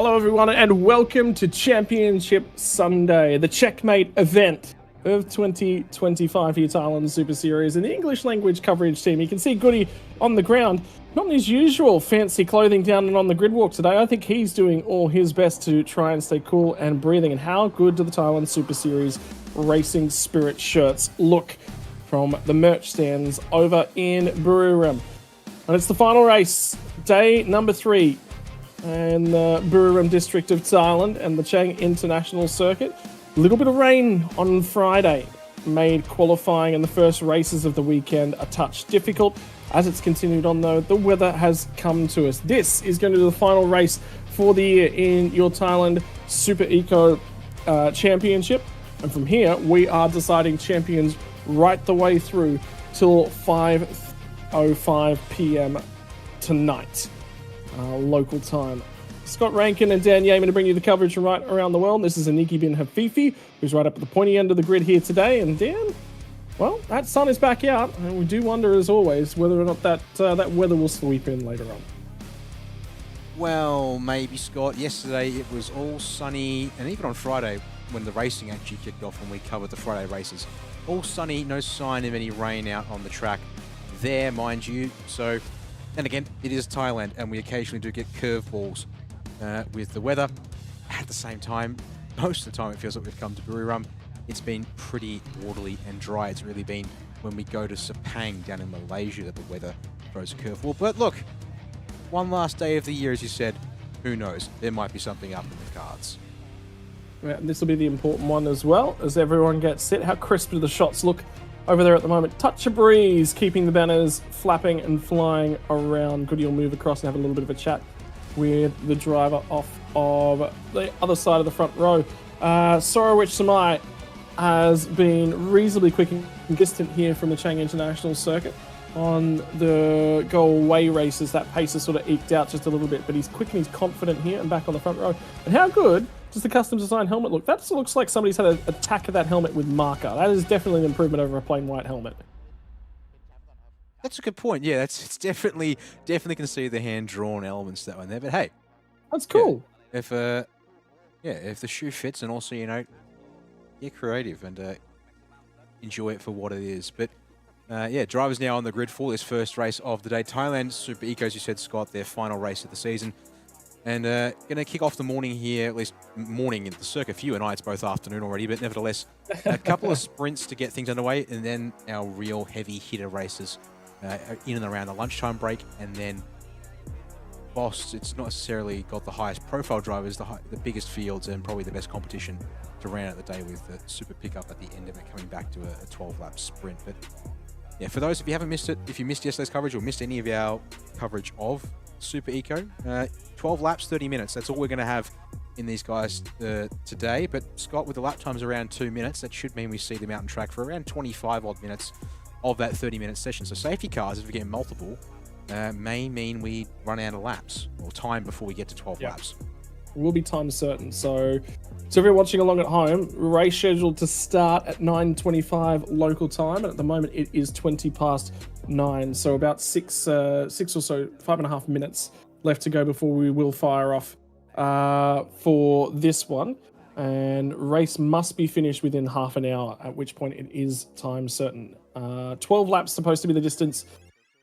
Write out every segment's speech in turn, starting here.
Hello everyone and welcome to Championship Sunday, the checkmate event of 2025 here, Thailand Super Series. And the English language coverage team, you can see Goody on the ground, not in his usual fancy clothing down and on the grid walk today. I think he's doing all his best to try and stay cool and breathing. And how good do the Thailand Super Series Racing Spirit shirts look from the merch stands over in Buriram. And it's the final race, day number 3. And the Buriram district of Thailand and the Chang International Circuit. A little bit of rain on Friday made qualifying in the first races of the weekend a touch difficult. As it's continued on though, the weather has come to us. This is going to be the final race for the year in your Thailand Super Eco Championship. And from here, we are deciding champions right the way through till 5:05 p.m. tonight. Local time. Scott Rankin and Dan Yeaman to bring you the coverage from right around the world. This is Aniki bin Hafifi, who's right up at the pointy end of the grid here today. And Dan, well, that sun is back out, and we do wonder, as always, whether or not that weather will sweep in later on. Well, maybe, Scott. Yesterday it was all sunny, and even on Friday, when the racing actually kicked off and we covered the Friday races, all sunny, no sign of any rain out on the track there, mind you. So, and again, it is Thailand, and we occasionally do get curveballs with the weather. At the same time, most of the time it feels like we've come to Buriram. It's been pretty orderly and dry. It's really been when we go to Sepang down in Malaysia that the weather throws a curveball. But look, one last day of the year, as you said, who knows? There might be something up in the cards. Yeah, this will be the important one as well, as everyone gets set. How crisp do the shots look over there at the moment? Touch of breeze, keeping the banners flapping and flying around. Goody will move across and have a little bit of a chat with the driver off of the other side of the front row. Sorowich Samai has been reasonably quick and distant here from the Chang International Circuit. On the go-away races, that pace has sort of eked out just a little bit, but he's quick and he's confident here and back on the front row. And how good does the custom-designed helmet look? That looks like somebody's had a tack of that helmet with marker. That is definitely an improvement over a plain white helmet. That's a good point. Yeah, it's definitely can see the hand-drawn elements that one there. But hey, that's cool. Yeah, if the shoe fits, and also, you know, get creative and enjoy it for what it is. But yeah, drivers now on the grid for this first race of the day. Thailand Super Ecos, you said, Scott, their final race of the season. And going to kick off the morning here, at least morning in the circuit. For you and I, it's both afternoon already, but nevertheless, a couple of sprints to get things underway, and then our real heavy hitter races in and around the lunchtime break. And then Boss, it's not necessarily got the highest profile drivers, the biggest fields, and probably the best competition to round out the day with the super pickup at the end of it, coming back to a 12-lap sprint. But yeah, for those, if you haven't missed it, if you missed yesterday's coverage or missed any of our coverage of Super Eco, 12 laps, 30 minutes. That's all we're going to have in these guys today. But Scott, with the lap times around 2 minutes, that should mean we see them out on track for around 25 odd minutes of that 30-minute session. So safety cars, if we get multiple, may mean we run out of laps or time before we get to 12 laps. Will be time certain. So if you're watching along at home, race scheduled to start at 9:25 local time, and at the moment it is 9:20. So about six or so, 5.5 minutes left to go before we will fire off for this one. And race must be finished within half an hour, at which point it is time certain. 12 laps supposed to be the distance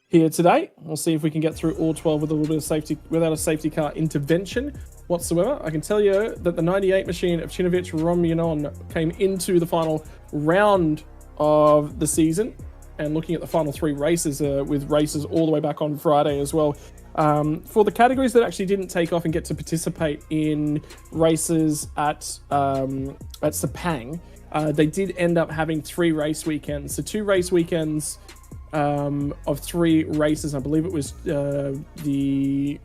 here today. We'll see if we can get through all 12 with a little bit of safety, without a safety car intervention whatsoever. I can tell you that the 98 machine of Chinovich Romyanon came into the final round of the season, and looking at the final 3 races, with races all the way back on Friday as well. For the categories that actually didn't take off and get to participate in races at Sepang, they did end up having 3 race weekends. So 2 race weekends of 3 races. I believe it was the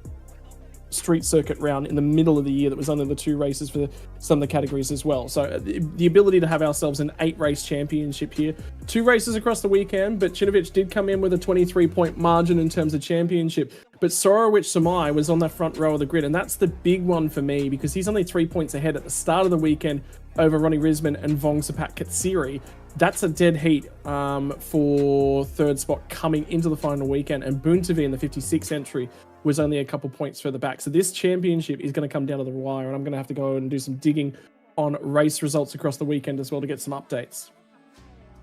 street circuit round in the middle of the year that was under the 2 races for some of the categories as well. So the ability to have ourselves an 8-race championship here. 2 races across the weekend, but Chinovich did come in with a 23-point margin in terms of championship. But Sorowich Samai was on the front row of the grid, and that's the big one for me, because he's only 3 points ahead at the start of the weekend over Ronnie Risman and Vongsapat Katsiri. That's a dead heat for 3rd spot coming into the final weekend, and Boontavi in the 56 entry was only a couple points further back. So this championship is going to come down to the wire, and I'm going to have to go and do some digging on race results across the weekend as well to get some updates.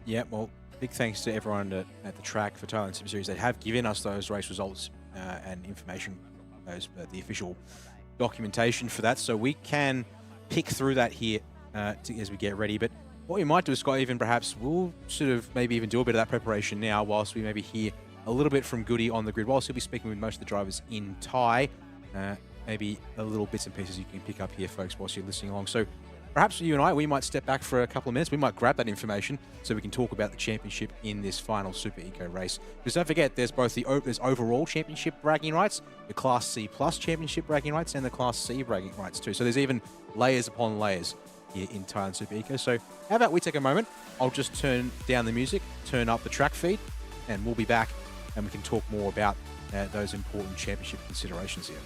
Yeah, well, big thanks to everyone at the track for Thailand Super Series. They have given us those race results and information, the official documentation for that, so we can pick through that here as we get ready. But what we might do, Scott, even perhaps we'll sort of maybe even do a bit of that preparation now whilst we maybe hear a little bit from Goody on the grid, whilst he'll be speaking with most of the drivers in Thai. Maybe a little bits and pieces you can pick up here, folks, whilst you're listening along. So perhaps you and I, we might step back for a couple of minutes. We might grab that information so we can talk about the championship in this final Super Eco race. Because don't forget, there's both there's overall championship bragging rights, the Class C Plus championship bragging rights, and the Class C bragging rights too. So there's even layers upon layers here in Thailand Super Eco. So how about we take a moment? I'll just turn down the music, turn up the track feed, and we'll be back and we can talk more about those important championship considerations here.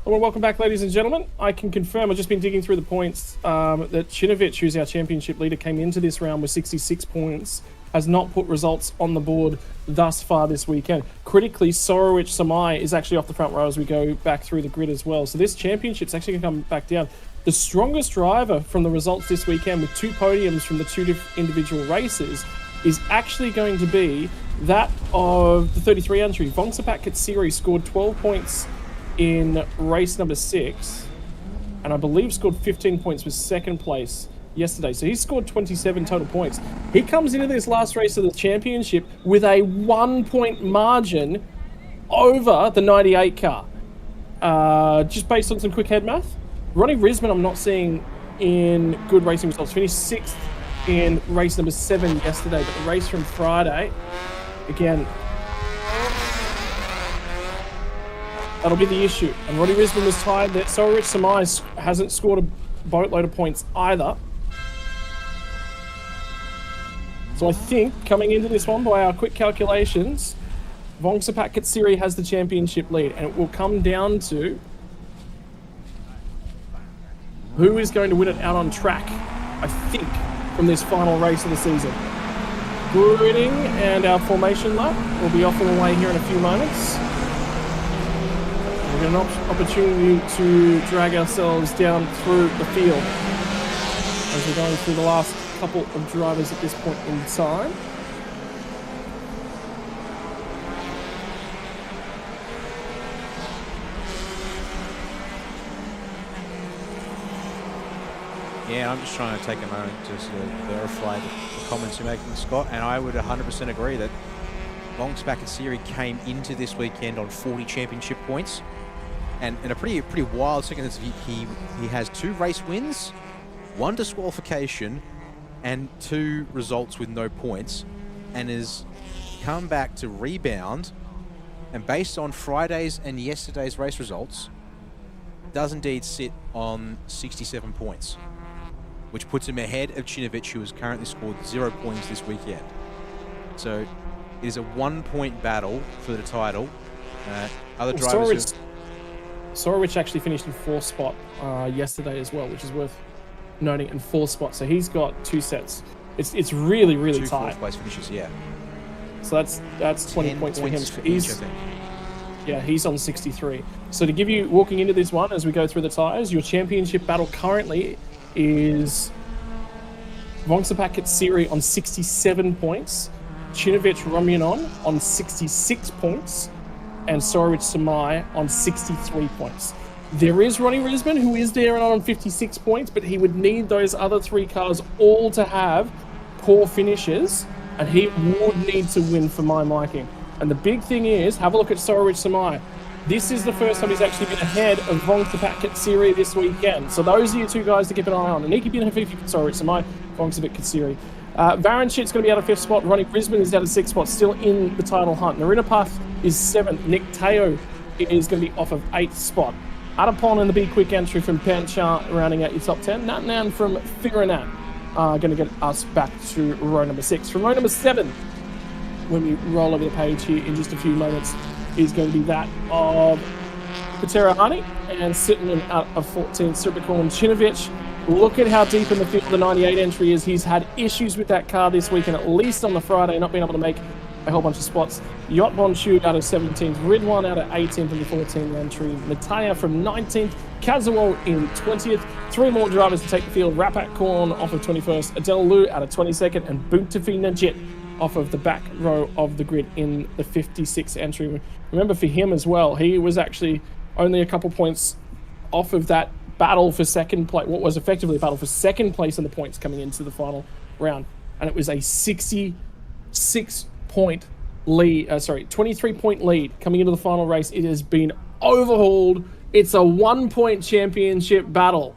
Well, welcome back, ladies and gentlemen. I can confirm, I've just been digging through the points, that Chinovich, who's our championship leader, came into this round with 66 points, has not put results on the board thus far this weekend. Critically, Sorowich Samai is actually off the front row as we go back through the grid as well. So this championship's actually going to come back down. The strongest driver from the results this weekend, with 2 podiums from the 2 individual races, is actually going to be that of the 33 entry. Vongsapat Katsiri scored 12 points in race number 6, and I believe scored 15 points for second place yesterday. So he scored 27 total points. He comes into this last race of the championship with a 1-point margin over the 98 car. Just based on some quick head math, Ronnie Risman I'm not seeing in good racing results. Finished 6th in race number 7 yesterday, but the race from Friday, again, that'll be the issue. And Roddy Risman was tied there. So Rich Samai hasn't scored a boatload of points either. So I think coming into this one, by our quick calculations, Vongsapat Katsiri has the championship lead, and it will come down to who is going to win it out on track, I think, from this final race of the season. Gridding and our formation lap will be off and away here in a few moments. We've got an opportunity to drag ourselves down through the field as we're going through the last couple of drivers at this point in time. Yeah, I'm just trying to take a moment to sort of verify the comments you're making, Scott, and I would 100% agree that Vongsapat Katsiri came into this weekend on 40 championship points. and a pretty wild second. He has 2 race wins, 1 disqualification, and 2 results with no points, and has come back to rebound. And based on Friday's and yesterday's race results, does indeed sit on 67 points, which puts him ahead of Cinovic, who has currently scored 0 points this weekend. So it is a 1-point battle for the title. Other drivers. Sorowich actually finished in 4th spot yesterday as well, which is worth noting, in 4th spot. So he's got 2 sets. It's really 2 tight. 4th place finishes, yeah. So that's 20 points for him. He's on 63. So to give you, walking into this one as we go through the tyres, your championship battle currently is Vongsapat Katsiri on 67 points, Cinovic Romyanon on 66 points, and Sorowich Samai on 63 points. There is Ronnie Risman, who is there and on 56 points, but he would need those other 3 cars all to have poor finishes, and he would need to win for my liking. And the big thing is, have a look at Sorowich Samai. This is the first time he's actually been ahead of Vongsapat Katsiri this weekend. So those are your 2 guys to keep an eye on. Aniki Bin Hafifi, Sorowich Samai, Vongsapat Katsiri. Varanchit's going to be out of 5th spot. Ronnie Risman is out of 6th spot, still in the title hunt. Narinapath is 7th. Nick Teo is going to be off of 8th spot. Adapon in the big quick entry from Panchar, rounding out your top 10. Natnan from Firanat going to get us back to row number 6. From row number 7, when we roll over the page here in just a few moments, is going to be that of Patera Hani, and sitting in out of 14th, Sripakul Cinovic. Look at how deep in the field the 98 entry is. He's had issues with that car this weekend, at least on the Friday, not being able to make a whole bunch of spots. Yot Bonchu out of 17th, Ridwan out of 18th in the 14th entry, Mataya from 19th, Kazuo in 20th. 3 more drivers to take the field. Rapat Korn off of 21st, Adele Lu out of 22nd, and Buntafi Najit off of the back row of the grid in the 56th entry. Remember, for him as well, he was actually only a couple points off of that battle for second place, what was effectively a battle for second place in the points coming into the final round. And it was a 66-point lead, 23-point lead coming into the final race. It has been overhauled. It's a 1-point championship battle,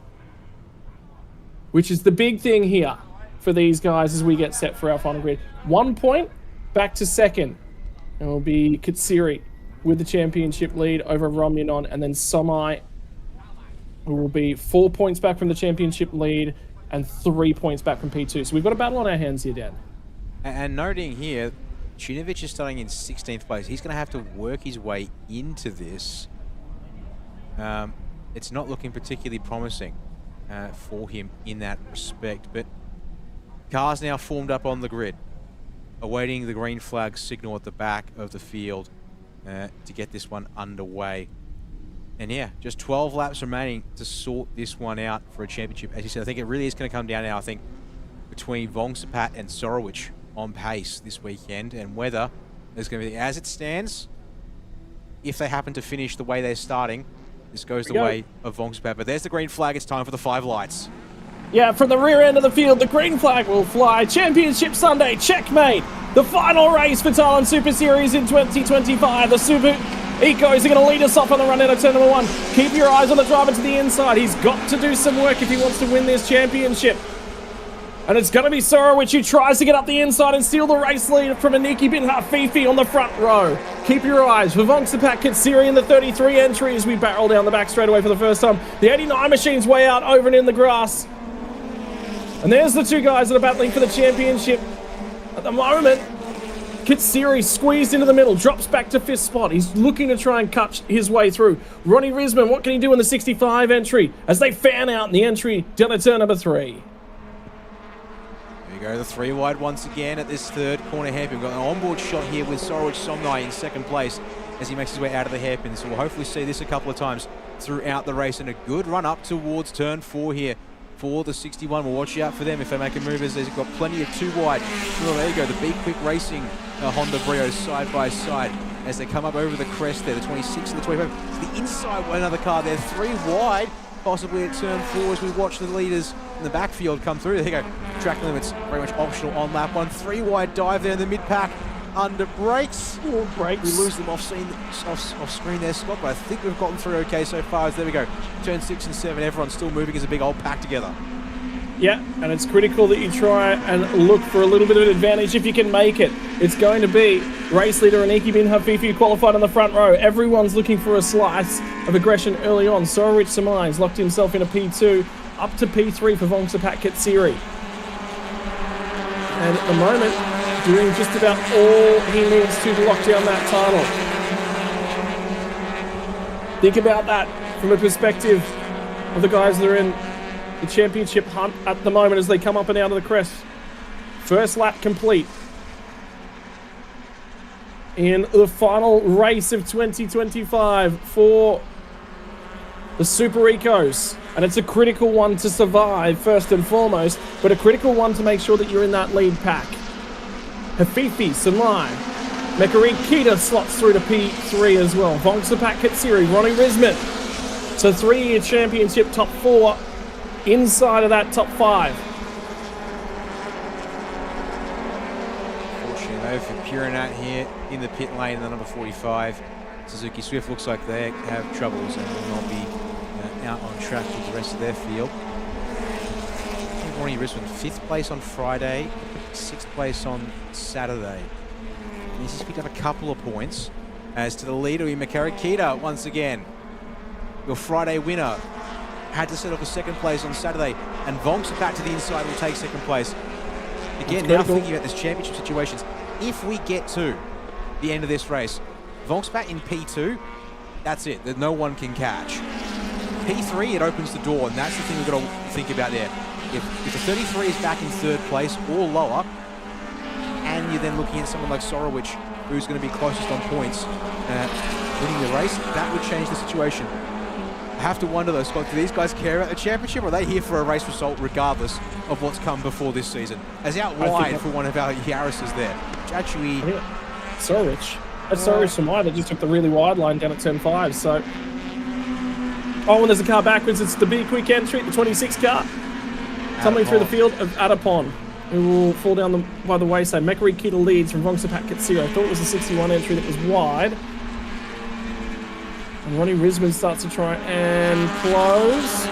which is the big thing here for these guys as we get set for our final grid. 1 point back to second. It will be Katsiri with the championship lead over Romyanon, and then Somai, who will be 4 points back from the championship lead and 3 points back from P2. So we've got a battle on our hands here, Dan. And noting here, Cinovic is starting in 16th place. He's going to have to work his way into this. It's not looking particularly promising for him in that respect. But cars now formed up on the grid, awaiting the green flag signal at the back of the field to get this one underway. And yeah, just 12 laps remaining to sort this one out for a championship. As you said, I think it really is going to come down now, I think, between Vongsapat and Sorowich on pace this weekend, and whether there's going to be, as it stands, if they happen to finish the way they're starting, this goes the way of Vongsapat. But there's the green flag. It's time for the 5 lights. Yeah, from the rear end of the field, the green flag will fly. Championship Sunday, checkmate. The final race for Thailand Super Series in 2025. The Super Ecos are going to lead us off on the run out of turn number 1. Keep your eyes on the driver to the inside. He's got to do some work if he wants to win this championship. And it's going to be Sorowich who tries to get up the inside and steal the race lead from Aniki Bin Hafifi on the front row. Keep your eyes for Vongsapat Katsiri in the 33 entry as we barrel down the back straightaway for the first time. The 89 machine's way out over and in the grass. And there's the 2 guys that are battling for the championship. At the moment, Katsiri squeezed into the middle, drops back to 5th spot. He's looking to try and cut his way through. Ronnie Risman, what can he do in the 65 entry as they fan out in the entry down to turn number 3? There you go, the 3 wide once again at this third corner hairpin. We've got an onboard shot here with Sorowich Somnai in second place as he makes his way out of the hairpin. So we'll hopefully see this a couple of times throughout the race, and a good run up towards turn 4 here for the 61. We'll watch out for them if they make a move, as they've got plenty of 2 wide. Well, there you go, the Be Quick Racing Honda Brios side by side as they come up over the crest there, the 26 and the 25. To the inside, another car there, 3 wide, possibly at turn 4 as we watch the leaders in the backfield come through. There you go, track limits very much optional on lap 1. 3 wide dive there in the mid pack under brakes. Ooh, brakes. We lose them off screen there, Scott, but I think we've gotten through okay so far. There we go. Turn 6 and 7, everyone's still moving as a big old pack together. Yeah, and it's critical that you try and look for a little bit of an advantage if you can make it. It's going to be race leader Aniki bin Hafifi qualified on the front row. Everyone's looking for a slice of aggression early on. Sorowich Samai's locked himself in a P2, up to P3 for Vongsapat Katsiri. And at the moment, doing just about all he needs to lock down that title. Think about that from a perspective of the guys that are in the championship hunt at the moment as they come up and out of the crest. First lap complete in the final race of 2025 for the Super Ecos. And it's a critical one to survive first and foremost, but a critical one to make sure that you're in that lead pack. Hafifi, Samai, Mekari Kita slots through to P3 as well. Vongsapat Katsiri, Ronnie Risman. So 3-year championship top 4 inside of that top 5. Fortunately though for Purinat here in the pit lane, the number 45. Suzuki Swift looks like they have troubles and will not be out on track with the rest of their field. Ronnie Risman, 5th place on Friday, 6th place on Saturday. He's just picked up a couple of points. As to the leader, Makari Kita once again. Your Friday winner had to settle for 2nd place on Saturday, and Vongsapat to the inside will take 2nd place. Again, now thinking about this championship situations, if we get to the end of this race, Vongsapat in P2, that's it, that no one can catch. P3, it opens the door, and that's the thing we've got to think about there. If the 33 is back in 3rd place or lower, and you're then looking at someone like Sorowich, who's going to be closest on points, winning the race, that would change the situation. I have to wonder though, Scott, do these guys care about the championship, or are they here for a race result regardless of what's come before this season? As out wide for one of our Yaris's there, which actually... Sorowich. That's Sorowich from that just took the really wide line down at turn 5, so... Oh, and there's a car backwards. It's the big quick entry, the 26 car. Tumbling through the field of Adapon, who will fall down by the wayside. Mekari Kita leads from Vongsapat Katsiri. I thought it was a 61 entry that was wide. And Ronnie Risman starts to try and close.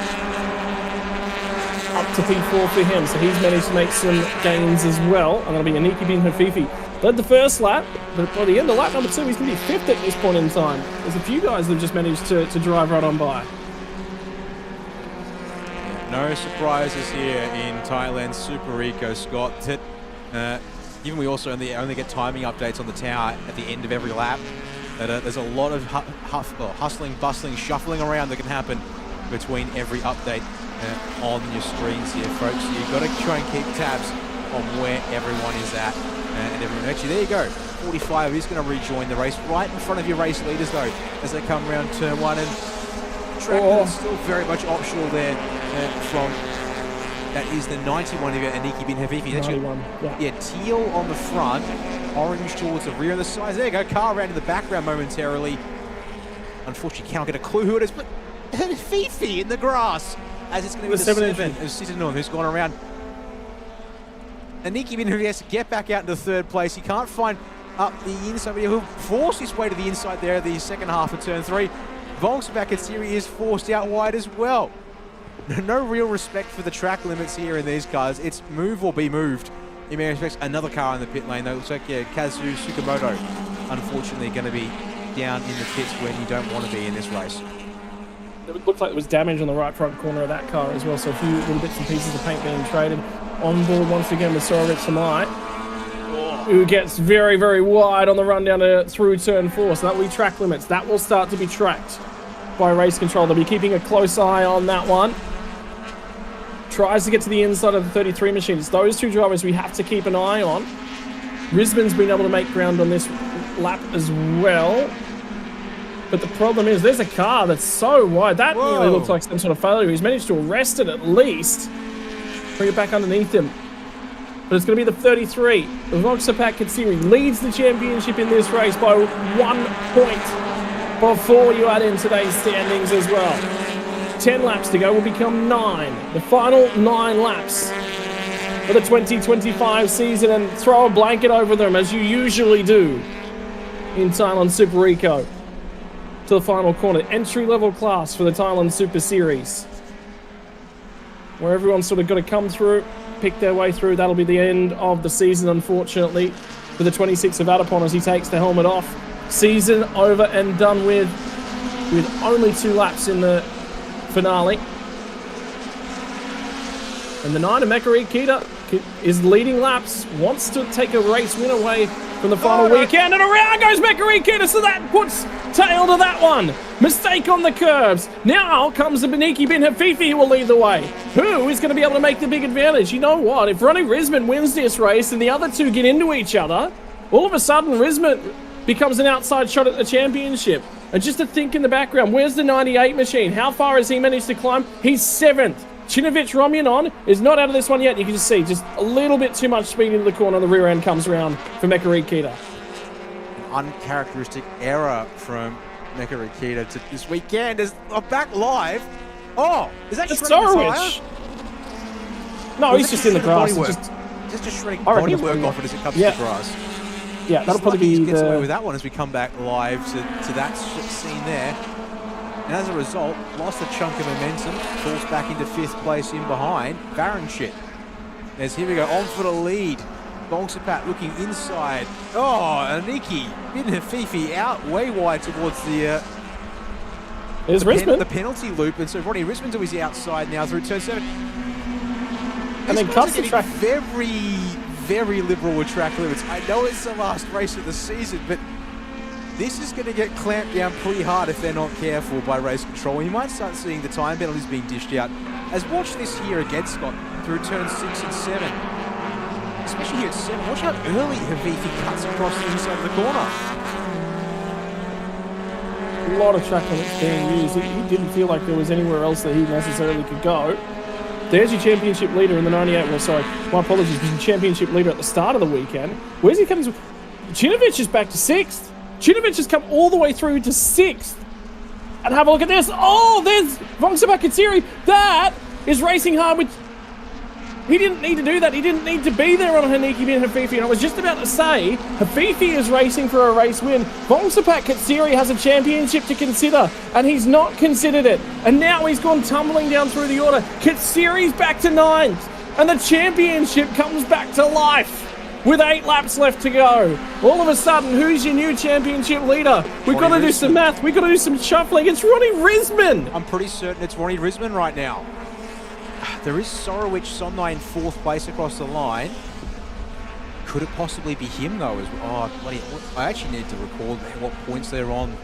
Up to P4 for him, so he's managed to make some gains as well. And that'll be Aniki bin Hafifi. Led the first lap, but by the end of lap number 2, he's going to be 5th at this point in time. There's a few guys that have just managed to drive right on by. No surprises here in Thailand's Super Eco, Scott. Given we also only get timing updates on the tower at the end of every lap, that there's a lot of hustling, bustling, shuffling around that can happen between every update on your screens here, folks. So you've got to try and keep tabs on where everyone is at. And everyone, actually, there you go. 45 is going to rejoin the race right in front of your race leaders, though, as they come around turn 1. And track is still very much optional there from... That is the 91 of Aniki bin Hafifi. 91, yeah, teal on the front, orange towards the rear and the sides. There you go, car around in the background momentarily. Unfortunately, can't get a clue who it is, but Hafifi in the grass, as it's going to be the 7 of Sitanum, who's gone around. Aniki bin Hafifi has to get back out into 3rd place. He can't find up the inside, but he'll force his way to the inside there, the second half of turn 3. Vongsapat Katsiri is forced out wide as well. No real respect for the track limits here in these cars. It's move or be moved. In many respects, another car in the pit lane, though. It looks like Kazu Tsukamoto, unfortunately, going to be down in the pits when you don't want to be in this race. It looked like there was damage on the right front corner of that car as well, so a few little bits and pieces of paint being traded. On board once again with Sorowich Samai, who gets very, very wide on the run down through turn 4. So that will be track limits. That will start to be tracked by race control. They'll be keeping a close eye on that one. Tries to get to the inside of the 33 machine. It's those two drivers we have to keep an eye on. Risman's been able to make ground on this lap as well. But the problem is there's a car that's so wide. That nearly looks like some sort of failure. He's managed to arrest it at least. Bring it back underneath him. But it's going to be the 33. Vongsapat Katsiri leads the championship in this race by 1 point before you add in today's standings as well. 10 laps to go will become 9. The final 9 laps for the 2025 season and throw a blanket over them as you usually do in Thailand Super Eco. To the final corner, entry-level class for the Thailand Super Series, where everyone's sort of got to come through, pick their way through. That'll be the end of the season, unfortunately, for the 26 of Adapon as he takes the helmet off. Season over and done with only 2 laps in the finale. And the 9 of Mekari Kita is leading laps, wants to take a race win away from the final weekend, and around goes Mekari Kita, so that puts tail to that one. Mistake on the curbs. Now comes the Beniki Bin Hafifi who will lead the way. Who is going to be able to make the big advantage? You know what? If Ronnie Risman wins this race and the other two get into each other, all of a sudden Risman becomes an outside shot at the championship. And just to think in the background, where's the 98 machine? How far has he managed to climb? He's 7th. Chinovich Romyanon is not out of this one yet. You can just see just a little bit too much speed into the corner. The rear end comes around for Mekari Kita. An uncharacteristic error from Mekari Kita to this weekend. Is back live. Oh, is that Sorowich? No, he's just in the grass. Just shredding body work off it as it comes to the grass. Yeah, that'll probably be gets away with that one as we come back live to that scene there. And as a result, lost a chunk of momentum, falls back into 5th place in behind. Baron shit. As here we go, on for the lead. Bongsapat looking inside. Oh, Aniki Bin Hafifi out way wide towards the penalty loop. And so Ronnie Risman's always the outside now through turn 7. And then cuts the track. Very, very liberal with track limits. I know it's the last race of the season, but this is going to get clamped down pretty hard if they're not careful by race control. You might start seeing the time penalties being dished out. As watch this here again, Scott, through turns 6 and 7. Especially here at 7. Watch how early Hafifi cuts across the inside of the corner. A lot of track limits being used. He didn't feel like there was anywhere else that he necessarily could go. There's your championship leader in the 98. Well, sorry, my apologies. He's your championship leader at the start of the weekend. Where's he coming? Chinovich is back to 6th. Chinovich has come all the way through to 6th. And have a look at this. Oh, there's Vongsapat Katsiri. That is racing hard with... He didn't need to do that. He didn't need to be there on Haniki Bin Hafifi. And I was just about to say, Hafifi is racing for a race win. Vongsapat Katsiri has a championship to consider, and he's not considered it. And now he's gone tumbling down through the order. Katsiri's back to 9th, and the championship comes back to life. With 8 laps left to go. All of a sudden, who's your new championship leader? We've got to do some math. We've got to do some shuffling. It's Ronnie Risman. I'm pretty certain it's Ronnie Risman right now. There is Sorowich Sondai in 4th place across the line. Could it possibly be him, though? Oh, bloody, I actually need to record what points they're on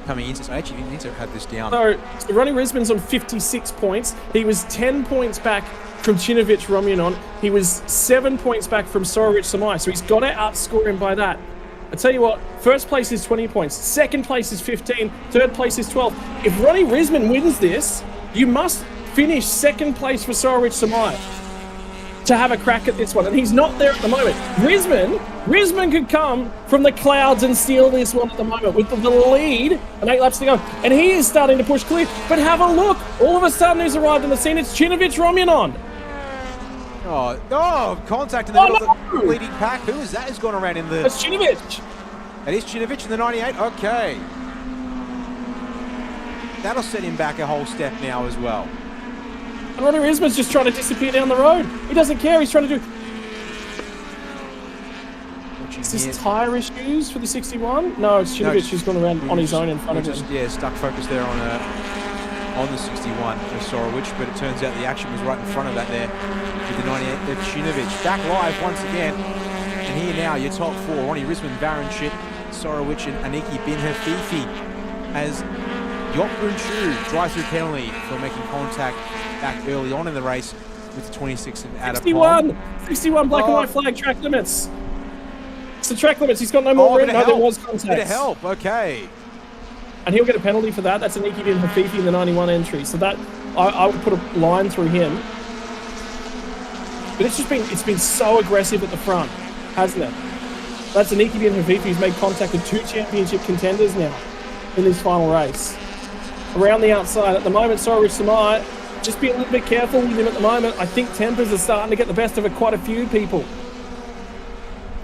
coming into. So I actually need to have this down. So Ronnie Risman's on 56 points. He was 10 points back from Chinovich Romyanon. He was 7 points back from Sorowich Samai, so he's got to outscore him by that. I tell you what, 1st place is 20 points, 2nd place is 15, 3rd place is 12. If Ronnie Risman wins this, you must finish 2nd place for Sorowich Samai to have a crack at this one, and he's not there at the moment. Risman could come from the clouds and steal this one at the moment with the lead and 8 laps to go, and he is starting to push clear. But have a look, all of a sudden who's arrived on the scene? It's Chinovich Romyanon. Oh, contact in the middle of the leading pack. Who is that who's gone around in the... It's Chinovich. It is Chinovich in the 98. Okay. That'll set him back a whole step now as well. And Ronnie Risman's just trying to disappear down the road. He doesn't care. He's trying to do... Is this tyre issues for the 61? No, it's Chinovich who's gone around on his own in front of him. Yeah, stuck focus there on the 61 for Sorowich, but it turns out the action was right in front of that there with the 98. Chinovich back live once again. And here now, your top 4, Ronnie Risman, Baron Shit, Sorowich and Aniki Bin Hafifi as Yokbun Chu drive-through penalty for making contact back early on in the race with the 26 and Adapon. 61 black and white flag track limits. It's the track limits. He's got no more red. No, there was contact. Bit of help, okay. And he'll get a penalty for that. That's Aniki Bin Hafifi in the 91 entry. So that I would put a line through him. But it's been so aggressive at the front, hasn't it? That's Aniki Bin Hafifi who's made contact with 2 championship contenders now in this final race. Around the outside at the moment, Sorowich Samai just be a little bit careful with him at the moment. I think tempers are starting to get the best of quite a few people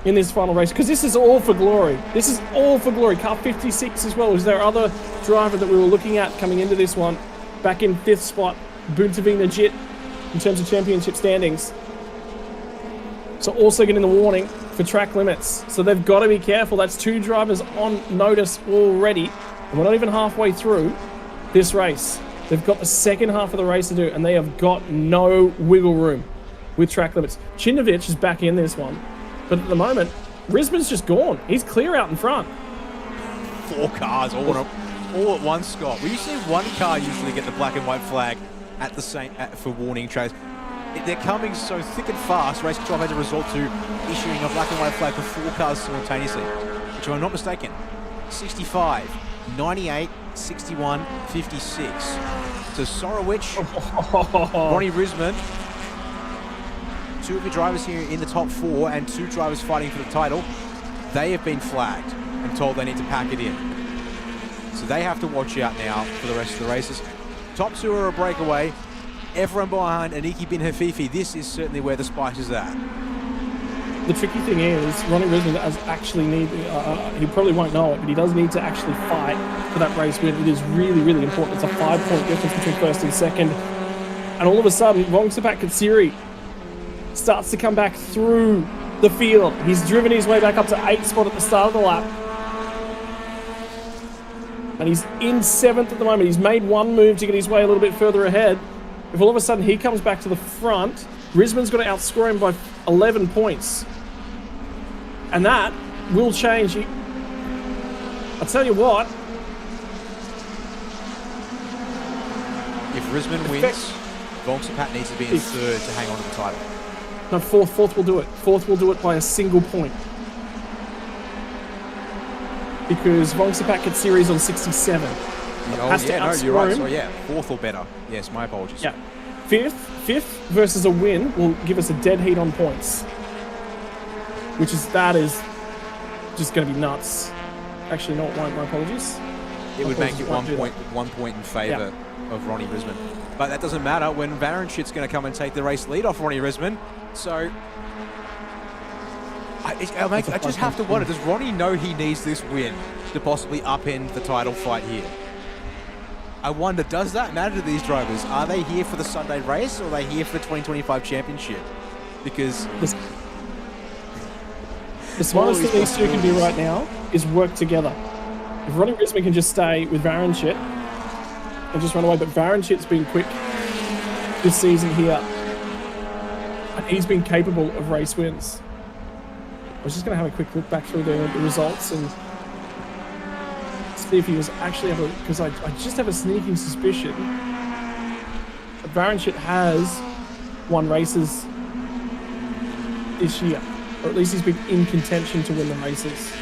in this final race, because this is all for glory. This is all for glory. Car 56 as well. Was there other driver that we were looking at coming into this one? Back in 5th spot, Buntavina Jit, in terms of championship standings. So also getting the warning for track limits. So they've got to be careful. That's 2 drivers on notice already. And we're not even halfway through this race. They've got the second half of the race to do, and they have got no wiggle room with track limits. Chinovich is back in this one. But at the moment, Risman's just gone. He's clear out in front. 4 cars all at once, Scott. We usually see 1 car usually get the black and white flag at the same for warning trays. They're coming so thick and fast. Race control had to resort to issuing a black and white flag for 4 cars simultaneously, which, if I'm not mistaken, 65, 98, 61, 56. So Sorowich, Ronnie Risman, 2 of the drivers here in the top 4 and 2 drivers fighting for the title, they have been flagged and told they need to pack it in. So they have to watch out now for the rest of the races. Top 2 are a breakaway. Everyone behind Aniki Bin Hafifi. This is certainly where the spice is at. The tricky thing is, Ronnie Risman does actually need, he probably won't know it, but he does need to actually fight for that race win. It is really, really important. It's a 5-point difference between first and second. And all of a sudden, Vongsapat Katsiri starts to come back through the field. He's driven his way back up to 8th spot at the start of the lap. And he's in 7th at the moment. He's made 1 move to get his way a little bit further ahead. If all of a sudden he comes back to the front, Risman's got to outscore him by 11 points. And that will change. I'll tell you what. If Risman wins, Vongsapat needs to be in 3rd to hang on to the title. No, 4th will do it. 4th will do it by a single point. Because Vongsapat Katsiri is on 67. Oh, yeah, no, you're right. So, yeah, 4th or better. Yes, my apologies. Yeah. 5th versus a win will give us a dead heat on points. That is just going to be nuts. Actually, no, it won't. My apologies. It would make it 1 point in favour of Ronnie Risman. But that doesn't matter when Varenchit's going to come and take the race lead off Ronnie Risman. So I just have to wonder, does Ronnie know he needs this win to possibly upend the title fight here? I wonder, does that matter to these drivers? Are they here for the Sunday race or are they here for the 2025 championship? Because the smartest thing these 2 can do right now is work together. If Ronnie Risman can just stay with Varenchit and just run away, but Varenchit's been quick this season here. And he's been capable of race wins. I was just going to have a quick look back through the results and see if he was actually able to, because I just have a sneaking suspicion that Varenchit has won races this year, or at least he's been in contention to win the races.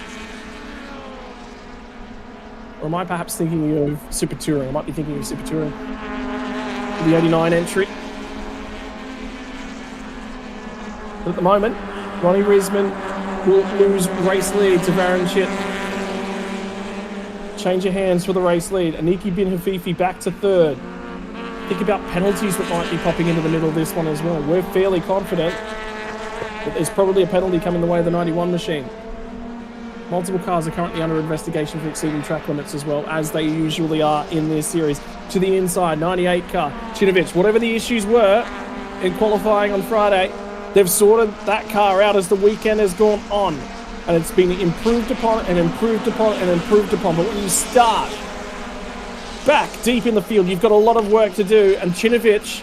Or am I perhaps thinking of Super Touring? I might be thinking of Super Touring. The 89 entry. But at the moment, Ronnie Risman will lose race lead to Varenchit. Change of hands for the race lead. Aniki Bin Hafifi back to 3rd. Think about penalties that might be popping into the middle of this one as well. We're fairly confident that there's probably a penalty coming the way of the 91 machine. Multiple cars are currently under investigation for exceeding track limits as well, as they usually are in this series. To the inside, 98 car, Chinovich. Whatever the issues were in qualifying on Friday, they've sorted that car out as the weekend has gone on. And it's been improved upon and improved upon and improved upon. But when you start back deep in the field, you've got a lot of work to do. And Chinovich,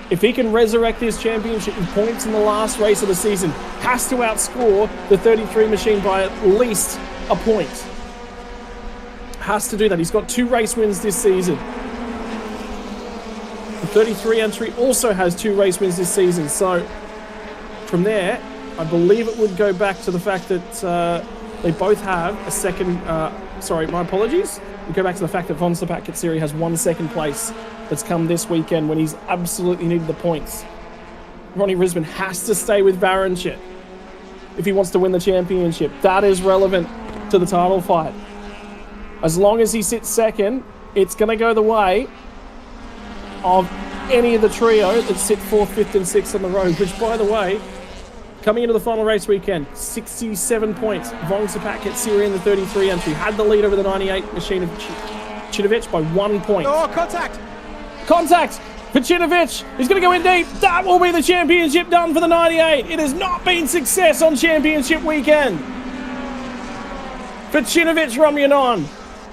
if he can resurrect this championship with points in the last race of the season, has to outscore the 33 machine by at least a point. Has to do that. He's got 2 race wins this season. The 33 entry also has 2 race wins this season. So from there, I believe it would go back to the fact that they both have a second... sorry, my apologies. We go back to the fact that Vongsapat Katsiri has 1 second place that's come this weekend when he's absolutely needed the points. Ronnie Risman has to stay with Varenchit if he wants to win the championship. That is relevant to the title fight. As long as he sits second, it's going to go the way of any of the trio that sit 4th, 5th, and 6th on the road, which, by the way, coming into the final race weekend, 67 points. Vongsapak gets Syria in the 33 entry. Had the lead over the 98 machine of Chinovic by 1 point. Oh, contact! Contact for Chinovic. He's going to go in deep. That will be the championship done for the 98. It has not been success on championship weekend for Chinovic Romyanon.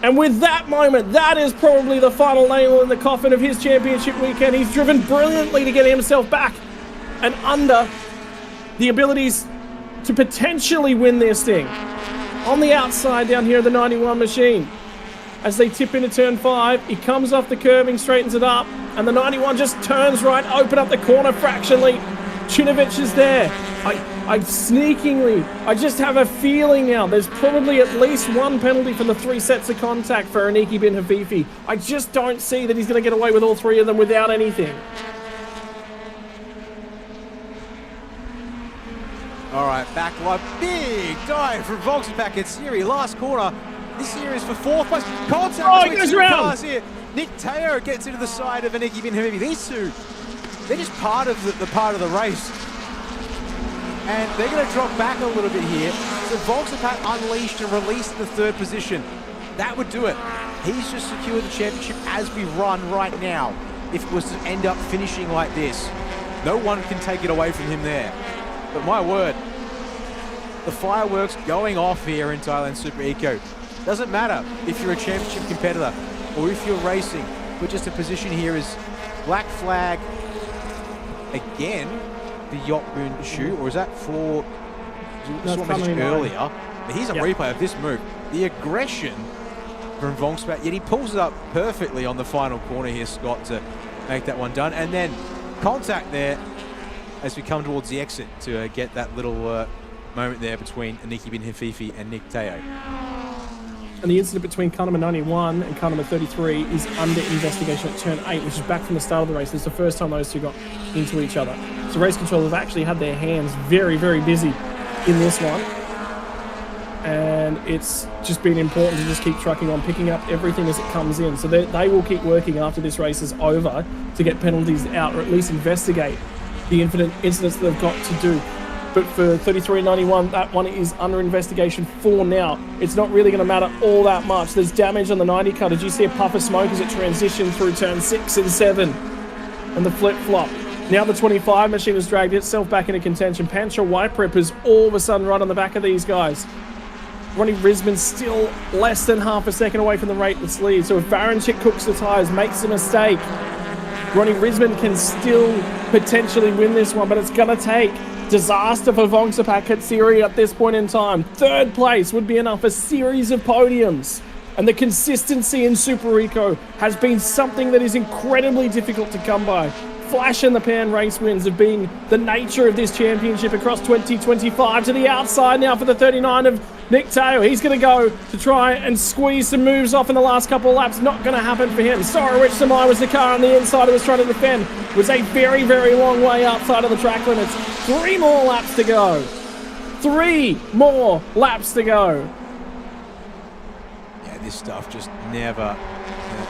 And with that moment, that is probably the final nail in the coffin of his championship weekend. He's driven brilliantly to get himself back and under the abilities to potentially win this thing. On the outside down here of the 91 machine, as they tip into turn 5, he comes off the curbing, straightens it up, and the 91 just turns right, open up the corner fractionally. Chinovic is there. I just have a feeling now there's probably at least one penalty from the 3 sets of contact for Aniki bin Hafifi. I just don't see that he's going to get away with all 3 of them without anything. All right, back line. Big dive from Vongsapak at Siri. Last corner. This here is for 4th place. Contact between 2 cars here. Nick Teo gets into the side of Aniki bin Hafifi. These two, they're just part of the part of the race. And they're going to drop back a little bit here. So Vongsapak unleashed and released in the 3rd position. That would do it. He's just secured the championship as we run right now. If it was to end up finishing like this, no one can take it away from him there. But my word, the fireworks going off here in Thailand Super Eco. Doesn't matter if you're a championship competitor or if you're racing, but just a position here is black flag again. The Yotbun shoe, or is that for what mentioned earlier? But here's a replay of this move. The aggression from Vongsapak, yet he pulls it up perfectly on the final corner here, Scott, to make that one done. And then contact there as we come towards the exit to get that little moment there between Aniki bin Hafifi and Nick Teo. And the incident between car number 91 and car number 33 is under investigation at turn 8, which is back from the start of the race. This is the first time those two got into each other. So race controllers have actually had their hands very, very busy in this one. And it's just been important to just keep trucking on, picking up everything as it comes in. So they will keep working after this race is over to get penalties out, or at least investigate the incidents that they've got to do. But for 33.91, that one is under investigation for now. It's not really going to matter all that much. There's damage on the 90 car. Did you see a puff of smoke as it transitioned through turn 6 and 7? And the flip-flop. Now the 25 machine has dragged itself back into contention. Pancho Whiteprep is all of a sudden right on the back of these guys. Ronnie Risman's still less than half a second away from the rateless lead. So if Varanchik cooks the tyres, makes a mistake, Ronnie Risman can still potentially win this one, but it's going to take disaster for Vongsapak at Syria at this point in time. 3rd place would be enough, a series of podiums. And the consistency in Super Eco has been something that is incredibly difficult to come by. Flash in the pan race wins have been the nature of this championship across 2025. To the outside now for the 39 of Nick Teo. He's going to go to try and squeeze some moves off in the last couple of laps. Not going to happen for him. Sorowich Samai was the car on the inside who was trying to defend. It was a very, very long way outside of the track limits. 3 more laps to go. 3 more laps to go. Yeah, this stuff just never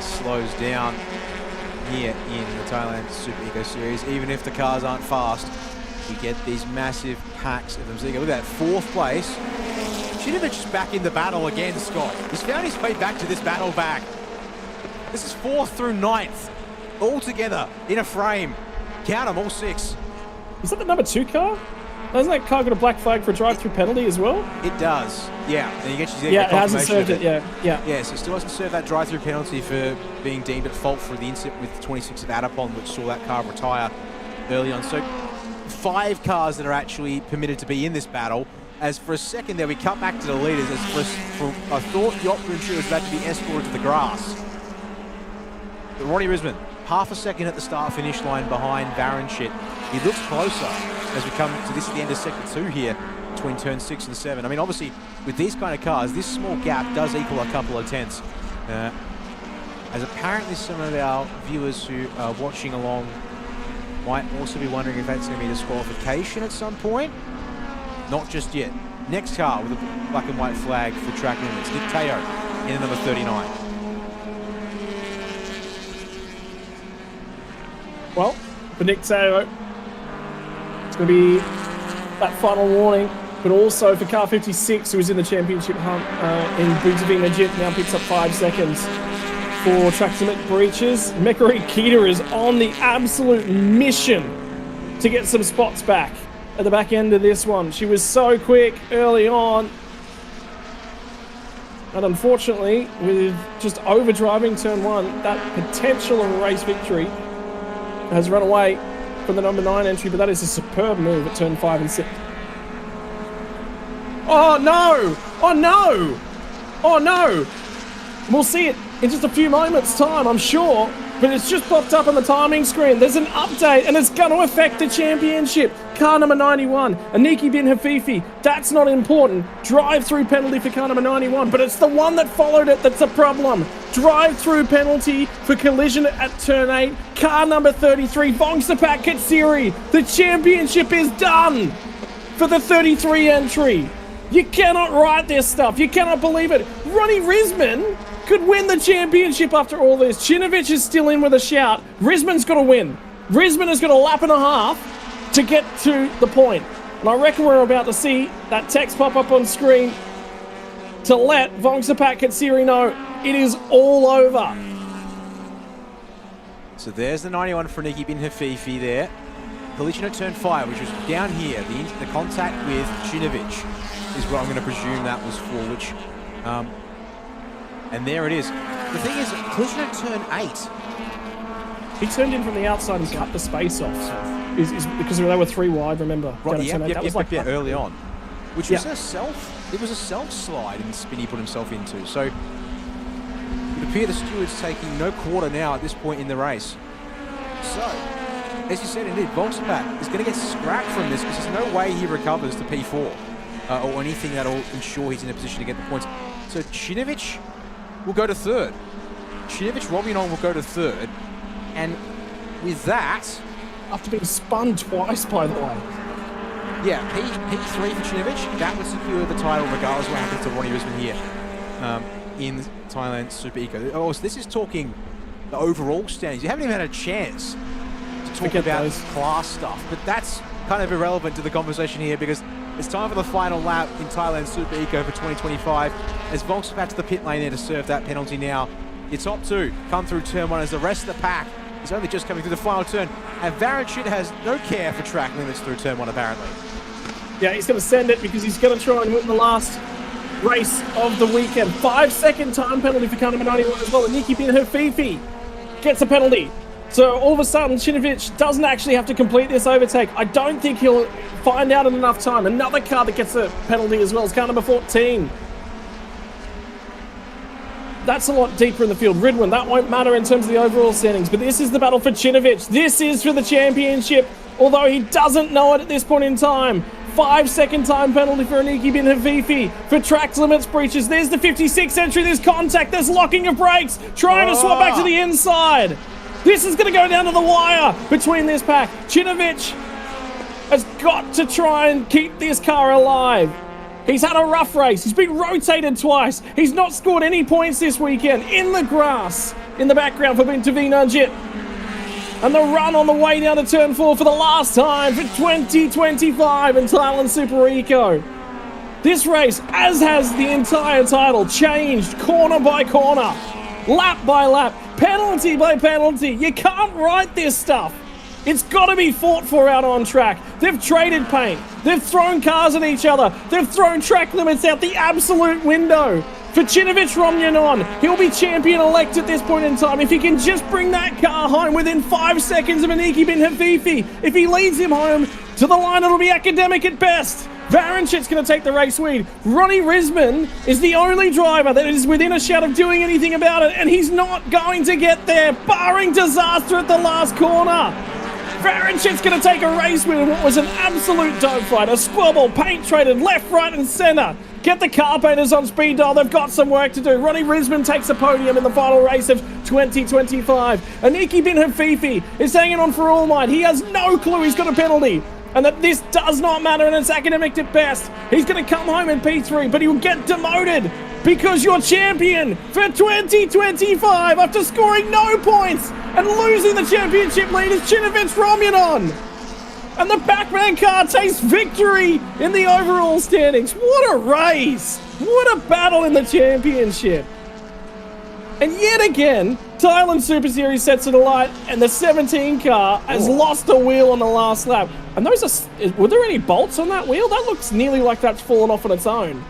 slows down here in the Thailand Super Eco Series. Even if the cars aren't fast, we get these massive packs of them. So you go, look at that, 4th place. Chinovic is back in the battle again, Scott. He's found his way back to this battle back. This is 4th through 9th, all together in a frame. Count them, all 6. Is that the number 2 car? Doesn't that car got a black flag for a drive-through penalty as well? It does, yeah. And you get your it hasn't served it, yeah. Yeah, so it still hasn't served that drive-through penalty for being deemed at fault for the incident with the 26 of Adapon, which saw that car retire early on. So 5 cars that are actually permitted to be in this battle. As for a second there, we cut back to the leaders. As I thought Yotbun was about to be escorted to the grass. But Ronnie Risman, half a second at the start-finish line behind Varanchik. He looks closer as we come to this at the end of sector 2 here between turn 6 and 7. I mean, obviously, with these kind of cars, this small gap does equal a couple of tenths. As apparently some of our viewers who are watching along might also be wondering if that's going to be disqualification at some point. Not just yet. Next car with a black and white flag for track limits. Nick Teo in number 39. Well, for Nick Teo, it's going to be that final warning, but also for car 56, who is in the championship hunt in Butavina Jit, now picks up 5 seconds for track limit breaches. Mekari Kita is on the absolute mission to get some spots back at the back end of this one. She was so quick early on, and unfortunately, with just overdriving turn 1, that potential of a race victory has run away from the number 9 entry, but that is a superb move at turn 5 and 6. Oh no! Oh no! Oh no! We'll see it in just a few moments' time, I'm sure, but it's just popped up on the timing screen. There's an update, and it's going to affect the championship. Car number 91, Aniki Bin Hafifi. That's not important. Drive-through penalty for car number 91, but it's the one that followed it that's a problem. Drive-through penalty for collision at turn 8. Car number 33, Vongsapat Katsiri. The championship is done for the 33 entry. You cannot write this stuff. You cannot believe it. Ronnie Risman could win the championship after all this. Chinovich is still in with a shout. Risman's got to win. Risman has got a lap and a half to get to the point. And I reckon we're about to see that text pop up on screen to let Vongsapat Katsiri know it is all over. So there's the 91 for Aniki Bin Hafifi there. Collision at turn 5, which was down here. The contact with Chinovich is what I'm going to presume that was for, which... and there it is. The thing is, collision at turn 8. He turned in from the outside and cut the space off. Is because they were 3 wide, remember? Right, that was like early on. Which was a self slide in the spin he put himself into. So it would appear the steward's taking no quarter now at this point in the race. So, as you said, indeed, Vongsapat is going to get scrapped from this because there's no way he recovers to P4 or anything that'll ensure he's in a position to get the points. So Chinovich will go to 3rd. Chinovich Robinon will go to 3rd. And with that... After being spun twice, by the way. Yeah, P3 for Chinovich, that would secure the title regardless of what happens to Ronnie Risman here in Thailand Super Eco. Oh, so this is talking the overall standings. You haven't even had a chance to talk about class stuff, but that's kind of irrelevant to the conversation here because it's time for the final lap in Thailand Super Eco for 2025 as Vongsapat to the pit lane there to serve that penalty now. Your top 2 come through turn 1 as the rest of the pack is only just coming through the final turn, and Varanchit has no care for track limits through turn 1 apparently. Yeah, he's going to send it because he's going to try and win the last race of the weekend. 5-second time penalty for car number 91 as well. Aniki Bin Hafifi gets a penalty. So all of a sudden, Chinovich doesn't actually have to complete this overtake. I don't think he'll find out in enough time. Another car that gets a penalty as well is car number 14. That's a lot deeper in the field. Ridwan, that won't matter in terms of the overall standings, but this is the battle for Chinovich. This is for the championship, although he doesn't know it at this point in time. 5-second time penalty for Aniki Bin Hafifi for track limits breaches. There's the 56 entry, there's contact, there's locking of brakes, trying to swap back to the inside. This is going to go down to the wire between this pack. Chinovich has got to try and keep this car alive. He's had a rough race. He's been rotated twice. He's not scored any points this weekend. In the grass, in the background for Bintavina Jit. And the run on the way down to turn 4 for the last time for 2025 in Thailand Super Eco. This race, as has the entire title, changed corner by corner, lap by lap, penalty by penalty. You can't write this stuff. It's got to be fought for out on track. They've traded paint. They've thrown cars at each other. They've thrown track limits out the absolute window. For Chinovich Romyanon, he'll be champion-elect at this point in time if he can just bring that car home within 5 seconds of Aniki Bin Hafifi. If he leads him home to the line, it'll be academic at best. Varanchit's going to take the race lead. Ronnie Risman is the only driver that is within a shout of doing anything about it, and he's not going to get there, barring disaster at the last corner. Varanchit's going to take a race win in what was an absolute dogfight. A squabble, paint traded left, right and centre. Get the car painters on speed dial. They've got some work to do. Ronnie Risman takes a podium in the final race of 2025. Aniki Bin Hafifi is hanging on for all might. He has no clue he's got a penalty and that this does not matter and it's academic at best. He's going to come home in P3, but he will get demoted because your champion for 2025 after scoring no points And losing the championship lead is Chinovich Romunon. And the Pac-Man car takes victory in the overall standings. What a race! What a battle in the championship. And yet again, Thailand Super Series sets it alight, and the 17 car has lost a wheel on the last lap. And those are, were there any bolts on that wheel? That looks nearly like that's fallen off on its own.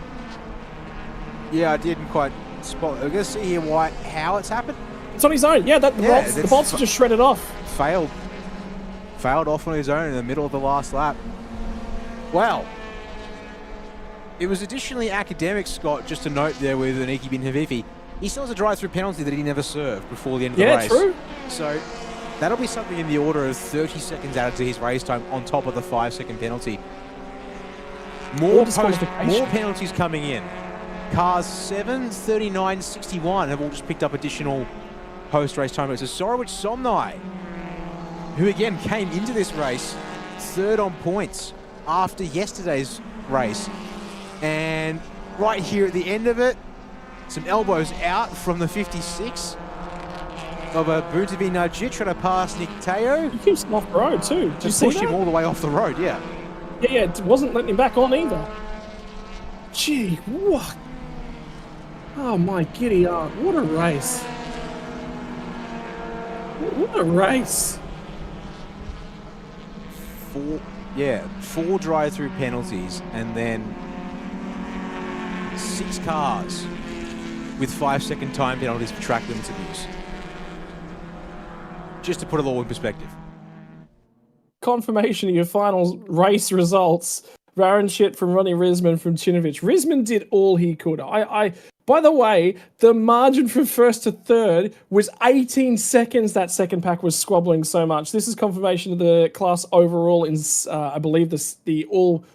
Yeah, I didn't quite spot. I'm going to see here how it's happened. It's on his own. Yeah, the bolts are just shredded off. Failed off on his own in the middle of the last lap. Well, it was additionally academic, Scott, just to note there with Aniki Bin Havifi. He still has a drive-through penalty that he never served before the end of the race. Yeah, true. So that'll be something in the order of 30 seconds added to his race time on top of the 5-second penalty. More penalties coming in. Cars 7, 39, 61 have all just picked up additional post-race time. So Sorowich Somnai, who again came into this race third on points after yesterday's race. And right here at the end of it, some elbows out from the 56 of a Buntavi Najit trying to pass Nick Teo. He keeps him off the road too. Did you see pushed him all the way off the road, yeah. Yeah, it wasn't letting him back on either. Gee, what? Oh my giddy aunt, what a race. What a race. Four drive-through penalties and then 6 cars with 5-second time penalties for track limits abuse. Just to put it all in perspective. Confirmation of your final race results. Varon shit from Ronnie Risman from Chinovich. Risman did all he could. By the way, the margin from first to third was 18 seconds. That second pack was squabbling so much. This is confirmation of the class overall in, I believe, the all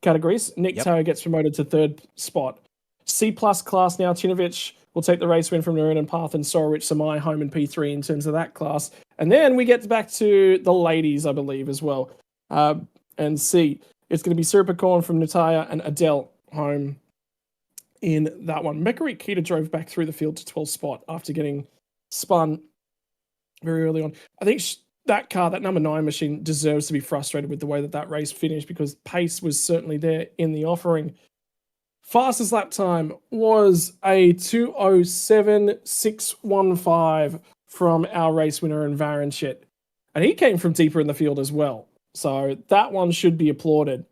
categories. Nick Teo gets promoted to third spot. C+ class now. Chinovich will take the race win from Narunan Path and Sorowich Samai home in P3 in terms of that class. And then we get back to the ladies, I believe, as well. And C, it's going to be Siripakorn from Nataya and Adele home in that one. Mekari Kita drove back through the field to 12th spot after getting spun very early on. I think that car, that number 9 machine, deserves to be frustrated with the way that race finished because pace was certainly there in the offering. Fastest lap time was a 2:07.615 from our race winner in Varenchit. And he came from deeper in the field as well. So that one should be applauded.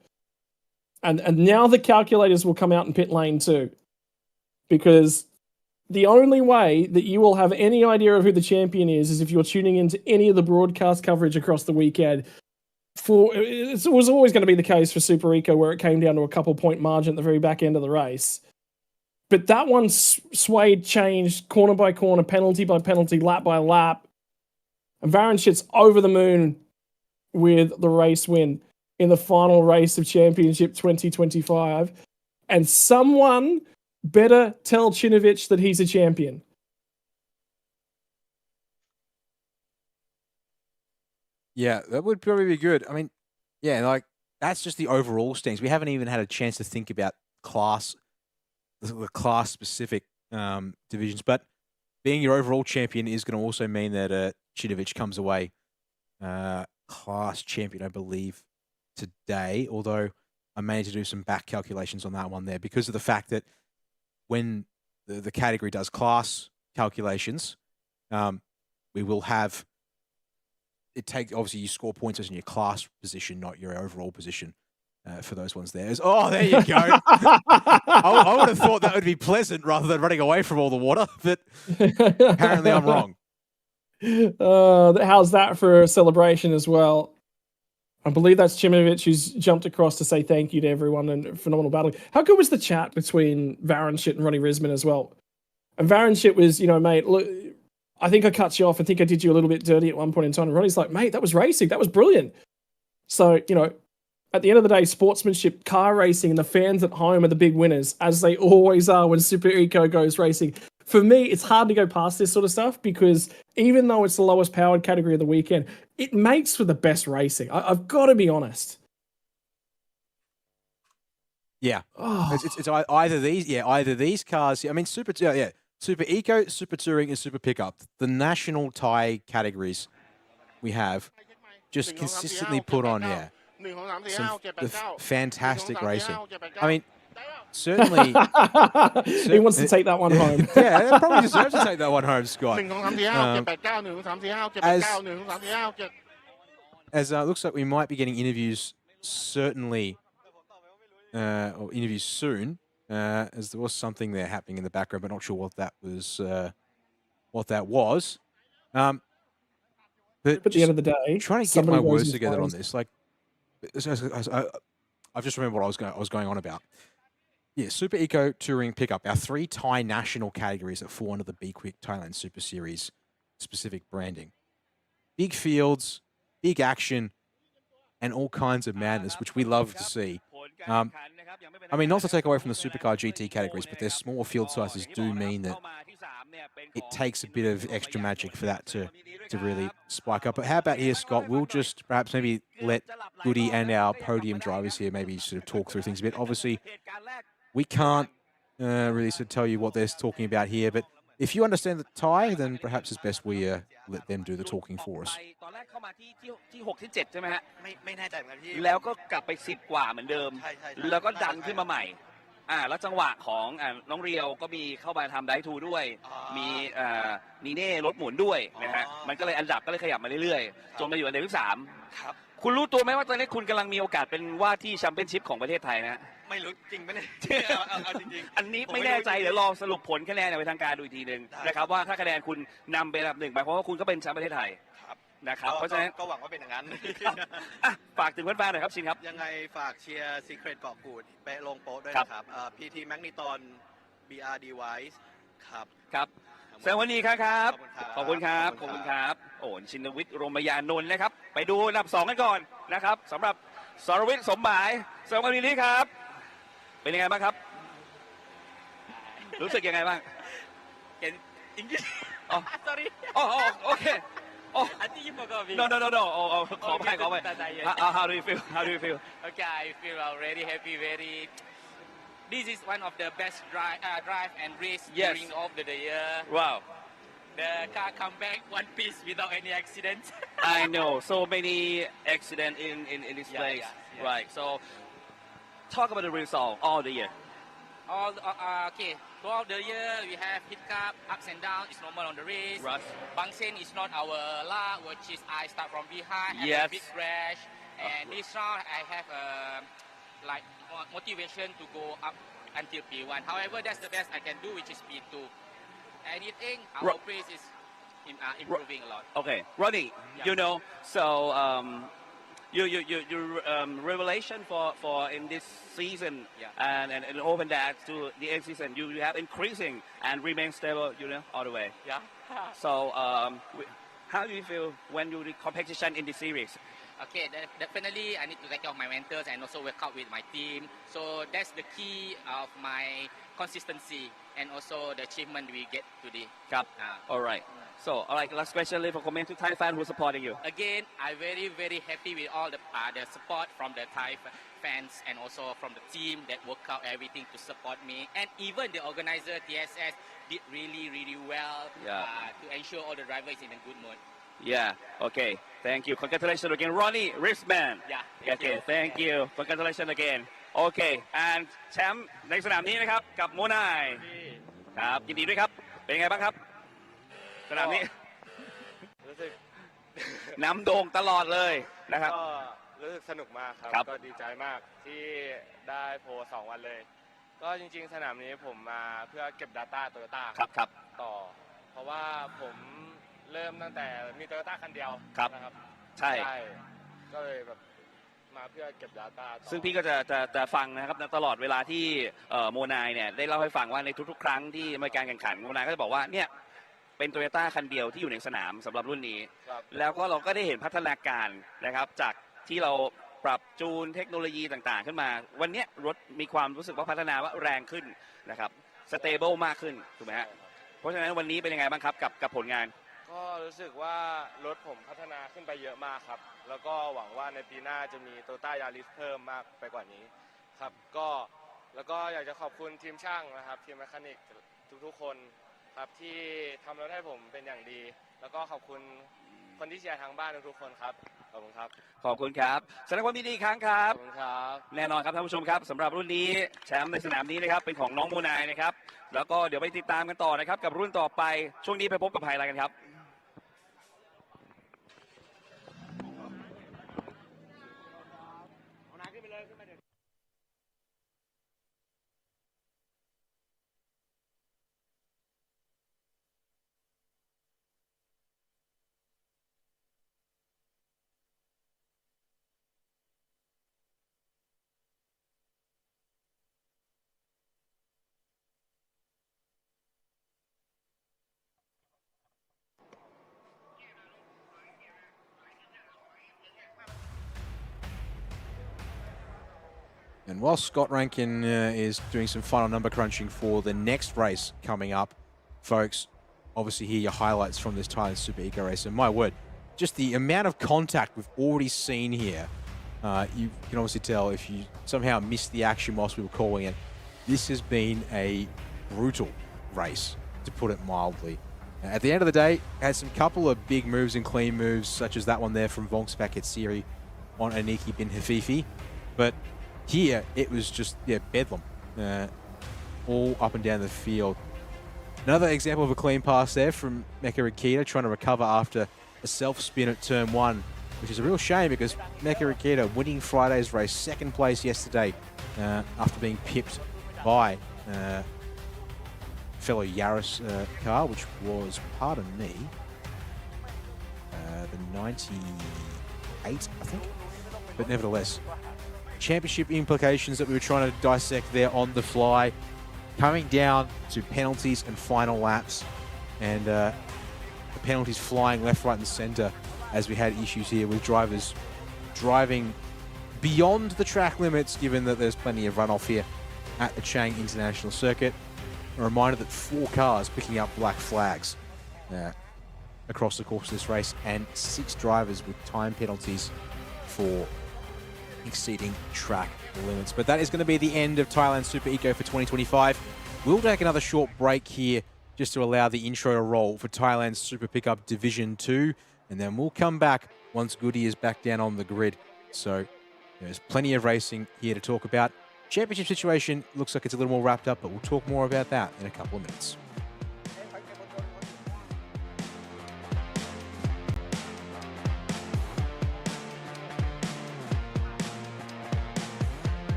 And now the calculators will come out in pit lane too. Because the only way that you will have any idea of who the champion is if you're tuning into any of the broadcast coverage across the weekend. It was always going to be the case for Super Eco where it came down to a couple point margin at the very back end of the race. But that one swayed, changed, corner by corner, penalty by penalty, lap by lap. And Varenchit's over the moon with the race win in the final race of Championship 2025. And someone better tell Chinovich that he's a champion. Yeah, that would probably be good. I mean, yeah, like that's just the overall standings. We haven't even had a chance to think about the class-specific divisions. But being your overall champion is going to also mean that Chinovich comes away class champion, I believe, today. Although I may need to do some back calculations on that one there because of the fact that when the category does class calculations, we will have. It takes, obviously, you score points as in your class position, not your overall position for those ones there. Oh, there you go. I would have thought that would be pleasant rather than running away from all the water, but apparently I'm wrong. How's that for a celebration as well? I believe that's Chimovich who's jumped across to say thank you to everyone and phenomenal battling. How good was the chat between Varenchit and Ronnie Risman as well? And Varenchit was, mate, look, I think I cut you off. I think I did you a little bit dirty at one point in time. And Ronnie's like, mate, that was racing. That was brilliant. So, at the end of the day, sportsmanship, car racing, and the fans at home are the big winners, as they always are when Super Eco goes racing. For me, it's hard to go past this sort of stuff because even though it's the lowest powered category of the weekend, it makes for the best racing. I've got to be honest. Yeah. It's either these cars. I mean, Super Super Eco, Super Touring, and Super Pickup, the national Thai categories we have, just consistently put on, fantastic racing. I mean, certainly, he wants to take that one home. yeah, they probably deserve to take that one home, Scott. As looks like we might be getting interviews certainly, or interviews soon, as there was something there happening in the background, but not sure what that was. But at the end of the day, trying to get my words together on this, like, I've just remembered what I was going on about. Yeah, Super Eco Touring Pickup, our 3 Thai national categories that fall under the Be Quick Thailand Super Series specific branding. Big fields, big action, and all kinds of madness, which we love to see. I mean, not to take away from the Supercar GT categories, but their small field sizes do mean that it takes a bit of extra magic for that to really spike up. But how about here, Scott? We'll just perhaps maybe let Goody and our podium drivers here maybe sort of talk through things a bit. Obviously, we can't really sort of tell you what they're talking about here, but if you understand the Thai, then perhaps it's best we let them do the talking for us. ตอนแรกเข้ามาที่6ที่7ใช่ไหมฮะไม่แน่ใจเหมือนกันพี่แล้วก็กลับไป10กว่าเหมือนเดิมแล้วก็ดันขึ้นมาใหม่แล้วจังหวะของน้องเรียวก็มีเข้ามาทำไดทูด้วยมีนีเน่รถหมุนด้วยนะฮะมันก็เลยอันดับก็เลยขยับมาเรื่อยๆจนมาอยู่อันดับที่3ครับคุณรู้ตัวไหมว่าตอนนี้คุณกำลังมีโอกาสเป็นว่าที่แชมเปี้ยนชิพของประเทศไทยนะไม่รู้จริงไหมเนี่ยเอาจริงๆอันนี้ไม่แน่ใจเดี๋ยวรอสรุปผลคะแนนอย่างเป็นทางการดูอีกทีนึงนะครับว่าถ้าคะแนนคุณนำเป็นอันดับ1ไปเพราะว่าคุณก็เป็นแชมป์ประเทศไทยนะครับเพราะฉะนั้นก็หวังว่าเป็นอย่างนั้นฝากถึงเพื่อนๆหน่อยครับชินครับยังไงฝากเชียร์ซีเครตเกาะกูดเป๊ะลงโป๊ะด้วยนะครับPT Magneton BR Device ครับแสดงวันนี้ครับขอบคุณครับขอบคุณครับโอ้ชินวิทย์รมยานนท์นะครับไปดูอันดับ2กันก่อนนะครับสำหรับสรวิทย์สมหมายแสดงวันนี้ครับเป็นยังไงบ้างครับรู้สึกยังไงบ้างเก่งจริงๆอ๋อ sorry อ๋อโอเคOh, I think you forgot me. No. Oh, call back. How do you feel? Okay, I feel already happy. This is one of the best drive and race during of the year. Wow. The car come back one piece without any accidents. I know. So many accidents in this place. Yeah. Right. So, talk about the result all the year. Okay. Throughout the year, we have hiccup, ups and downs. It's normal on the race. Bangsen is not our luck, which is I start from behind and a big crash. And this round, I have like motivation to go up until P1. However, that's the best I can do, which is P2. Anything, our pace is improving a lot. Okay, Ronnie, you know, so your revelation for in this season and open that to the next season, you have increasing and remain stable, you know, all the way. Yeah. So how do you feel when you the competition in the series? Okay, definitely I need to take care of my mentors and also work out with my team. So that's the key of my consistency and also the achievement we get today. All right. So, all right, last question for comment to Thai fan who's supporting you. Again, I'm very happy with all the support from the Thai fans and also from the team that work out everything to support me. And even the organizer, TSS, did really well to ensure all the drivers in a good mood. Yeah, okay. Thank you. Congratulations again, Ronnie, wristband. Yeah. Thank you. Congratulations again. Okay, and แชมป์ในสนามนี้นะครับกับโมนายครับยินดีด้วยครับเป็นไงบ้างครับสนามนี้รู้สึกน้ำโด่งตลอดเลยนะครับก็รู้สึกสนุกมากครับก็ดีใจมากที่ได้โพล2วันเลยก็จริงๆสนามนี้ผมมาเพื่อเก็บ Data Toyota ครับต่อเพราะว่าผมเริ่มตั้งแต่มี Toyota คันเดียวนะครับใช่ก็เลยแบบมาเพื่อเก็บ Data ซึ่งพี่ก็จะฟังนะครับตลอดเวลาที่โมนายเนี่ยได้เล่าให้ฟังว่าในทุกๆครั้งที่มีการแข่งขันโมนายก็จะบอกว่าเนี่ยเป็น Toyota คันเดียวที่อยู่ในสนามสำหรับรุ่นนี้แล้วก็เราก็ได้เห็นพัฒนาการนะครับจากที่เราปรับจูนเทคโนโลยีต่างๆขึ้นมาวันนี้รถมีความรู้สึกว่าพัฒนาว่าแรงขึ้นนะครับสเตเบิลมากขึ้นถูกไหมฮะเพราะฉะนั้นวันนี้เป็นยังไงบ้างครับกับผลงานก็รู้สึกว่ารถผมพัฒนาขึ้นไปเยอะมากครับแล้วก็หวังว่าในปีหน้าจะมี Toyota Yaris เพิ่มมากไปกว่านี้ครับแล้วก็อยากจะขอบคุณทีมช่างนะครับทีมแมคานิกทุกๆคนท ครับที่ทำรถให้ผมเป็นอย่างดีแล้วก็ขอบคุณคนที่เชียร์ทางบ้านทุกคนครับขอบคุณครับขอบคุณครับแสดงความยินดีอีกครั้งครับ ขอบคุณครับ แน่นอนครับท่านผู้ชมครับสำหรับรุ่นนี้แชมป์ในสนามนี้นะครับเป็นของน้องโมนายนะครับแล้วก็เดี๋ยวไปติดตามกันต่อนะครับกับรุ่นต่อไปช่วงนี้ไปพบกับไฮไลท์กันครับ And while Scott Rankin is doing some final number crunching for the next race coming up, folks, obviously hear your highlights from this Thailand Super Eco race. And my word, just the amount of contact we've already seen here. You can obviously tell if you somehow missed the action whilst we were calling it. This has been a brutal race, to put it mildly. At the end of the day, had some couple of big moves and clean moves, such as that one there from Vongspak at Siri on Aniki bin Hafifi. But here, it was just, bedlam. All up and down the field. Another example of a clean pass there from Meka Rikita trying to recover after a self-spin at turn 1, which is a real shame because Meka Rikita winning Friday's race, second place yesterday after being pipped by fellow Yaris car, which was, pardon me, the 98, I think. But nevertheless, championship implications that we were trying to dissect there on the fly, coming down to penalties and final laps, and the penalties flying left, right and centre as we had issues here with drivers driving beyond the track limits, given that there's plenty of runoff here at the Chang International Circuit. A reminder that 4 cars picking up black flags across the course of this race, and 6 drivers with time penalties for exceeding track limits. But that is going to be the end of Thailand Super Eco for 2025. We'll take another short break here just to allow the intro to roll for Thailand Super Pickup Division 2, and then we'll come back once Goody is back down on the grid. So there's plenty of racing here to talk about. Championship situation looks like it's a little more wrapped up, but we'll talk more about that in a couple of minutes.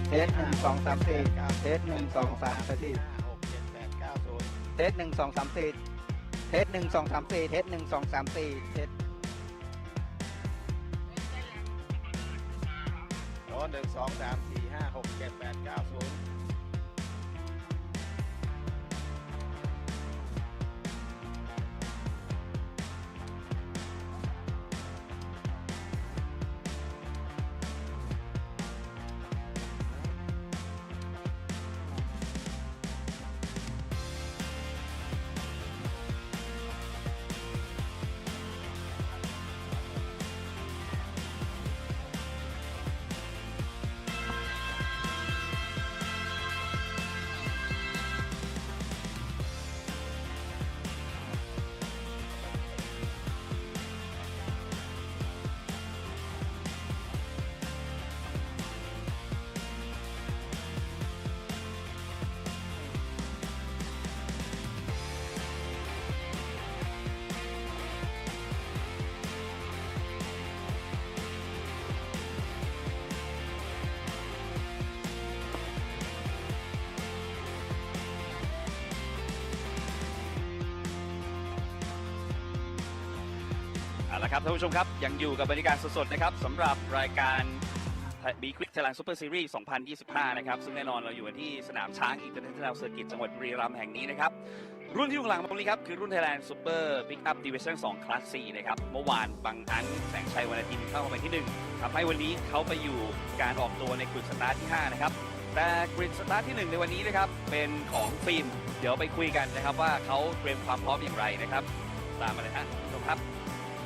เทส1 2 3 4เทส1 2 3 4เทส1 2 3 4เทส1 2 3 4เทส1 2 3 4เทส1 2 3 4 5 6 7 8 9 0 ละครับท่านผู้ชมครับยังอยู่กับบรรยากาศสดๆนะครับสำหรับรายการ B Quick Thailand Super Series 2025 นะครับซึ่งแน่นอนเราอยู่กันที่สนามช้าง Intensify Circuit จังหวัดบุรีรัมย์แห่งนี้นะครับรุ่นที่อยู่ข้างหลังตรงนี้ครับคือรุ่น Thailand Super Pickup Division 2 Class C นะครับเมื่อวานบางอันแสงชัยวรรณทินเข้ามาที่ 1ทำให้วันนี้เขาไปอยู่การออกตัวในกลุ่มสตาร์ทที่ 5 นะครับแต่กลุ่มสตาร์ทที่ 1 ในวันนี้นะครับเป็นของฟิล์มเดี๋ยวไปคุยกันนะครับว่าเขาเตรียมความพร้อมอย่างไรนะครับตามมาเลยฮะท่านผู้ชมครับ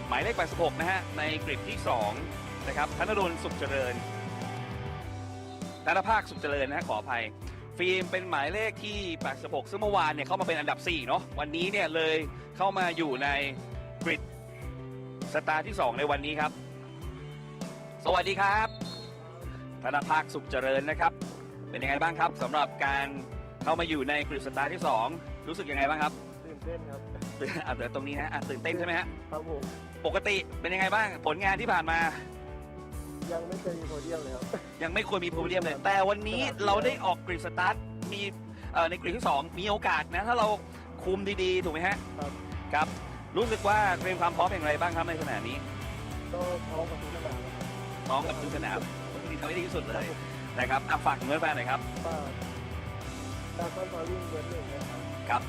หมายเลข86นะฮะในกริดที่2นะครับธนดลสุขเจริญธนภาคสุขเจริญนะฮะขออภัยฟิล์มเป็นหมายเลขที่86ซึ่งเมื่อวานเนี่ยเข้ามาเป็นอันดับ4เนาะวันนี้เนี่ยเลยเข้ามาอยู่ในกริดสตาร์ที่2ในวันนี้ครับสวัสดีครับธนภาคสุขเจริญนะครับเป็นยังไงบ้างครับสำหรับการเข้ามาอยู่ในกริดสตาร์ที่2รู้สึกยังไงบ้างครับตื่นเต้นครับ เดี๋ยวตรงนี้นะตื่นเต้นใช่ไหมฮะครับผมปกติเป็นยังไงบ้างผลงานที่ผ่านมายังไม่เคยมีโพเดียมเลยครับยังไม่ควรมีโพเดียมเลยแต่วันนี้เราได้ออกกริดสตาร์ทมีในกริดที่2มีโอกาสนะถ้าเราคุมดีๆถูกไหมฮะครับรู้สึกว่าเตรียมความพร้อมอย่างไรบ้างครับในขณะนี้ก็พร้อมกับทุกสนามพร้อมกับทุกสนามที่ทำให้ดีที่สุดเลยนะครับฝากถึงเพื่อนๆหน่อยครับการต้อนรับวิ่งเบอร์1นะครับ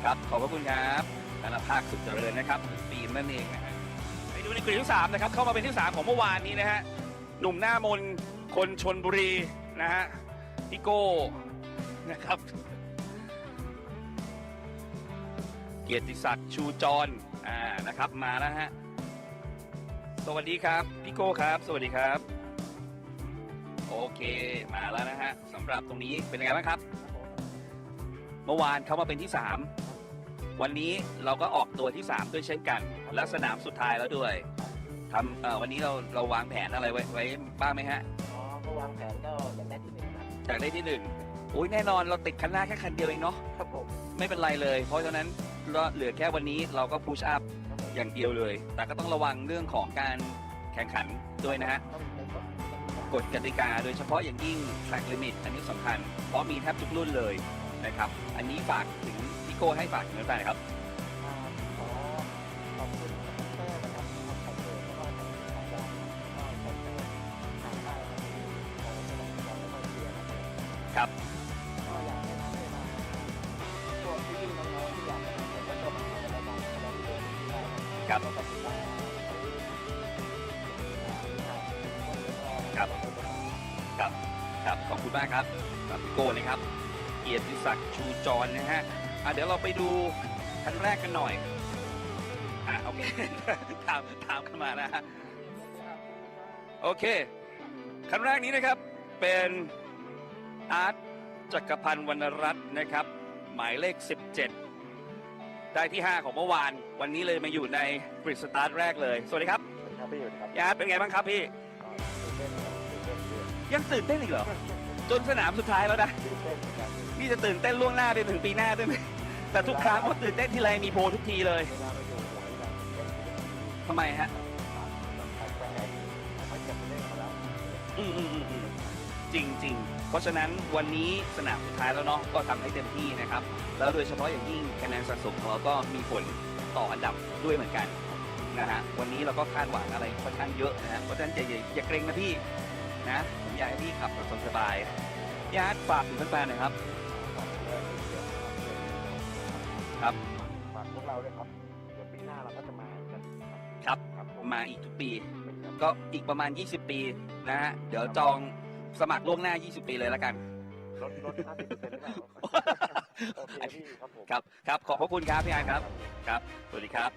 ครับขอบพระคุณครับธนภาคสุขเจริญนะครับฟิล์มนั่นเองนะฮะไปดูในกลุ่มที่3นะครับเข้ามาเป็นที่3ของเมื่อวานนี้นะฮะหนุ่มหน้ามนคนชนบุรีนะฮะพี่โก้นะครับเกียรติศักดิ์ชูจรนะครับมาแล้วฮะสวัสดีครับพี่โก้ครับสวัสดีครับโอเคมาแล้วนะฮะสำหรับตรงนี้เป็นยังไงบ้างครับเมื่อวานเขามาเป็นที่3วันนี้เราก็ออกตัวที่3ด้วยเช่นกันและสนามสุดท้ายแล้วด้วยทำวันนี้เราวางแผนอะไรไว้บ้างไหมฮะก็วางแผนก็อยากได้ที่1ครับอยากได้ที่1อุ้ยแน่นอนเราติดคันหน้าแค่คันเดียวเองเนาะครับผมไม่เป็นไรเลยเพราะฉะนั้นเหลือแค่วันนี้เราก็พุชอัพอย่างเดียวเลยแต่ก็ต้องระวังเรื่องของการแข่งขันด้วยนะฮะกฎกติกาโดยเฉพาะอย่างยิ่ง track limit อันนี้สำคัญเพราะมีแทบทุกรุ่นเลยนะครับอันนี้ฝากถึงพี่โก้ให้ฝากถึงแฟนๆครับขอขอบคุณทุกท่านนะครับขอบคุณแล้วก็ทางการก็ขอบคุณทางได้ของเราไม่เสียครับก็อยากให้น้องได้มาพวกพี่น้องๆที่อยากให้ผมก็มาในรายการของเราด้วยครับครับขอบคุณมากครับพี่โก้นะครับเกียรติศักดิ์ชูจรนะฮะเดี๋ยวเราไปดูคันแรกกันหน่อยโอเค ถามกันมานะฮะโอเคคันแรกนี้นะครับเป็นอาร์ตจักรพันธ์วรรณรัตน์นะครับหมายเลข17ได้ที่5ของเมื่อวานวันนี้เลยมาอยู่ในกริดสตาร์ทแรกเลยสวัสดีครับพี่อาร์ตเป็นไงบ้างครับพี่ยังตื่นเต้นอีกเหรอจนสนามสุดท้ายแล้วนะนี่จะตื่นเต้นล่วงหน้าไปถึงปีหน้าด้วยไหมแต่ทุกครั้งก็ตื่นเต้นทีไรมีโพทุกทีเลยทำไมฮะจริงเพราะฉะนั้นวันนี้สนามสุดท้ายแล้วเนาะก็ทำให้เต็มที่นะครับแล้วโดยเฉพาะอย่างยิ่งคะแนนสะสมของเราก็มีผลต่ออันดับด้วยเหมือนกันนะฮะวันนี้เราก็คาดหวังอะไรค่อนข้างเยอะนะฮะเพราะฉะนั้นอย่าเกรงนะพี่นะผมอยากให้พี่ขับสบายๆญาติฝากถึงแฟนๆหน่อยครับครับฝากพวกเราด้วยครับเดี๋ยวปีหน้าเราก็จะมากันครับมาอีกทุกปีก็อีกประมาณ20 ปีนะฮะเดี๋ยวจองสมัครล่วงหน้า20 ปีเลยแล้วกันลด50%หรือเปล่าโอเคพี่ครับผมครับขอบพระคุณครับพี่อาร์ครับสวัสดีครับ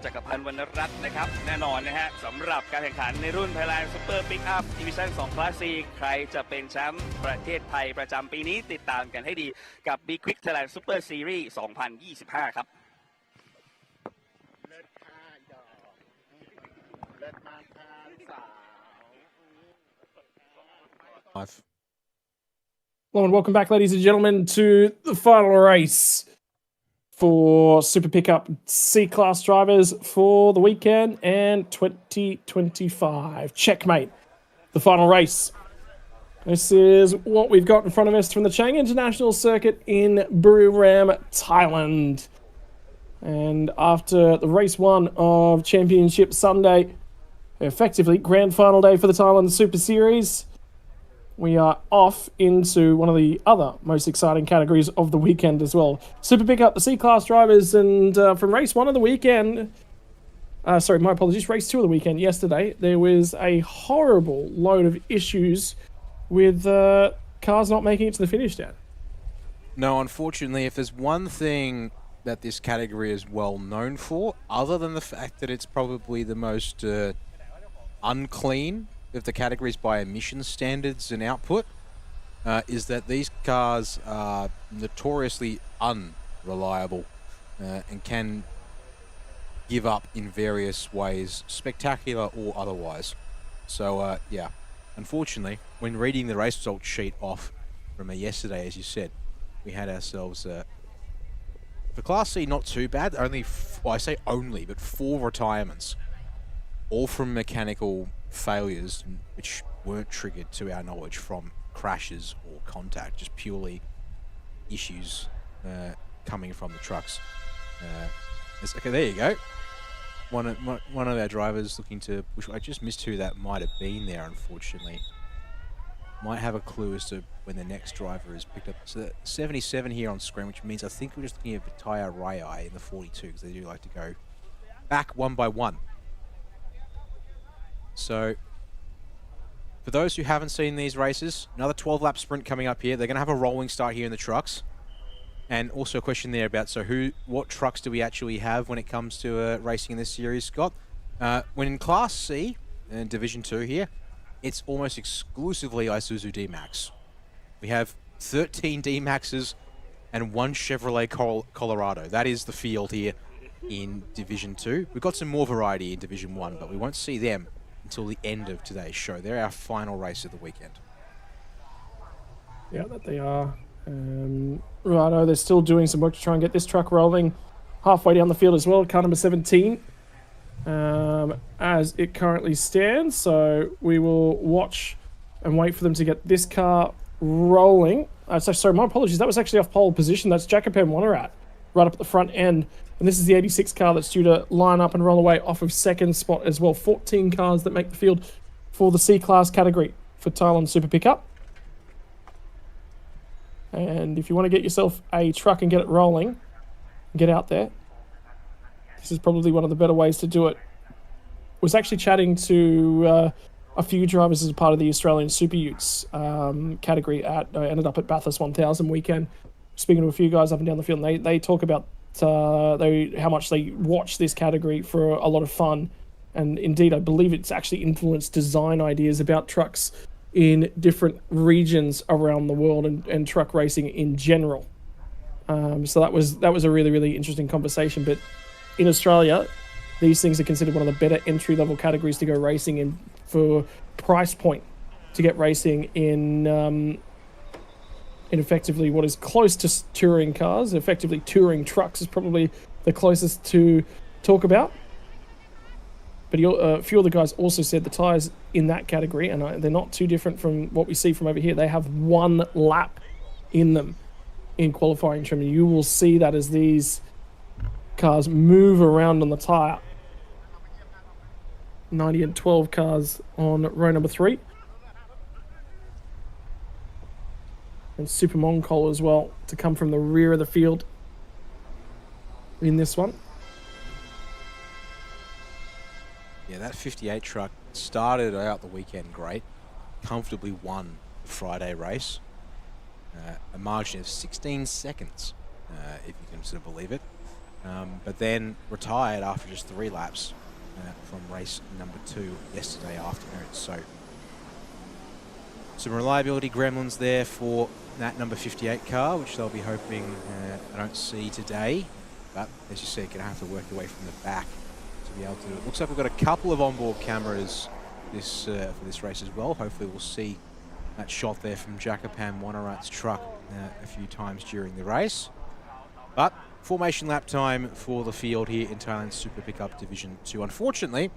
จักรพันธ์วรรณรัตน์นะครับแน่นอนนะฮะสำหรับการแข่งขันในรุ่น Thailand Super Pickup Division 2 Class C ใครจะเป็นแชมป์ประเทศไทยประจำปีนี้ติดตามกันให้ดีกับ B Quick Thailand Super Series 2025 ครับเลิศค่าดอกเลิศมาค่าสาว Hello and welcome back, ladies and gentlemen, to the final race for Super Pickup C-Class drivers for the weekend and 2025. Checkmate, the final race. This is what we've got in front of us from the Chang International Circuit in Buriram, Thailand. And after the race 1 of Championship Sunday, effectively grand final day for the Thailand Super Series, we are off into one of the other most exciting categories of the weekend as well. Super Pickup, the C-Class drivers, and from race 1 of the weekend, sorry, my apologies, race 2 of the weekend yesterday, there was a horrible load of issues with cars not making it to the finish, Dan. No, unfortunately, if there's one thing that this category is well known for, other than the fact that it's probably the most unclean of the categories by emission standards and output, is that these cars are notoriously unreliable and can give up in various ways, spectacular or otherwise. So, yeah, unfortunately, when reading the race result sheet off from yesterday, as you said, we had ourselves, for Class C, not too bad. Only, well, I say only, but 4 retirements, all from mechanical failures, which weren't triggered, to our knowledge, from crashes or contact, just purely issues coming from the trucks. Okay, there you go. One of our drivers looking to push. I just missed who that might have been there, unfortunately. Might have a clue as to when the next driver is picked up. So 77 here on screen, which means I think we're just looking at Vitaya Rayai in the 42, because they do like to go back one by one. So, for those who haven't seen these races, another 12-lap sprint coming up here. They're going to have a rolling start here in the trucks. And also a question there about, so what trucks do we actually have when it comes to racing in this series, Scott? When in Class C, in Division 2 here, it's almost exclusively Isuzu D-Max. We have 13 D-Maxes and 1 Chevrolet Colorado. That is the field here in Division 2. We've got some more variety in Division 1, but we won't see them until the end of today's show. They're our final race of the weekend. Yeah, that they are. Righto, they're still doing some work to try and get this truck rolling halfway down the field as well. Car number 17, as it currently stands. So we will watch and wait for them to get this car rolling. Sorry, my apologies. That was actually off pole position. That's Jacopan Wanarat right up at the front end. And this is the 86 car that's due to line up and roll away off of second spot as well. 14 cars that make the field for the C-Class category for Thailand Super Pickup. And if you want to get yourself a truck and get it rolling, get out there. This is probably one of the better ways to do it. Was actually chatting to a few drivers as a part of the Australian Super Utes category I ended up at Bathurst 1000 weekend. Speaking to a few guys up and down the field, and they talk about how much they watch this category for a lot of fun. And indeed, I believe it's actually influenced design ideas about trucks in different regions around the world and truck racing in general. So that was a really, really interesting conversation. But in Australia, these things are considered one of the better entry-level categories to go racing in for price point to get racing in effectively what is close to touring cars. Effectively, touring trucks is probably the closest to talk about. But a few of the guys also said the tyres in that category, and they're not too different from what we see from over here. They have 1 lap in them in qualifying trim. And you will see that as these cars move around on the tyre. 90 and 12 cars on row number 3. And Super Mongol as well to come from the rear of the field in this one. Yeah, that 58 truck started out the weekend great. Comfortably won the Friday race. A margin of 16 seconds, if you can sort of believe it. But then retired after just 3 laps from race number 2 yesterday afternoon. So some reliability gremlins there for that number 58 car, which they'll be hoping I don't see today. But as you said, going to have to work your way from the back to be able to do it. Looks like we've got a couple of onboard cameras for this race as well. Hopefully we'll see that shot there from Jacopan Wanarat's truck a few times during the race. But formation lap time for the field here in Thailand's Super Pickup Division 2. Unfortunately,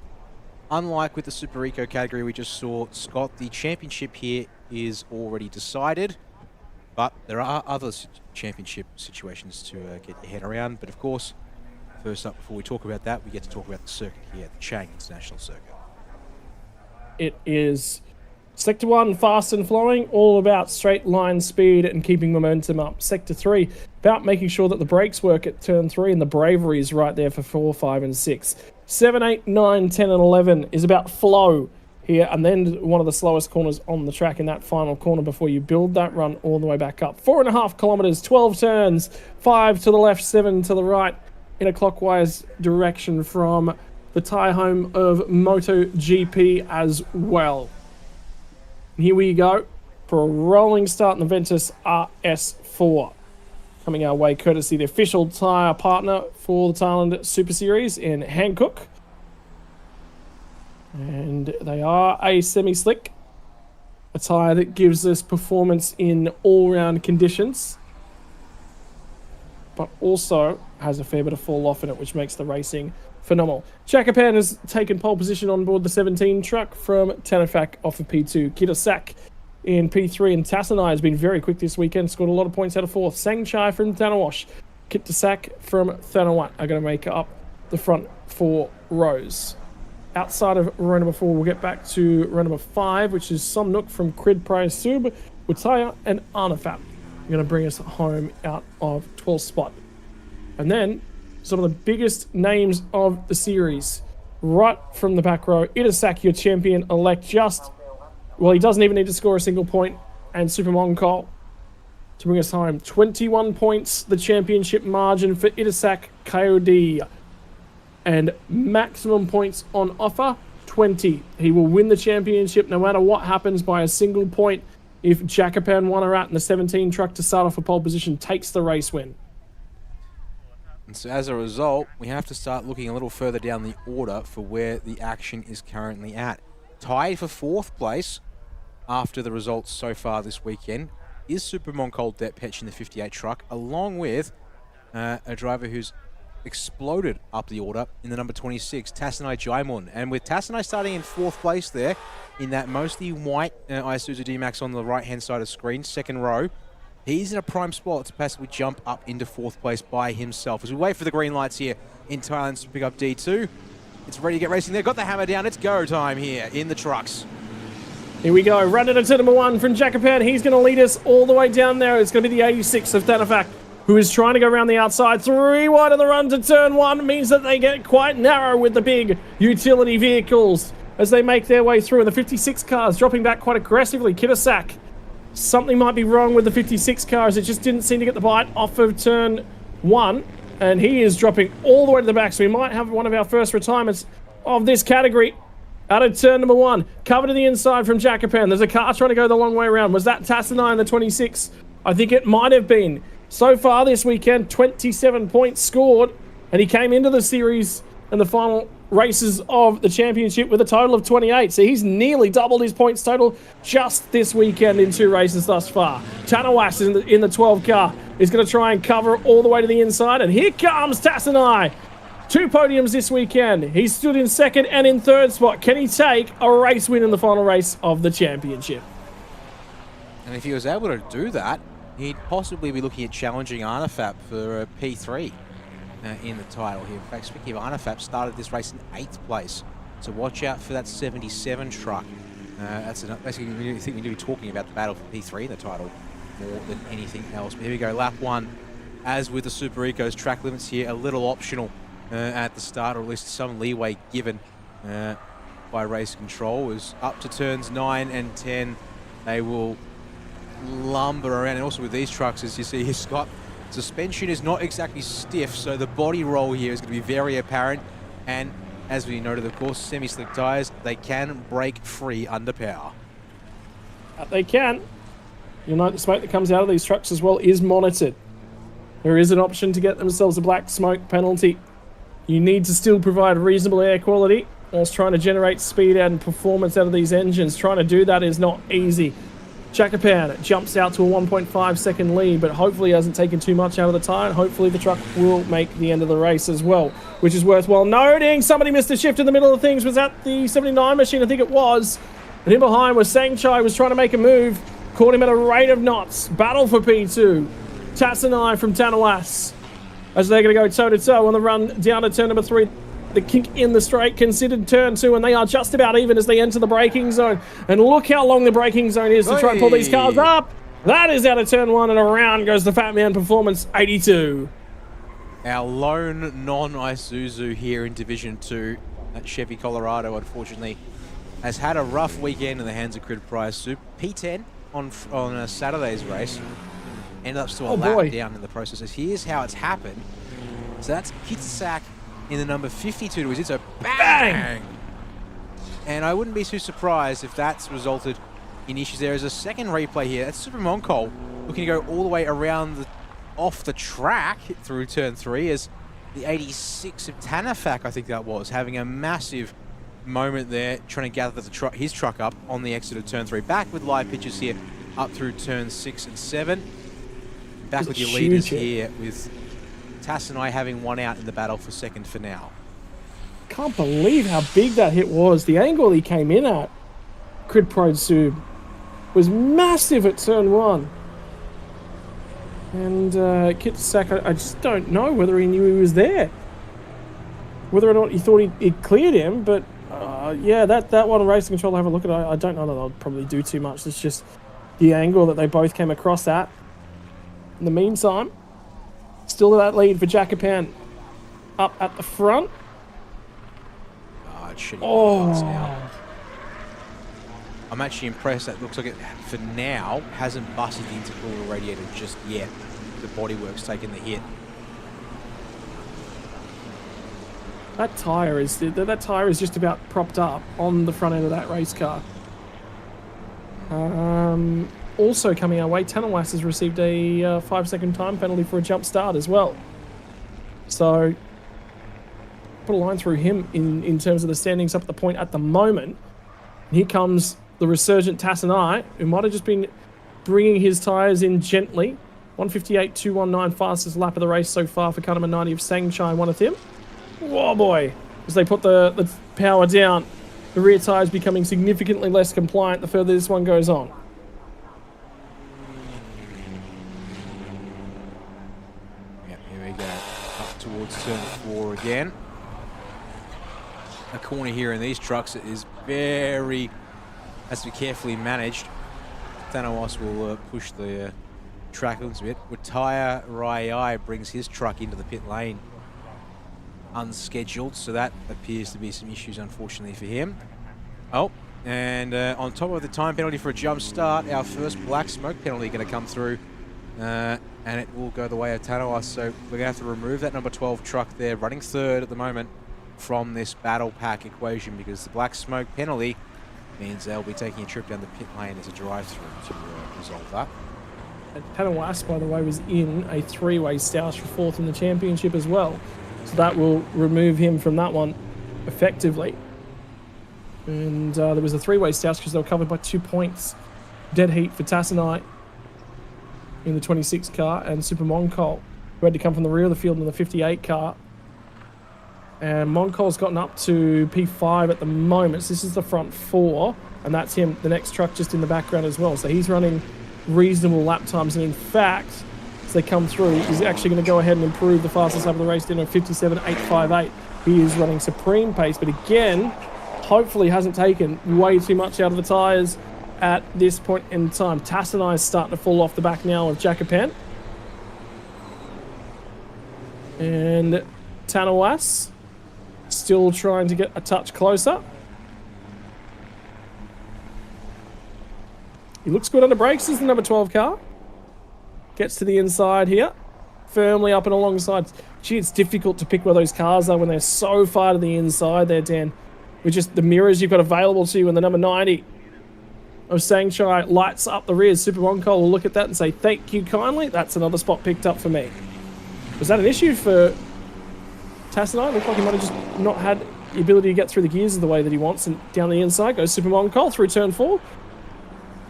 unlike with the Super Eco category we just saw, Scott, the championship here is already decided. But there are other championship situations to get your head around. But of course, first up, before we talk about that, we get to talk about the circuit here, the Chang International Circuit. It is Sector 1, fast and flowing, all about straight line speed and keeping momentum up. Sector 3, about making sure that the brakes work at turn 3, and the bravery is right there for 4, 5, and 6. 7, 8, 9, 10, and 11 is about flow here, and then one of the slowest corners on the track in that final corner before you build that run all the way back up. 4.5 kilometers, 12 turns, 5 to the left, 7 to the right, in a clockwise direction from the tyre home of MotoGP as well. Here we go for a rolling start in the Ventus RS4. Coming our way courtesy the official tyre partner for the Thailand Super Series in Hankook. And they are a semi-slick, a tyre that gives us performance in all-round conditions, but also has a fair bit of fall off in it, which makes the racing phenomenal. Chakapan has taken pole position on board the 17 truck from Tenafak off of P2. Kitasak in P3, and Tassanai has been very quick this weekend, scored a lot of points out of 4th. Sangchai from Tanawash, Kitasak from Thanawat are going to make up the front 4 rows. Outside of row number 4, we'll get back to row number 5, which is Somnuk from Krid Price Sub, Utaya and Arnafat. Are going to bring us home out of 12th spot. And then some of the biggest names of the series, right from the back row. Itasak, your champion-elect, he doesn't even need to score a single point, and Super Mongkol to bring us home. 21 points, the championship margin for Itasak KOD. And maximum points on offer, 20. He will win the championship no matter what happens by a single point if Jakapan Wanarat in the 17 truck to start off a pole position takes the race win. And so as a result, we have to start looking a little further down the order for where the action is currently at. Tied for 4th place after the results so far this weekend is Super Mongkol Detpech in the 58 truck, along with a driver who's exploded up the order in the number 26, Tassanai Jaimun. And with Tassanai starting in 4th place there in that mostly white Isuzu D-Max on the right-hand side of screen, 2nd row, he's in a prime spot to possibly jump up into 4th place by himself. As we wait for the green lights here in Thailand to pick up D2, it's ready to get racing there. Got the hammer down. It's go time here in the trucks. Here we go. Run it to number 1 from Jakapan. He's going to lead us all the way down there. It's going to be the 86 of Thanafak, who is trying to go around the outside. 3 wide on the run to turn 1 means that they get quite narrow with the big utility vehicles as they make their way through. And the 56 cars dropping back quite aggressively. Kitasak, something might be wrong with the 56 cars. It just didn't seem to get the bite off of turn 1. And he is dropping all the way to the back. So we might have one of our first retirements of this category out of turn number 1. Cover to the inside from Jakapan. There's a car trying to go the long way around. Was that Tassanai in the 26? I think it might have been. So far this weekend, 27 points scored, and he came into the series and the final races of the championship with a total of 28. So he's nearly doubled his points total just this weekend in 2 races thus far. Tanawas in the 12 car is going to try and cover all the way to the inside, and here comes Tassanai. 2 podiums this weekend. He stood in 2nd and in 3rd spot. Can he take a race win in the final race of the championship? And if he was able to do that, he'd possibly be looking at challenging Arnafap for P3 in the title here. In fact, speaking of Arnafap, started this race in 8th place. So watch out for that 77 truck. That's basically, we think we need to be talking about the battle for P3 in the title more than anything else. But here we go, lap 1. As with the Super Ecos, track limits here, a little optional at the start, or at least some leeway given by race control. Is up to turns 9 and 10. They will lumber around, and also with these trucks, as you see here, Scott, suspension is not exactly stiff, so the body roll here is going to be very apparent. And as we noted, of course, semi-slick tyres, they can break free under power. They can. You'll note the smoke that comes out of these trucks as well is monitored. There is an option to get themselves a black smoke penalty. You need to still provide reasonable air quality whilst trying to generate speed and performance out of these engines. Trying to do that is not easy. Jakapan jumps out to a 1.5 second lead, but hopefully hasn't taken too much out of the tyre, and hopefully the truck will make the end of the race as well, which is worthwhile noting. Somebody missed a shift in the middle of things. Was that the 79 machine? I think it was. And in behind was Sangchai, was trying to make a move. Caught him at a rate of knots. Battle for P2. Tassanai from Tanawas as they're going to go toe-to-toe on the run down to turn number 3. The kink in the straight, considered turn 2, and they are just about even as they enter the braking zone. And look how long the braking zone is to try and pull these cars up. That is out of turn 1, and around goes the Fat Man Performance 82. Our lone non-Isuzu here in Division 2 at Chevy Colorado, unfortunately, has had a rough weekend in the hands of Crid Prize Soup. P10 on Saturday's race. Ended up still a lap down in the process. Here's how it's happened. So that's Kitsack in the number 52 to his hit, so bang! And I wouldn't be too surprised if that's resulted in issues. There is a second replay here. That's Super Moncol looking to go all the way around off the track through turn 3 as the 86 of Tanafak, I think that was, having a massive moment there, trying to gather his truck up on the exit of turn 3. Back with live pictures here up through turn 6 and 7. Back with your leaders here with Tass and I having one out in the battle for second for now. Can't believe how big that hit was. The angle he came in at, Crid Prize Soup, was massive at turn 1. And Kitsack, I just don't know whether he knew he was there. Whether or not he thought it cleared him, but yeah, that one racing control, I'll have a look at it. I don't know that they'll probably do too much. It's just the angle that they both came across at. In the meantime, still that lead for Jacopan up at the front. Now. I'm actually impressed that looks like it, for now, hasn't busted into the radiator just yet. The bodywork's taken the hit. That tyre is just about propped up on the front end of that race car. Also coming our way, Tanawas has received a 5-second time penalty for a jump start as well. So put a line through him in terms of the standings up at the point at the moment. And here comes the resurgent Tassanai, who might have just been bringing his tyres in gently. 158.219, fastest lap of the race so far for car number 90 of Sangchai, one of them. Whoa, boy. As they put the power down, the rear tyres becoming significantly less compliant the further this one goes on. Yep, here we go. Up towards turn 4 again. A corner here in these trucks is has to be carefully managed. Thanos will push the track a little bit. Wataya Raiai brings his truck into the pit lane unscheduled, so that appears to be some issues, unfortunately, for him. Oh, and on top of the time penalty for a jump start, our first black smoke penalty going to come through, and it will go the way of Tanawas, so we're going to have to remove that number 12 truck there, running third at the moment, from this battle pack equation, because the black smoke penalty means they'll be taking a trip down the pit lane as a drive-through to resolve that. Tanawas, by the way, was in a 3-way stoush for 4th in the championship as well. So that will remove him from that one effectively. And there was a 3-way stoush because they were covered by 2 points. Dead heat for Tassanai in the 26 car, and Super Moncol, who had to come from the rear of the field in the 58 car. And Moncol's gotten up to P5 at the moment. So this is the front 4, and that's him, the next truck just in the background as well. So he's running reasonable lap times, and in fact, as they come through, he's actually going to go ahead and improve the fastest lap of the race down to 57.858. He is running supreme pace, but again, hopefully hasn't taken way too much out of the tyres at this point in time. Tassanai is starting to fall off the back now of Jacopan. And Tanawas still trying to get a touch closer. He looks good under brakes. This is the number 12 car. Gets to the inside here. Firmly up and alongside. Gee, it's difficult to pick where those cars are when they're so far to the inside there, Dan. With just the mirrors you've got available to you, and the number 90 of Sangchai lights up the rear. Super Moncol will look at that and say, thank you kindly. That's another spot picked up for me. Was that an issue for Tassanai? Looked like he might have just not had the ability to get through the gears the way that he wants, and down the inside goes Super Moncol through turn 4.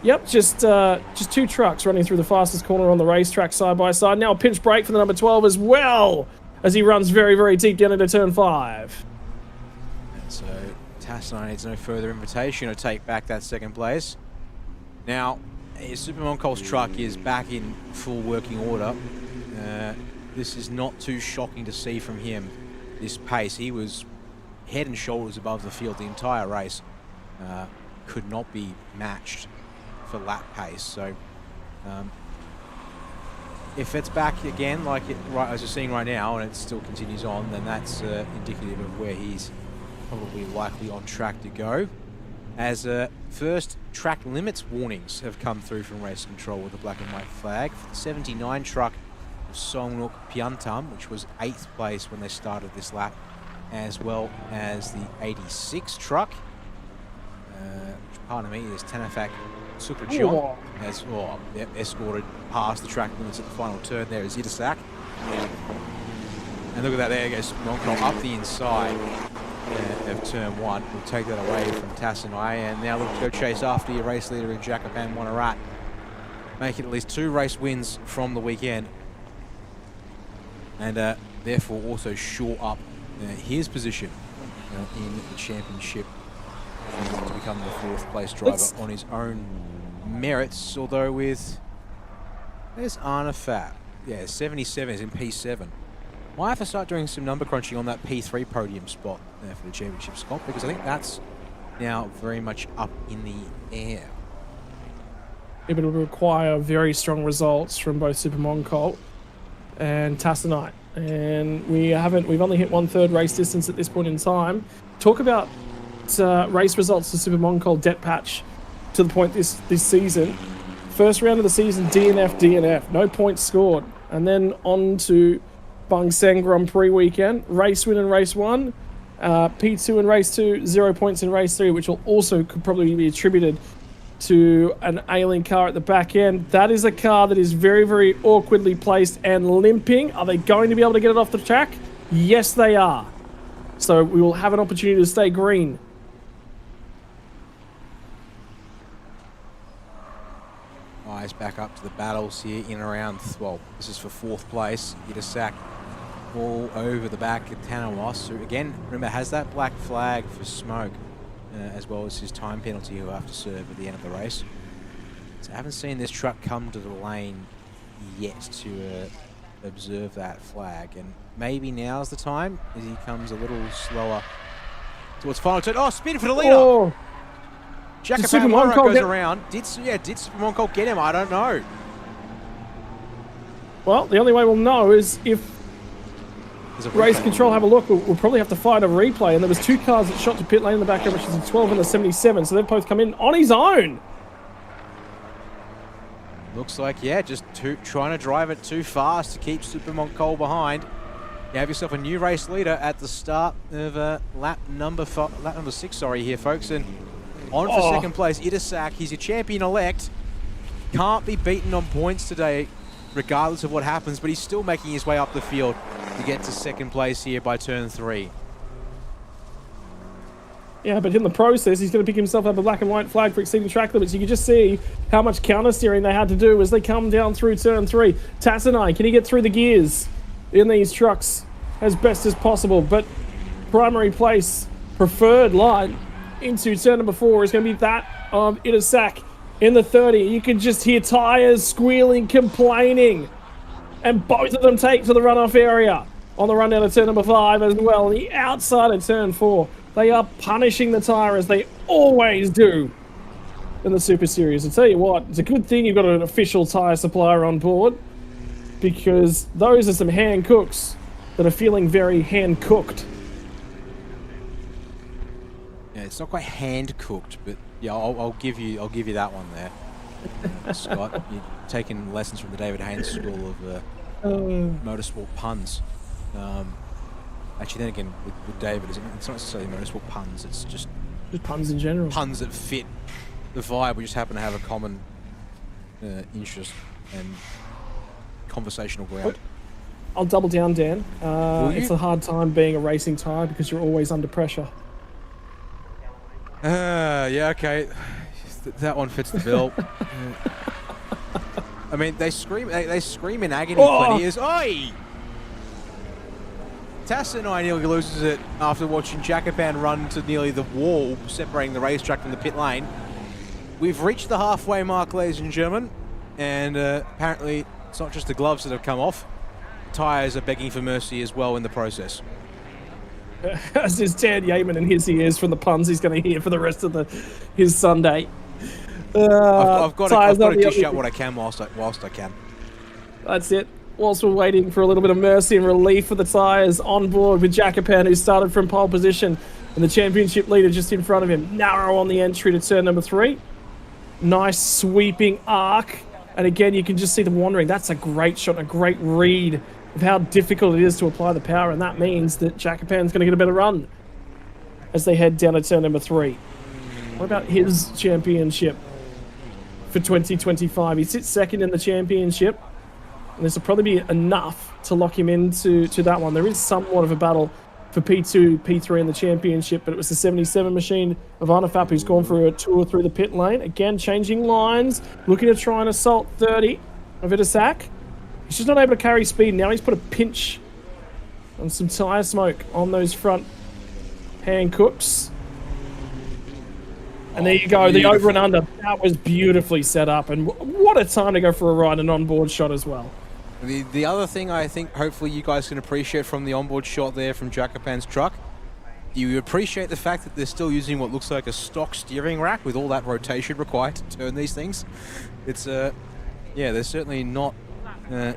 Yep, just 2 trucks running through the fastest corner on the racetrack side by side. Now a pinch brake for the number 12 as well, as he runs very, very deep down into turn 5. And so Tassanai needs no further invitation to take back that second place. Now, Super Moncol's truck is back in full working order. this is not too shocking to see from him, this pace. He was head and shoulders above the field the entire race. Could not be matched for lap pace. So if it's back again, like as you're seeing right now, and it still continues on, then that's indicative of where he's probably likely on track to go. As first track limits warnings have come through from race control with the black and white flag. For the 79 truck of Songnuk Pyeontam, which was 8th place when they started this lap, as well as the 86 truck, which, pardon me, is Spa-Francorchamps, has escorted past the track limits at the final turn. There is Itasak. And look at that, there goes Monko up the inside of turn 1. We'll take that away from Tassanai, and now look to go chase after your race leader in Jakapan Wanarat. Make it at least 2 race wins from the weekend. And therefore also shore up his position in the championship to become the 4th place driver on his own merits. Although there's Arna Fat. Yeah, 77 is in P7. Might have to start doing some number crunching on that P3 podium spot for the championship, Scott, because I think that's now very much up in the air. It would require very strong results from both Supermon Colt and Tassanite. And we've only hit 1/3 race distance at this point in time. Talk about race results for Supermon Colt Det Patch to the point this season. First round of the season, DNF, no points scored. And then on to Bang Seng Grand Prix weekend, race win in race 1, P2 in race 2, 0 points in race 3, which will also could probably be attributed to an ailing car at the back end. That is a car that is very, very awkwardly placed and limping. Are they going to be able to get it off the track? Yes, they are. So we will have an opportunity to stay green. Eyes back up to the battles here in around, well, this is for 4th place. Itasak all over the back of Tanawas, who again, remember, has that black flag for smoke, as well as his time penalty he'll have to serve at the end of the race. So I haven't seen this truck come to the lane yet to observe that flag, and maybe now's the time as he comes a little slower towards final turn. Oh, spin for the leader! Oh. Jakapan Wanarat goes around. Did Supermon Colt get him? I don't know. Well, the only way we'll know is if race control have a look. We'll probably have to find a replay. And there was 2 cars that shot to pit lane in the back, which is the 12 and the 77. So they've both come in on his own. Looks like, yeah, just trying to drive it too fast to keep Supermon Colt behind. You have yourself a new race leader at the start of lap number 6, here, folks. And on for 2nd place, Itasak. He's your champion-elect. Can't be beaten on points today, regardless of what happens, but he's still making his way up the field to get to 2nd place here by turn 3. Yeah, but in the process, he's going to pick himself up a black and white flag for exceeding track limits. You can just see how much counter steering they had to do as they come down through turn 3. Tassanai, can he get through the gears in these trucks as best as possible? But primary place, preferred line into turn number 4 is going to be that of Itasak in the 30. You can just hear tyres squealing, complaining. And both of them take to the runoff area on the run down to turn number 5 as well. The outside of turn 4. They are punishing the tyre as they always do in the Super Series. I tell you what, it's a good thing you've got an official tyre supplier on board, because those are some hand cooks that are feeling very hand cooked. Yeah, it's not quite hand cooked, but yeah, I'll give you that one there, Scott. You're taking lessons from the David Haynes School of motorsport puns. Actually, then again, with David, it's not necessarily motorsport puns. It's just puns in general. Puns that fit the vibe. We just happen to have a common interest and conversational ground. I'll double down, Dan. It's a hard time being a racing tyre because you're always under pressure. Yeah, okay. That one fits the bill. I mean, they scream in agony for years. Oi! Tassanai nearly loses it after watching Jakapan run to nearly the wall, separating the racetrack from the pit lane. We've reached the halfway mark, ladies and gentlemen, and apparently it's not just the gloves that have come off. tyres are begging for mercy as well in the process. As is Tad Yeaman in his ears from the puns he's going to hear for the rest of his Sunday. I've got to dish other- out what I can whilst I can. That's it. Whilst we're waiting for a little bit of mercy and relief for the tyres, on board with Jacopan, who started from pole position, and the championship leader just in front of him. Narrow on the entry to turn number 3. Nice sweeping arc. And again, you can just see them wandering. That's a great shot and a great read of how difficult it is to apply the power. And that means that Jacopan's going to get a better run as they head down to turn number 3. What about his championship for 2025? He sits second in the championship. And this will probably be enough to lock him into that one. There is somewhat of a battle for P2, P3 in the championship, but it was the 77 machine of Arnafap who's gone for a tour through the pit lane. Again, changing lines, looking to try and assault 30 of Itasak. He's just not able to carry speed. Now he's put a pinch on some tyre smoke on those front hand cooks. And there you go, the over and under. That was beautifully set up. And what a time to go for a ride and onboard shot as well. The other thing I think hopefully you guys can appreciate from the onboard shot there from Jacopan's truck, you appreciate the fact that they're still using what looks like a stock steering rack with all that rotation required to turn these things. It's, yeah, they're certainly not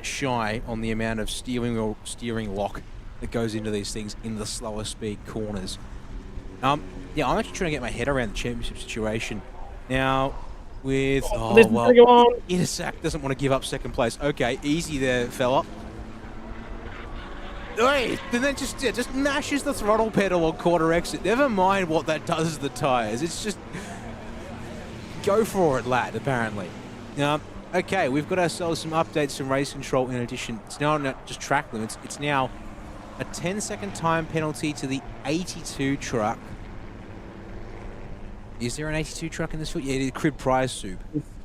shy on the amount of steering lock that goes into these things in the slower speed corners. Yeah, I'm actually trying to get my head around the championship situation. Now, with... Oh, well, Itasak doesn't want to give up second place. Okay, easy there, fella. Wait, and then just mashes the throttle pedal on quarter exit. Never mind what that does to the tyres. It's just... Go for it, lad, apparently. Okay, we've got ourselves some updates from race control in addition. It's now not just track limits. It's now a 10-second time penalty to the 82 truck. Is there an 82 truck in this field? Yeah, the crib prize soup.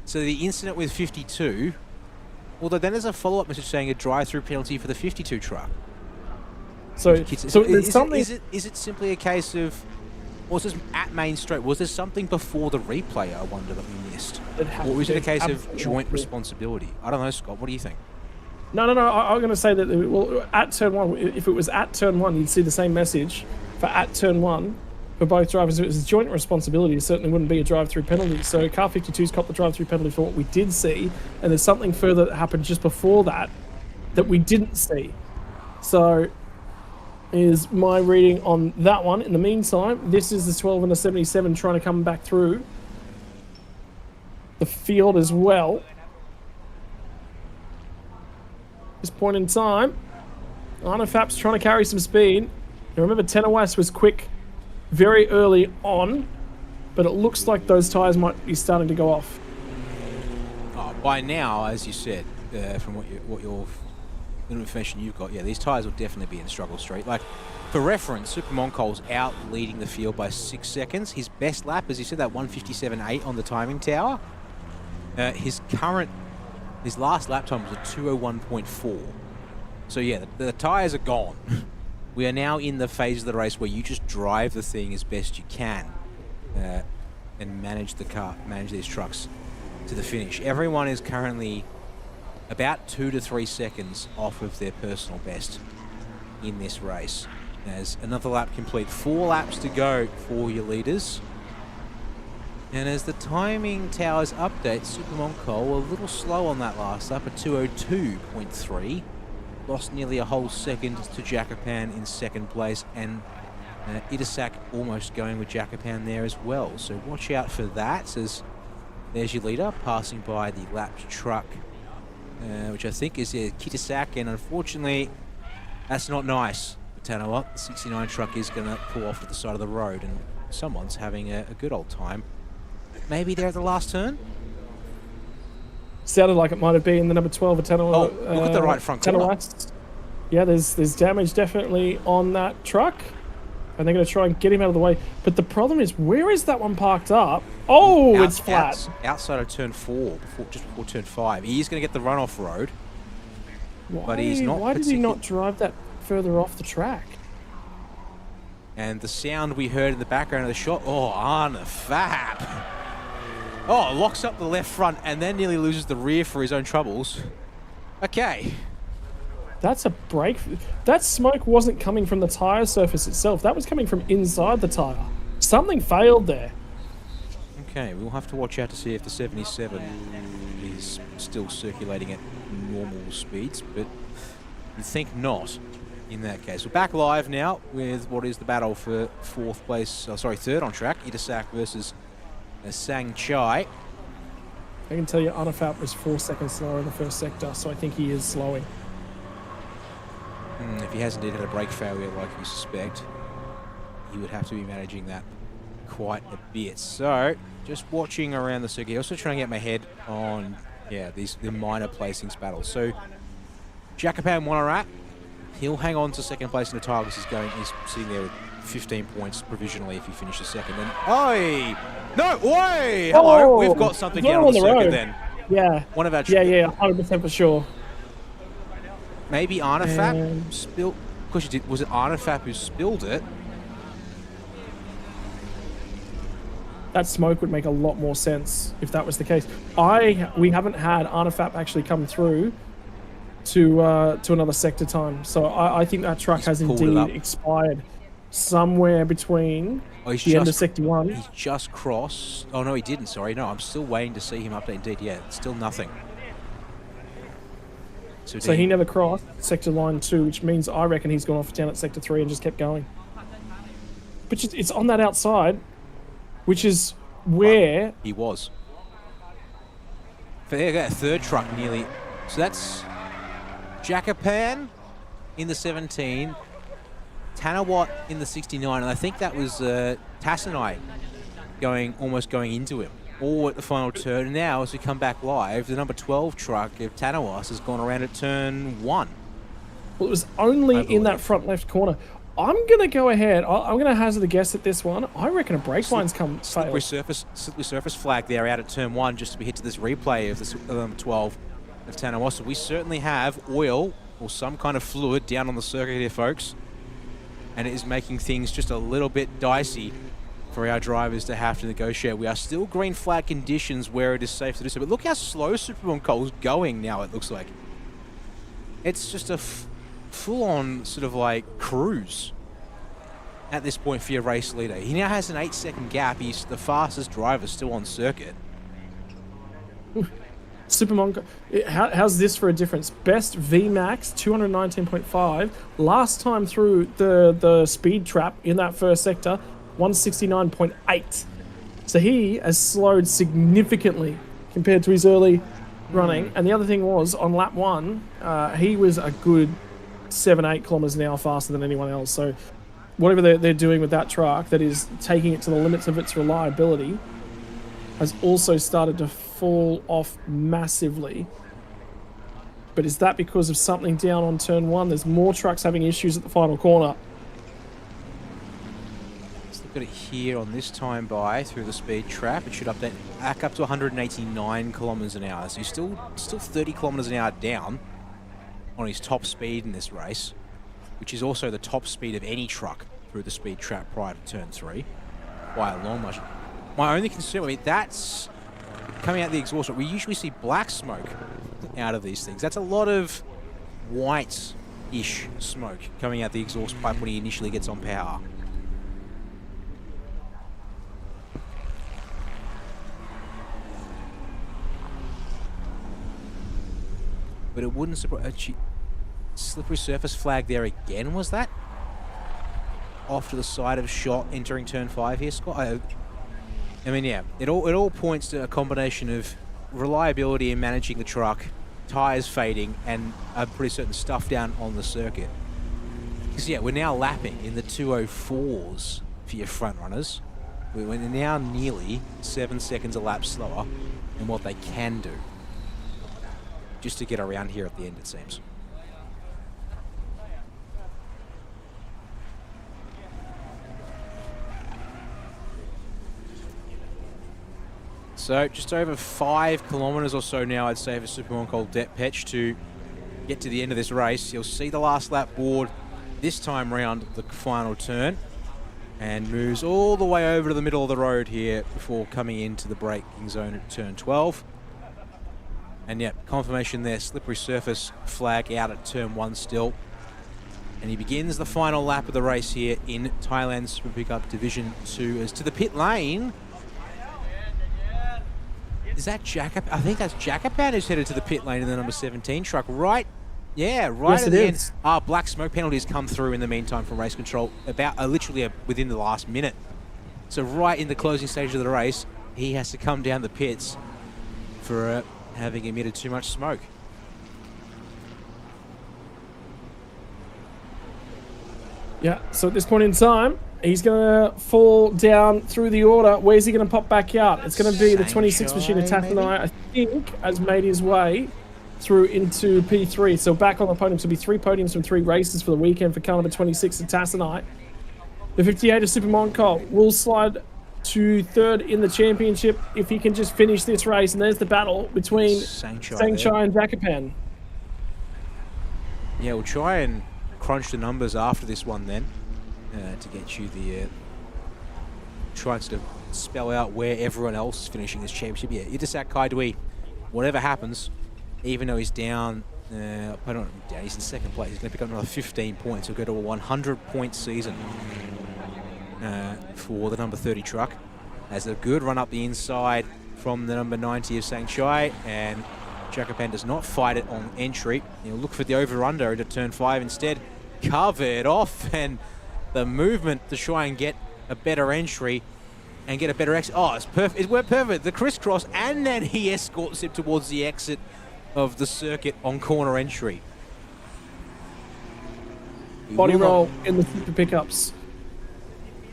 So the incident with 52, although then there's a follow-up message saying a drive-through penalty for the 52 truck. So there's something... Is it simply a case of, was this at main straight, was there something before the replay, I wonder, that we missed? Or is it a case of joint responsibility? I don't know, Scott, what do you think? No, I'm going to say that, well, at turn 1, if it was at turn 1, you'd see the same message for at turn 1 for both drivers. If it was a joint responsibility, it certainly wouldn't be a drive-through penalty. So car 52's copped the drive-through penalty for what we did see, and there's something further that happened just before that we didn't see. So is my reading on that one. In the meantime, this is the 12 and the 77 trying to come back through the field as well. This point in time, Arnafap's trying to carry some speed. Now remember, Tenor West was quick very early on, but it looks like those tyres might be starting to go off. Oh, by now, as you said, from what your information you've got, yeah, these tyres will definitely be in struggle street. Like, for reference, Super Moncol's out leading the field by 6 seconds. His best lap, as you said, that 1:57.8 on the timing tower. His last lap time was a 2:01.4. So yeah, the tyres are gone. We are now in the phase of the race where you just drive the thing as best you can and manage these trucks to the finish. Everyone is currently about 2 to 3 seconds off of their personal best in this race. There's another lap complete, 4 laps to go for your leaders. And as the timing towers update, Super Moncol a little slow on that last lap at 2:02.3. Lost nearly a whole second to Jacopan in second place, and Itasak almost going with Jacopan there as well. So watch out for that, as there's your leader passing by the lapped truck, which I think is Kitasak, and unfortunately that's not nice. But you know what, the 69 truck is going to pull off to the side of the road, and someone's having a good old time. Maybe they're at the last turn? Sounded like it might have been the number 12 of Tenor. Oh, look at the right front corner. West. Yeah, there's damage definitely on that truck, and they're going to try and get him out of the way. But the problem is, where is that one parked up? Oh, it's flat. Outside of turn 4, just before turn 5. He is going to get the runoff road, but he's not. Why did he not drive that further off the track? And the sound we heard in the background of the shot, oh, Arnafap. Oh, locks up the left front and then nearly loses the rear for his own troubles. Okay. That's a break. That smoke wasn't coming from the tyre surface itself. That was coming from inside the tyre. Something failed there. Okay, we'll have to watch out to see if the 77 is still circulating at normal speeds, but you think not in that case. We're back live now with what is the battle for third on track. Itasak versus Sang Chai. I can tell you Arnafat was 4 seconds slower in the first sector, so I think he is slowing. If he hasn't had a brake failure like you suspect, he would have to be managing that quite a bit. So, just watching around the circuit, also trying to get my head on, the minor placings battles. So, Jacopan Monarat, he'll hang on to second place in the tire because he's sitting there with 15 points provisionally if he finishes second. And, hello, we've got something down on the circuit then. Yeah. One of our... 100% for sure. Maybe Arnafat spilled... Of course you did. Was it Arnafat who spilled it? That smoke would make a lot more sense if that was the case. We haven't had Arnafat actually come through to another sector time. So I think that truck has indeed expired somewhere between the end of sector 1. He's just crossed. Oh, no, he didn't. Sorry. No, I'm still waiting to see him update. Indeed, yeah, still nothing. So he never crossed sector line 2, which means I reckon he's gone off down at sector 3 and just kept going. But it's on that outside, which is where... he was. There you go, third truck nearly. So that's Jacopan in the 17, Tanawat in the 69, and I think that was Tassanai almost going into him. All at the final turn. And now, as we come back live, the number 12 truck of Tanawas has gone around at turn 1. Well, it was only in that front left corner. I'm going to go ahead. I'm going to hazard a guess at this one. I reckon a brake line's slippery surface flag there out at turn 1 just to be hit to this replay of the 12 of Tanawas. So we certainly have oil or some kind of fluid down on the circuit here, folks. And it is making things just a little bit dicey for our drivers to have to negotiate. We are still green flag conditions where it is safe to do so. But look how slow Super1Cole's going now, it looks like. It's just a full-on sort of like cruise at this point for your race leader. He now has an 8-second gap. He's the fastest driver still on circuit. Supermonco, how's this for a difference? Best VMAX 219.5. Last time through the speed trap in that first sector, 169.8. So he has slowed significantly compared to his early running. And the other thing was, on lap 1, he was a good 7-8 kilometers an hour faster than anyone else. So whatever they're doing with that truck that is taking it to the limits of its reliability has also started to fall off massively. But is that because of something down on turn 1? There's more trucks having issues at the final corner. Let's look at it here on this time by through the speed trap. It should update back up to 189 kilometers an hour. So he's still 30 kilometers an hour down on his top speed in this race, which is also the top speed of any truck through the speed trap prior to turn 3 by a long margin. My only concern, I mean, that's coming out the exhaust. We usually see black smoke out of these things. That's a lot of white-ish smoke coming out the exhaust pipe when he initially gets on power. But it wouldn't surprise... slippery surface flag there again, was that? Off to the side of shot entering turn 5 here, Scott. I mean, yeah, it all points to a combination of reliability in managing the truck, tyres fading, and I'm pretty certain stuff down on the circuit. Because, yeah, we're now lapping in the 204s for your front runners. We're now nearly 7 seconds a lap slower than what they can do. Just to get around here at the end, it seems. So just over 5 kilometers or so now, I'd say, for Super1Cole Detpech to get to the end of this race. You'll see the last lap board this time round the final turn and moves all the way over to the middle of the road here before coming into the braking zone at turn 12. And yeah, confirmation there. Slippery surface flag out at turn 1 still. And he begins the final lap of the race here in Thailand's Super Pickup Division 2 as to the pit lane. Is that Jacob? I think that's Jacopan who's headed to the pit lane in the number 17 truck. Right, yeah, right Yes, at it the is. end. Black smoke penalties come through in the meantime from race control about literally within the last minute. So right in the closing stage of the race, he has to come down the pits for having emitted too much smoke. Yeah, so at this point in time, he's going to fall down through the order. Where's he going to pop back out? It's going to be the 26 machine of Tathanai, I think, has made his way through into P3. So back on the podium. So it'll be 3 podiums from 3 races for the weekend for car number 26 of Tathanai. The 58 of Super Moncol will slide to 3rd in the championship if he can just finish this race. And there's the battle between Sangchai and Jacopan. Yeah, we'll try and crunch the numbers after this one then to get you the try and sort of spell out where everyone else is finishing this championship. Yeah, Itasak Kaidui, whatever happens, even though he's down, he's in 2nd place, he's going to pick up another 15 points. He'll go to a 100-point season for the number 30 truck. Has a good run up the inside from the number 90 of Sangchai, and Jacopan does not fight it on entry. He'll look for the over-under into turn 5 instead. Cover it off, and the movement to try and get a better entry and get a better exit. Oh, it's perfect. It worked perfect. The crisscross, and then he escorts it towards the exit of the circuit on corner entry. Body roll in the super pickups.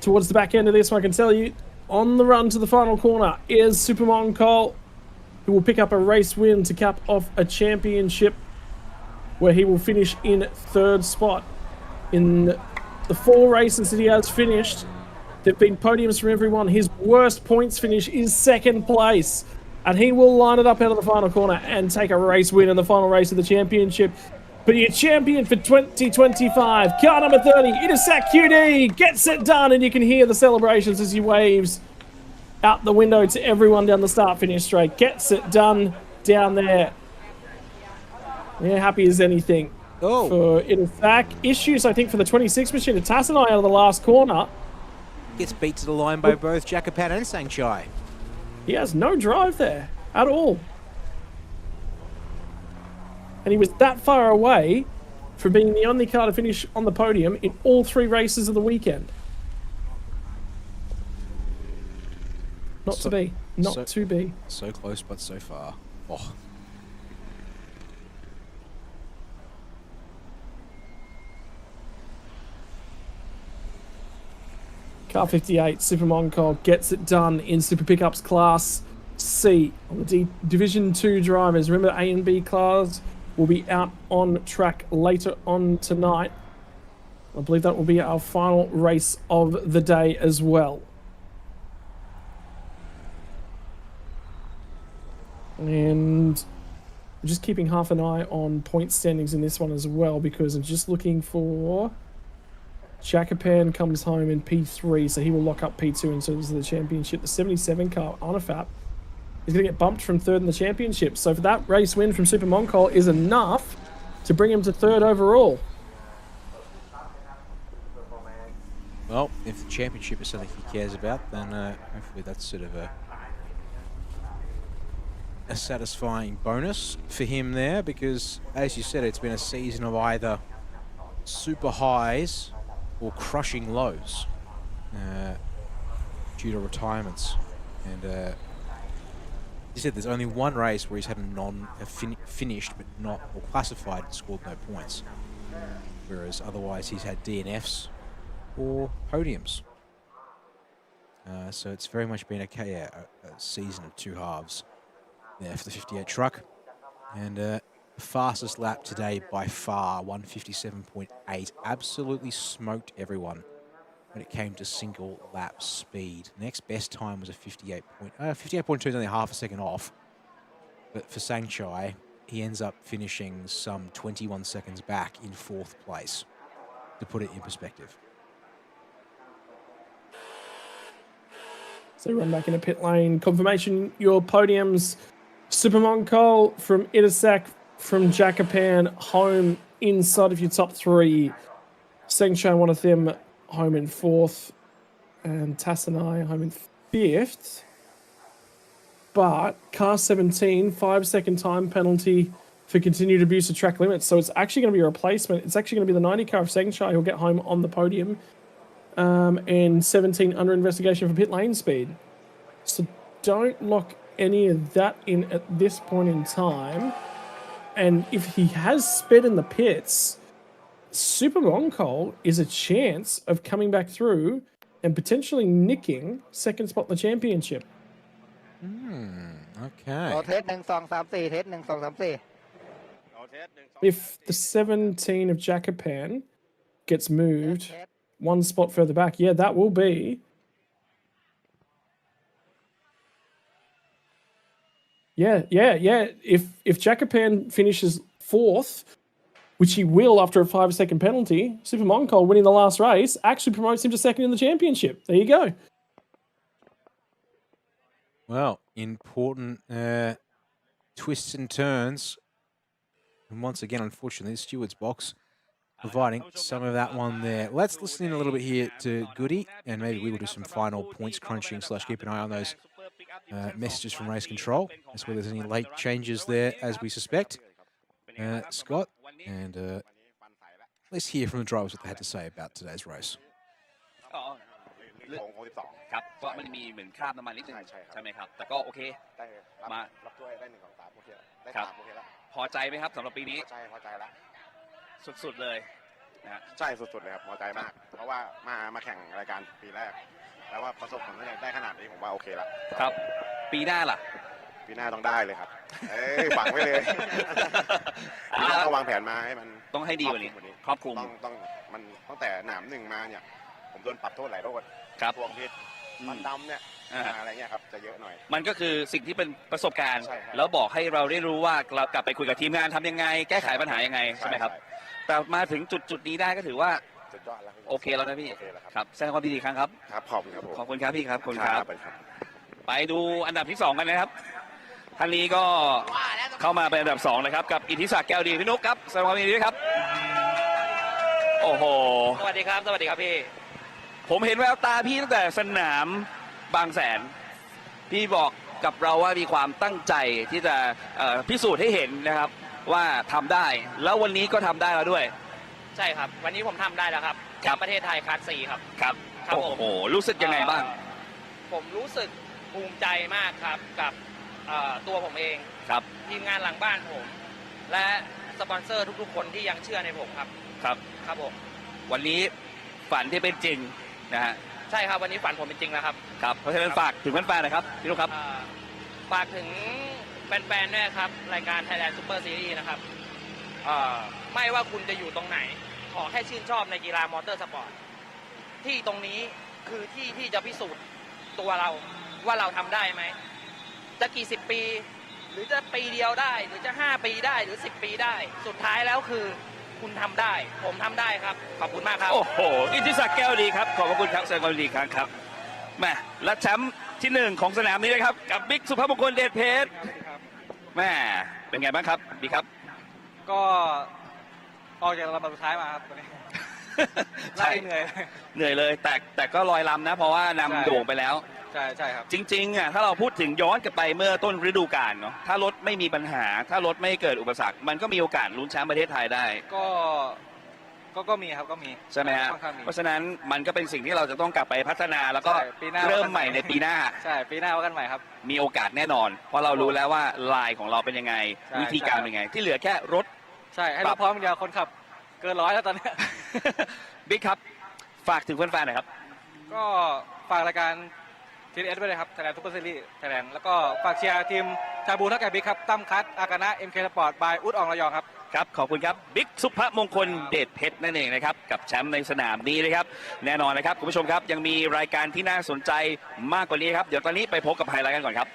Towards the back end of this one, I can tell you, on the run to the final corner is Super Moncol, who will pick up a race win to cap off a championship where he will finish in 3rd spot. In the 4 races that he has finished, there have been podiums from everyone. His worst points finish is 2nd place. And he will line it up out of the final corner and take a race win in the final race of the championship. But your champion for 2025, car number 30, Itasak QD, gets it done. And you can hear the celebrations as he waves out the window to everyone down the start-finish straight. Gets it done down there. Yeah, happy as anything. For Itasak. Issues, I think, for the 26 machine of Tassanai out of the last corner. Gets beat to the line by both Jacopan and Sangchai. He has no drive there at all. And he was that far away from being the only car to finish on the podium in all 3 races of the weekend. Not to be. So close, but so far. Oh. Car 58, Super Moncol gets it done in Super Pickups Class C. On the Division 2 drivers, remember A and B class will be out on track later on tonight. I believe that will be our final race of the day as well. And I'm just keeping half an eye on point standings in this one as well, because I'm just looking for... Jacopan comes home in P3, so he will lock up P2 in terms of the championship. The 77 car, Arnafap, is going to get bumped from 3rd in the championship. So for that race win from Super Moncol is enough to bring him to 3rd overall. Well, if the championship is something he cares about, then hopefully that's sort of a satisfying bonus for him there, because, as you said, it's been a season of either super highs or crushing lows due to retirements. And he said there's only 1 race where he's had a finished but not, or classified and scored no points, whereas otherwise he's had DNFs or podiums. So it's very much been a season of 2 halves there for the 58 truck. And fastest lap today by far, 157.8. Absolutely smoked everyone when it came to single lap speed. Next best time was a 58.2 is only half a second off. But for Sangchai, he ends up finishing some 21 seconds back in 4th place, to put it in perspective. So run back in a pit lane. Confirmation, your podiums Supermon Cole from Itasak from Jacopan home inside of your top three. Seng Chang, one of them, home in fourth. And Tassanai home in fifth. But car 17, 5-second time penalty for continued abuse of track limits. So it's actually going to be a replacement. It's actually going to be the 90 car of Sengchai who'll get home on the podium. And 17 under investigation for pit lane speed. So don't lock any of that in at this point in time. And if he has sped in the pits, Super Moncol is a chance of coming back through and potentially nicking second spot in the championship. Okay. เทส1 2 3 4เทส1 2 3 4 If the 17 of Jacopan gets moved เทส one spot further back, yeah, that will be. Yeah. If Jacopan finishes fourth, which he will after a 5-second penalty, Super Moncol winning the last race actually promotes him to second in the championship. There you go. Well, important twists and turns. And once again, unfortunately, the steward's box providing some of that one there. Let's listen in a little bit here to Goody, and maybe we will do some final points crunching / keep an eye on those messages from race control, as well as any late changes there, as we suspect. Scott, and let's hear from the drivers what they had to say about today's race. ครับก็มันมีเหมือนคราบน้ำมันนิดนึงใช่ไหมครับแต่ก็โอเคมารับถ้วยได้1 2 3โอเคได้3โอเคแล้วพอใจไหมครับสำหรับปีนี้พอใจแล้วสุดๆเลยนะใช่สุดๆเลยครับพอใจมากเพราะว่ามาแข่งรายการปีแรกแล้วว่าประสบผลสำเร็จได้ขนาดนี้ผมว่าโอเคแล้วครับปีหน้าล่ะปีหน้าต้องได้เลยครับฝังไว้เลยปีหน้าต้องวางแผนมาให้มันต้องให้ดีกว่านี้ครอบคลุมต้องมันตั้งแต่หนาม1มาเนี่ยผมโดนปรับโทษหลายโทษครับพวกพิษมันดำเนี่ยอะไรเงี้ยครับจะเยอะหน่อยมันก็คือสิ่งที่เป็นประสบการณ์แล้วบอกให้เราได้รู้ว่าเรากลับไปคุยกับทีมงานทำยังไงแก้ไขปัญหายังไงใช่ไหมครับแต่มาถึงจุดนี้ได้ก็ถือว่าโอเคแล้วนะพี่ครับแสดงความดีอีกครั้งครับครับขอบคุณครับขอบคุณครับพี่ครับขอบคุณครับไปดูอันดับที่2กันนะครับท่านนี้ก็เข้ามาเป็นอันดับ2เลยครับกับอิทธิศักดิ์แก้วดีพี่นุ๊กครับแสดงความยินดีด้วยครับโอ้โหสวัสดีครับพี่ผมเห็นแววตาพี่ตั้งแต่สนามบางแสนพี่บอกกับเราว่ามีความตั้งใจที่จะพิสูจน์ให้เห็นนะครับว่าทำได้แล้ววันนี้ก็ทำได้แล้วด้วยใช่ครับวันนี้ผมทำได้แล้วครับกับประเทศไทยคลาส 4ครับครับโอ้โหรู้สึกยังไงบ้างผมรู้สึกภูมิใจมากครับกับตัวผมเองครับทีมงานหลังบ้านผมและสปอนเซอร์ทุกๆคนที่ยังเชื่อในผมครับครับผมวันนี้ฝันที่เป็นจริงนะฮะใช่ครับวันนี้ฝันผมเป็นจริงแล้วครับครับเพราะฉะนั้นฝากถึงแฟนๆนะครับพี่ลูกครับฝากถึงแฟนๆด้วยครับรายการ Thailand Super Series นะครับไม่ว่าคุณจะอยู่ตรงไหนขอแค่ชื่นชอบในกีฬามอเตอร์สปอร์ตที่ตรงนี้คือที่จะพิสูจน์ตัวเราว่าเราทำได้ไหมจะกี่10 ปีหรือจะปีเดียวได้หรือจะ5 ปีได้หรือ10 ปีได้สุดท้ายแล้วคือคุณทำได้ผมทำได้ครับขอบคุณมากครับโอ้โหอิทธิศักดิ์แก้วดีครับขอบพระคุณครับแสดงความยินดีครับแม่และแชมป์ที่1ของสนามนี้นะครับกับบิ๊กสุภาพมงคลเดชเพชรแม่เป็นไงบ้างครับบิ๊กครับก็ออกจากลำดับสุดท้ายมาครับตอนนี้ใช่เหนื่อยเลยแต่ก็ลอยลำนะเพราะว่านำโด่งไปแล้วใช่ครับจริงๆอ่ะถ้าเราพูดถึงย้อนกลับไปเมื่อต้นฤดูกาลเนาะถ้ารถไม่มีปัญหาถ้ารถไม่เกิดอุปสรรคมันก็มีโอกาสลุ้นแชมป์ประเทศไทยได้ก็มีครับก็มีใช่ไหมฮะเพราะฉะนั้นมันก็เป็นสิ่งที่เราจะต้องกลับไปพัฒนาแล้วก็เริ่มใหม่ในปีหน้าใช่ปีหน้าว่ากันใหม่ครับมีโอกาสแน่นอนเพราะเรารู้แล้วว่าลายของเราเป็นยังไงวิธีการเป็นยังไงที่เหลือแค่รถใช่ให้เราพร้อมเดียวคนขับเกิน100แล้วตอนนี้บิ๊กครับฝากถึงแฟนๆหน่อยครับก็ฝากรายการTSS ด้วยเลยครับ Thailand Super Series Thailand แล้วก็ฝากเชียร์ทีมชาบูทักแก่บิ๊กครับตั้มคัทอากานะ MK Sport บายอุดอองระยองครับครับขอบคุณครับบิ๊กสุภมงคลเดชเพชรนั่นเองนะครับกับแชมป์ในสนามนี้นะครับแน่นอนนะครับคุณผู้ชมครับยังมีรายการที่น่าสนใจมากกว่านี้ครับเดี๋ยวตอนนี้ไปพบกับไฮไลท์กันก่อนครับ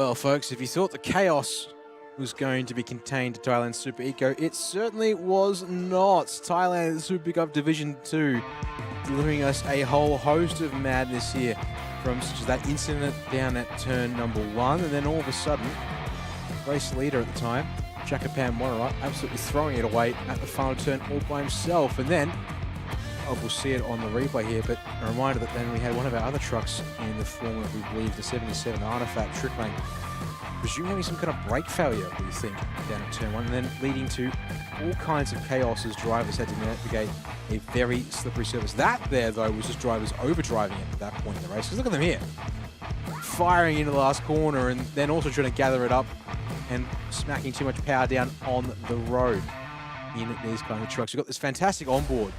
Well, folks, if you thought the chaos was going to be contained to Thailand Super Eco, it certainly was not. Thailand Super Pickup Division 2 delivering us a whole host of madness here, from such as that incident down at turn number 1, and then all of a sudden, race leader at the time, Jakapan Morara, absolutely throwing it away at the final turn all by himself. And then, we'll see it on the replay here, but a reminder that then we had one of our other trucks in the form of, we believe, the 77 Artifact trickling, presumably having some kind of brake failure, we think, down at turn 1, and then leading to all kinds of chaos as drivers had to navigate a very slippery surface. That there, though, was just drivers overdriving it at that point in the race. Because look at them here, firing into the last corner and then also trying to gather it up and smacking too much power down on the road in these kind of trucks. We've got this fantastic onboard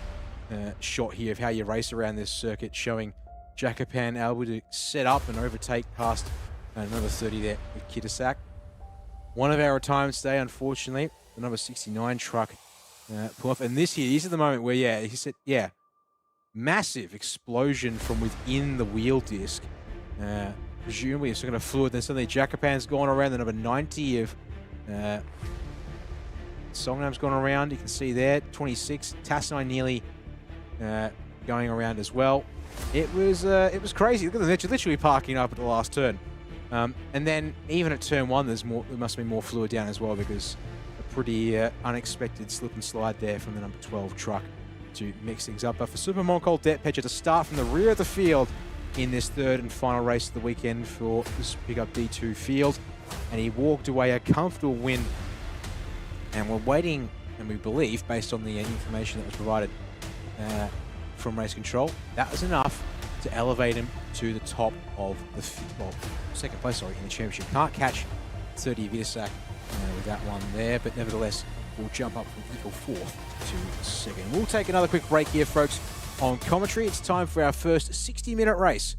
shot here of how you race around this circuit, showing Jakapan able to set up and overtake past number 30 there with Kitasak. One of our retirements today, unfortunately, the number 69 truck pull off. And this is the moment where, he said, massive explosion from within the wheel disc. Presumably it's going to fluid. Then suddenly Jakapan's gone around. The number 90 of Songnam's gone around. You can see there, 26. Tasnai nearly going around as well. It was crazy. Look at them, they're literally parking up at the last turn. And then even at turn 1, there must be more fluid down as well, because a pretty unexpected slip and slide there from the number 12 truck to mix things up. But for Super Mongol Petcher to start from the rear of the field in this third and final race of the weekend for this pickup D2 field, and he walked away a comfortable win. And we're waiting, and we believe, based on the information that was provided from race control, that was enough to elevate him to the top of the second place, in the championship. Can't catch 30 Vitasak with that one there, but nevertheless, we'll jump up from equal 4th to 2nd. We'll take another quick break here, folks. On commentary, it's time for our first 60-minute race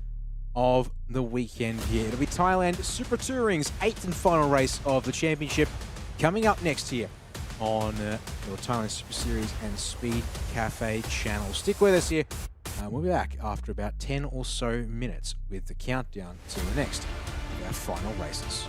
of the weekend here. It'll be Thailand Super Touring's 8th and final race of the championship, coming up next here on your Thailand Super Series and Speed Cafe channel. Stick with us here. We'll be back after about 10 or so minutes with the countdown to the next of our final races.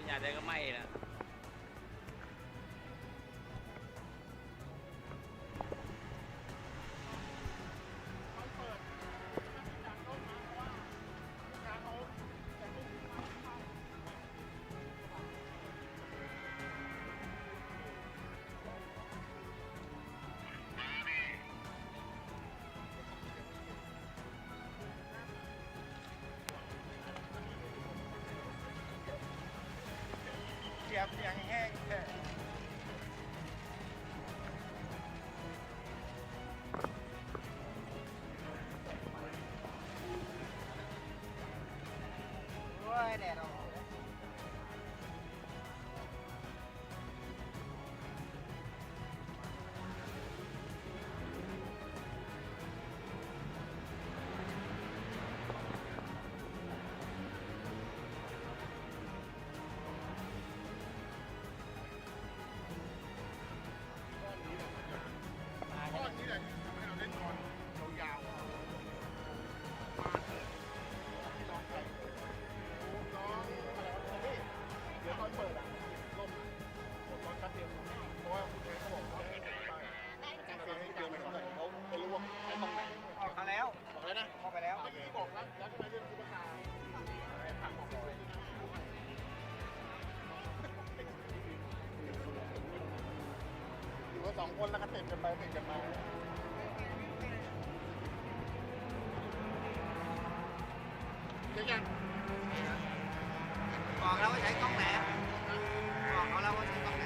nhà đây có may nè. ครับเสียงแห้งแค่โอ้ยแดดออกก้อนนี้แหละที่ทำให้เราเล่นบอลยาวๆมาที่น้องใส่น้องอะไรวะพี่เดี๋ยวตอนเปิดอ่ะล่มตอนแป๊บเดียวเพราะว่าคุณเองเขาบอกว่าไม่ได้การเซ็นให้เดียวมันเลยเขาไปรู้ว่าไอ้ตรงไหนออกมาแล้วบอกแล้วนะออกไปแล้วเมื่อกี้บอกแล้วทำไมเรื่องซุปเปอร์คาร์ผักบอกเลยอยู่กัน2 คนแล้วก็ติดกันไปติดกันมาเจ๊ยังบอกแล้วว่าใช้กล้องไหนบอกเขาแล้วว่าใช้กล้องไหน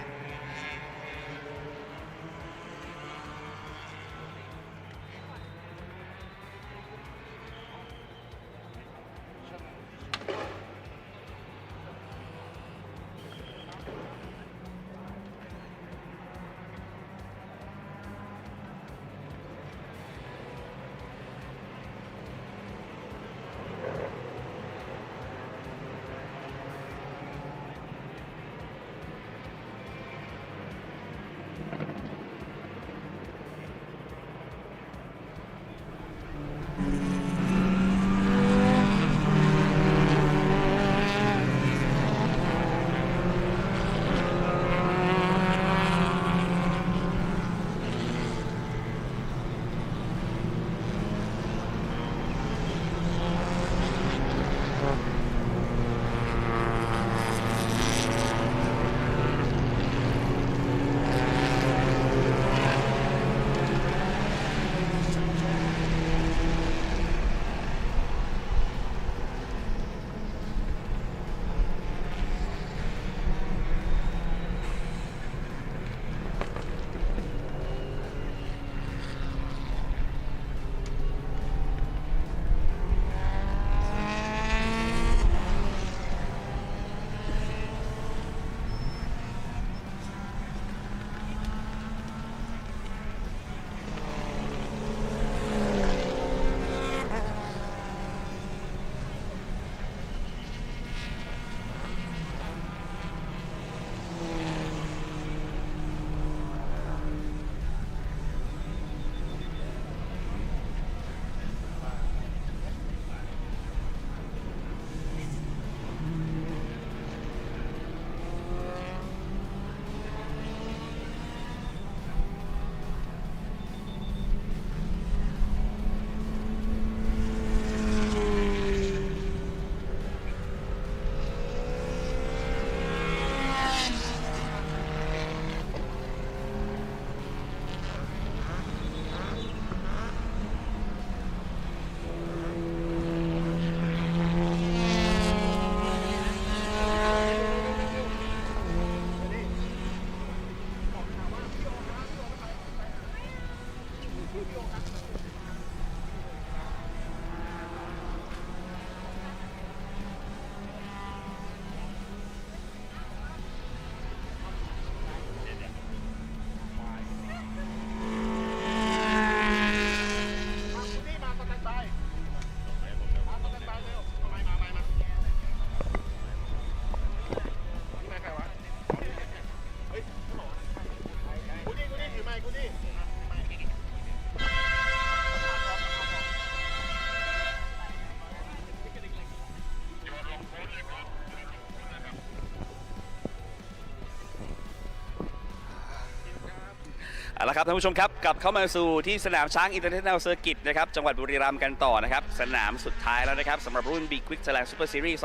เอาละครับท่านผู้ชมครับกลับเข้ามาสู่ที่สนามช้าง International Circuit นะครับจังหวัดบุรีรัมย์กันต่อนะครับสนามสุดท้ายแล้วนะครับสำหรับรุ่น Big Quick Thailand Super Series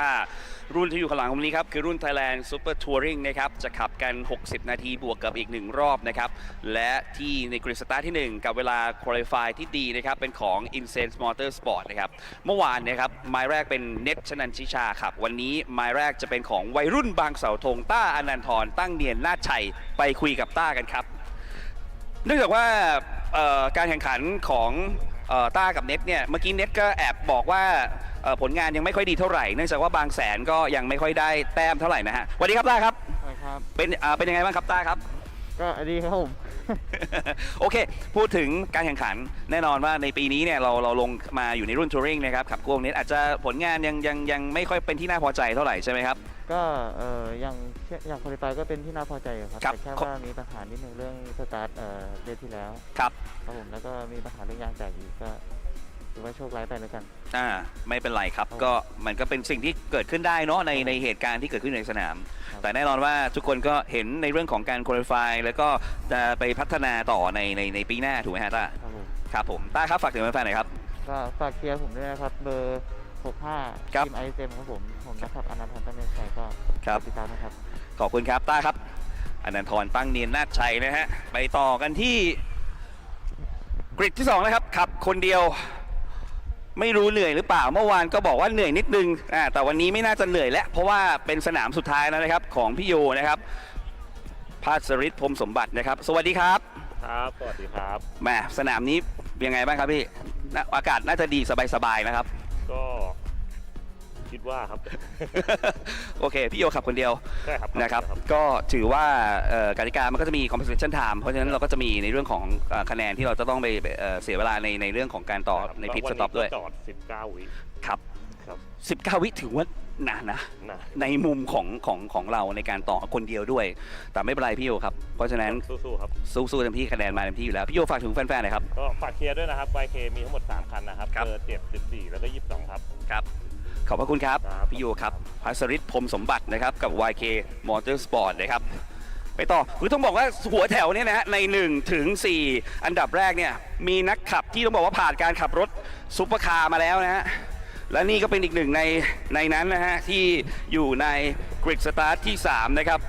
2025 รุ่นที่อยู่ข้างหลังผมนี้ครับคือรุ่น Thailand Super Touring นะครับจะขับกัน 60 นาทีบวกกับอีก1รอบนะครับและที่ในกริดสตาร์ทที่ 1 กับเวลา Qualify ที่ดีนะครับเป็นของ intensify Sport นะครับเมื่อวานนะครับไม้แรกเป็นเน็ตชนันชิชาครับวันนี้ไม้แรกจะเป็นของวัยรุ่นบางเสาธงต้าอนันทรตั้งเนียนนาฏชัยไปคุยกับต้ากันครับเนื่องจากว่าการแข่งขันของต้ากับเน็ตเนี่ยเมื่อกี้เน็ตก็แอบบอกว่าผลงานยังไม่ค่อยดีเท่าไหร่เนื่องจากว่าบางแสนก็ยังไม่ค่อยได้แต้มเท่าไหร่นะฮะสวัสดีครับต้าครับครับเป็นยังไงบ้างครับต้าครับก็ดีครับผม โอเคพูดถึงการแข่งขันแน่นอนว่าในปีนี้เนี่ยเราลงมาอยู่ในรุ่นทัวริงนะครับขับกวงเน็ตอาจจะผลงานยังไม่ค่อยเป็นที่น่าพอใจเท่าไหร่ใช่ไหมครับก็อย่างโคลิฟายก็เป็นที่น่าพอใจครับแต่แค่ว่ามีปัญหานิดนึงเรื่องสตาร์ทเดือนที่แล้วครับผมแล้วก็มีปัญหาเรื่องยางแตกอีกก็ถือว่าโชคร้ายไปแล้วกันไม่เป็นไรครับก็มันก็เป็นสิ่งที่เกิดขึ้นได้เนาะในเหตุการณ์ที่เกิดขึ้นในสนามแต่แน่นอนว่าทุกคนก็เห็นในเรื่องของการคุริฟายแล้วก็จะไปพัฒนาต่อในปีหน้าถูกไหมฮะต้าครับผมต้าครับฝากถึงแฟนๆหน่อยครับก็ฝากเชียร์ผมด้วยนะครับเบอร์65ทีมไอเซมครับผมนะครับอนันทรตั้งเนียนชัยก็ติดตามนะครับขอบคุณครับต้าครับอนันทรตั้งเนียนนาฏชัยนะฮะไปต่อกันที่กริดที่2นะครับขับคนเดียวไม่รู้เหนื่อยหรือเปล่าเมื่อวานก็บอกว่าเหนื่อยนิดนึงแต่วันนี้ไม่น่าจะเหนื่อยแล้วเพราะว่าเป็นสนามสุดท้ายแล้วนะครับของพี่โยนะครับภาสริศพรมสมบัตินะครับสวัสดีครับครับสวัสดีครับแหมสนามนี้ยังไงบ้างครับพี่อากาศน่าจะดีสบายๆนะครับก็คิดว่าครับโอเคพี่โยขับคนเดียวใช่ครับนะครับก็ถือว่ากติกามันก็จะมี compensation time เพราะฉะนั้นเราก็จะมีในเรื่องของคะแนนที่เราจะต้องไปเสียเวลาในเรื่องของการต่อในพิทสต็อปด้วยจอด19 วิครับ19 วิถือว่านานนะในมุมของเราในการต่อคนเดียวด้วยแต่ไม่เป็นไรพี่โยครับเพราะฉะนั้นสู้ๆครับสู้เต็มที่คะแนนมาเต็มที่อยู่แล้วพี่โยฝากถึงแฟนๆหน่อยครับก็ฝากเชียร์ด้วยนะครับ YK มีทั้งหมด3คันนะครับเบอร์7 14แล้วก็22ครับขอบพระคุณครับพี่โยครับภัสริศพรมสมบัตินะครับกับ YK Motorsport นะครับไปต่อคือต้องบอกว่าหัวแถวเนี่ยนะใน1 ถึง 4อันดับแรกเนี่ยมีนักขับที่ต้องบอกว่าผ่านการขับรถซุปเปอร์คาร์มาแล้วนะฮะและนี่ก็เป็นอีกหนึ่งในนั้นนะฮะที่อยู่ในกริดสตาร์ทที่3นะครับ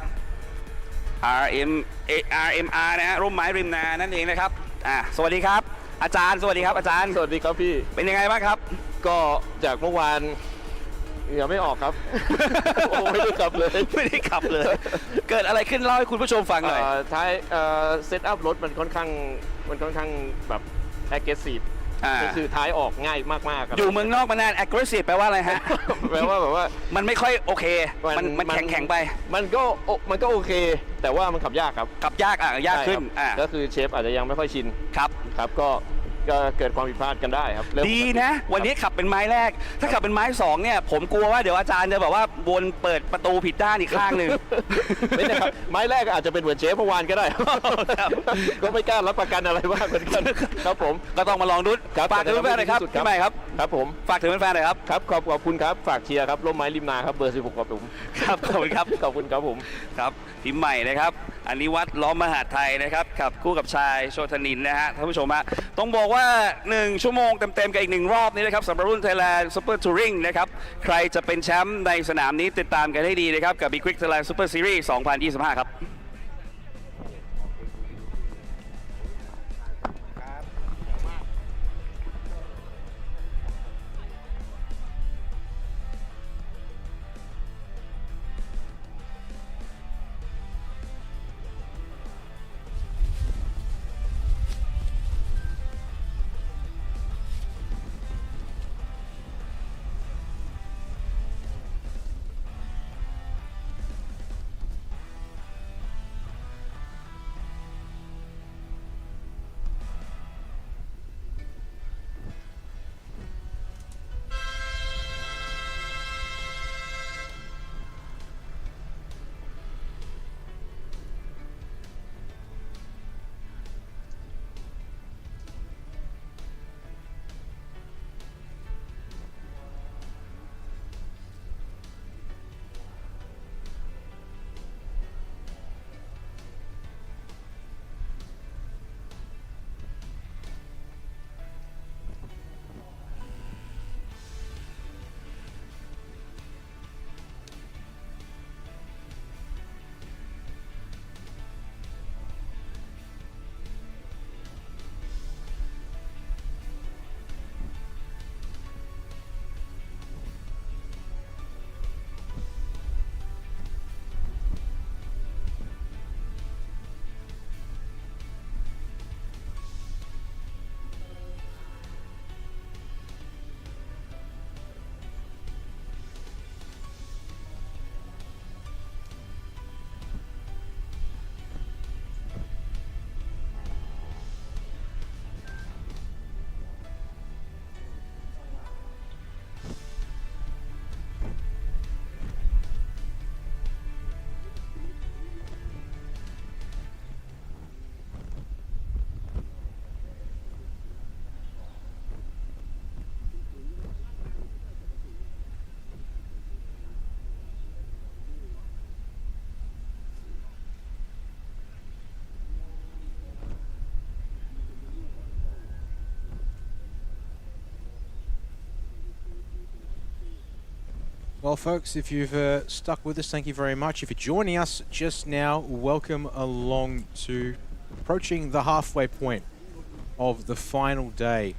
RMR นะฮะร่มไม้ริมนานั่นเองนะครับสวัสดีครับอาจารย์สวัสดีครับอาจารย์สวัสดีครับพี่เป็นยังไงบ้างครับก็จากเมื่อวานยังไม่ออกครับโอ้ไม่ได้ขับเลยเกิดอะไรขึ้นเล่าให้คุณผู้ชมฟังหน่อยท้ายเซตอัพรถมันค่อนข้างแบบ aggressive คือท้ายออกง่ายมากๆอยู่เมืองนอกมานาน aggressive แปลว่าอะไรฮะแปลว่าแบบว่ามันไม่ค่อยโอเคมันแข็งไปมันก็โอเคแต่ว่ามันขับยากครับขับยากยากขึ้นก็คือเชฟอาจจะยังไม่ค่อยชินครับก็เกิดความผิดพลาดกันได้ครับดีนะวันนี้ขับเป็นไม้แรกถ้าขับเป็นไม้2เนี่ยผมกลัวว่าเดี๋ยวอาจารย์จะแบบว่าวนเปิดประตูผิดด้านอีกข้างหนึ่งไม่ใช่ครับไม้แรกอาจจะเป็นเหมือนเชฟเมื่อวานก็ได้ก็ไม่กล้ารับประกันอะไรมากเหมือนกันครับผมก็ต้องมาลองดูฝากถึงแฟนๆหน่อยครับพี่ใหม่ครับครับผมฝากถึงแฟนๆหน่อยครับขอบคุณครับฝากเชียร์ครับร่มไม้ริมนาครับเบอร์16ครับผมครับขอบคุณครับขอบคุณครับผมครับทีมใหม่นะครับอนิวัฒน์ล้อมมหาไทยนะครับขับคู่กับชายโชธนินนะฮะท่านผู้ชมฮะต้องบอกว่า1 ชั่วโมงเต็มๆกับอีก1รอบนี้นะครับสำหรับรุ่น Thailand Super Touring นะครับใครจะเป็นแชมป์ในสนามนี้ติดตามกันให้ดีนะครับกับ Big Quick Thailand Super Series 2025 ครับ Well, folks, if you've stuck with us, thank you very much. If you're joining us just now, welcome along to approaching the halfway point of the final day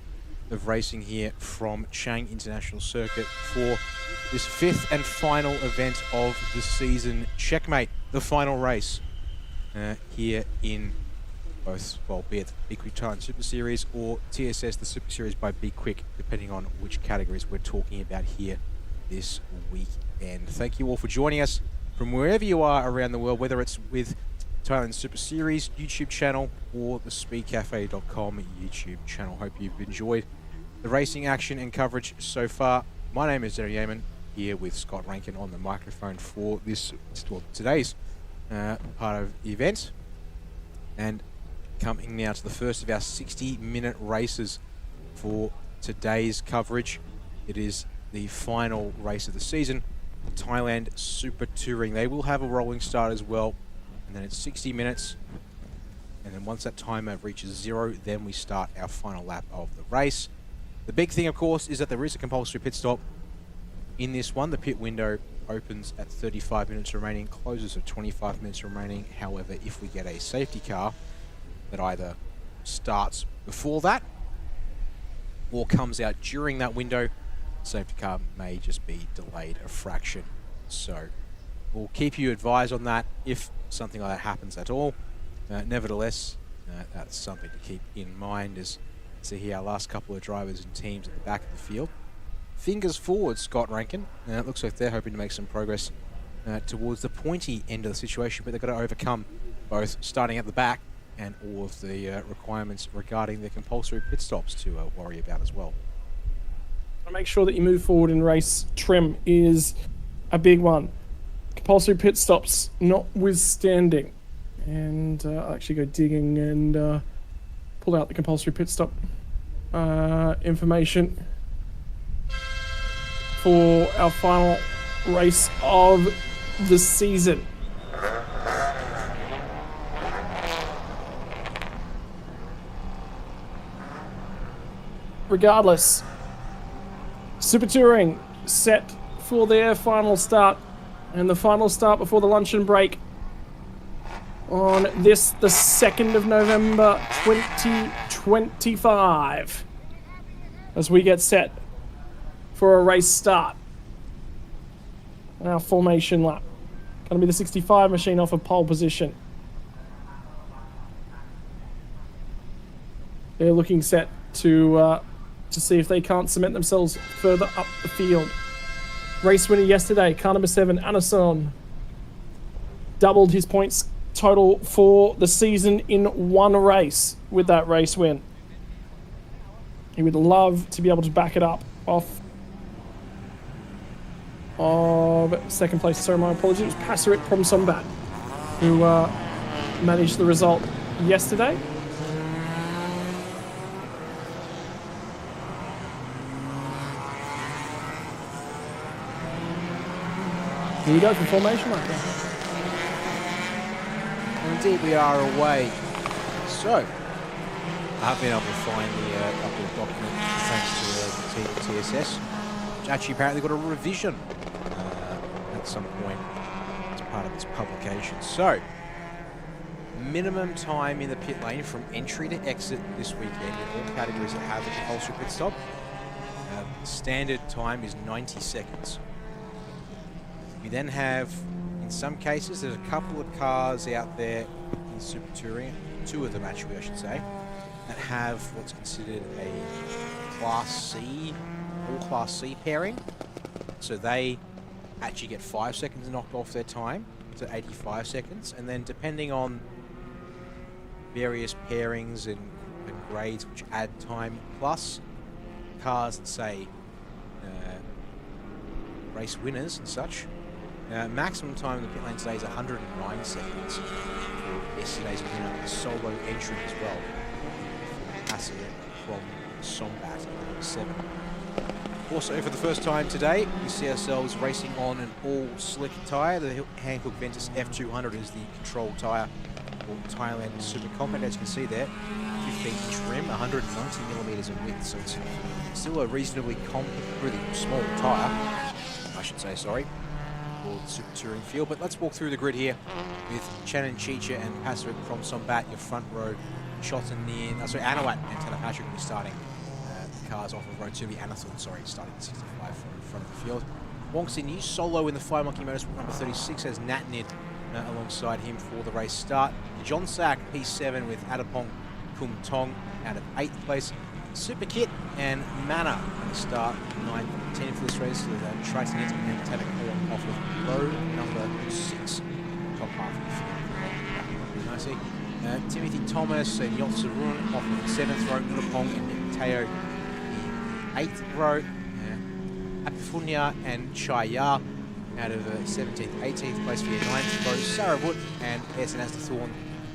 of racing here from Chang International Circuit for this 5th and final event of the season. Checkmate, the final race here in both, well, be it Be Quick Thailand Super Series or TSS, the Super Series by Be Quick, depending on which categories we're talking about here this weekend. Thank you all for joining us from wherever you are around the world, whether it's with Thailand Super Series YouTube channel or the speedcafe.com YouTube channel. Hope you've enjoyed the racing action and coverage so far. My name is Derek Yeaman, here with Scott Rankin on the microphone for this, well, today's part of the event. And coming now to the first of our 60-minute races for today's coverage. It is the final race of the season, Thailand Super Touring. They will have a rolling start as well, and then it's 60 minutes, and then once that timer reaches 0, then we start our final lap of the race. The big thing, of course, is that there is a compulsory pit stop in this one. The pit window opens at 35 minutes remaining, closes at 25 minutes remaining. However, if we get a safety car that either starts before that or comes out during that window, safety car may just be delayed a fraction. So we'll keep you advised on that if something like that happens at all. Nevertheless, that's something to keep in mind as see here our last couple of drivers and teams at the back of the field. Fingers forward, Scott Rankin. It looks like they're hoping to make some progress towards the pointy end of the situation, but they've got to overcome both starting at the back and all of the requirements regarding the compulsory pit stops to worry about as well. Make sure that you move forward in race trim is a big one. Compulsory pit stops notwithstanding. And I'll actually go digging and pull out the compulsory pit stop information for our final race of the season. Regardless, Super Touring set for their final start, and the final start before the luncheon break on this, the 2nd of November 2025, as we get set for a race start. And our formation lap, going to be the 65 machine off of pole position. They're looking set to see if they can't cement themselves further up the field. Race winner yesterday, car number 7, Anason, doubled his points total for the season in one race with that race win. He would love to be able to back it up off of second place. Sorry, my apologies. It was Passarit Promsombat who managed the result yesterday. Here we go for formation like that. Indeed, we are away. So, I've been able to find the couple of documents thanks to the TSS, which actually apparently got a revision at some point as part of its publication. So, minimum time in the pit lane from entry to exit this weekend in all categories that have a compulsory pit stop. Standard time is 90 seconds. We then have, in some cases, there's a couple of cars out there in Super Touring, 2 of them actually I should say, that have what's considered a Class C, all Class C pairing. So they actually get 5 seconds knocked off their time to 85 seconds, and then depending on various pairings and grades which add time, plus cars that say race winners and such, maximum time in the pit lane today is 109 seconds for yesterday's winner, a solo entry as well. Passarit from Sombat, number 7. Also, for the first time today, we see ourselves racing on an all-slick tyre. The Hankook Ventus F200 is the control tyre for Thailand Super Compact. As you can see there, 15-inch rim, 190mm in width, so it's still a reasonably really small tyre. I should say, sorry, for the Super Touring field. But let's walk through the grid here with Shannon Chicha and Pasarit from Sombat, your front row. Anawat and Tanner Patrick will be starting the cars off of row 2. Anathon, sorry, starting the 65 from in front of the field. Wongsi New solo in the Fire Monkey Motorsport number 36 as Natnid alongside him for the race start. John Sack, P7 with Adapong Kum Tong out of 8th place. Super Kit and Mana at the start, 9 10 for this race with Triton and Tanner Korn off of row number 6. Top half of the field. Nicely. Timothy Thomas and Yotsarun off of the 7th row, Nurapong and Teo the 8th row, Apifunya and Chaya out of 17th, 18th place for the 9th row, Saravut and Essen Astathorn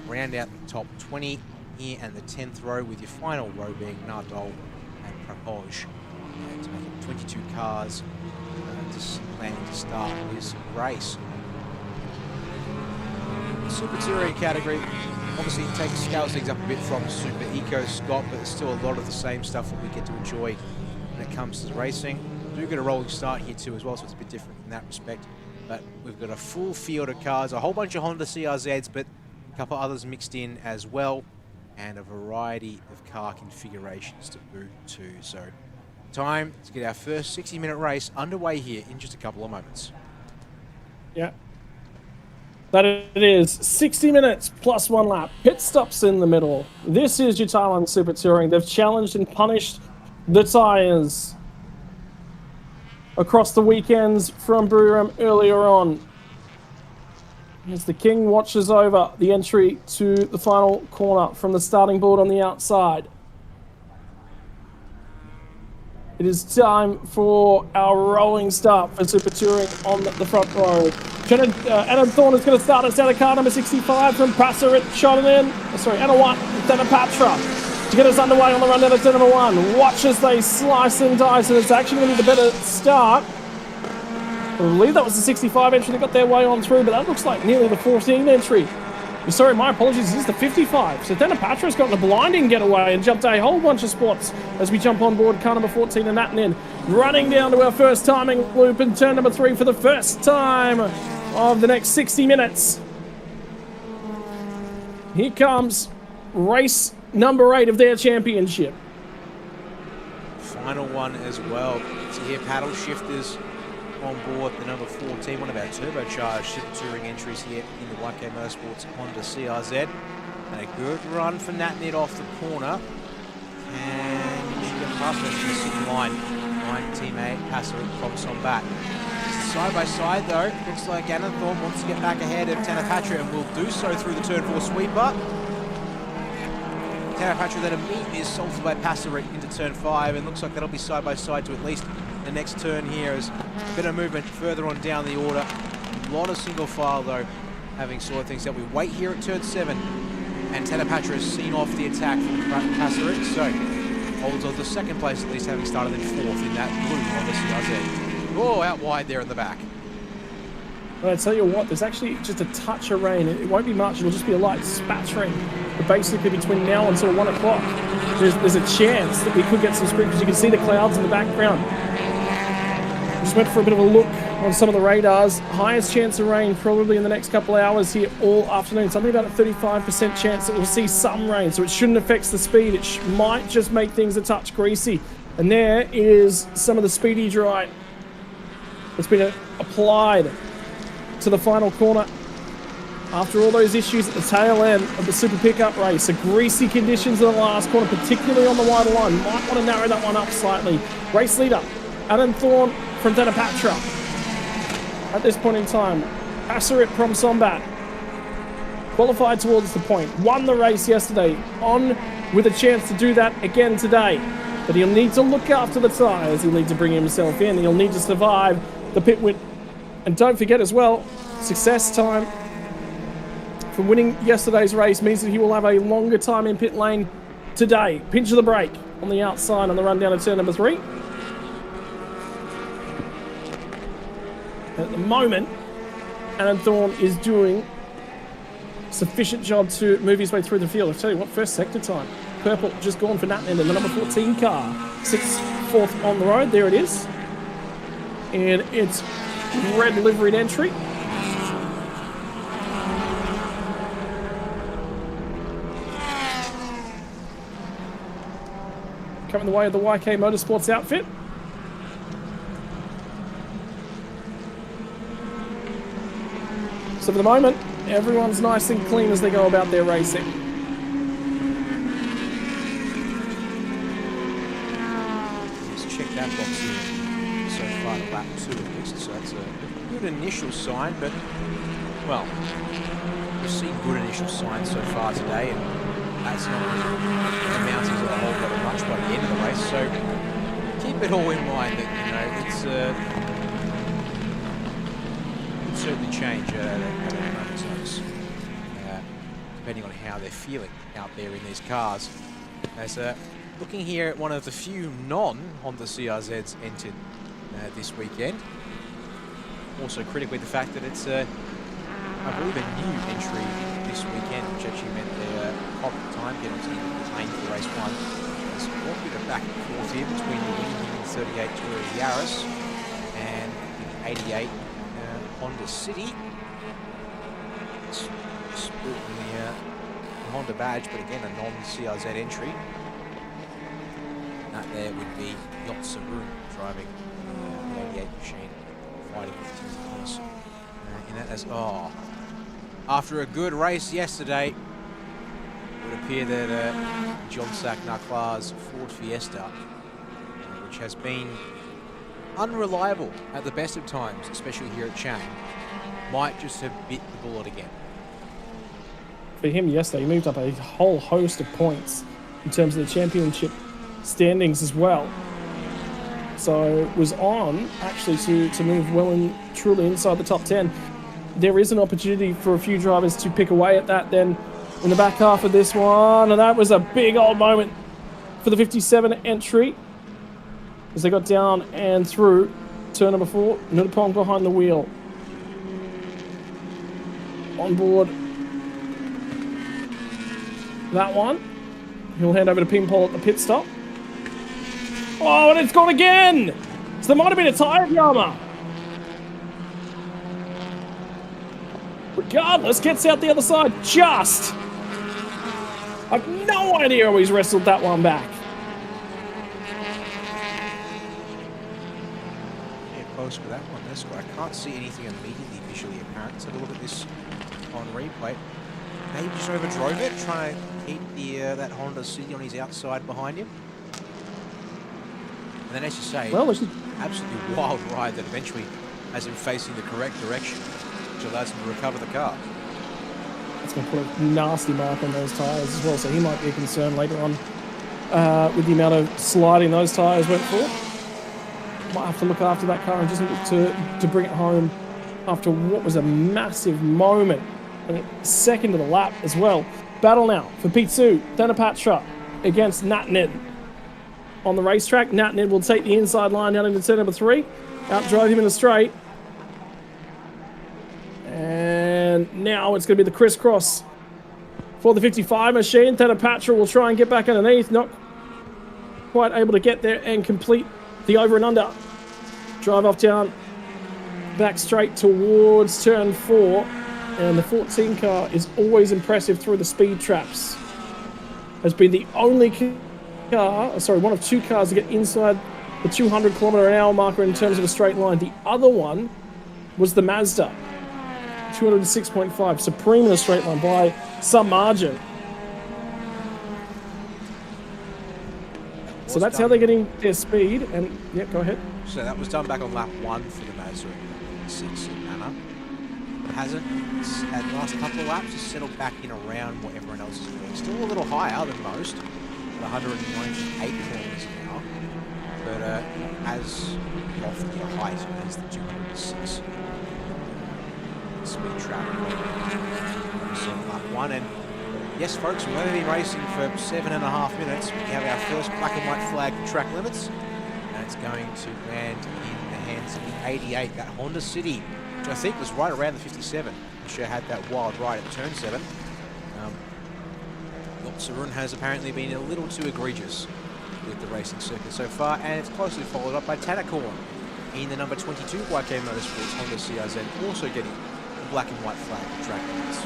round out the top 20 here, and the 10th row with your final row being Nardol and Prapoj to make it 22 cars planning to start this race. Super Touring category. Obviously, it scales things up a bit from Super Eco Scott, but there's still a lot of the same stuff that we get to enjoy when it comes to racing. We do get a rolling start here too as well, so it's a bit different in that respect. But we've got a full field of cars, a whole bunch of Honda CRZs, but a couple others mixed in as well, and a variety of car configurations to boot too. So time to get our first 60-minute race underway here in just a couple of moments. Yeah. That it is 60 minutes plus 1 lap. Pit stops in the middle. This is your Thailand Super Touring. They've challenged and punished the tyres across the weekends from Buriram earlier on. As the King watches over the entry to the final corner from the starting board on the outside. It is time for our rolling start for Super Touring on the front row. Adam Thorne is going to start us out of car number 65 from Pasarit, Anawat, Patra to get us underway on the run down to turn number 1. Watch as they slice and dice, and it's actually going to be the better start. I believe that was the 65 entry that got their way on through, but that looks like nearly the 14 entry. Sorry, my apologies, this is the 55. So Patra's got the blinding getaway and jumped a whole bunch of spots as we jump on board car number 14 and Natnin. Running down to our first timing loop in turn number 3 for the first time of the next 60 minutes. Here comes race number 8 of their championship. Final one as well. So here paddle shifters on board the number 14, one of our turbocharged Super Touring entries here in the YK Motorsports Honda CRZ. And a good run for Natnid off the corner. And she got past her from the city line. 9 teammate Passer from Sombat. Side by side though, looks like Anathorn wants to get back ahead of Tanapatra and will do so through the turn 4 sweeper. Tanapatra then immediately assaulted by Passerit into turn 5, and looks like that'll be side by side to at least the next turn here, as a bit of movement further on down the order. A lot of single file though, having sorted things out. We wait here at turn 7, and Tanapatra has seen off the attack from Passerit, so holds on to second place at least, having started in 4th in that blue Honda CRZ. Oh, out wide there in the back. Well, I tell you what, there's actually just a touch of rain. It won't be much, it'll just be a light spattering. But basically between now until 1 o'clock, there's a chance that we could get some sprinkles. You can see the clouds in the background. Just went for a bit of a look on some of the radars. Highest chance of rain probably in the next couple of hours here all afternoon. Something about a 35% chance that we'll see some rain, so it shouldn't affect the speed. It might just make things a touch greasy. And there is some of the speedy dry that's been applied to the final corner after all those issues at the tail end of the Super Pickup race. The greasy conditions in the last corner, particularly on the wider line, might want to narrow that one up slightly. Race leader Adam Thorne from Tanapatra at this point in time. Passerit from Sombat qualified towards the point, won the race yesterday, on with a chance to do that again today. But he'll need to look after the tyres, he'll need to bring himself in, he'll need to survive the pit win. And don't forget as well, success time for winning yesterday's race means that he will have a longer time in pit lane today. Pinch of the brake on the outside on the run down to turn number 3. At the moment, Alan Thorne is doing a sufficient job to move his way through the field. I'll tell you what, first sector time. Purple just gone for Nathan in the number 14 car. 4th on the road, there it is. in its red liveried entry. Coming the way of the YK Motorsports outfit. So for the moment, everyone's nice and clean as they go about their racing. Let's check that box here so far to lap 2 at least. So that's a good initial sign, but, well, we've seen good initial signs so far today, and that's not amounting to a whole lot of much by the end of the race. So keep it all in mind that, you know, it's could certainly change at a moment's notice, depending on how they're feeling out there in these cars. As looking here at one of the few non-Honda CRZs entered this weekend. Also critically the fact that it's, I believe, a new entry this weekend, which actually meant their top time penalty claimed for race 1. There's a little bit of back and forth here between the winning 38 Toyota Yaris and the 88 Honda City. Sporting the Honda badge, but again a non-CRZ entry. And that there would be Yacht Saroon driving the 88 machine, fighting with Tim Thomas. In that as after a good race yesterday, it would appear that John Sack-Naklar's Ford Fiesta, which has been unreliable at the best of times, especially here at Chang, might just have bit the bullet again. For him yesterday, he moved up a whole host of points in terms of the championship standings as well. So was on actually to move well and truly inside the top 10. There is an opportunity for a few drivers to pick away at that then in the back half of this one, and that was a big old moment for the 57 entry as they got down and through turn number 4. Nudapong behind the wheel. On board that one. He'll hand over to Pimpole at the pit stop. Oh, and it's gone again! So there might have been a tyre drama. Regardless, gets out the other side just. I've no idea how he's wrestled that one back. Yeah, close with that one. That's why I can't see anything immediately visually apparent. Let's have a look at this on replay. Maybe just overdrove it, trying to keep the that Honda City on his outside behind him. And then, as you say, well, absolutely wild ride that eventually has him facing the correct direction, which allows him to recover the car. It's going to put a nasty mark on those tyres as well, so he might be a concern later on with the amount of sliding those tyres went for. Might have to look after that car and just look to bring it home after what was a massive moment. And second to the lap as well. Battle now for P2, Thanapatra against Natnid. On the racetrack, Natnid will take the inside line down into turn number 3. Outdrive him in a straight. And now it's going to be the crisscross for the 55 machine. Thanapatra will try and get back underneath. Not quite able to get there and complete the over and under. Drive off down, back straight towards turn 4. And the 14 car is always impressive through the speed traps. Has been the only car, one of 2 cars to get inside the 200 kilometer an hour marker in terms of a straight line. The other one was the Mazda, 206.5, supreme in a straight line by some margin. So that's how they're getting their speed. And yeah, go ahead. So that was done back on lap 1 for the Mazda 6 in Anna. Hasn't, at the last couple of laps, has settled back in around what everyone else is doing. Still a little higher than most, at 198 kilometers an hour, but as lofty a height as the 206 speed trap. So lap 1, and yes, folks, we've only been racing for 7.5 minutes. We have our first black and white flag for track limits, and it's going to land in the hands of the 88, that Honda City, which I think was right around the 57, which had that wild ride at turn 7. Sarun has apparently been a little too egregious with the racing circuit so far, and it's closely followed up by Tanakorn in the number 22 YK Motorsports Honda CRZ, also getting the black and white flag track limits.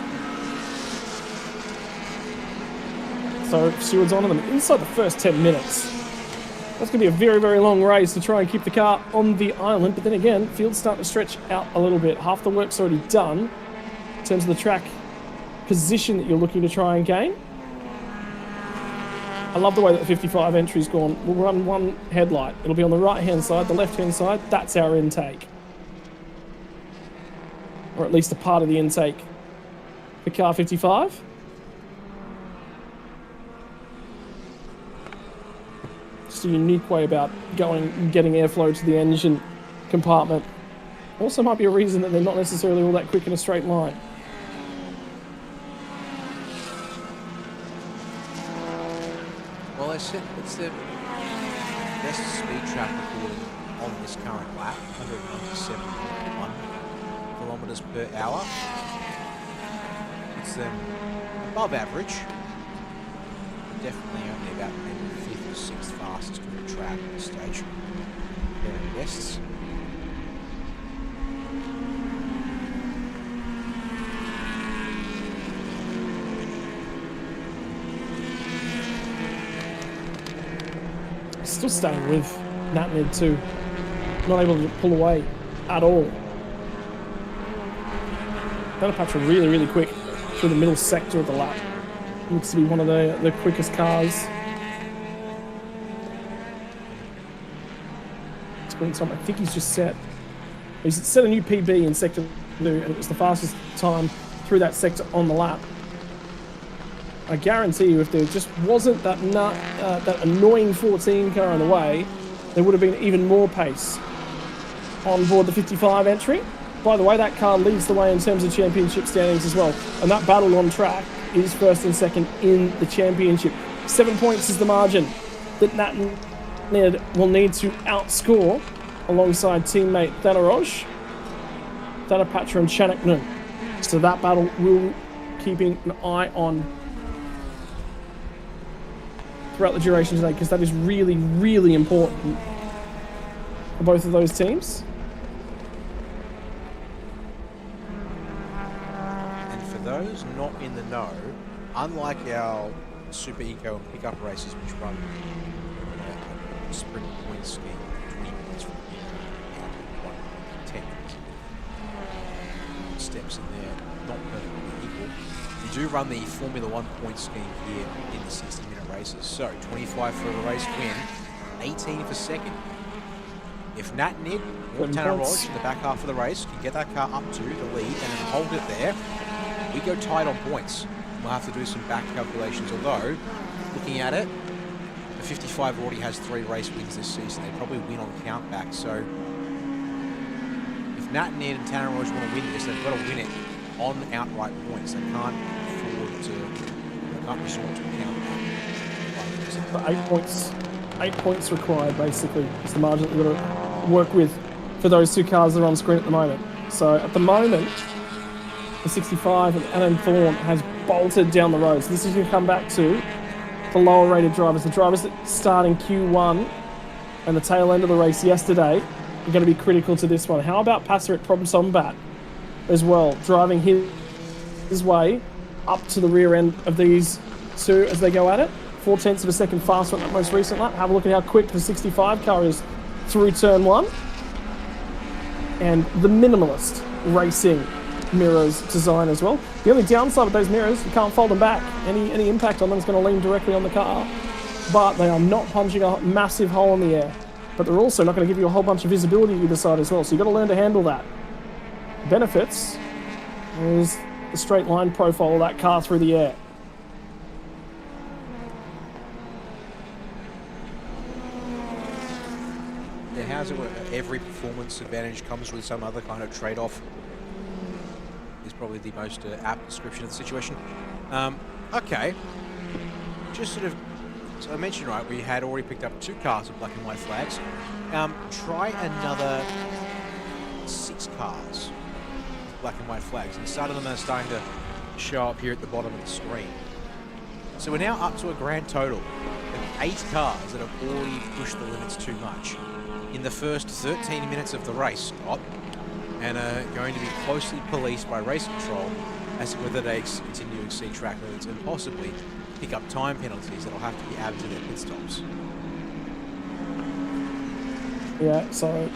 So Stewart's on them inside the first 10 minutes. That's going to be a very, very long race to try and keep the car on the island. But then again, field's starting to stretch out a little bit. Half the work's already done in terms of the track position that you're looking to try and gain. I love the way that the 55 entry's gone. We'll run one headlight. It'll be on the right-hand side, the left-hand side. That's our intake. Or at least a part of the intake for car 55. Just a unique way about getting airflow to the engine compartment. Also might be a reason that they're not necessarily all that quick in a straight line. Well, it's the best speed trap recorded on this current lap, 197.1 kilometers per hour. It's above average, but definitely only about maybe 5th or 6th fastest on the track at this stage. Very best. Still staying with Natmid too. Not able to pull away at all. Patch really, really quick through the middle sector of the lap. Looks to be one of the quickest cars. Experience time. I think he's set a new PB in sector 2, and it was the fastest time through that sector on the lap. I guarantee you, if there just wasn't that annoying 14 car in the way, there would have been even more pace on board the 55 entry. By the way, that car leads the way in terms of championship standings as well. And that battle on track is first and second in the championship. 7 points is the margin that Natmid will need to outscore alongside teammate Thanaroj, Thanapatra and Chanaknan. So that battle will keeping an eye on throughout the duration today, because that is really, really important for both of those teams. And for those not in the know, unlike our Super Eco and pickup races, which run a sprint point scheme, 20 points from the beginning and 10 steps in there, not perfectly equal. We do run the Formula 1 point scheme here in the 60-minute races. So 25 for a race win, 18 for second. If Natmid or Thanaroj in the back half of the race can get that car up to the lead and then hold it there, we go tight on points. We'll have to do some back calculations, although looking at it, the 55 already has 3 race wins this season. They probably win on countback. So if Natmid and Thanaroj want to win this, they've got to win it on outright points. They can't afford to, they can't resort to a countback. The 8 points required, basically, is the margin that we've got to work with for those two cars that are on screen at the moment. So at the moment, the 65 of Alan Thorne has bolted down the road. So this is going to come back to the lower rated drivers. The drivers that start in Q1 and the tail end of the race yesterday are going to be critical to this one. How about Passerit Promsombat as well, driving his way up to the rear end of these two as they go at it? 0.4 of a second faster on that most recent lap. Have a look at how quick the 65 car is through turn 1. And the minimalist racing mirrors design as well. The only downside with those mirrors, you can't fold them back. Any impact on them is going to lean directly on the car. But they are not punching a massive hole in the air. But they're also not going to give you a whole bunch of visibility either side as well. So you've got to learn to handle that. Benefits is the straight line profile of that car through the air. How's it work? Every performance advantage comes with some other kind of trade-off is probably the most apt description of the situation. Okay. Just sort of, so I mentioned, right, we had already picked up 2 cars with black and white flags. Try another 6 cars with black and white flags. And some of them are starting to show up here at the bottom of the screen. So we're now up to a grand total of 8 cars that have already pushed the limits too much. in the first 13 minutes of the race, Scott, and are going to be closely policed by race control as to whether they continue to exceed track limits and possibly pick up time penalties that will have to be added to their pit stops. Yeah, so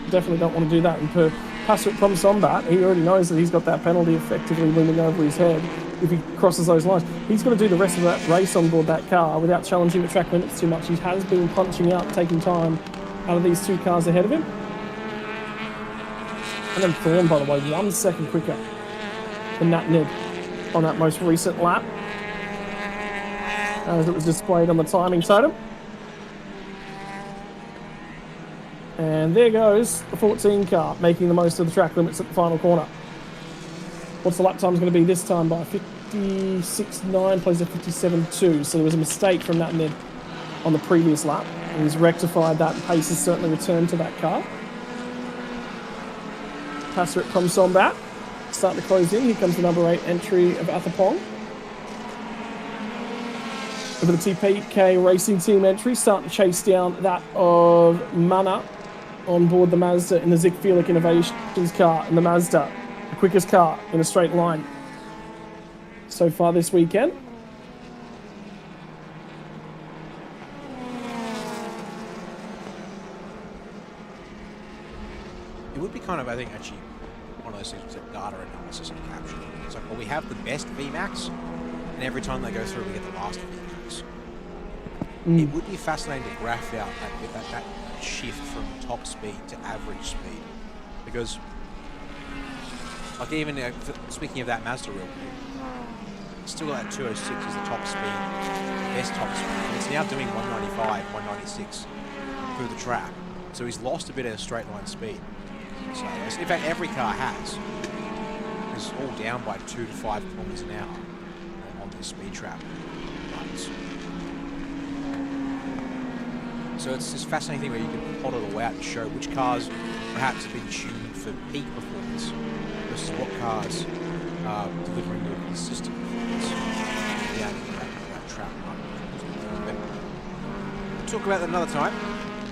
definitely don't want to do that. And for Spa-Francorchamps, he already knows that he's got that penalty effectively looming over his head if he crosses those lines. He's got to do the rest of that race on board that car without challenging the track limits too much. He has been punching out, taking time out of these two cars ahead of him. And then Thorne, by the way, 1 second quicker than Nat Nid on that most recent lap, as it was displayed on the timing totem. And there goes the 14 car, making the most of the track limits at the final corner. What's the lap time going to be this time? By 56.9, plays a 57.2. So there was a mistake from Nat Nid on the previous lap. And he's rectified that, and pace has certainly returned to that car. Spa-Francorchamps starting to close in. Here comes the number 8 entry of Athapong. Over the TPK Racing Team entry, starting to chase down that of Mana on board the Mazda in the Ziegfeld Innovations car, and the Mazda, the quickest car in a straight line so far this weekend. It would be kind of, I think, actually one of those things with data analysis and capture. It's like, well, we have the best VMAX, and every time they go through, we get the last VMAX. It would be fascinating to graph out that shift from top speed to average speed, because, like, even speaking of that Mazda real quick, still at 206 is the top speed, best top speed. And it's now doing 195, 196 through the track, so he's lost a bit of straight line speed. So, in fact, every car has. It's all down by 2 to 5 kilometers an hour on this speed trap runs. So it's this fascinating thing where you can plot it all out and show which cars perhaps have been tuned for peak performance versus what cars are delivering a consistent performance down in that trap run. But we'll talk about that another time.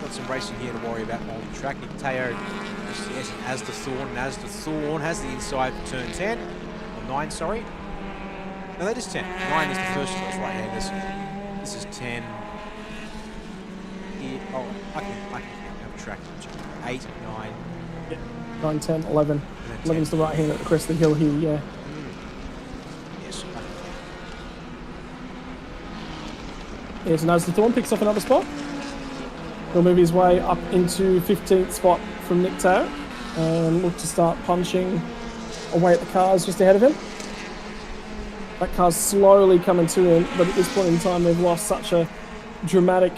Got some racing here to worry about on the track. Nick Teo, yes, as the Thorne has the inside for turn 10, or 9, sorry. No, that is 10. 9 is the first of those right-handers. This is 10. Here. Oh, I can have a track. 8, 9. Yeah. 9, 10, 11. 11's the right hand at the crest of the hill here, yeah. Yes. Here's Nazda Thorne, picks off another spot. He'll move his way up into 15th spot from Nick Teo and look to start punching away at the cars just ahead of him. That car's slowly coming to him, but at this point in time they've lost such a dramatic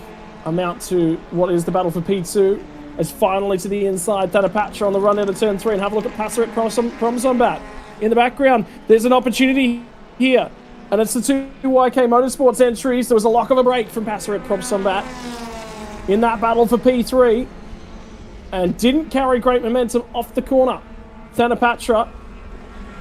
amount to what is the battle for P2. As finally to the inside, Thanapatra on the run out of turn 3, and have a look at Spa-Francorchamps in the background. There's an opportunity here, and it's the 2 YK Motorsports entries. There was a lock of a break from Spa-Francorchamps in that battle for P3, and didn't carry great momentum off the corner. Thanapatra,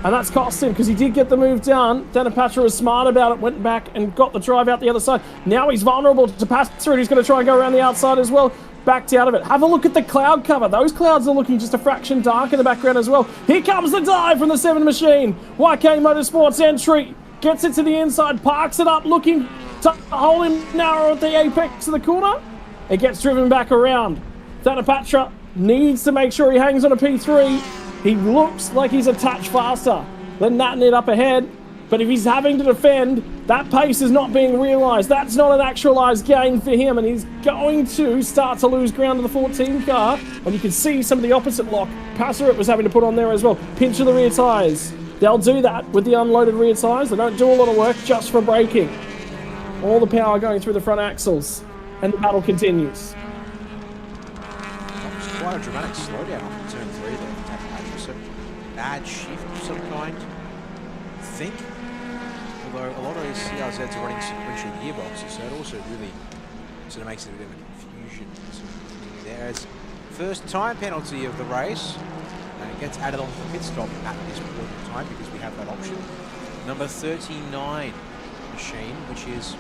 and that's cost him because he did get the move down. Thanapatra was smart about it, went back and got the drive out the other side. Now he's vulnerable to Passer, and he's going to try and go around the outside as well. Backed out of it. Have a look at the cloud cover. Those clouds are looking just a fraction dark in the background as well. Here comes the dive from the 7 machine. YK Motorsports entry. Gets it to the inside, parks it up, looking to hold him narrow at the apex of the corner. It gets driven back around. Thanapatra needs to make sure he hangs on a P3. He looks like he's a touch faster than Nat Nid up ahead. But if he's having to defend, that pace is not being realised. That's not an actualised gain for him, and he's going to start to lose ground to the 14 car. And you can see some of the opposite lock Passer was having to put on there as well. Pinch of the rear tyres. They'll do that with the unloaded rear tyres. They don't do a lot of work just for braking. All the power going through the front axles, and the battle continues. It's quite a dramatic slowdown off turn 3 there. So bad shift of some kind, I think. Although a lot of these CRZs are running sequential gearboxes, so it also really sort of makes it a bit of a confusion. There's first time penalty of the race, and it gets added on to the pit stop at this point in time because we have that option. Number 39 machine, which is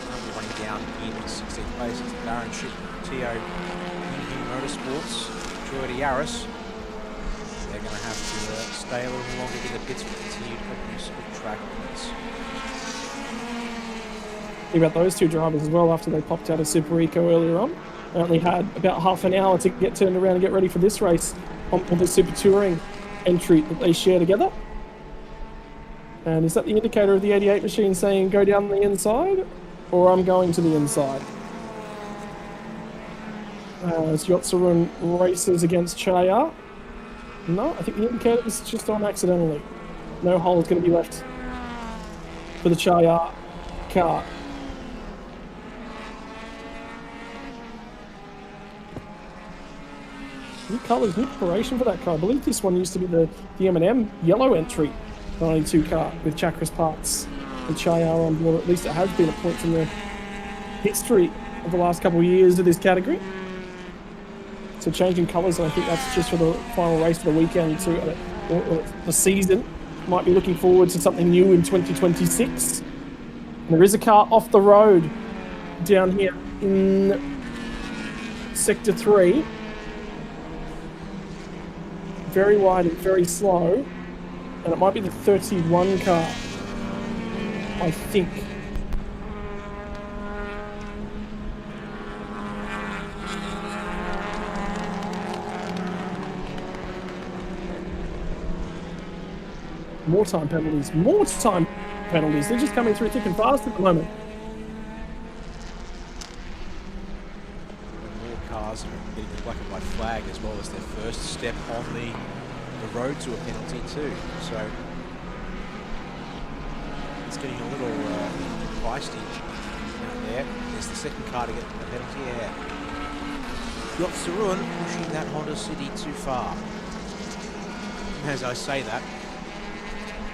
currently running down in 16th place. It's Baron Ship Teo in Motorsports, Toyota Yaris. They're going to have to stay a little longer in the pits for continued use of track limits. Think about those two drivers as well after they popped out of Super Eco earlier on. They only had about half an hour to get turned around and get ready for this race on the Super Touring entry that they share together. And is that the indicator of the 88 machine saying go down the inside? Or I'm going to the inside? Yotsarun races against Chaya. No, I think the indicator is just on accidentally. No hole is going to be left for the Chaya car. New colours, new preparation for that car. I believe this one used to be the M&M yellow entry 92 car with Chakras parts and Chayar on board. At least it has been a point in the history of the last couple of years of this category. So changing colours, I think that's just for the final race for the weekend too, or the season. Might be looking forward to something new in 2026. And there is a car off the road down here in Sector 3. Very wide and very slow, and it might be the 31 car, I think. More time penalties, more time penalties. They're just coming through thick and fast at the moment. Cars are getting the black and white flag as well as their first step on the road to a penalty too. So it's getting a little feisty out there. There's the second car to get the penalty. Yeah. Yotsarun pushing that Honda City too far. As I say that,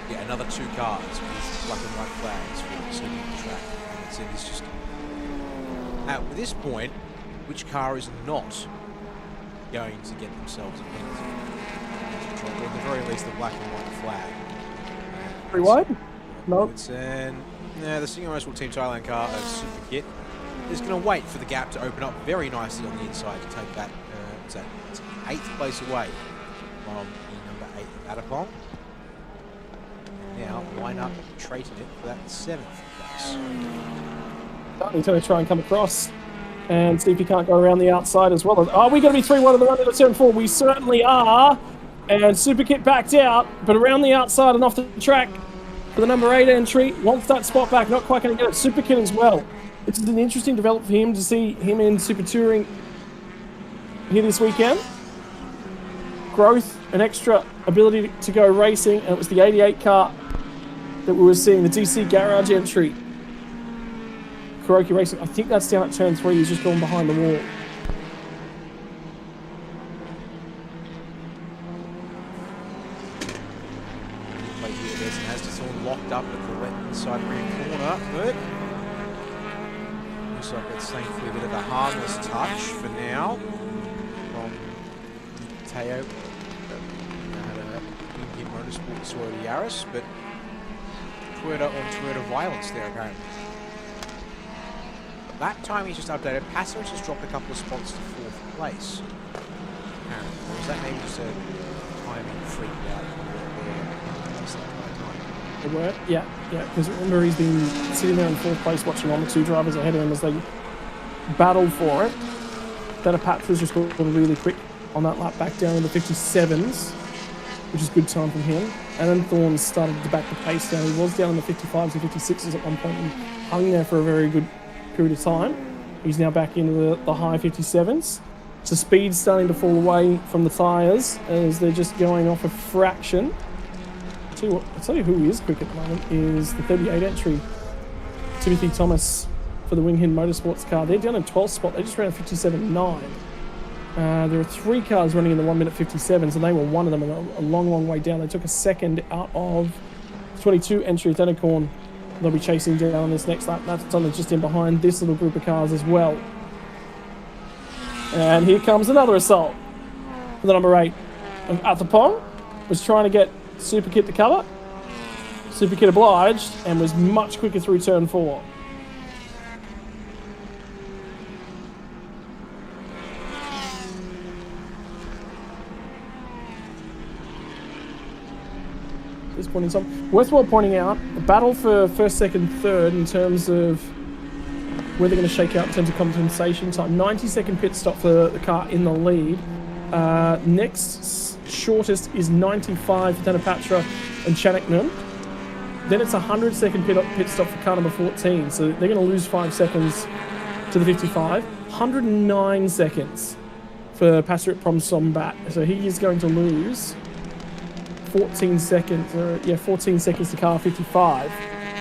yeah, another two cars with black and white flags for exceeding the track. And it's just at this point, which car is not going to get themselves a penalty? Or at the very least, the black and white flag. Pretty wide? No. And the Single Motorsport Team Thailand car of Super Kit is going to wait for the gap to open up very nicely on the inside to take that. It's 8th place away from the number 8 of Adapong. Now line up trading it for that 7th place. He's going to try and come across and see if he can't go around the outside as well. Are we going to be 3-1 of the run into turn 4? We certainly are. And Super Kit backed out, but around the outside and off the track for the number 8 entry. Wants that spot back, not quite going to get it. Super Kit as well. It's an interesting development for him to see him in Super Touring here this weekend. Growth, an extra ability to go racing, and it was the 88 car that we were seeing, the DC Garage entry. Kuroki Racing, I think that's down at turn 3. He's just gone behind the wall. Play here, there's an Aston locked up at the left side rear corner, but looks like that's thankfully a bit of a harmless touch for now from Teo. Indian Motorsport Toyota Yaris, but Toyota on Toyota violence there apparently. That time he's just updated. Passer has just dropped a couple of spots to 4th place. Apparently. Or was that maybe just a timing freak out there? They were, yeah, because remember he's been sitting there in 4th place watching on the 2 drivers ahead of him as they battle for it. Then a Patra's just got really quick on that lap back down in the 57s, which is good time from him. And then Thorne started to back the pace down. He was down in the 55s and 56s at one point and hung there for a very good period of time. He's now back into the high 57s. So speed's starting to fall away from the tyres as they're just going off a fraction. I'll tell you who is quick at the moment is the 38 entry, Timothy Thomas for the Wing Hin Motorsports car. They're down in 12th spot. They just ran a 57.9. There are 3 cars running in the 1 minute 57s, and they were one of them a long way down. They took a second out of 22 entry Thenicorn. They'll be chasing down on this next lap. That's only just in behind this little group of cars as well. And here comes another assault for the number 8 of Athapong. Was trying to get Super Kit to cover. Super Kit obliged and was much quicker through turn 4. this point in time. Worthwhile pointing out, the battle for first, second, third in terms of where they're going to shake out in terms of compensation time. 90-second pit stop for the car in the lead. Next shortest is 95 for Danapatra and Chanaknum. Then it's 100-second pit stop for car number 14. So they're going to lose 5 seconds to the 55. 109 seconds for Passerit Promsombat. So he is going to lose 14 seconds. 14 seconds to car 55.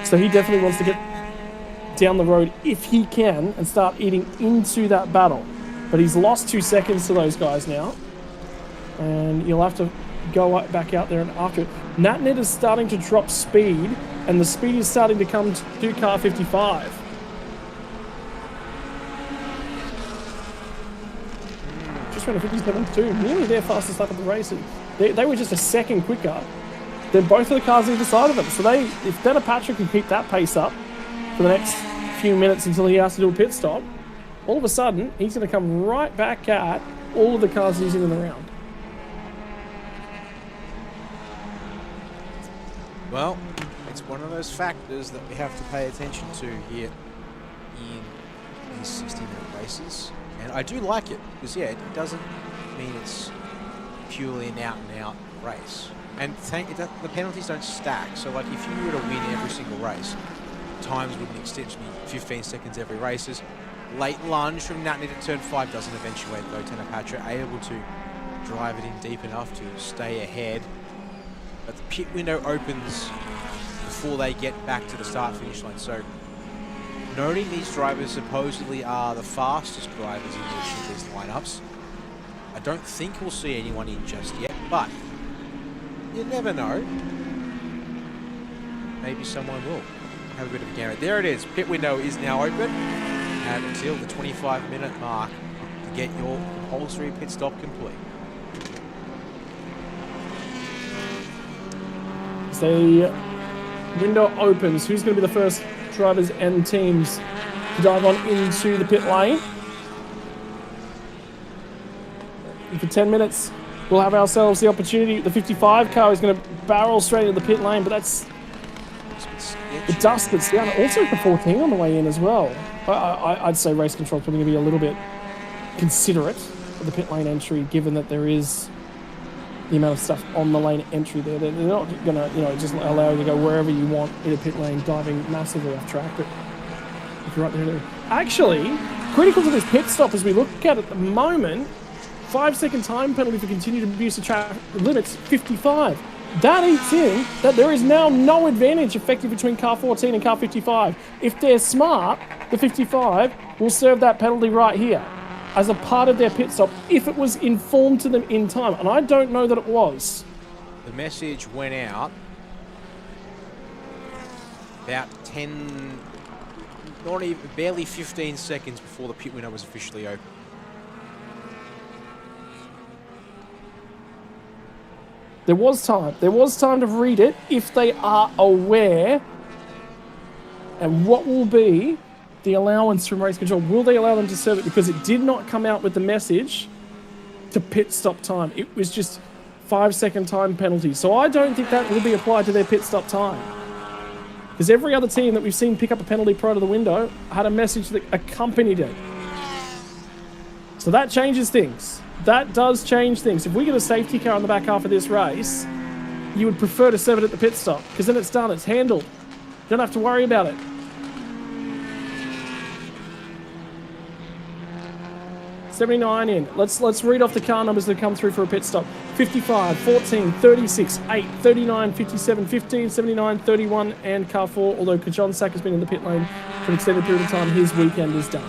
So he definitely wants to get down the road if he can and start eating into that battle. But he's lost 2 seconds to those guys now. And you'll have to go back out there and after it. Natnet is starting to drop speed, and the speed is starting to come to car 55. Just ran a 57.2, nearly their fastest lap of the race. They were just a second quicker than both of the cars either side of them. So if Danapatra can keep that pace up for the next few minutes until he has to do a pit stop, all of a sudden he's going to come right back at all of the cars he's in the round. Well, it's one of those factors that we have to pay attention to here in these 60-minute races. And I do like it, because, yeah, it doesn't mean it's purely an out-and-out race. And the penalties don't stack. So, like, if you were to win every single race, times wouldn't extend to be 15 seconds every race. Late lunge from Natnet at turn 5 doesn't eventuate, though. Danapatra able to drive it in deep enough to stay ahead. But the pit window opens before they get back to the start-finish line. So, noting these drivers supposedly are the fastest drivers in each of these lineups, I don't think we'll see anyone in just yet, but you never know. Maybe someone will have a bit of a gamut. There it is. Pit window is now open, and until the 25-minute mark to get your compulsory pit stop complete. The window opens. Who's going to be the first drivers and teams to dive on into the pit lane? And for 10 minutes, we'll have ourselves the opportunity. The 55 car is going to barrel straight into the pit lane, but that's the dust that's down. Also the 14 on the way in as well. I'd say race control is probably going to be a little bit considerate of the pit lane entry, given that there is the amount of stuff on the lane entry there. They're not going to, just allow you to go wherever you want in a pit lane, diving massively off track. But if you're right there, actually, critical to this pit stop as we look at the moment, 5-second time penalty for continued abuse of track limits, 55. That eats in that there is now no advantage effective between car 14 and car 55. If they're smart, the 55 will serve that penalty right here as a part of their pit stop if it was informed to them in time. And I don't know that it was. The message went out about 10, not even, barely 15 seconds before the pit window was officially open. There was time. There was time to read it if they are aware. And what will be the allowance from race control? Will they allow them to serve it? Because it did not come out with the message to pit stop time. It was just 5-second time penalty. So I don't think that will be applied to their pit stop time. Because every other team that we've seen pick up a penalty prior to the window had a message that accompanied it. So that changes things. That does change things. If we get a safety car on the back half of this race, you would prefer to serve it at the pit stop. Because then it's done. It's handled. You don't have to worry about it. $79 in. Let's read off the car numbers that come through for a pit stop. 55, 14, 36, 8, 39, 57, 15, 79, 31, and car 4. Although Kajon Sak has been in the pit lane for an extended period of time, his weekend is done.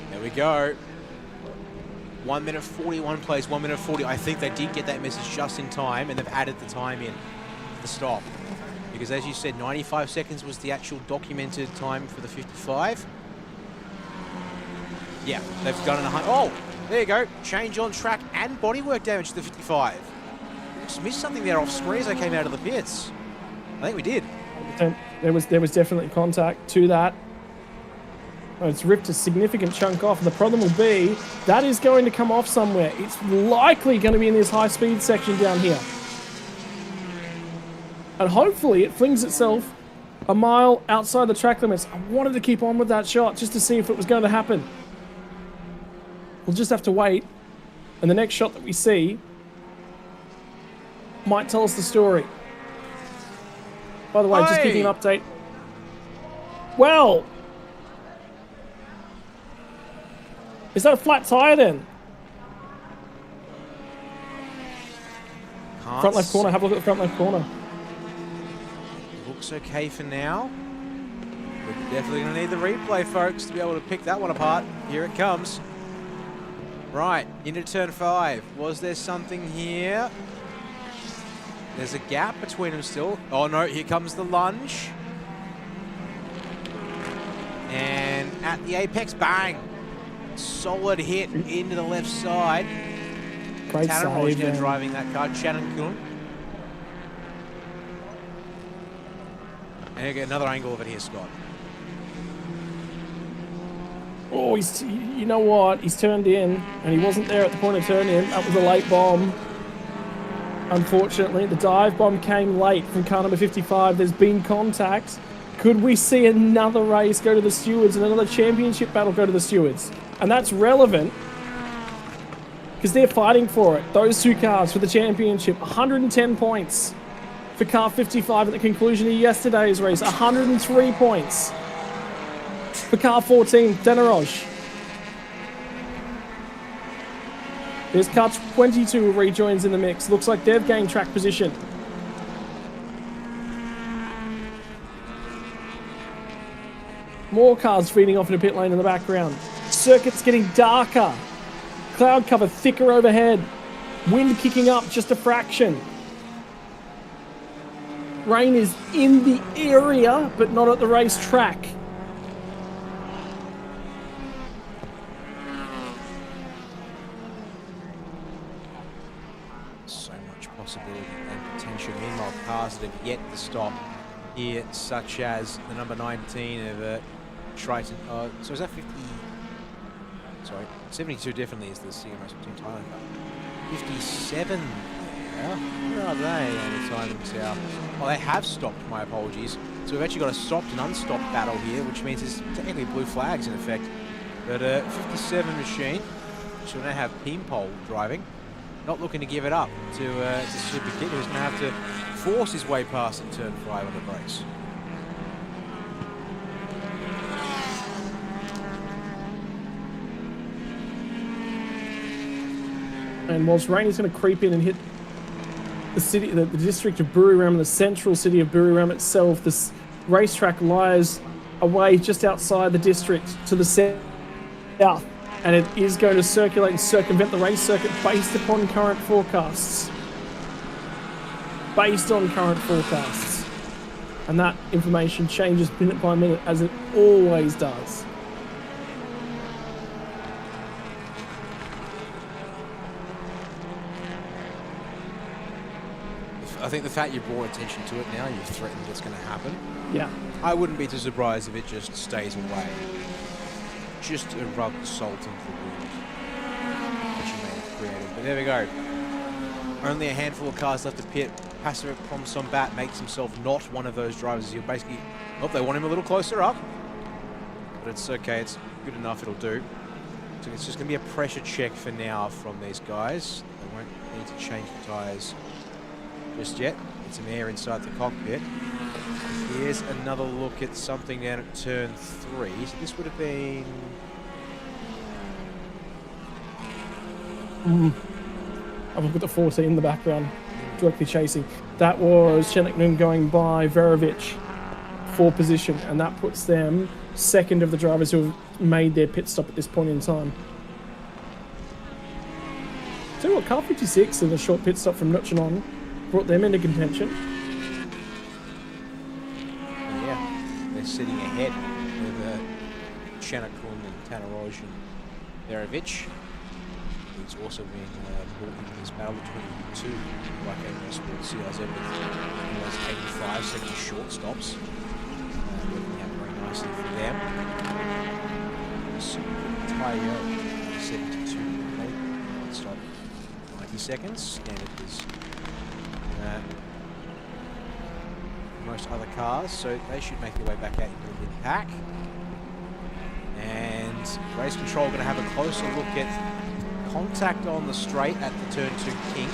There we go. 1 minute 41 plays, 1 minute 40. I think they did get that message just in time, and they've added the time in for the stop. Because as you said, 95 seconds was the actual documented time for the 55. Yeah, they've done it. Oh, there you go. Change on track and bodywork damage to the 55. We just missed something there off screen as I came out of the pits. I think we did. There was definitely contact to that. It's ripped a significant chunk off, and the problem will be that is going to come off somewhere. It's likely going to be in this high-speed section down here. And hopefully it flings itself a mile outside the track limits. I wanted to keep on with that shot just to see if it was going to happen. We'll just have to wait. And the next shot that we see might tell us the story. By the way, just giving you an update. Well, is that a flat tire then? Front left corner, have a look at the front left corner. Looks okay for now. We're definitely going to need the replay, folks, to be able to pick that one apart. Here it comes. Right, into turn 5. Was there something here? There's a gap between them still. Oh no, here comes the lunge. And at the apex, bang! Solid hit into the left side. Great save, now driving that car, Chang. And you get another angle of it here, Scott. Oh, you know what? He's turned in, and he wasn't there at the point of turn in. That was a late bomb. Unfortunately, the dive bomb came late from car number 55. There's been contact. Could we see another race go to the stewards and another championship battle go to the stewards? And that's relevant because they're fighting for it. Those two cars for the championship, 110 points for car 55 at the conclusion of yesterday's race, 103 points for car 14, Denaroj. There's car 22 who rejoins in the mix. Looks like they've gained track position. More cars feeding off in a pit lane in the background. Circuit's getting darker. Cloud cover thicker overhead. Wind kicking up just a fraction. Rain is in the area, but not at the racetrack. So much possibility and potential. Meanwhile, cars that have yet to stop here, such as the number 19 of Triton. So is that 50? Sorry, 72 definitely is the CMS between Thailand. 57. Yeah. Where are they on the timings now? Oh, they have stopped. My apologies. So we've actually got a stopped and unstopped battle here, which means there's technically blue flags in effect. But 57 machine, which will now have Peempole driving, not looking to give it up to Super Kid, who's going to have to force his way past in turn 5 on the brakes. And whilst rain is going to creep in and hit the city, the district of Buriram and the central city of Buriram itself, this racetrack lies away just outside the district to the south, and it is going to circulate and circumvent the race circuit based upon current forecasts. Based on current forecasts. And that information changes minute by minute, as it always does. I think the fact you brought attention to it now, you've threatened it's going to happen. Yeah. I wouldn't be too surprised if it just stays away. Just to rub salt into the wound that you may have created. But there we go. Only a handful of cars left to pit. Pastor Promsombat makes himself not one of those drivers. He'll basically... Oh, they want him a little closer up. But it's okay. It's good enough. It'll do. So it's just going to be a pressure check for now from these guys. They won't need to change the tyres just yet. Get some air inside the cockpit. Here's another look at something down at turn 3. So this would have been... I've looked at the 14 in the background, directly chasing. That was Cheneknun going by Verovic for position, and that puts them second of the drivers who have made their pit stop at this point in time. Tell you what, car 56 in a short pit stop from Nuchanon brought them into contention. Yeah, they're sitting ahead with Chanakun and Tanaroj and Verovic. He's also been brought into this battle between the two, like a Sports CRZ with almost 85, 70 short stops. Working out very nicely for them. So, Tyre 72, okay, stop 90 seconds, standard is most other cars, so they should make their way back out into the mid-pack. And race control going to have a closer look at contact on the straight at the turn 2 kink,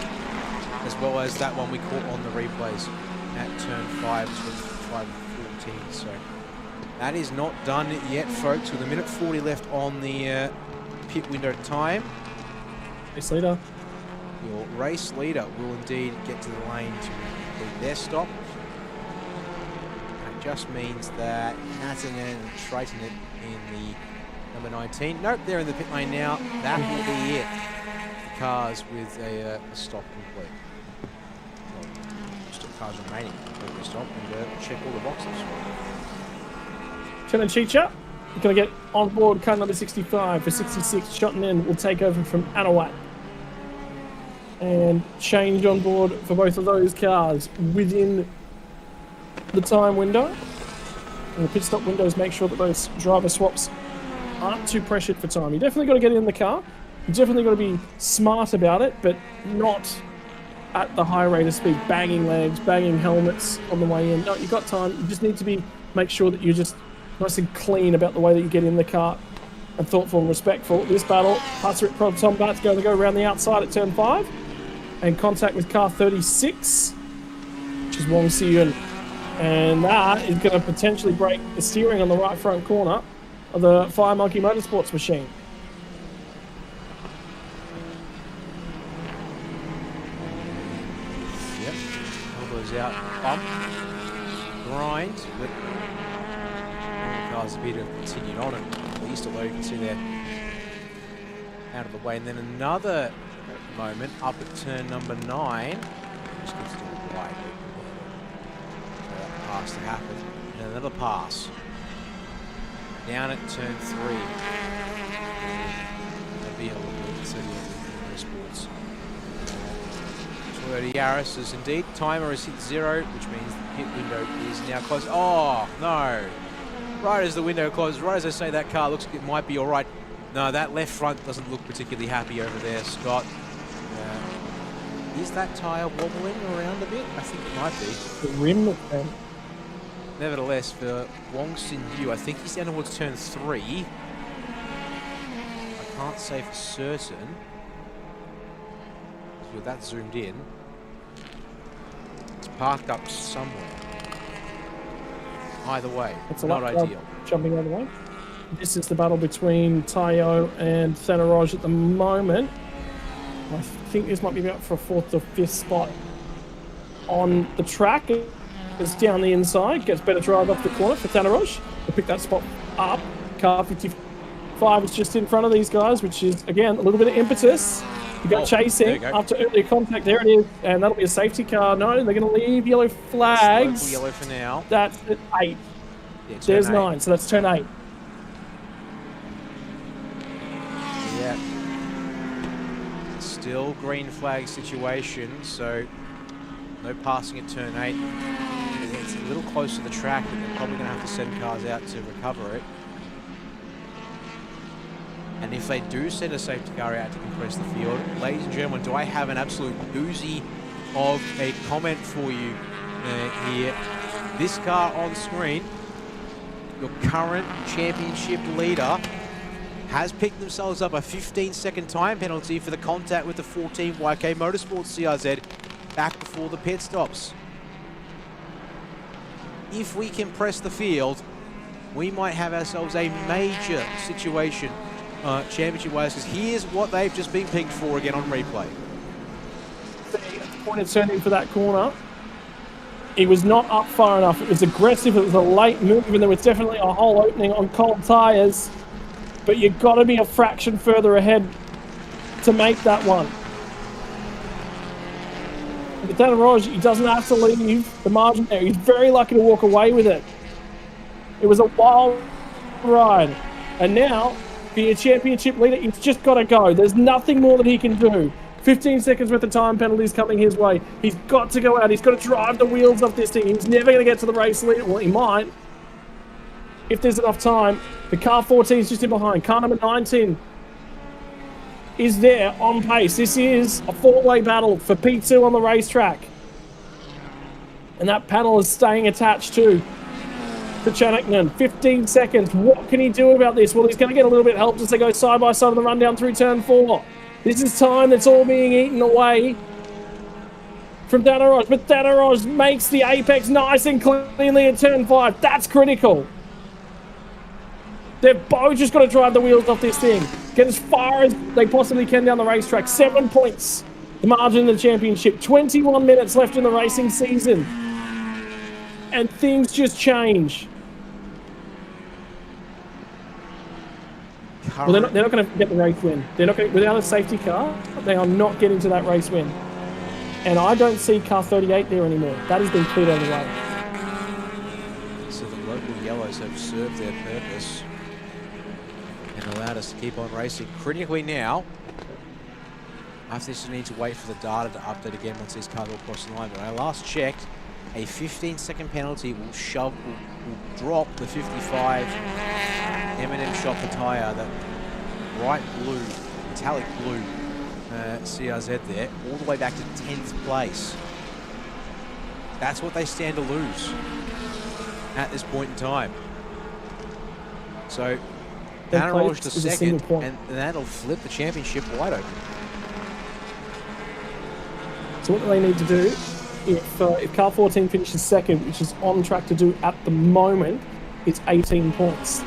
as well as that one we caught on the replays at turn 5, between 5 and 14. So that is not done yet, folks, with a minute 40 left on the pit window time. Race leader. Your race leader will indeed get to the lane to complete their stop. And it just means that Nazanin and Traitonet in the number 19. Nope, they're in the pit lane now. That will be it. The cars with a stop complete. Well, still cars remaining for the stop, and check all the boxes. Chang Chicha, going to get on board car number 65 for 66. Shottenen will take over from Anawat. And change on board for both of those cars within the time window. And the pit stop windows make sure that those driver swaps aren't too pressured for time. You definitely got to get in the car. You definitely got to be smart about it, but not at the high rate of speed, banging legs, banging helmets on the way in. No, you got time. You just need to make sure that you're just nice and clean about the way that you get in the car, and thoughtful and respectful. This battle, Passerit Pro Tom Bart's going to go around the outside at turn 5 and contact with car 36, which is Wong Si-yun. And that is going to potentially break the steering on the right front corner of the Fire Monkey Motorsports machine. Yep, elbows out, bump, grind, but the cars appear to have continued on at least, although you can see they're out of the way. And then another moment up at turn number 9, just gives it a wide for that pass to happen. And another pass down at turn 3. That'll be a little bit sports. Toyota Yaris is indeed, timer has hit 0, which means the pit window is now closed. Oh no! Right as the window closes, right as I say that car looks like it might be all right. No, that left front doesn't look particularly happy over there, Scott. Is that tyre wobbling around a bit? I think it might be. The rim, then. Nevertheless, for Wong Sin-yu, I think he's down towards turn 3. I can't say for certain. With that zoomed in, it's parked up somewhere. Either way, it's not ideal. Jumping out of the way. This is the battle between Tayo and Thanaroj at the moment. I think this might be about for a 4th or 5th spot on the track. It's down the inside, gets better drive off the corner for Thanaroj to pick that spot up. Car 55 is just in front of these guys, which is, again, a little bit of impetus. You got chasing after earlier contact. There it is, and that'll be a safety car. No, they're going to leave yellow flags. Yellow for now. That's at 8. Yeah, there's 8. 9, so that's turn 8. Yeah. Still green flag situation, so no passing at turn 8. It's a little close to the track, but they're probably going to have to send cars out to recover it. And if they do send a safety car out to compress the field, ladies and gentlemen, do I have an absolute doozy of a comment for you here. This car on screen, your current championship leader, has picked themselves up a 15-second time penalty for the contact with the 14 YK Motorsports CRZ back before the pit stops. If we compress the field, we might have ourselves a major situation championship-wise, because here's what they've just been pinged for again on replay. The point of turning for that corner, he was not up far enough. It was aggressive, it was a late move, and there was definitely a hole opening on cold tyres. But you've got to be a fraction further ahead to make that one. But Thanaroj, he doesn't have to leave the margin there. He's very lucky to walk away with it. It was a wild ride. And now, for your championship leader, he's just got to go. There's nothing more that he can do. 15 seconds worth of time penalties coming his way. He's got to go out. He's got to drive the wheels off this thing. He's never going to get to the race leader. Well, he might, if there's enough time. The car 14 is just in behind. Car number 19 is there on pace. This is a four-way battle for P2 on the racetrack. And that panel is staying attached too. To Chanaknan, 15 seconds. What can he do about this? Well, he's going to get a little bit helped as they go side by side on the run down through turn 4. This is time that's all being eaten away from Danaroj, but Danaroj makes the apex nice and cleanly in turn 5. That's critical. They've both just got to drive the wheels off this thing. Get as far as they possibly can down the racetrack. 7 points, the margin of the championship. 21 minutes left in the racing season. And things just change. Well, they're not going to get the race win. They're not going without a safety car. They are not getting to that race win. And I don't see car 38 there anymore. That has been cleared out of the way. So the local yellows have served their purpose and allowed us to keep on racing. Critically now, I just need to wait for the data to update again once these cars will cross the line. But when I last checked, a 15-second penalty will drop the 55 M&M shopper tyre, that bright blue, metallic blue CRZ there, all the way back to 10th place. That's what they stand to lose at this point in time. So, Danaroj to second, and that'll flip the championship wide open. So what do they need to do? If car 14 finishes second, which is on track to do at the moment, it's 18 points,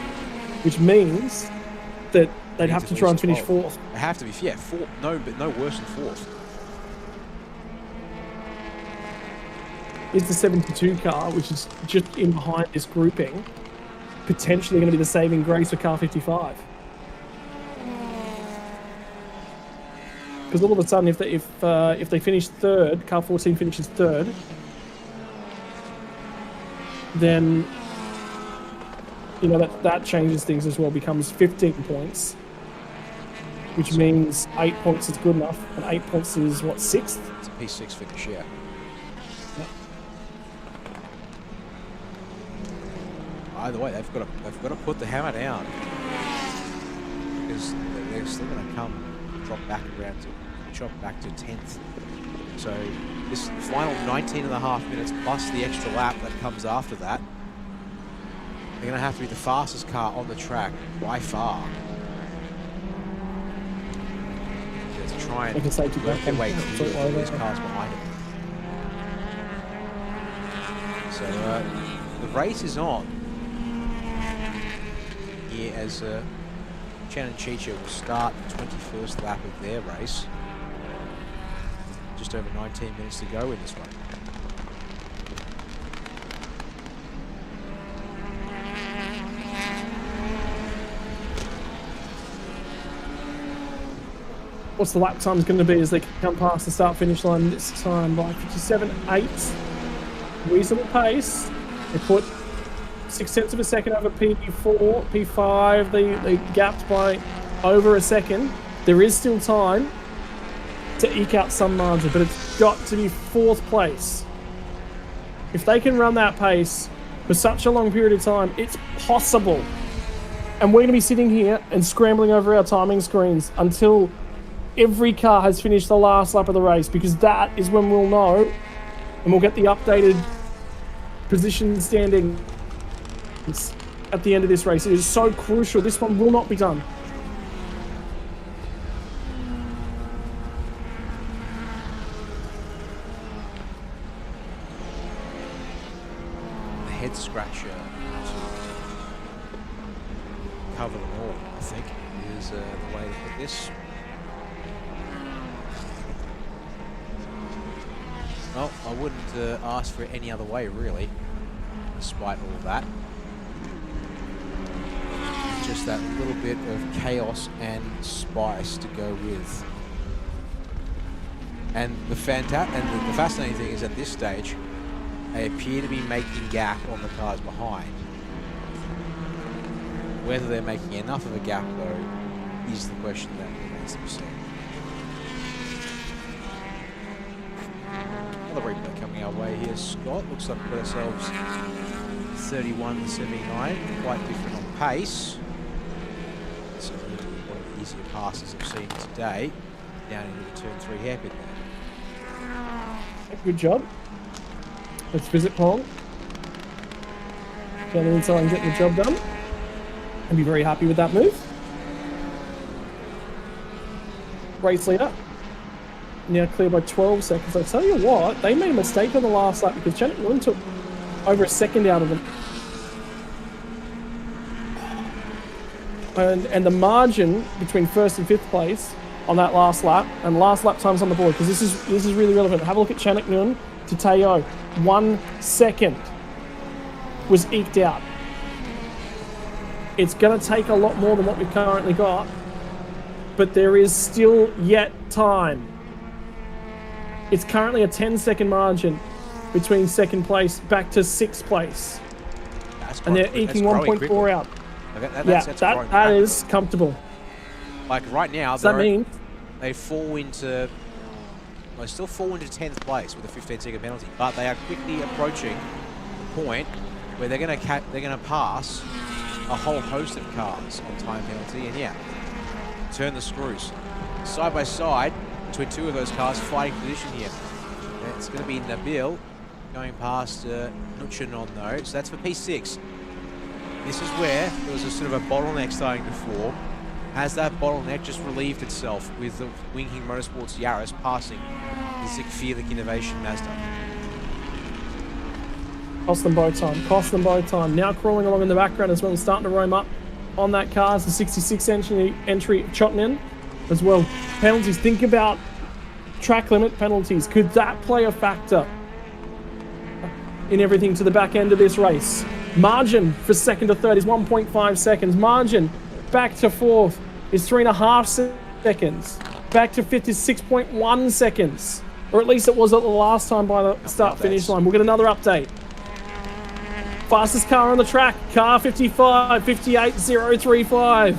which means that they'd have to try and finish 4th. They have to be, yeah, 4th. No, but no worse than 4th. Is the 72 car, which is just in behind this grouping, potentially going to be the saving grace for car 55? Because all of a sudden, if they finish 3rd, car 14 finishes 3rd, then you know that changes things as well. Becomes 15 points, which means 8 points is good enough, and 8 points is what, 6th? It's a P6 finish, yeah. Either way, they've got to put the hammer down, because they're still going to drop back around to chop back to 10th. So this final 19.5 minutes plus the extra lap that comes after that, they're going to have to be the fastest car on the track by far. To try and work their way through these cars behind them. So the race is on here as Chang and Chicha will start the 21st lap of their race. Just over 19 minutes to go in this one. What's the lap time's going to be as they come past the start-finish line this time by 57.8. Reasonable pace. They put 0.6 of a second over P4, P5. They gapped by over a second. There is still time to eke out some margin, but it's got to be 4th place. If they can run that pace for such a long period of time, it's possible. And we're going to be sitting here and scrambling over our timing screens until every car has finished the last lap of the race, because that is when we'll know, and we'll get the updated position standing at the end of this race. It is so crucial. This one will not be done. The head scratcher to cover them all, I think, is the way to put this. Well, I wouldn't ask for it any other way, really, despite all of that. Just that little bit of chaos and spice to go with. And the fascinating thing is, at this stage, they appear to be making gap on the cars behind. Whether they're making enough of a gap, though, is the question that remains to be seen. Another replay coming our way here, Scott. Looks like we've got ourselves 31 to 79, quite different on pace. So one of the easier passes I've seen today, down into the turn 3 hairpin there. Good job. Let's visit Pong. Getting inside and getting the job done. I'd be very happy with that move. Race leader. Now clear by 12 seconds. I tell you what, they made a mistake on the last lap because Chang took over a second out of them. And the margin between first and fifth place on that last lap, and last lap times on the board, because this is really relevant. Have a look at Chang to Teo. 1 second was eked out. It's going to take a lot more than what we've currently got, but there is still yet time. It's currently a 10-second margin between second place back to sixth place. And they're eking 1.4 out. That is comfortable. Like right now, does that mean they fall into, they still fall into 10th place with a 15-second penalty, but they are quickly approaching the point where they're going to pass a whole host of cars on time penalty, and yeah, turn the screws side by side between two of those cars fighting position here. And it's going to be Nabil going past Nuchanon though, so that's for P6. This is where there was a sort of a bottleneck starting to form. Has that bottleneck just relieved itself with the Winking Motorsports Yaris passing the Zikfilik Innovation Mazda? Cost them both time. Cost them both time. Now crawling along in the background as well and starting to roam up on that car is the 66 entry Chotnin as well. Penalties. Think about track limit penalties. Could that play a factor in everything to the back end of this race? Margin for second to third is 1.5 seconds. Margin back to fourth is 3.5 seconds. Back to fifth is 6.1 seconds. Or at least it was at the last time by the start-finish line. We'll get another update. Fastest car on the track, car 55, 58.035.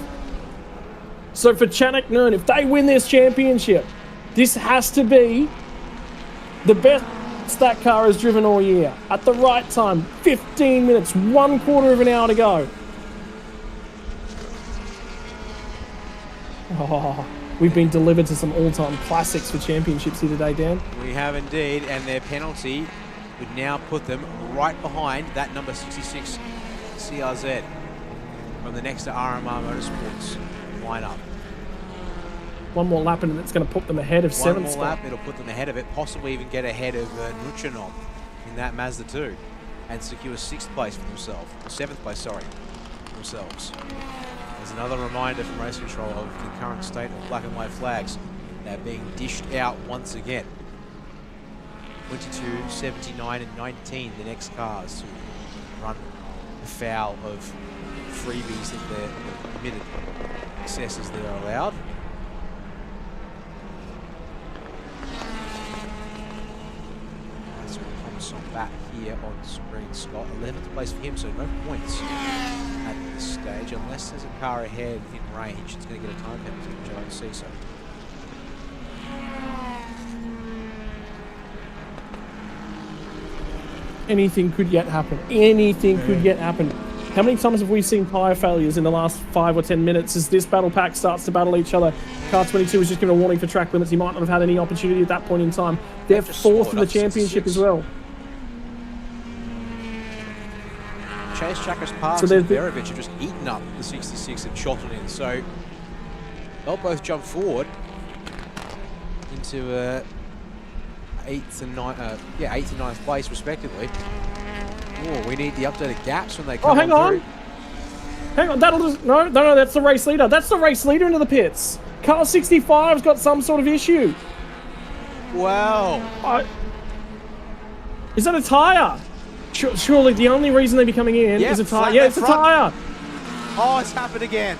So for Chang Noon, if they win this championship, this has to be the best that car has driven all year. At the right time, 15 minutes, 1/4 of an hour to go. Oh, we've been delivered to some all-time classics for championships here today, Dan. We have indeed, and their penalty would now put them right behind that number 66 CRZ from the next to RMR Motorsports lineup. One more lap and it's going to put them ahead of seventh One more spot. lap, it'll put them ahead of it, possibly even get ahead of Nuchanon in that Mazda 2 and secure 6th place for themselves, or 7th place, sorry, for themselves. There's another reminder from Race Control of the current state of black and white flags. They're being dished out once again. 22, 79 and 19, the next cars to run afoul of freebies that they're permitted, excesses that are allowed. That's Thompson back here on screen. Scott, 11th place for him, so no points at this stage, unless there's a car ahead in range. It's going to get a time penalty, which I don't see so. Anything could yet happen. Anything could yet happen. How many times have we seen tyre failures in the last 5 or 10 minutes as this battle pack starts to battle each other? Car 22 was just given a warning for track limits. He might not have had any opportunity at that point in time. They're fourth in the championship as well. Chase Chakas Parks and Berovich have just eaten up the 66 and shot it in. So they'll both jump forward into 8th and 9th place respectively. Oh, we need the updated gaps when they come. Oh, hang on. Hang on, that'll just... No, that's the race leader. That's the race leader into the pits. Car 65's got some sort of issue. Wow. Is that a tyre? Surely the only reason they'd be coming in is a tyre. Yeah, it's a tyre. Oh, it's happened again.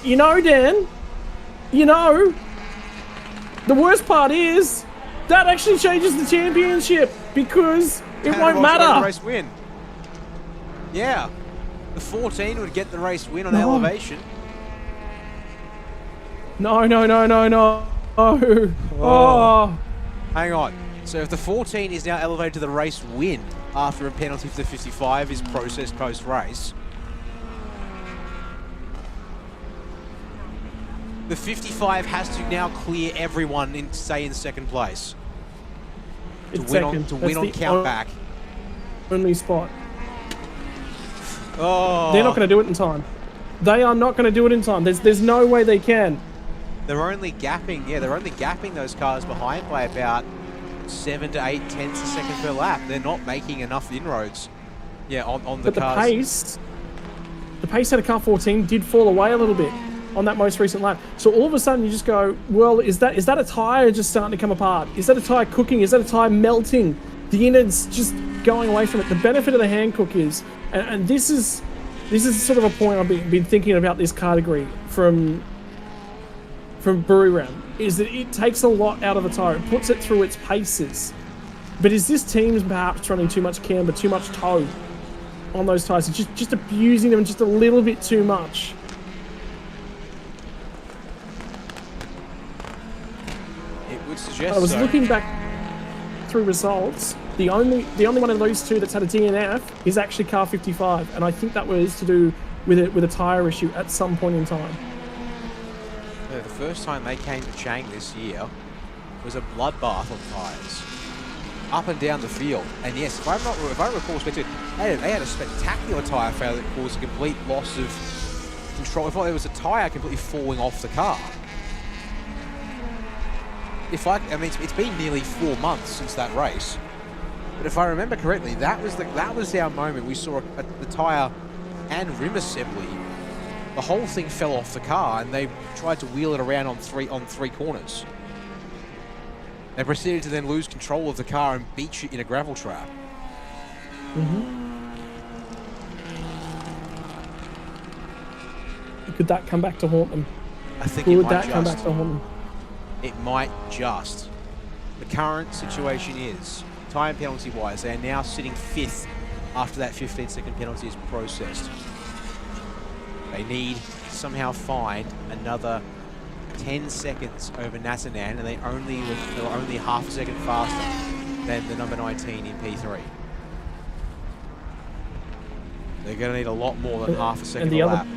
You know, Dan, you know, the worst part is that actually changes the championship because it won't matter. The race win. Yeah, the 14 would get the race win on elevation. No. Oh. Hang on. So if the 14 is now elevated to the race win after a penalty for the 55 is processed post-race, the 55 has to now clear everyone in, say, in second place. It's win on second. to That's win on the countback. Only spot. Oh, They're not going to do it in time. They are not going to do it in time. There's no way they can. they're only gapping. Yeah, they're only gapping those cars behind by about 7 to 8 tenths a second per lap. They're not making enough inroads. Yeah, on the But cars. the pace out of car 14 did fall away a little bit on that most recent lap. So all of a sudden you just go, well, is that a tyre just starting to come apart? Is that a tyre cooking? Is that a tyre melting? The innards just going away from it. The benefit of the hand cook is, and this is sort of a point I've been thinking about this category from Brewery Round, is that it takes a lot out of the tyre. It puts it through its paces. But is this team perhaps running too much camber, too much toe on those tyres? It's just abusing them just a little bit too much. It would suggest I was so. looking back through results. The only one of those two that's had a DNF is actually car 55, and I think that was to do with a tyre issue at some point in time. The first time they came to Chang this year was a bloodbath on tyres, up and down the field. And yes, if I recall correctly, they had a spectacular tyre failure that caused a complete loss of control. If there was a tyre completely falling off the car. I mean, it's been nearly 4 months since that race. But if I remember correctly, that was our moment. We saw the tyre and rim assembly. The whole thing fell off the car, and they tried to wheel it around on three corners. They proceeded to then lose control of the car and beach it in a gravel trap. Could that come back to haunt them? I think Could that come back to haunt them? It might just. The current situation is, time penalty-wise, they are now sitting 5th after that 15-second penalty is processed. They need to somehow find another 10 seconds over Natanan, and they were only half a second faster than the number 19 in P3. They're going to need a lot more than half a second a lap.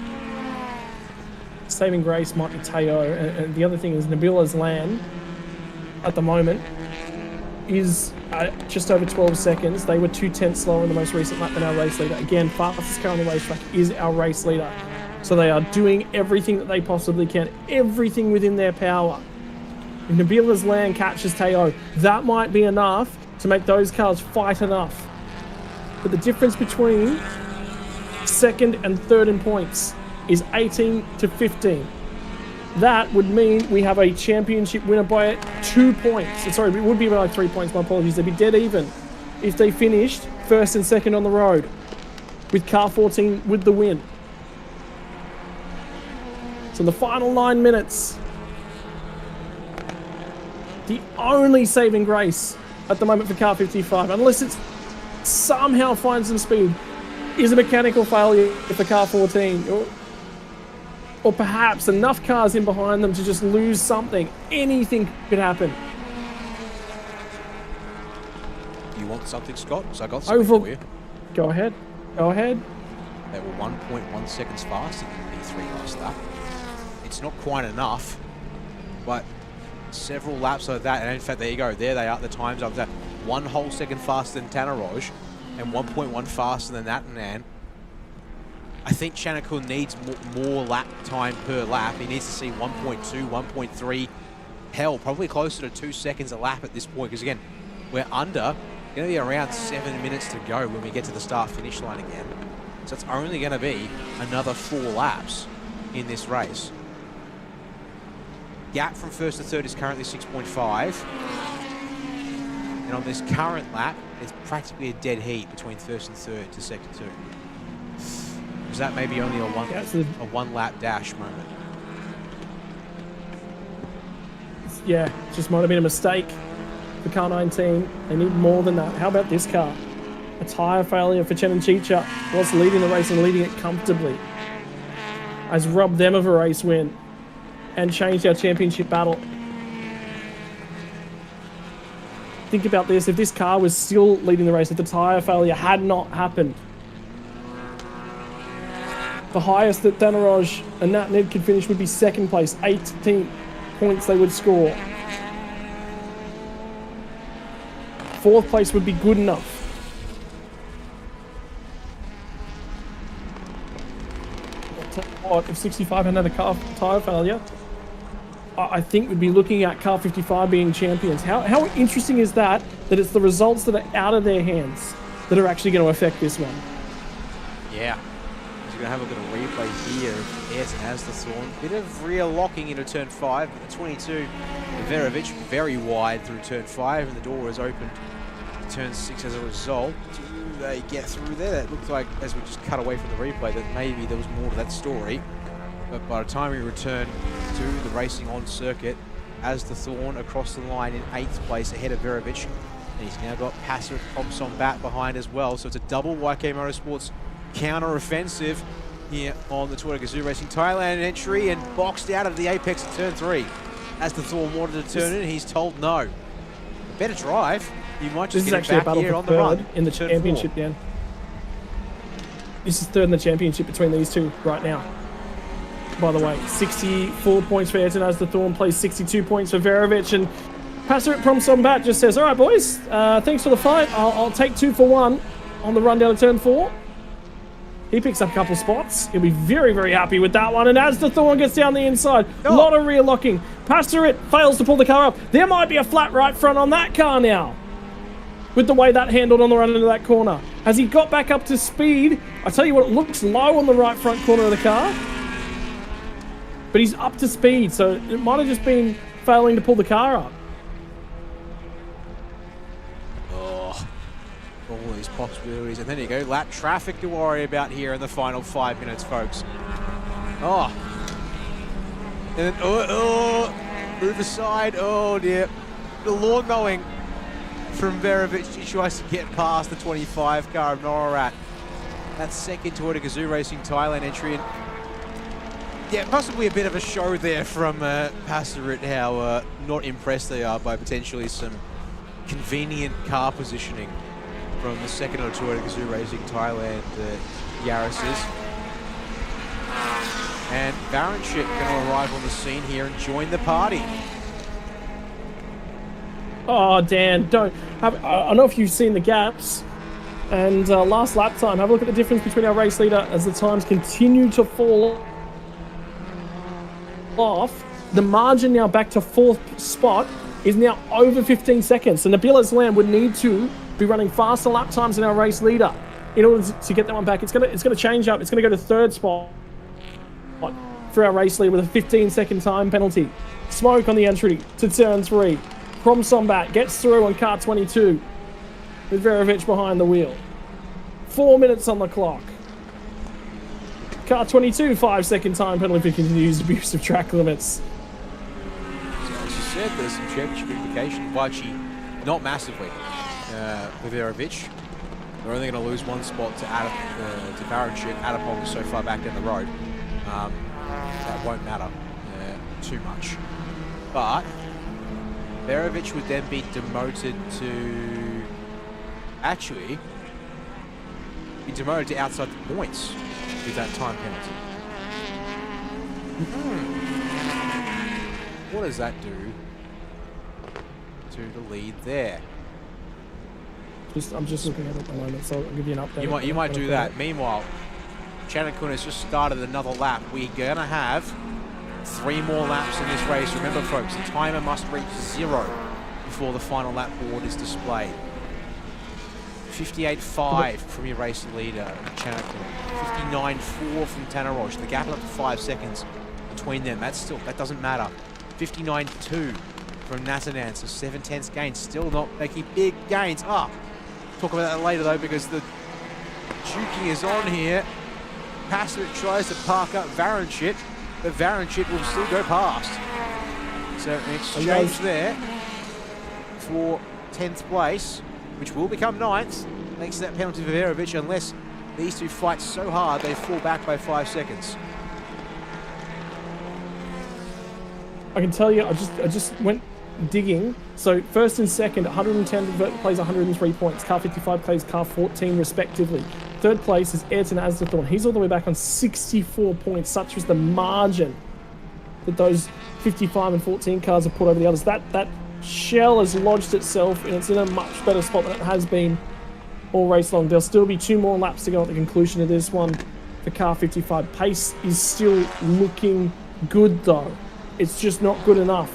Saving grace might be Teo, and the other thing is Nabila's land at the moment is just over 12 seconds. They were 2 tenths slower in the most recent lap than our race leader. Again, fastest car on the racetrack is our race leader. So they are doing everything that they possibly can, everything within their power. If Nabila's land catches Teo, that might be enough to make those cars fight enough. But the difference between second and third in points is 18 to 15. That would mean we have a championship winner by 2 points. Sorry, it would be by 3 points, my apologies. They'd be dead even if they finished first and second on the road with car 14 with the win. So the final 9 minutes, the only saving grace at the moment for car 55, unless it somehow finds some speed, is a mechanical failure for car 14. Or perhaps enough cars in behind them to just lose something. Anything could happen. You want something, Scott? So I got something for you. Go ahead. Go ahead. They were 1.1 seconds faster than P3 last lap. It's not quite enough, but several laps of that, and in fact, there you go. There they are. The times up there. 1 whole second faster than Tanaroj, and 1.1 faster than Natanan. I think Chanakul needs more lap time per lap. He needs to see 1.2, 1.3, hell, probably closer to 2 seconds a lap at this point. Because again, we're under, going to be around 7 minutes to go when we get to the start-finish line again. So it's only going to be another 4 laps in this race. Gap from first to third is currently 6.5. And on this current lap, it's practically a dead heat between first and third to second two. Is that maybe only a one lap dash moment? Yeah, just might have been a mistake for car 19. They need more than that. How about this car? A tyre failure for Chen and Chicha was leading the race and leading it comfortably. Has robbed them of a race win and changed our championship battle. Think about this, if this car was still leading the race, if the tyre failure had not happened, the highest that Danaraj and Nat Ned could finish would be second place, 18 points they would score. 4th place would be good enough. What if 65 had another car tyre failure? I think we'd be looking at car 55 being champions. How interesting is that? That it's the results that are out of their hands that are actually going to affect this one. Yeah. We're going to have a look at a replay here of Ayrton as the Thorn. Bit of rear locking into turn 5, but the 22, Verovic, very wide through turn 5, and the door is opened to turn 6 as a result. Do they get through there? It looks like, as we just cut away from the replay, that maybe there was more to that story. But by the time we return to the racing on circuit, as the Thorn across the line in 8th place ahead of Verovic, and he's now got Passer Thompson back behind as well. So it's a double YK Motorsports counter-offensive here on the Toyota Gazoo Racing Thailand entry, and boxed out of the apex at turn 3. As the Thorn wanted to turn in, he's told no. Better drive. You might just get it back here on the run in the championship, Dan. This is 3rd in the championship between these two right now. By the way, 64 points for Ayrton as the Thorn plays 62 points for Verovic, and Passer at Promsombat just says, all right, boys, thanks for the fight. I'll take 2 for 1 on the run down to turn 4. He picks up a couple spots. He'll be very, very happy with that one. And as the Thorn gets down the inside, a lot of rear locking. Passer fails to pull the car up. There might be a flat right front on that car now, with the way that handled on the run into that corner. Has he got back up to speed? I tell you what, it looks low on the right front corner of the car. But he's up to speed, so it might have just been failing to pull the car up. Oh, all these possibilities. And then you go, lap traffic to worry about here in the final 5 minutes, folks. Oh. And then, move aside. Oh, dear. The lawn mowing from Verovic. He tries to get past the 25 car of Norat. That's 2nd Toyota Gazoo Racing Thailand entry. And yeah, possibly a bit of a show there from Passer, how not impressed they are by potentially some convenient car positioning from the 2nd Toyota Gazoo Racing Thailand Yaris's. And Varenchik going to arrive on the scene here and join the party. Oh, Dan, don't. I don't know if you've seen the gaps. And last lap time, have a look at the difference between our race leader as the times continue to fall off. The margin now back to 4th spot is now over 15 seconds. So Nabila's Lamb would need to be running faster lap times than our race leader in order to get that one back. It's gonna change up. It's gonna go to 3rd spot for our race leader with a 15-second time penalty. Smoke on the entry to turn 3. Promsombat gets through on car 22 with Verovic behind the wheel. 4 minutes on the clock. Car 22, 5-second time penalty for continued abuse of track limits. So as you said, there's some championship implication. Vachi, not massively, with Verovic. They're only going to lose 1 spot to Varenchik. Adapong is so far back down the road. That won't matter too much. But Verovic would then be demoted to... Actually, be demoted to outside the points with that time penalty. What does that do to the lead there? I'm just looking at it at the moment, so I'll give you an update. You might do that. Meanwhile, Chanakun has just started another lap. We're going to have 3 more laps in this race. Remember, folks, the timer must reach 0 before the final lap board is displayed. 58.5 from your race leader, Chanakun. 59.4 from Tanaroj. The gap up to 5 seconds between them. That doesn't matter. 59.2 from Natanan. So 7/10 gains. Still not making big gains. Talk about that later though, because the juking is on here. Passer tries to park up Varenchik, but Varenchik will still go past. So an exchange there for 10th place, which will become 9th, thanks to that penalty for Verovic, unless these two fight so hard they fall back by 5 seconds. I can tell you, I just went digging. So 1st and 2nd, 110 plays 103 points. Car 55 plays car 14 respectively. 3rd place is Ayrton Asdathorn. He's all the way back on 64 points. Such was the margin that those 55 and 14 cars have put over the others. That shell has lodged itself and it's in a much better spot than it has been all race long. There'll still be 2 more laps to go at the conclusion of this one for car 55. Pace is still looking good though. It's just not good enough.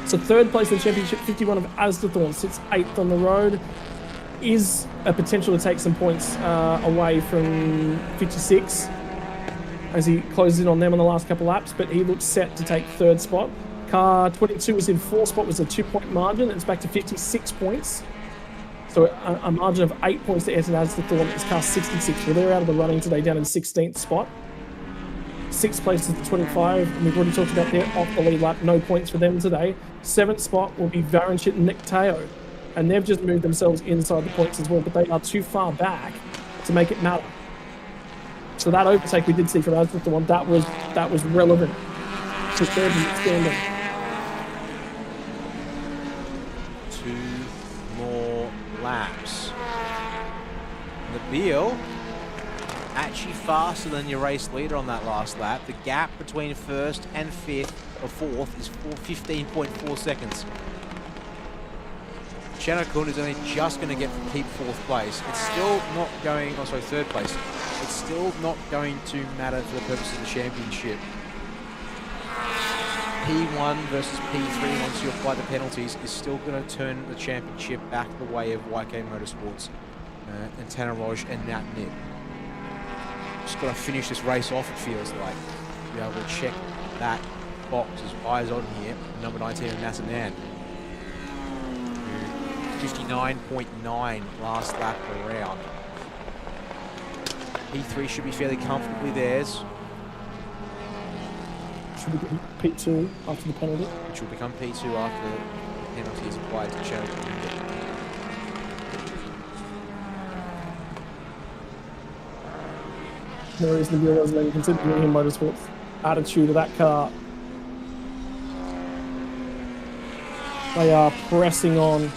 So 3rd place in the championship, 51 of Asdathorn, sits 8th on the road. Is a potential to take some points away from 56 as he closes in on them on the last couple laps, but he looks set to take 3rd spot. Car 22 is in 4th spot, was a 2-point margin. It's back to 56 points. So a margin of 8 points to Essen Asdathorn. It's car 66. Well, they're out of the running today, down in 16th spot. 6th place is the 25, and we've already talked about their off the lead lap. No points for them today. 7th spot will be Varenchit and Nick Teo, and they've just moved themselves inside the points as well, but they are too far back to make it matter. So that overtake we did see from Asdathorn, that was relevant to 3rd and standing. 2 more laps. The Beal actually faster than your race leader on that last lap. The gap between 1st and 5th or 4th is 15.4 seconds. Chanakun is only just going to keep 4th place. It's still not going, 3rd place. It's still not going to matter for the purpose of the championship. P1 versus P3, once you apply the penalties, is still going to turn the championship back the way of YK Motorsports and Tanner Roj and Nat Nip. Just got to finish this race off, it feels like. Be able to check that box as eyes on here. Number 19 of Natanan. 59.9 last lap around. P3 should be fairly comfortably theirs. Should be P2 after the penalty. Which will become P2 after the penalty is applied to Chang. No reason to be realize that you consider him Motorsports' attitude of that car. They are pressing on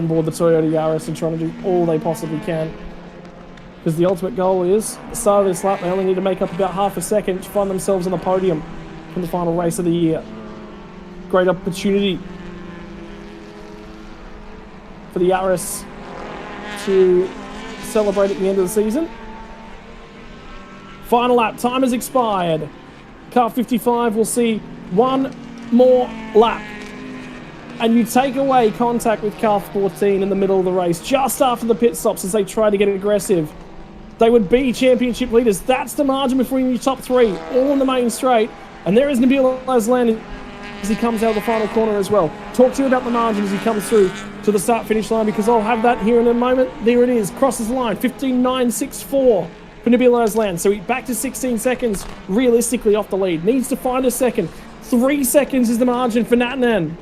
board the Toyota Yaris and trying to do all they possibly can. Because the ultimate goal is, at the start of this lap, they only need to make up about half a second to find themselves on the podium in the final race of the year. Great opportunity for the Yaris to celebrate at the end of the season. Final lap, time has expired. Car 55 will see 1 more lap. And you take away contact with car 14 in the middle of the race, just after the pit stops as they try to get aggressive. They would be championship leaders. That's the margin between you top 3, all in the main straight. And there is Nabil Aslan as he comes out of the final corner as well. Talk to you about the margin as he comes through to the start-finish line, because I'll have that here in a moment. There it is, crosses the line, 15.964 for Nabil Aslan. So he's back to 16 seconds realistically off the lead. Needs to find a second. 3 seconds is the margin for Natnan.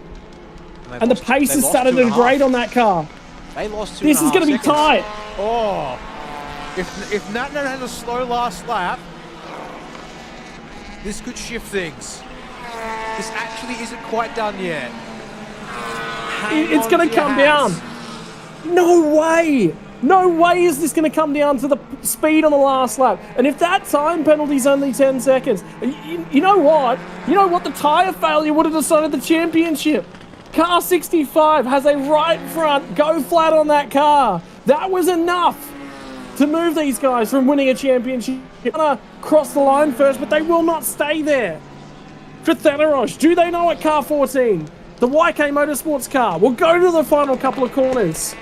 And the pace has started to degrade on that car. They lost 2.5 This is going to be tight. Oh, if Natnan has a slow last lap, this could shift things. This actually isn't quite done yet. It's going to come down. No way. No way is this going to come down to the speed on the last lap. And if that time penalty is only 10 seconds, you know what? You know what? The tyre failure would have decided the championship. Car 65 has a right front go flat on that car. That was enough to move these guys from winning a championship. They're gonna cross the line first, but they will not stay there. For Thanarosh, do they know at car 14? The YK Motorsports car will go to the final couple of corners.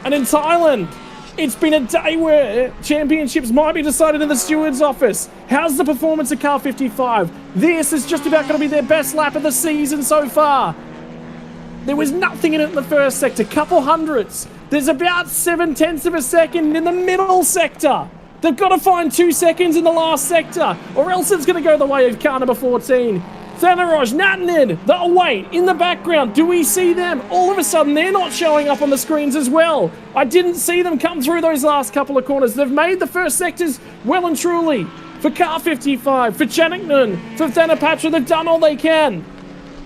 And in Thailand, it's been a day where championships might be decided in the steward's office. How's the performance of car 55? This is just about going to be their best lap of the season so far. There was nothing in it in the first sector, couple hundredths. There's about 0.7 of a second in the middle sector. They've got to find 2 seconds in the last sector, or else it's going to go the way of car number 14. Thanaroj, Natnid, they'll wait in the background. Do we see them? All of a sudden, they're not showing up on the screens as well. I didn't see them come through those last couple of corners. They've made the first sectors well and truly. For car 55, for Channiknan, for Thanapatra, they've done all they can.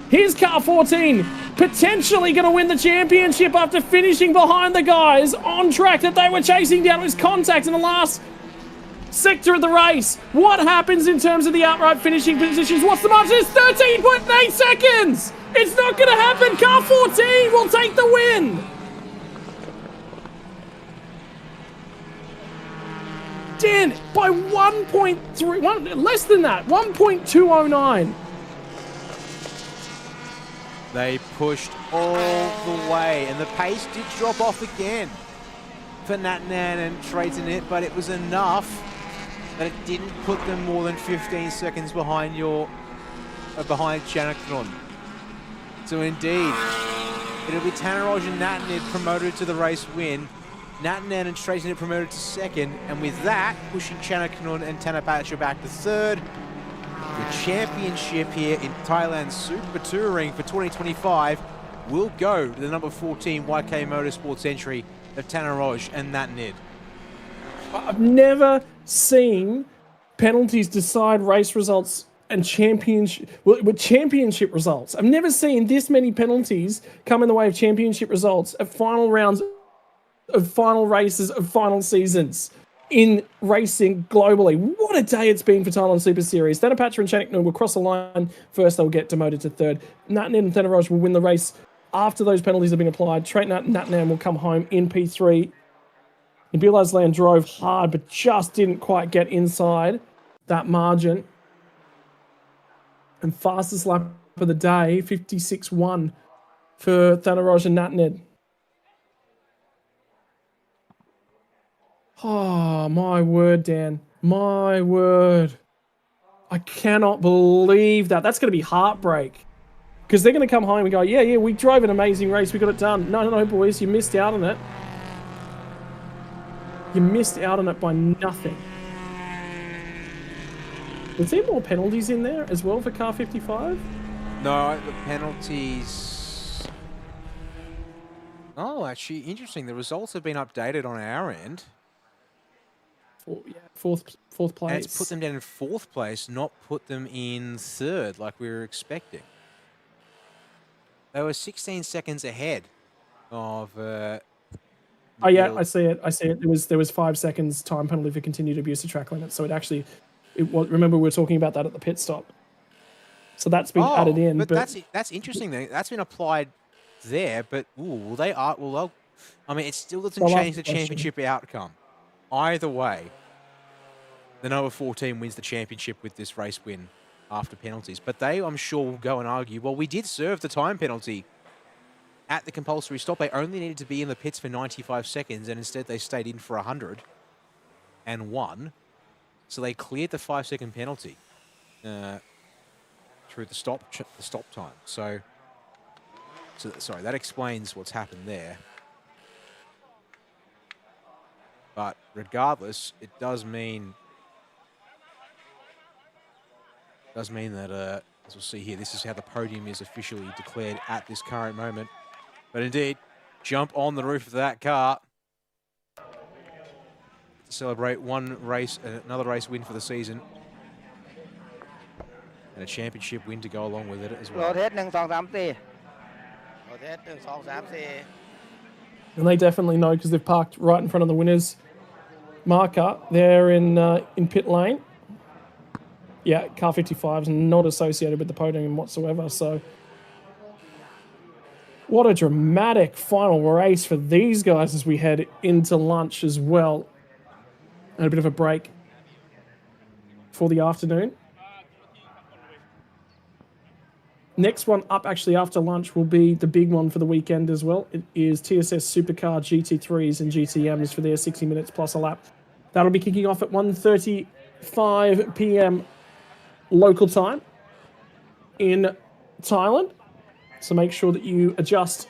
Here's car 14, potentially going to win the championship after finishing behind the guys on track that they were chasing down. It was contact in the last sector of the race. What happens in terms of the outright finishing positions? What's the margin? It's 13.8 seconds. It's not going to happen. Car 14 will take the win. Dan, by 1.3, less than that, 1.209. They pushed all the way, and the pace did drop off again for Natnan and Trayton it, but it was enough that it didn't put them more than 15 seconds behind behind Chanaknon. So indeed, it'll be Tanaroj and Natnan promoted to the race win. Natnan and Trayton promoted to second, and with that, pushing Chanaknon and Tanapacha back to third. The championship here in Thailand Super Touring for 2025 will go to the number 14 YK Motorsports entry of Tanaroj and Natnid. I've never seen penalties decide race results and championship results. I've never seen this many penalties come in the way of championship results at final rounds of final races of final seasons in racing globally. What a day it's been for Thailand Super Series. Thanapatra and Chanaknon will cross the line first. They'll get demoted to third. Natnan and Thanaroj will win the race after those penalties have been applied. Trayton and Natnan will come home in P3. Nabil Aslan drove hard but just didn't quite get inside that margin. And fastest lap of the day, 56.1 for Thanaroj and Natnan. Oh, my word, Dan. My word. I cannot believe that. That's going to be heartbreak. Because they're going to come home and go, yeah, we drove an amazing race. We got it done. No, boys, you missed out on it. You missed out on it by nothing. Was there more penalties in there as well for car 55? No, the penalties... Oh, actually, interesting. The results have been updated on our end. Fourth place. And it's put them down in fourth place, not put them in third like we were expecting. They were 16 seconds ahead of... oh yeah, I see it. There was 5 seconds time penalty for continued abuse of track limits. So it actually... remember, we were talking about that at the pit stop. So that's been added in. But that's interesting then. That's been applied there, but I mean, it still doesn't change the championship outcome. Either way, the number 14 wins the championship with this race win after penalties. But they, I'm sure, will go and argue, well, we did serve the time penalty at the compulsory stop. They only needed to be in the pits for 95 seconds, and instead they stayed in for 100 and won. So they cleared the 5-second penalty through the stop time. So sorry, that explains what's happened there. But regardless, it does mean that, as we'll see here, this is how the podium is officially declared at this current moment. But indeed, jump on the roof of that car to celebrate one race, another race win for the season, and a championship win to go along with it as well. And they definitely know because they've parked right in front of the winners marker. They're in pit lane. Yeah, car 55 is not associated with the podium whatsoever. So what a dramatic final race for these guys as we head into lunch as well. And a bit of a break for the afternoon. Next one up actually after lunch will be the big one for the weekend as well. It is TSS Supercar GT3s and GTMs for their 60 minutes plus a lap. That'll be kicking off at 1:35 p.m. local time in Thailand. So make sure that you adjust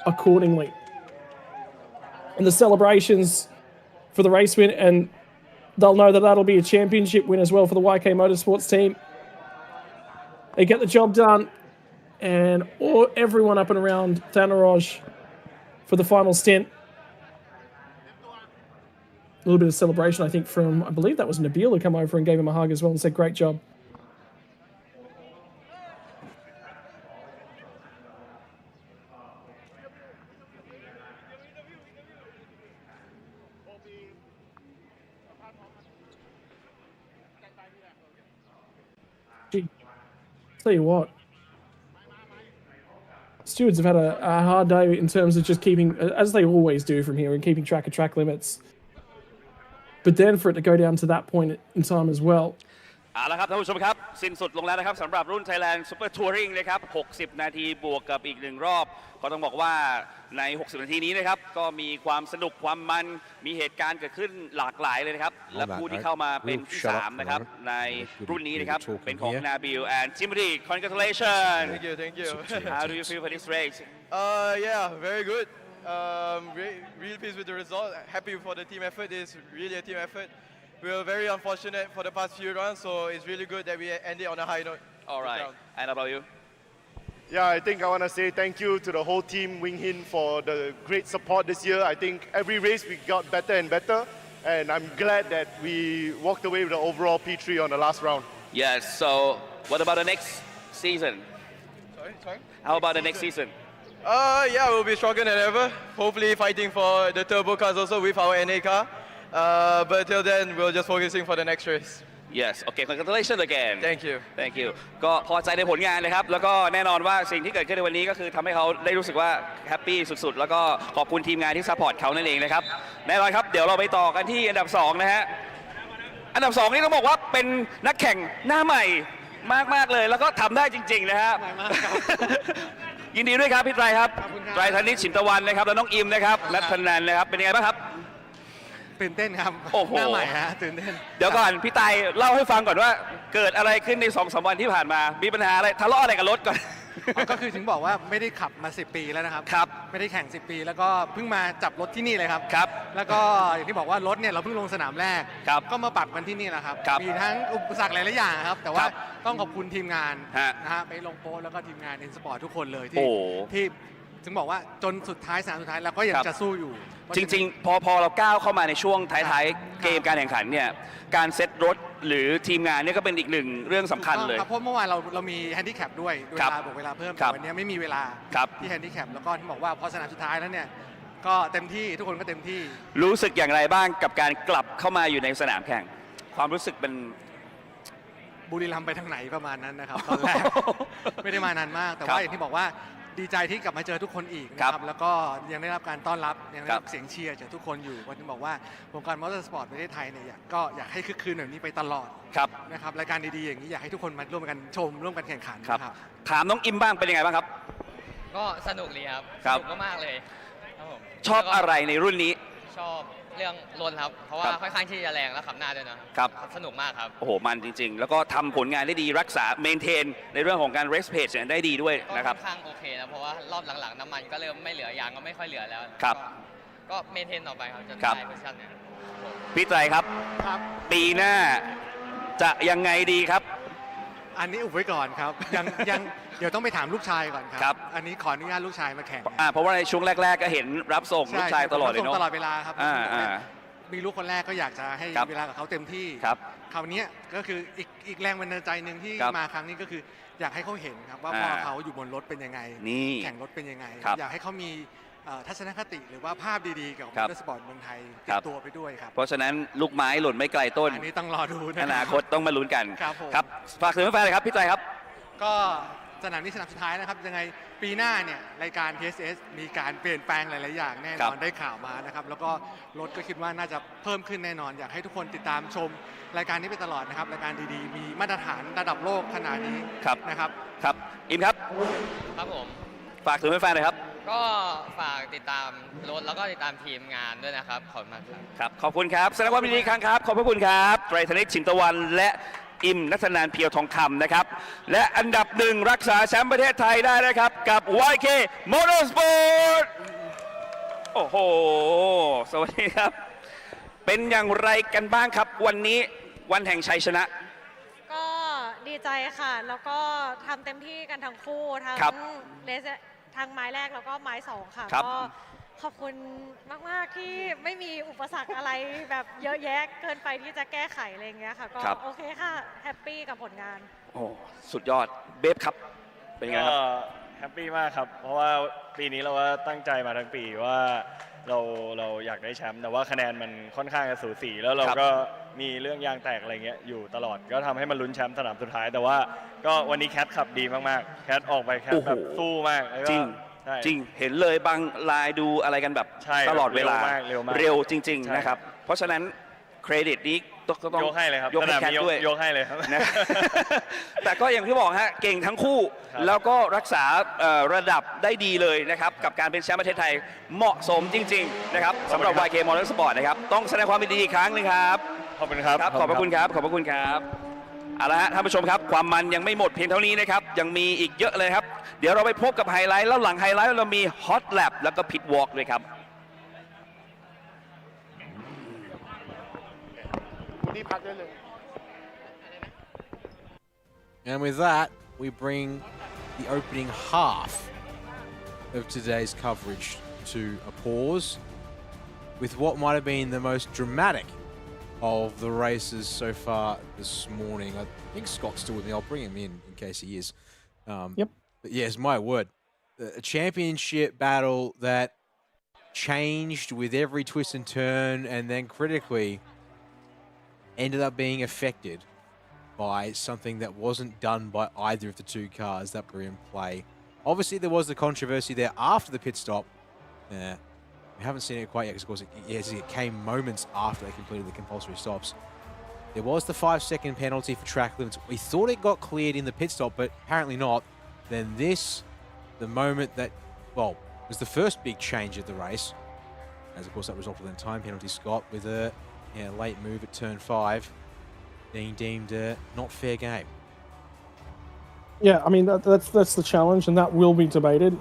accordingly. And the celebrations for the race win, and they'll know that that'll be a championship win as well for the YK Motorsports team. They get the job done, and everyone up and around Thanaroj for the final stint. A little bit of celebration, I think, from, I believe that was Nabil who came over and gave him a hug as well and said, great job. tell you what, stewards have had a hard day in terms of just keeping, as they always do from here, and keeping track of track limits. But then for it to go down to that point in time as well. เอาละครับท่านผู้ชมครับสิ้นสุดลงแล้วนะครับสำหรับรุ่น Thailand Super Touring นะครับ60 นาทีบวกกับอีก1รอบก็ต้องบอกว่าใน60 นาทีนี้นะครับก็มีความสนุกความมันมีเหตุการณ์เกิดขึ้นหลากหลายเลยนะครับและผู้ที่เข้ามาเป็นที่3นะครับในรุ่นนี้นะครับเป็นของ Nabil and Timothy congratulations Thank you how do you feel for this race yeah very good really pleased with the result happy for the team effort it's really a team effort we were very unfortunate for the past few rounds, so it's really good that we ended on a high note. All right. And about you? Yeah, I think I want to say thank you to the whole team, Wing Hin, for the great support this year. I think every race we got better and better, and I'm glad that we walked away with the overall P3 on the last round. Yes, so what about the next season? Sorry? How about the next season? Yeah, we'll be stronger than ever. Hopefully fighting for the turbo cars also with our NA car. But till then, we're just focusing for the next race. Yes, okay, congratulations again. Thank you. Thank you. ก็พอใจในผลงานนะครับแล้วก็แน่นอนว่าสิ่งที่เกิดขึ้นในวันนี้ก็คือทำให้เขาได้รู้สึกว่าแฮปปี้สุดๆแล้วก็ขอบคุณทีมงานที่ซัพพอร์ตเขานั่นเองนะครับแน่นอนครับเดี๋ยวเราไปต่อกันที่อันดับ2นะฮะอันดับ2นี่ต้องบอกว่าเป็นนักแข่งหน้าใหม่มากๆเลยแล้วก็ทำได้จริงๆนะครับยินดีด้วยครับพี่ไตรครับไตรธนิชฉินตะวันนะครับแล้วน้องอิมนะครับนัทธนันนะครับเป็นยังไงบ้างครับตื่นเต้นครับ โอ้โห หน้าใหม่ฮะตื่นเต้นเดี๋ยวก่อนพี่ไตเล่าให้ฟังก่อนว่าเกิดอะไรขึ้นใน2-3 วันที่ผ่านมามีปัญหาอะไรทะเลาะอะไรกับรถก่อนก็คือถึงบอกว่าไม่ได้ขับมา10 ปีแล้วนะครับไม่ได้แข่ง10 ปีแล้วก็เพิ่งมาจับรถที่นี่เลยครับแล้วก็อย่างที่บอกว่ารถเนี่ยเราเพิ่งลงสนามแรกก็มาปรับกันที่นี่แหละครับมีทั้งอุปสรรคหลายๆอย่างครับแต่ว่าต้องขอบคุณทีมงานนะฮะไปลงโพสแล้วก็ทีมงานอินสปอร์ตทุกคนเลยที่ถึงบอกว่าจนสุดท้ายสนามสุดท้ายเราก็ยังจะสู้อยู่จริงๆพอเราก้าวเข้ามาในช่วงท้ายๆเกมการแข่งขันเนี่ยการเซตรถหรือทีมงานเนี่ยก็เป็นอีกหนึ่งเรื่องสำคัญเลยเพราะเมื่อวานเรามีแฮนดิแคปด้วยเวลาบอกเวลาเพิ่มแต่วันนี้ไม่มีเวลาที่แฮนดิแคปแล้วก็ที่บอกว่าพอสนามสุดท้ายแล้วเนี่ยก็เต็มที่ทุกคนก็เต็มที่รู้สึกอย่างไรบ้างกับการกลับเข้ามาอยู่ในสนามแข่งความรู้สึกเป็นบุรีรัมย์ไปทางไหนประมาณนั้นนะครับตอนแรกไม่ได้มานานมากแต่ว่าอย่างที่บอกว่าดีใจที่กลับมาเจอทุกคนอีกนะครับแล้วก็ยังได้รับการต้อนรับยังได้รับเสียงเชียร์จากทุกคนอยู่วันนี้บอกว่าวงการมอเตอร์สปอร์ตประเทศไทยเนี่ยก็อยากให้คึกคืนแบบนี้ไปตลอดนะครับรายการดีๆอย่างนี้อยากให้ทุกคนมาร่วมกันชมร่วมกันแข่งขันครับถามน้องอิมบ้างเป็นยังไงบ้างครับก็สนุกดีครับสนุกมากเลยครับผมชอบอะไรในรุ่นนี้ชอบเรื่องรถครับเพราะว่าค่อนข้างที่จะแรงและขับหน้าด้วยนะครับสนุกมากครับโอ้โหมันจริงๆแล้วก็ทำผลงานได้ดีรักษาเมนเทนในเรื่องของการเรสเพจได้ดีด้วยนะครับค่อนข้างโอเคนะเพราะว่ารอบหลังๆน้ำมันก็เริ่มไม่เหลือยางก็ไม่ค่อยเหลือแล้วครับก็เมนเทนต่อไปครับจนได้โพซิชั่นเนี่ยพี่ไตรครับปีหน้าจะยังไงดีครับอันนี้อุบไว้ก่อนครับยังเดี๋ยวต้องไปถามลูกชายก่อนครับอันนี้ขออนุญาตลูกชายมาแข่งเพราะว่าในช่วงแรกๆก็เห็นรับส่งลูกชายตลอดเลยเนาะตลอดเวลาครับมีลูกคนแรกก็อยากจะให้เวลากับเขาเต็มที่คราวนี้ก็คืออีกแรงบันดาลใจหนึ่งที่มาครั้งนี้ก็คืออยากให้เขาเห็นครับว่าพ่อเขาอยู่บนรถเป็นยังไงแข่งรถเป็นยังไงอยากให้เขามีทัศนคติหรือว่าภาพดีๆกับมอเตอร์สปอร์ตเมืองไทยติดตัวไปด้วยครับเพราะฉะนั้นลูกไม้หล่นไม่ไกลต้นอันนี้ต้องรอดูอนาคตต้องมาลุ้นกันครับฝากถึงแฟนๆเลยครับพี่ไตรครับก็สนามนี้สนามสุดท้ายนะครับยังไงปีหน้าเนี่ยรายการ TSS มีการเปลี่ยนแปลงหลายๆอย่างแน่นอนได้ข่าวมานะครับแล้วก็รถก็คิดว่าน่าจะเพิ่มขึ้นแน่นอนอยากให้ทุกคนติดตามชมรายการนี้ไปตลอดนะครับรายการดีๆมีมาตรฐานระดับโลกขนาดนี้นะครับครับอิมครับผมฝากถึงแฟนๆเลยครับก็ฝากติดตามรถแล้วก็ติดตามทีมงานด้วยนะครับขอบคุณมากครับขอบคุณครับแสดงความยินดีครั้งครับขอบพระคุณครับไตรธนิชฉินตะวันและอิมนัทนานเพียวทองคำนะครับและอันดับ1รักษาแชมป์ประเทศไทยได้นะครับกับ YK Motorsport โอ้โหสวัสดีครับเป็นอย่างไรกันบ้างครับวันนี้วันแห่งชัยชนะก็ดีใจค่ะแล้วก็ทำเต็มที่กันทั้งคู่ทั้งเลสทางไม้แรกแล้วก็ไม้2ค่ะก็ขอบคุณมากๆที่ไม่มีอุปสรรคอะไรแบบเยอะแยะเกินไปที่จะแก้ไขอะไรอย่างเงี้ยค่ะก็โอเคค่ะแฮปปี้กับผลงานโอ้สุดยอดเบฟครับเป็นไงครับแฮปปี้มากครับเพราะว่าปีนี้เราก็ตั้งใจมาทั้งปีว่า เราอยากได้แชมป์แต่ว่าคะแนนมันค่อนข้างจะสูสีแล้วเราก็มีเรื่องยางแตกอะไรเงี้ยอยู่ตลอดก็ทำให้มันลุ้นแชมป์สนามสุดท้ายแต่ว่าก็วันนี้แคทขับดีมากๆแคทออกไปแคทแบบสู้มากแล้วก็ จริงเห็นเลยบางลายดูอะไรกันแบบตลอดเวลาเร็วจริงๆนะครับเพราะฉะนั้นเครดิตนี้ก็ต้อง ยกให้เลยครับ ยกให้แคทด้วย ยกให้เลยครับ นะ แต่ก็อย่างที่บอกฮะเก่งทั้งคู่แล้วก็รักษาระดับได้ดีเลยนะครับกับการเป็นแชมป์ประเทศไทยเหมาะสมจริงๆนะครับสำหรับ YK Motorsport นะครับต้องแสดงความยินดีอีกครั้งหนึงครับ ขอบคุณครับ ขอบพระคุณครับขอบพระคุณครับเอาละฮะท่านผู้ชมครับความมันยังไม่หมดเพียงเท่านี้นะครับยังมีอีกเยอะเลยครับเดี๋ยวเราไปพบกับไฮไลท์แล้วหลังไฮไลท์เรามีฮอตแลปแล้วก็พิทวอล์กด้วยครับ นี่พักได้เลย And with that, we bring the opening half of today's coverage to a pause with what might have been the most dramatic of the races so far this morning. I think Scott's still with me. I'll bring him in case he is. Yep. But yes, my word. A championship battle that changed with every twist and turn and then critically ended up being affected by something that wasn't done by either of the two cars that were in play. Obviously, there was the controversy there after the pit stop. We haven't seen it quite yet because, of course, it came moments after they completed the compulsory stops. There was the 5-second penalty for track limits. We thought it got cleared in the pit stop, but apparently not. Then this, the moment that, well, was the first big change of the race, as of course that resulted in a time penalty, Scott, with a late move at turn 5 being deemed not fair game. Yeah, I mean that's the challenge, and that will be debated.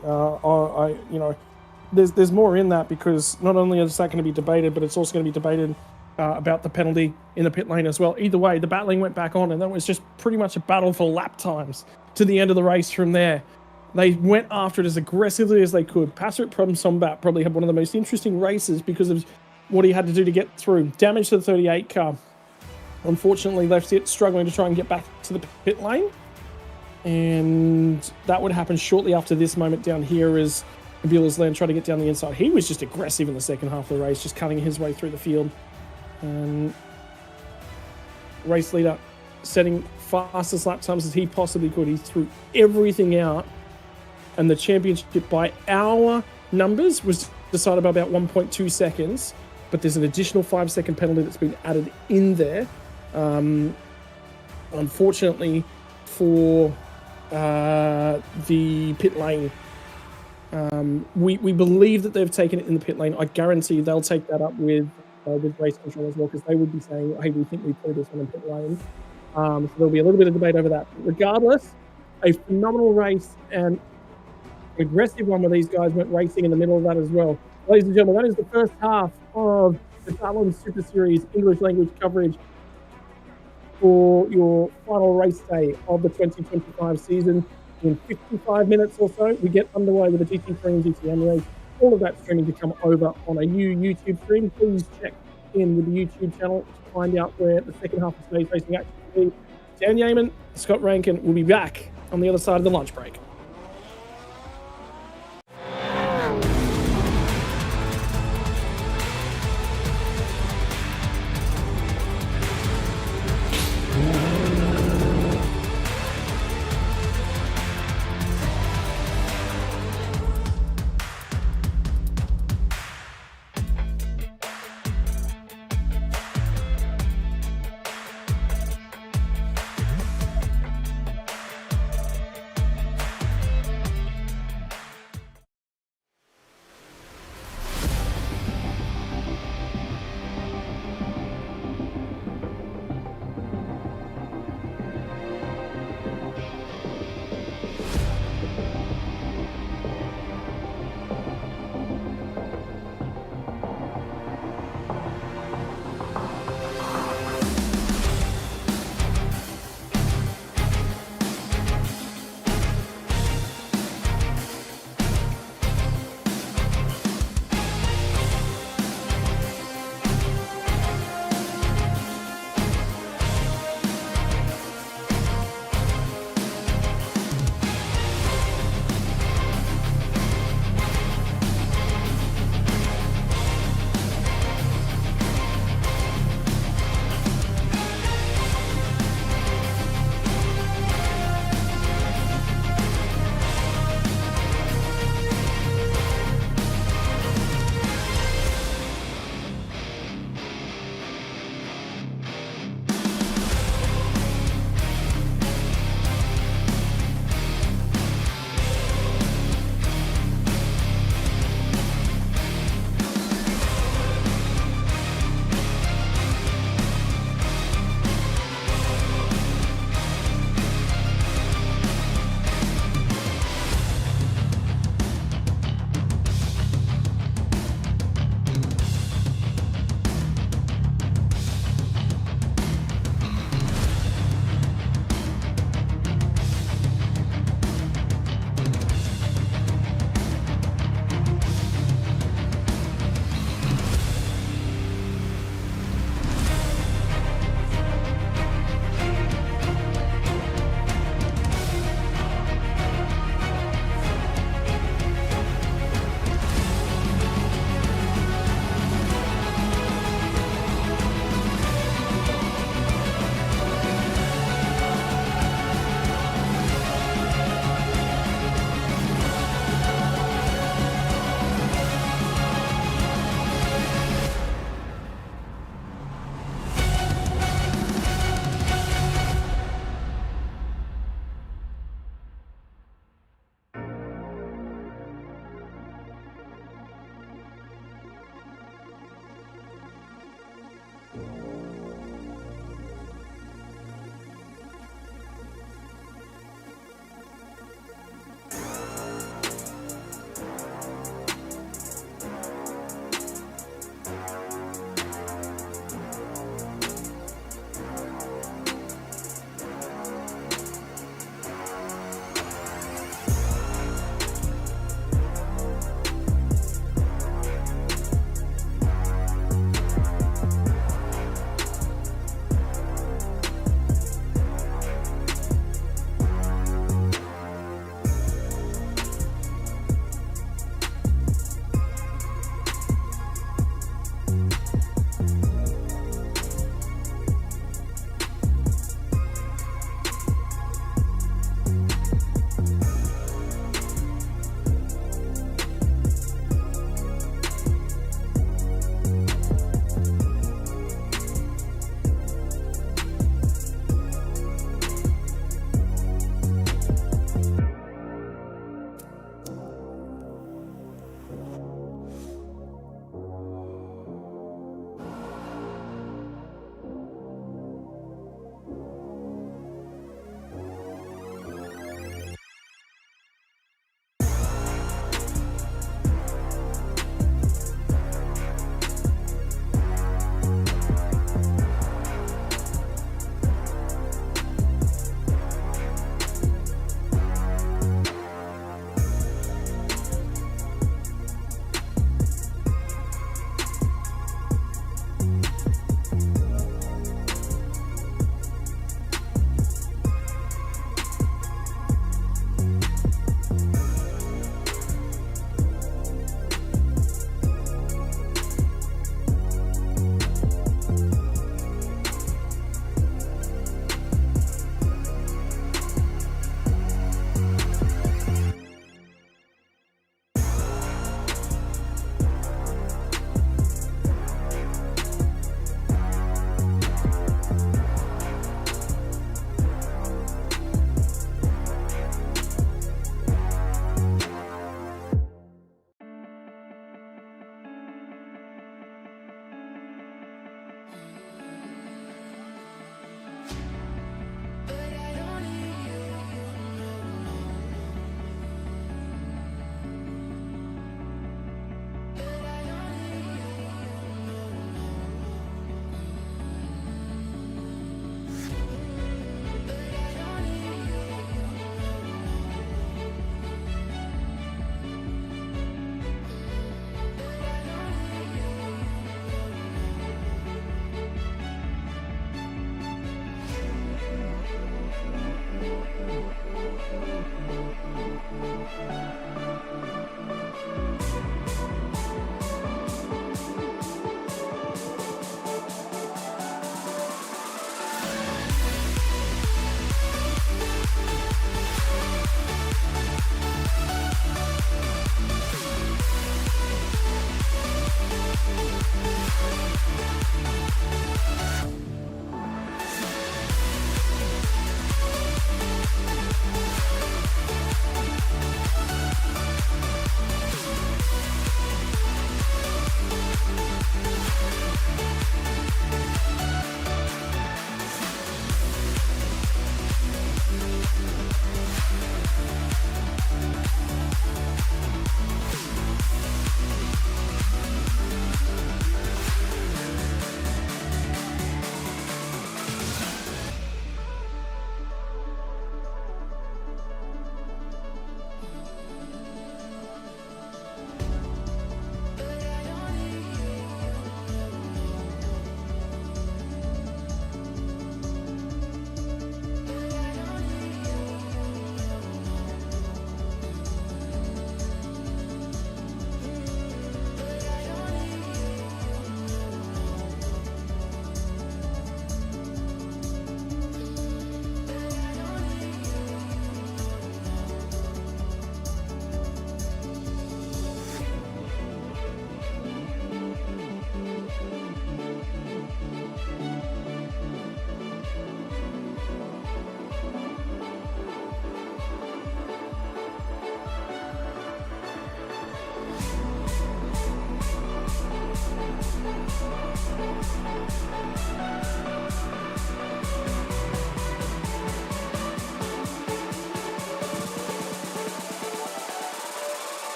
There's more in that because not only is that going to be debated, but it's also going to be debated about the penalty in the pit lane as well. Either way, the battling went back on, and that was just pretty much a battle for lap times to the end of the race from there. They went after it as aggressively as they could. Passerit Promsombat probably had one of the most interesting races because of what he had to do to get through. Damage to the 38 car. Unfortunately, left it struggling to try and get back to the pit lane. And that would happen shortly after this moment down here as Kabila's Land tried to get down the inside. He was just aggressive in the second half of the race, just cutting his way through the field. Race leader setting fastest lap times as he possibly could. He threw everything out. And the championship by our numbers was decided by about 1.2 seconds. But there's an additional 5-second penalty that's been added in there. Unfortunately for the pit lane. We believe that they've taken it in the pit lane. I guarantee they'll take that up with race control as well, because they would be saying, hey, we think we put this one in pit lane. So there'll be a little bit of debate over that. But regardless, a phenomenal race and an aggressive one where these guys went racing in the middle of that as well. Ladies and gentlemen, that is the first half of the Salon Super Series English language coverage for your final race day of the 2025 season. In 55 minutes or so, we get underway with the GT3 and GTM race. All of that streaming to come over on a new YouTube stream. Please check in with the YouTube channel to find out where the second half of today's racing action will be. Dan Yeaman, Scott Rankin will be back on the other side of the lunch break.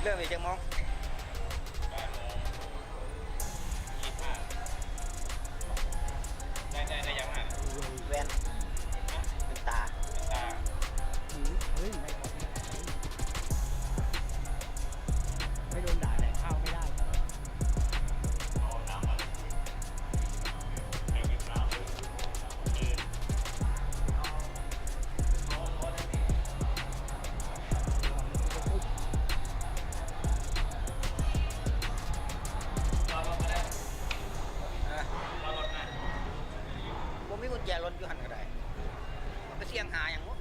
ริ่มอีกจังมองได้ยังอ่ะแวนเป็นตาไม่โดนด่าแต่ข้าวไม่ได้ผมมีกุญแจรถอยู่หันก็ได้ไปเสี่ยงหาอย่างวะ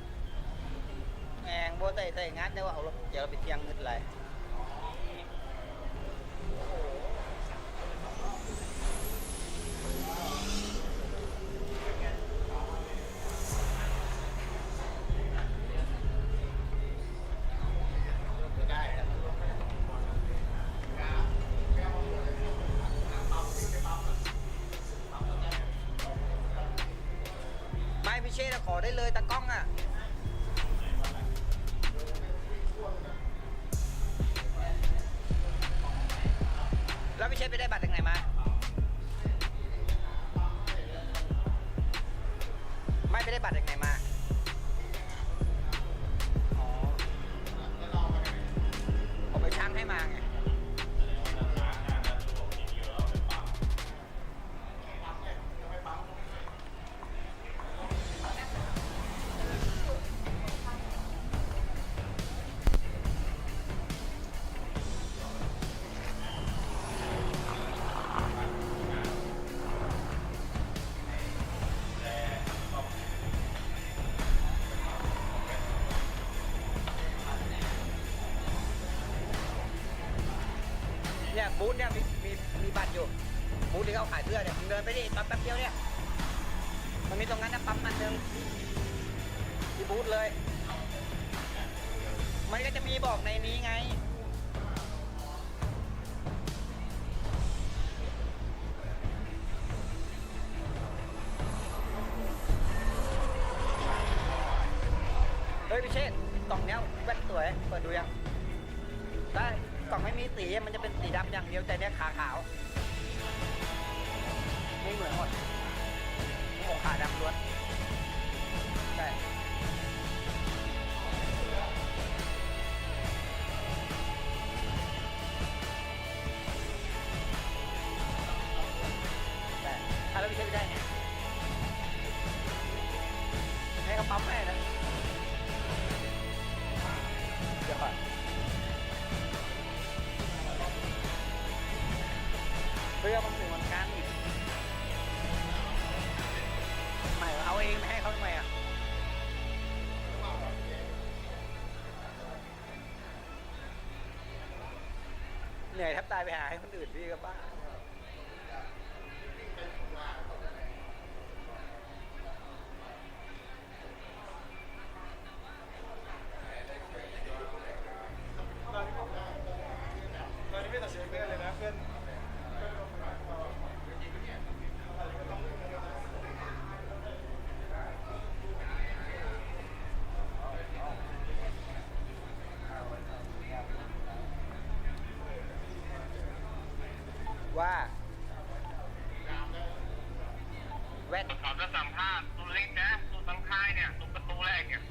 แมงโบเต้งานได้ว่าเอารถเดี๋ยวเราไปเสี่ยงเงินอะไรไม่พิเชษขอได้เลยตากล้องอ่ะแล้วพิเชษไปได้บัตรจากไหนมาไม่ไปได้บัตรจากไหนมาอ๋อผมไปช่างให้มาไงเนี่ยบูธเนี่ยมีบัตรอยู่บูธที่เขาขายเสื้อเนี่ยมึงเดินไปดิแป๊บเดียวเนี่ยมันมีตรงนั้นนะปั๊มมันหนึ่งที่บูธเลยมันก็จะมีบอกในนี้ไงเฮ้ยพี่เชษกล่องเนี้ยแว่นสวยเปิดดูยังได้กล่องไม่มีสีมันจะเป็นสีดำอย่างเดียวแต่เนี้ยขาขาวไม่เหมือนหมดนี่ของขาดำล้วนใช่แต่ถ้าเราไม่ใช่ไม่ได้ไงให้เขาปั๊มให้นะเดี๋ยวก่อนเรื่องมันเหมือนกันไม่เอาเองไม่ให้เขาทำไมอ่ะเหนื่อยแทบตายไปหาให้คนอื่นพี่กับบ้าตอนนี้ไม่ตัดสินเพื่อนเลยนะเพื่อนว่าแว่น เขาจะสัมภาษณ์ตัวเล็กนะตัวตั้งค่ายเนี่ยตัวประตูแรกเนี่ย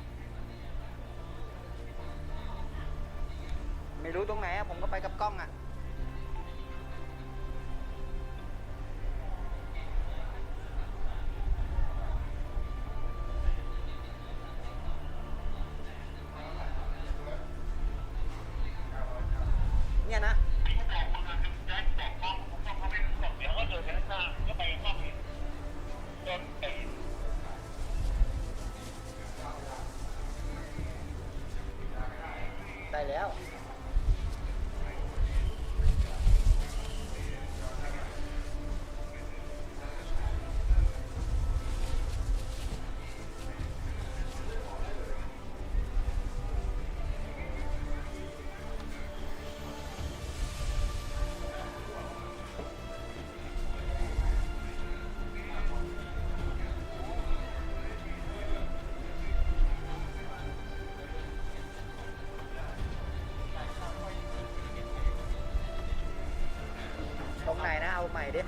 ไม่รู้ตรงไหนอะผมก็ไปกับกล้องอะเนี่ยนะได้แล้ว ดิ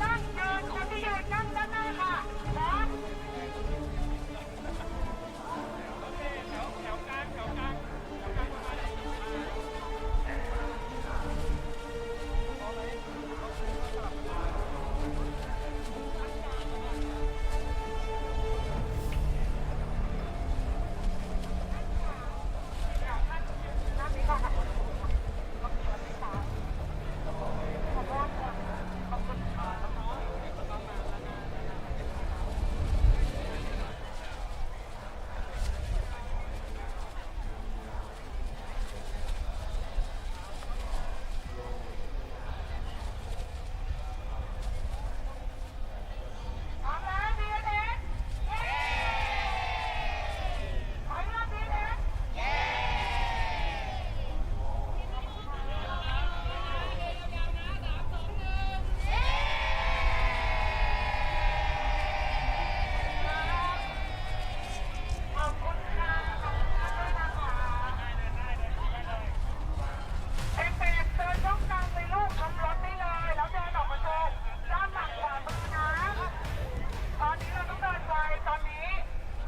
นั่งยืนคนที่ยืนนั่งด้านหน้าค่ะพร้อม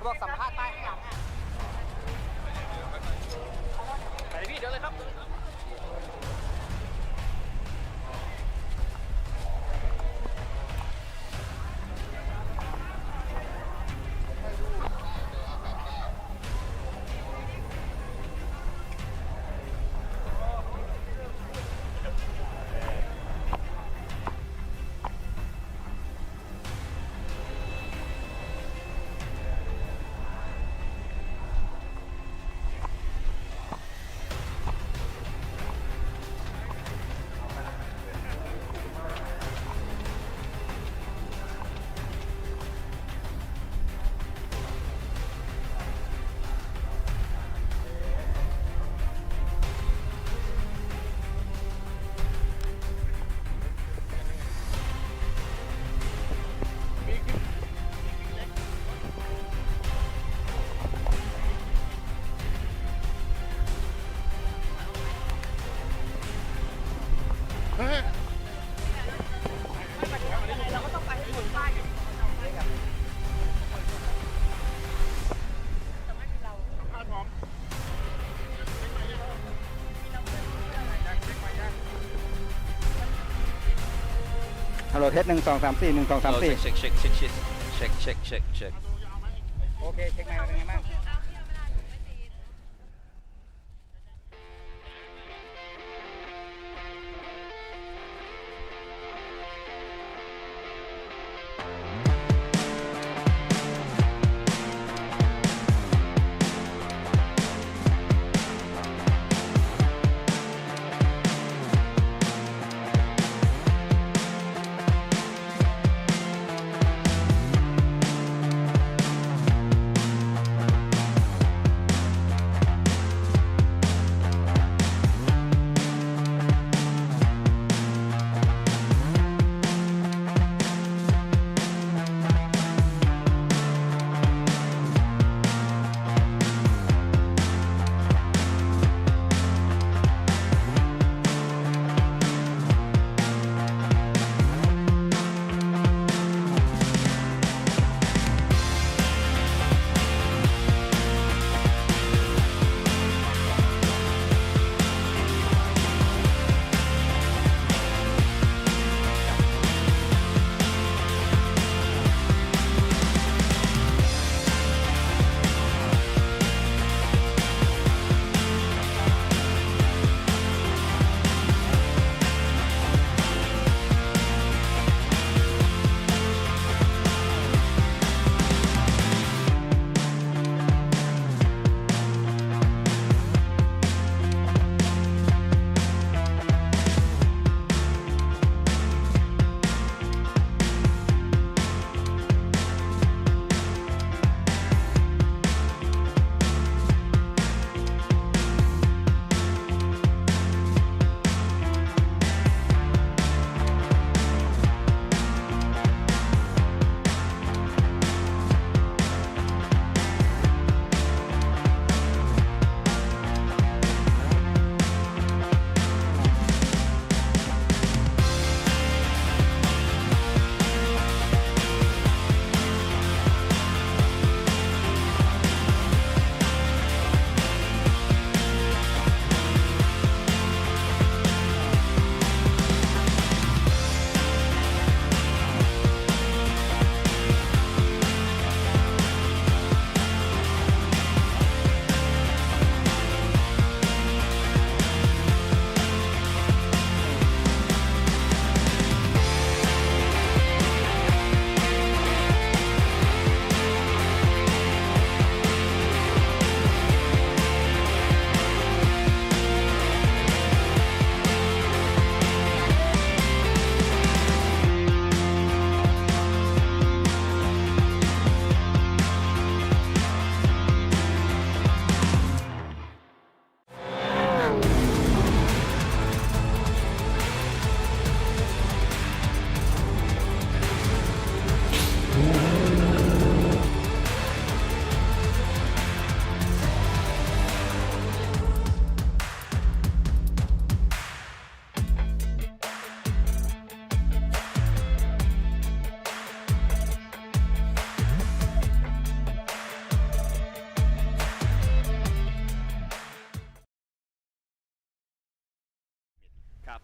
บอกสัมภาษณ์ป้ายข้างหลังอ่ะไปเลยพี่เดี๋ยวเลยครับ ฮัลโหลเทส1 2 3 4 1 2 3 4เช็คโอเคเช็คไมค์เป็นไงบ้าง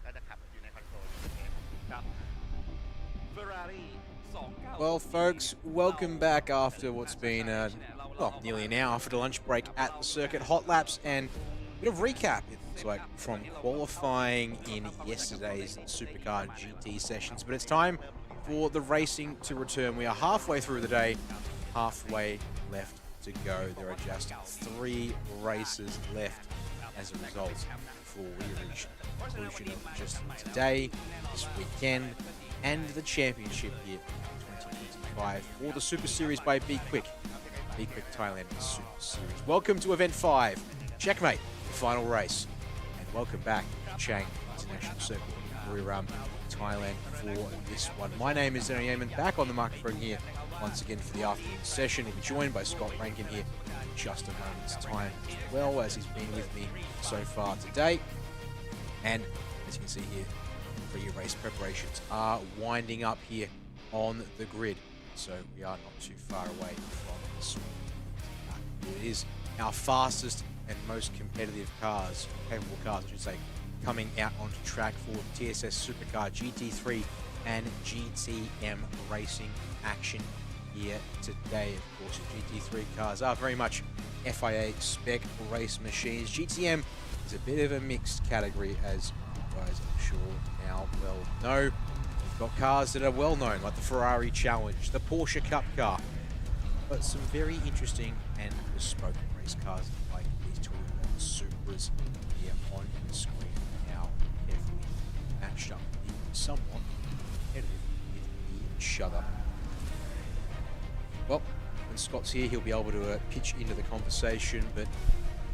ก็จะขับอยู่ในคอนโซลครับ Ferrari 2 Well, folks, welcome back after what's been, well, nearly an hour for the lunch break at the circuit. Hot laps and a bit of recap, it looks like, from qualifying in yesterday's Supercar GT sessions. But it's time for the racing to return. We are halfway through the day, halfway left to go. There are just 3 races left as a result before we reach the conclusion of just today, this weekend, and the championship here in 2025 for the Super Series by Be Quick Thailand Super Series. Welcome to Event 5, Checkmate, the final race, and welcome back to Chang International Circuit in Buriram, Thailand for this one. My name is Zeno Yeaman, back on the microphone here once again for the afternoon session. He'll be joined by Scott Rankin here in just a moment's time, as well as he's been with me so far today. And as you can see here, pre-race preparations are winding up here on the grid, so we are not too far away from the swing. It is our fastest and most competitive cars, capable cars I should say, coming out onto track for TSS Supercar GT3 and GTM racing action here today. Of course, the GT3 cars are very much FIA spec race machines. GTM is a bit of a mixed category, as you guys I'm sure now well know. We've got cars that are well known, like the Ferrari Challenge, the Porsche Cup car, but some very interesting and bespoke race cars like these Toyota Supras here on the screen, now carefully matched up, even somewhat competitive with each other. Well, when Scott's here, he'll be able to pitch into the conversation, but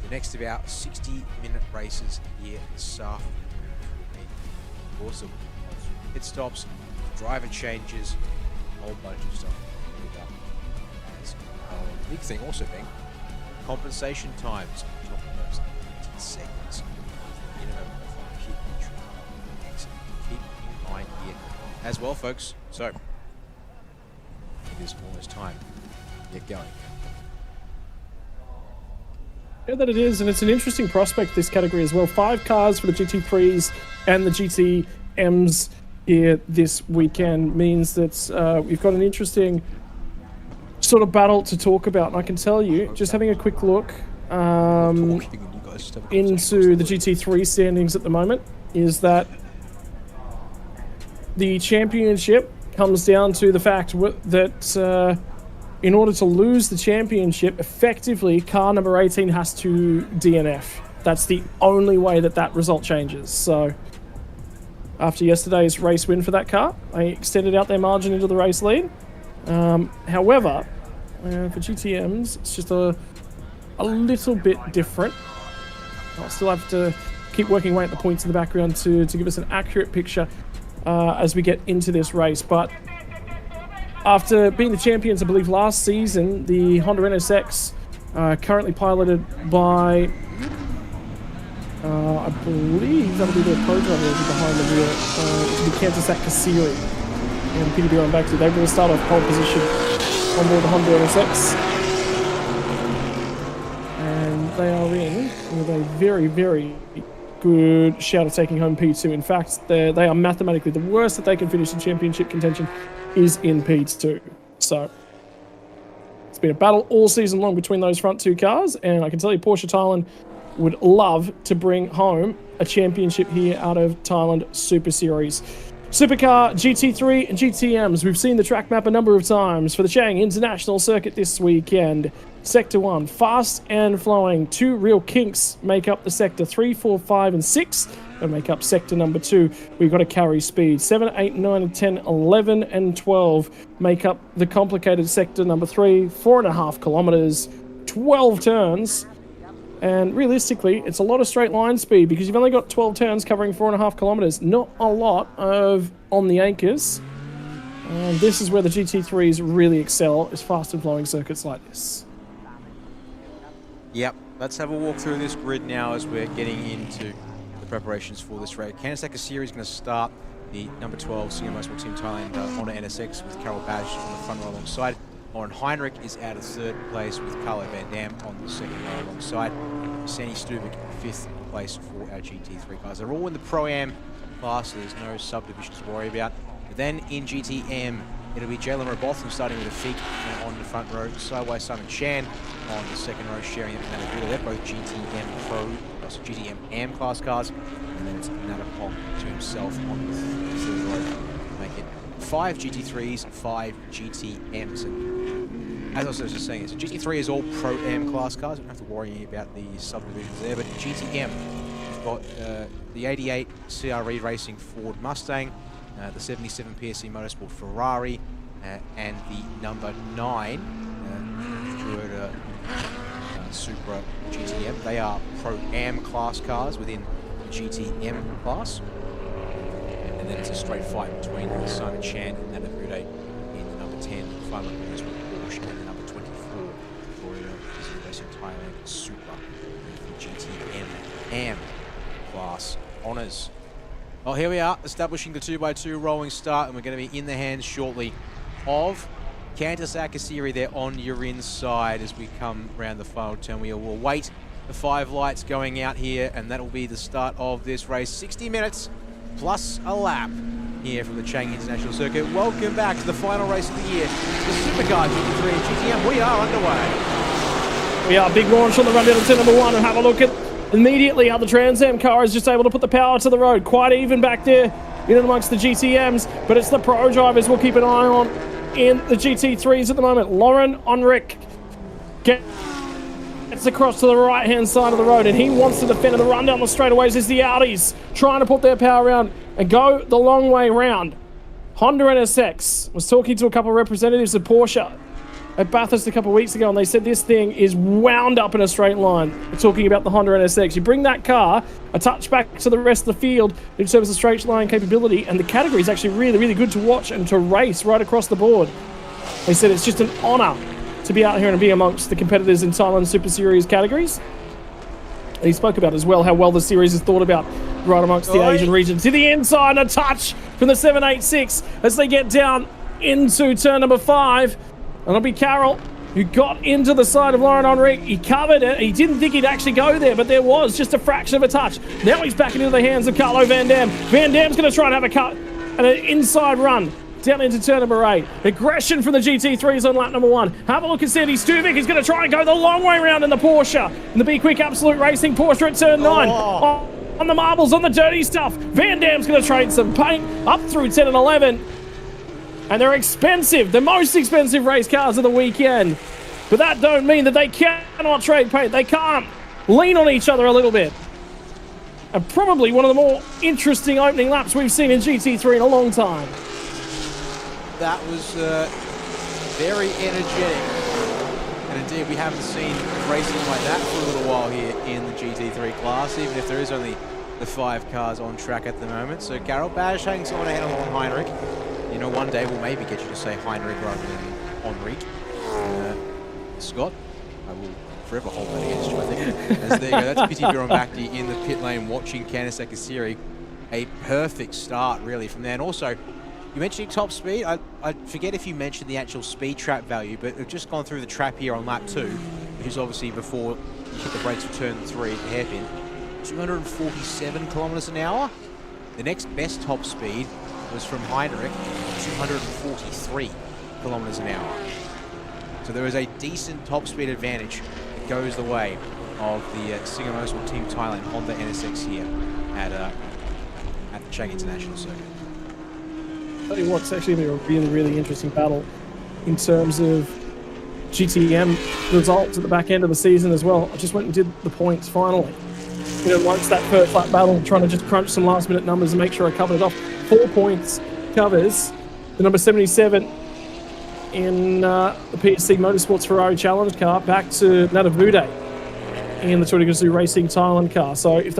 the next about 60-minute races here this afternoon. Of course, pit stops, driver changes, a whole bunch of stuff. The big thing also being compensation times. Top of those 18 seconds. Minimum of pit entry. Keep in mind here as well, folks. So, it is almost time to get going. Yeah, that it is, and it's an interesting prospect, this category as well. 5 cars for the GT3s and the GTMs here this weekend means that we've got an interesting sort of battle to talk about. And I can tell you, just having a quick look into the GT3 standings at the moment, is that the championship comes down to the fact that in order to lose the championship, effectively, car number 18 has to DNF. That's the only way that that result changes. So, after yesterday's race win for that car, they extended out their margin into the race lead. However, for GTMs, it's just a little bit different. I'll still have to keep working away at the points in the background to give us an accurate picture as we get into this race. But after being the champions, I believe, last season, the Honda NSX, currently piloted by, I believe that'll be their pro driver behind the wheel, it'll be Kansas Kasiri and PDB on back to. They will start off pole position on board the Honda NSX. And they are in with a very, very good shout of taking home P2. In fact, they are mathematically the worst that they can finish in championship contention is in P2. So it's been a battle all season long between those front 2 cars, and I can tell you Porsche Thailand would love to bring home a championship here out of Thailand Super Series. Supercar, GT3 and GTMs. We've seen the track map a number of times for the Chang International Circuit this weekend. Sector 1, fast and flowing. 2 real kinks make up the sector. 3, 4, 5 and 6 and make up sector number 2. We've got to carry speed. 7, 8, 9 and 10, 11 and 12 make up the complicated sector number 3. 4.5 kilometers, 12 turns. And realistically, it's a lot of straight line speed because you've only got 12 turns covering 4.5 kilometers. Not a lot of on the anchors. And this is where the GT3s really excel, is fast and flowing circuits like this. Yep, let's have a walk through this grid now as we're getting into the preparations for this race. Kansas Kasiri is going to start the number 12 Senior Motorsport Team Thailand Honda NSX with Carol Badge on the front row alongside. Lauren Heinrich is out of 3rd place with Carlo Van Dam on the 2nd row alongside. Sandy Stubik 5th place for our GT3 cars. They're all in the Pro-Am class, so there's no subdivisions to worry about. But then in GTM, it'll be Jalen Robotham starting with a Feek on the front row, sideways Simon Chan on the second row, sharing it with Nana. They're both GTM Pro, also GTM AM class cars, and then it's Nana Pong to himself on the third row to make it 5 GT3s, 5 GTMs. And as I was just saying, so GT3 is all Pro-Am class cars. You don't have to worry about the subdivisions there, but GTM, we've got the 88 CRE Racing Ford Mustang, the 77 PSC Motorsport Ferrari, and the number 9 Toyota Supra GTM. They are Pro-Am class cars within the GTM class. And then it's a straight fight between Simon Chan and Nana Bude in the number 10 Final Motorsport Porsche and the number 24 Toyota Racing Thailand Supra, the GTM AM class honours. Well, here we are, establishing the 2x2 rolling start, and we're going to be in the hands shortly of Qantas Akasiri there on your inside as we come around the final turn. We will wait the 5 lights going out here, and that will be the start of this race. 60 minutes plus a lap here from the Chang International Circuit. Welcome back to the final race of the year, the Supercar GT3 and GTM. We are underway. We are big launch on the run down to turn number 1, and have a look at immediately how the Trans Am car is just able to put the power to the road. Quite even back there in and amongst the GTMs, but it's the Pro drivers we'll keep an eye on in the GT3s at the moment. Lauren Unrick gets across to the right-hand side of the road, and he wants to defend, and the run down the straightaways is the Audis trying to put their power around and go the long way round. Honda NSX was talking to a couple of representatives of Porsche at Bathurst a couple of weeks ago, and they said this thing is wound up in a straight line. We're talking about the Honda NSX. You bring that car a touch back to the rest of the field in terms of straight line capability, and the category is actually really, really good to watch and to race right across the board. They said it's just an honour to be out here and be amongst the competitors in Thailand Super Series categories. And he spoke about as well how well the series is thought about right amongst the Asian region. To the inside, a touch from the 786 as they get down into turn number 5. And it'll be Carroll who got into the side of Lauren Henry. He covered it. He didn't think he'd actually go there, but there was just a fraction of a touch. Now he's back into the hands of Carlo Van Dam. Van Dam's going to try and have a cut and an inside run down into turn number 8. Aggression from the GT3s on lap number 1. Have a look at Sandy Stuvik. He's going to try and go the long way round in the Porsche. In the Be Quick Absolute Racing Porsche at turn 9. On the marbles, on the dirty stuff. Van Dam's going to trade some paint up through 10 and 11. And they're expensive, the most expensive race cars of the weekend. But that don't mean that they cannot trade paint. They can't lean on each other a little bit. And probably one of the more interesting opening laps we've seen in GT3 in a long time. That was very energetic. And indeed, we haven't seen racing like that for a little while here in the GT3 class, even if there is only the 5 cars on track at the moment. So Carol Bash hangs on ahead of Heinrich. You know, one day we'll maybe get you to say Heinrich rather than Henrik. Scott, I will forever hold that against you, I think. As there you go, that's Piti Birombakti in the pit lane watching Qantas Akasiri. A perfect start, really, from there. And also, you mentioned top speed. I forget if you mentioned the actual speed trap value, but we've just gone through the trap here on lap 2, which is obviously before you hit the brakes for turn 3 at the hairpin. 247 kilometers an hour. The next best top speed was from Heinrich, 243 kilometers an hour. So there is a decent top speed advantage that goes the way of the Singer Motorsport Team Thailand Honda NSX here at the Chang International Circuit. I'll tell you what's actually been a really, really interesting battle in terms of GTM results at the back end of the season as well. I just went and did the points finally. You know, once that first lap battle, trying to just crunch some last minute numbers and make sure I covered it off. 4 points covers the number 77 in the PSC Motorsports Ferrari Challenge car back to Nana Bude in the Toyota Gazoo Racing Thailand car. So if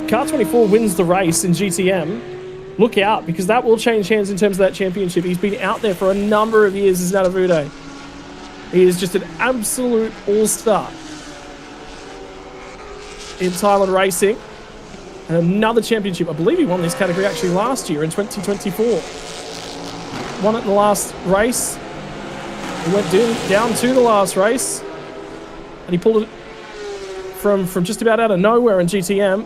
Car 24 wins the race in GTM, look out, because that will change hands in terms of that championship. He's been out there for a number of years as Nana Bude. He is just an absolute all-star in Thailand racing. And another championship. I believe he won this category actually last year in 2024. Won it in the last race. He went down to the last race. And he pulled it from just about out of nowhere in GTM.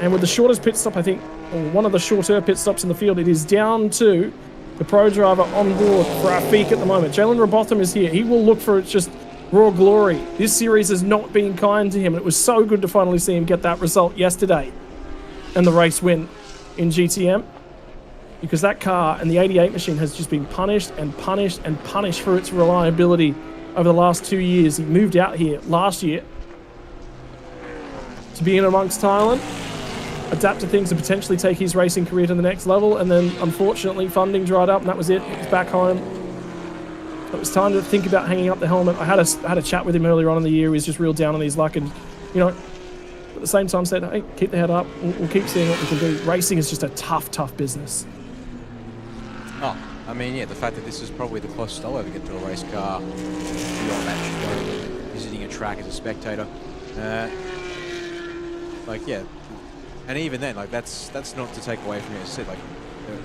And with the shortest pit stop, I think, or one of the shorter pit stops in the field, it is down to the pro driver on board for Rafik at the moment. Jalen Robotham is here. He will look for just raw glory. This series has not been kind to him. It was so good to finally see him get that result yesterday and the race win in GTM, because that car and the 88 machine has just been punished and punished and punished for its reliability over the last 2 years. He moved out here last year to be in amongst Thailand, adapt to things and potentially take his racing career to the next level, and then unfortunately funding dried up and that was it. He was back home. It was time to think about hanging up the helmet. I had a chat with him earlier on in the year. He was just real down on his luck, and you know, at the same time said, hey, keep the head up. We'll keep seeing what we can do. Racing is just a tough business. Oh, I mean, yeah, the fact that this is probably the closest I'll ever get to a race car beyond that show, visiting a track as a spectator. Like, yeah, and even then, like, that's not to take away from it. As I said, like,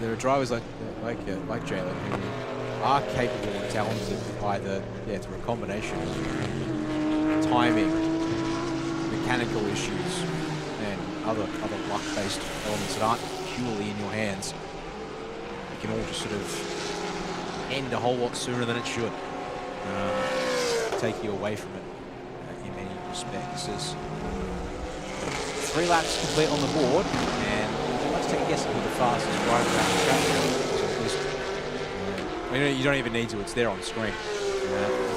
there are drivers like Jalen who are capable and talented, either through a combination of timing, mechanical issues, and other luck-based elements that aren't purely in your hands. It can all just sort of end a whole lot sooner than it should. Take you away from it in many respects. As 3 laps complete on the board, and let's take a guess at who the fastest driver around the track is. You don't even need to, it's there on screen.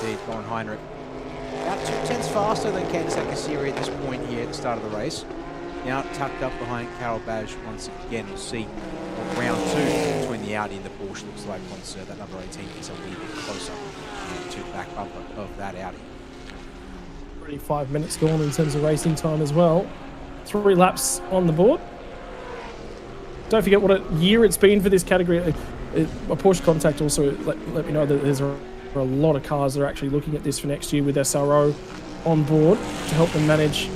Indeed, Lauren Heinrich. About 2/10 faster than Candice Akasiri at this point here at the start of the race. Now tucked up behind Carol Badge once again. We'll see what round 2 between the Audi and the Porsche looks like once that number 18 gets a wee bit closer to the back bumper of that Audi. Already 5 minutes gone in terms of racing time as well. 3 laps on the board. Don't forget what a year it's been for this category. A Porsche contact also let me know that there's a lot of cars that are actually looking at this for next year with SRO on board to help them manage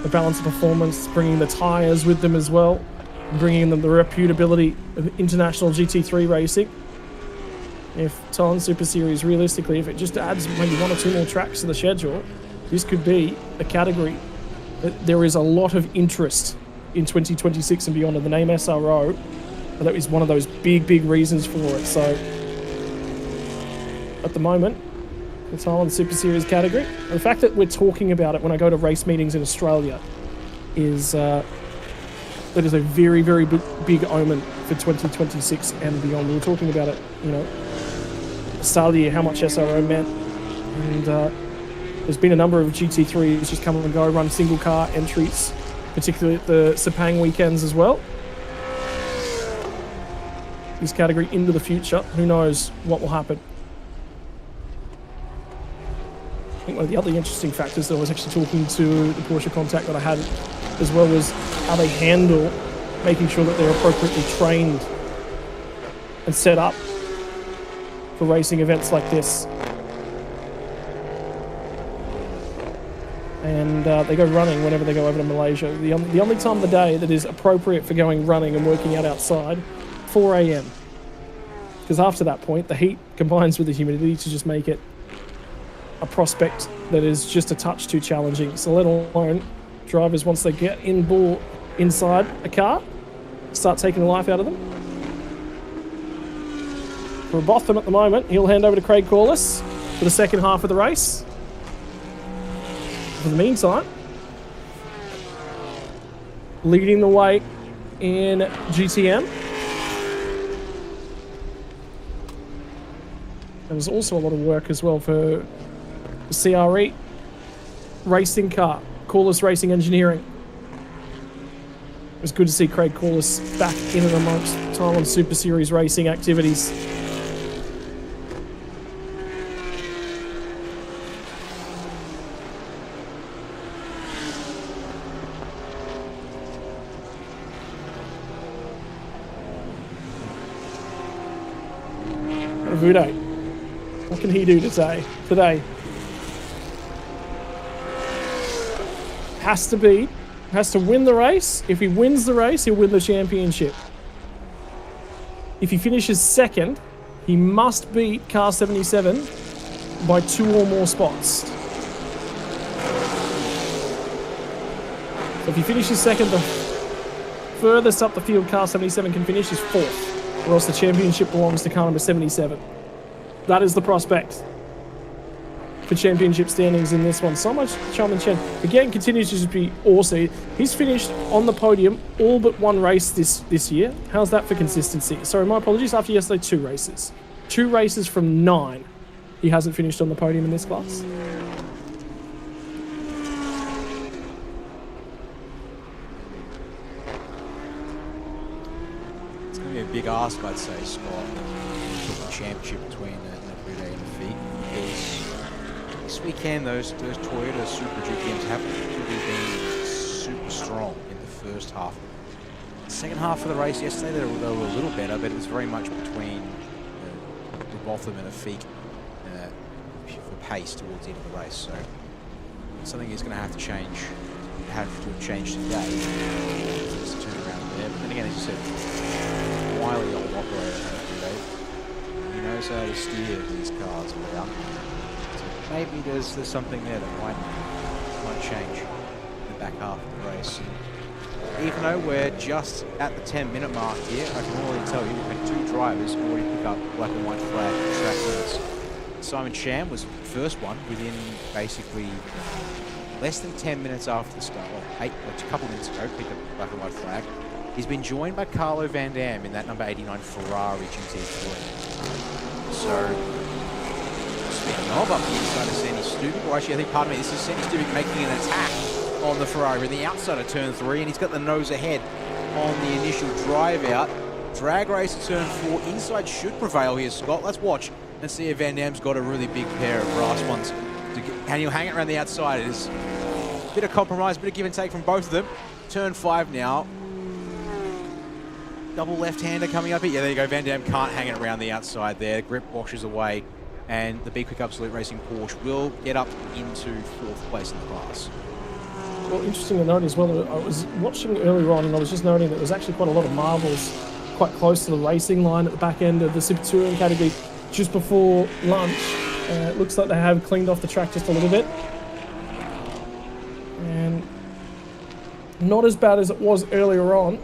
the balance of performance, bringing the tyres with them as well, bringing them the reputability of international GT3 racing. If Thailand Super Series, realistically, if it just adds maybe 1 or 2 more tracks to the schedule, this could be a category that there is a lot of interest in 2026 and beyond. And the name SRO, that is one of those big reasons for it. So at the moment, the Thailand Super Series category, the fact that we're talking about it when I go to race meetings in Australia is that is a very big omen for 2026 and beyond. We were talking about it, you know, at the start of the year, how much SRO meant, and there's been a number of GT3s just come and go, run single car entries, particularly at the Sepang weekends as well. This category into the future, who knows what will happen. I think one of the other interesting factors that I was actually talking to the Porsche contact that I had as well was how they handle making sure that they're appropriately trained and set up for racing events like this. And they go running whenever they go over to Malaysia. The only time of the day that is appropriate for going running and working out outside, 4 a.m. Because after that point, the heat combines with the humidity to just make it a prospect that is just a touch too challenging. So let alone drivers, once they get inside a car, start taking the life out of them. For Botham at the moment, he'll hand over to Craig Corliss for the second half of the race. For the meantime, leading the way in GTM. There was also a lot of work as well for the CRE racing car, Corliss Racing Engineering. It was good to see Craig Corliss back in and amongst Thailand Super Series racing activities. Vude, what can he do today? Has to win the race. If he wins the race, he'll win the championship. If he finishes second, he must beat Car 77 by 2 or more spots. So if he finishes second, the furthest up the field car 77 can finish is 4th, or else the championship belongs to car number 77. That is the prospect for championship standings in this one. So much Chang and Chen. Again, continues to just be awesome. He's finished on the podium all but 1 race this year. How's that for consistency? Sorry, my apologies. After yesterday, 2 races. 2 races from 9. He hasn't finished on the podium in this class. It's going to be a big ask, I'd say, Scott. The championship between Nabude and Feet. Because this weekend, those Toyota Super GPMs haven't really been super strong in the first half. The second half of the race yesterday, they were a little better, but it was very much between Botham and Afik for pace towards the end of the race. So something is going to have to change. Have to have changed today. Just to turn around there. But then again, as you said, wily old operator. He knows how to steer these cars around. So maybe there's something there that might change in the back half of the race. And even though we're just at the 10-minute mark here, I can already tell you we've had 2 drivers already pick up black and white flag track limits. Simon Chang was the first one within basically less than 10 minutes after the start, or a couple minutes ago, picked up black and white flag. He's been joined by Carlo Van Dam in that number 89 Ferrari GT3. So, speaking of up the inside of Sandy Stubik, or actually I think, pardon me, this is Sandy Stubik making an attack on the Ferrari in the outside of turn 3, and he's got the nose ahead on the initial drive out. Drag race at turn 4, inside should prevail here, Scott. Let's watch and see if Van Dam's got a really big pair of brass ones. And he'll hang it around the outside. It is a bit of compromise, bit of give and take from both of them. Turn 5 now. Double left-hander coming up here. Yeah, there you go. Van Dam can't hang it around the outside there. Grip washes away, and the Be Quick Absolute Racing Porsche will get up into 4th place in the class. Well, interesting to note as well, I was watching earlier on and I was just noting that there's actually quite a lot of marbles quite close to the racing line at the back end of the Super Touring category just before lunch. It looks like they have cleaned off the track just a little bit. And not as bad as it was earlier on,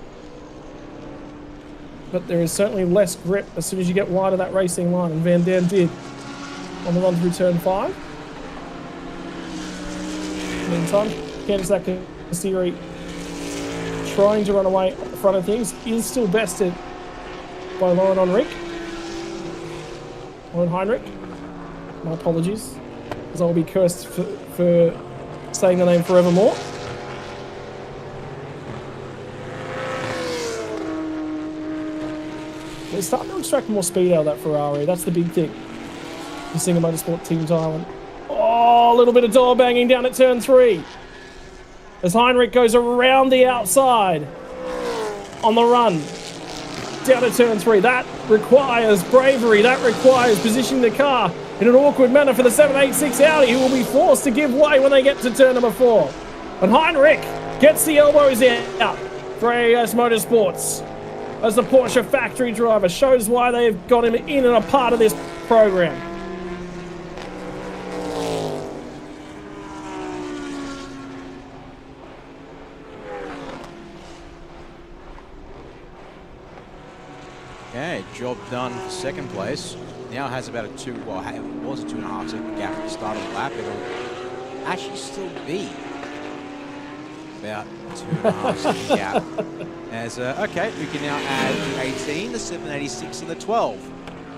but there is certainly less grip as soon as you get wide of that racing line, and Van Dam did on the run through turn 5. Meantime, Candice Akasiri trying to run away at the front of things, is still bested by Lauren Heinrich. My apologies, because I will be cursed for saying the name forevermore. They're starting to extract more speed out of that Ferrari. That's the big thing. The Singer Motorsport Team Thailand. Oh, a little bit of door banging down at turn 3. As Heinrich goes around the outside on the run down to turn 3. That requires bravery. That requires positioning the car in an awkward manner for the 786 Audi, who will be forced to give way when they get to turn number 4. And Heinrich gets the elbows out for AS Motorsports as the Porsche factory driver. Shows why they've got him in and a part of this program. Okay, job done for 2nd place. Now has about a 2, well, it was a 2.5 second gap at the start of the lap. It'll actually still be about a 2.5 second gap. As, okay, we can now add the 18, the 786, and the 12,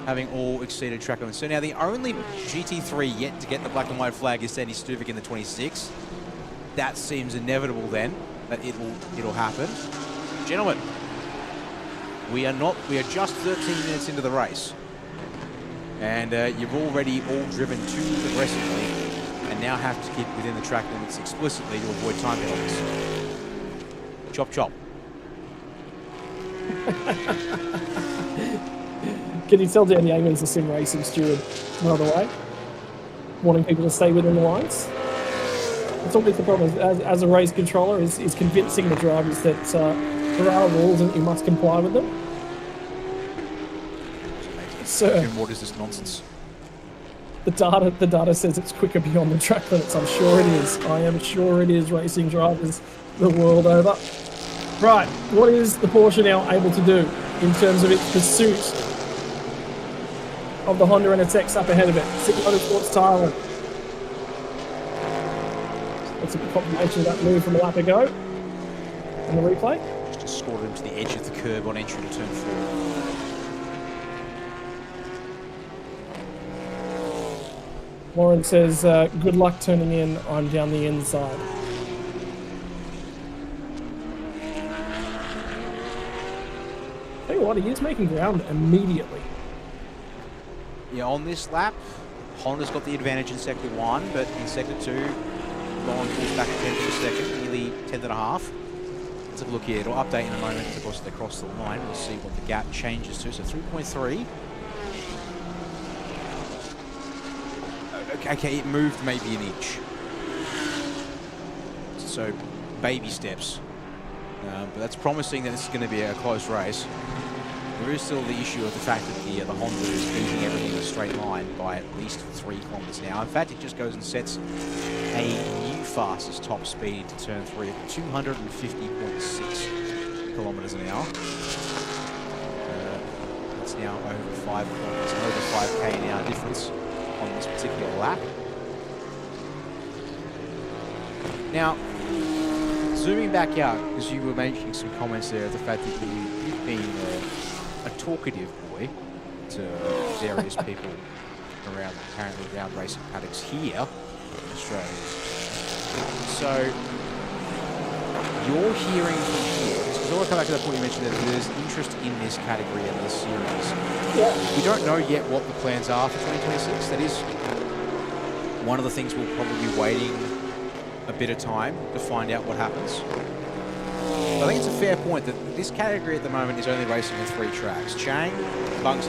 having all exceeded track limits. So now the only GT3 yet to get the black and white flag is Sandy Stuvik in the 26. That seems inevitable then, that it'll happen. Gentlemen, we are just 13 minutes into the race. And you've already all driven too aggressively and now have to keep within the track limits explicitly to avoid time penalties. Chop chop. Can you tell Danny Yeaman's a sim racing steward, by the way? Wanting people to stay within the lines? That's always the problem as a race controller, is convincing the drivers that there are rules and you must comply with them. So, what is this nonsense? The data says it's quicker beyond the track limits. I'm sure it is. I am sure it is, racing drivers the world over. Right, what is the Porsche now able to do in terms of its pursuit of the Honda NSX up ahead of it? 6 Motorsports Thailand. That's a confirmation of that move from a lap ago. On the replay. Just scored him to the edge of the curb on entry to turn 4. Warren says, good luck turning in. I'm down the inside. Tell you what, he is making ground immediately. Yeah, on this lap, Honda's got the advantage in sector 1, but in sector 2, Lauren pulls back 10th of a second, nearly 10th and a half. Let's have a look here. It'll update in a moment. Of course, they cross the line. We'll see what the gap changes to. So 3.3. Okay, it moved maybe an inch. So, baby steps. But that's promising that this is going to be a close race. There is still the issue of the fact that the Honda is beating everything in a straight line by at least 3 kilometers now. In fact, it just goes and sets a new fastest top speed to turn 3 at 250.6 kilometers an hour. That's now over 5 kilometers, over 5k an hour difference on this particular lap. Now, zooming back out, because you were making some comments there of the fact that you've been a talkative boy to various people apparently around racing paddocks here in Australia. So, you're hearing from here, because I want to come back to that point you mentioned that there's interest in this category and this series. Yeah. We don't know yet what the plans are for 2026. That is one of the things we'll probably be waiting a bit of time to find out what happens. I think it's a fair point that this category at the moment is only racing on 3 tracks. Chang, Bang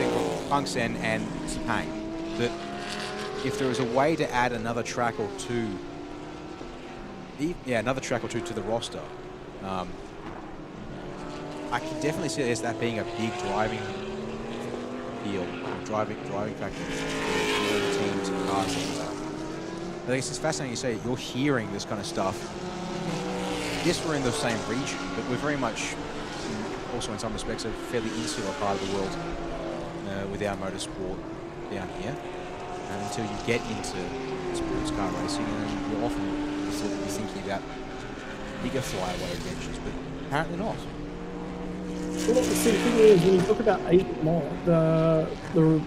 Sen and Sepang. That if there is a way to add another track or two, to the roster, I can definitely see this that being a big driving appeal, driving factor for the teams and cars. I think it's fascinating you say you're hearing this kind of stuff. Yes, we're in the same region, but we're very much, also in some respects, a fairly insular part of the world with our motorsport down here. And until you get into sports car racing, you're often thinking about bigger flyaway adventures, but apparently not. Well, the thing is, when you talk about the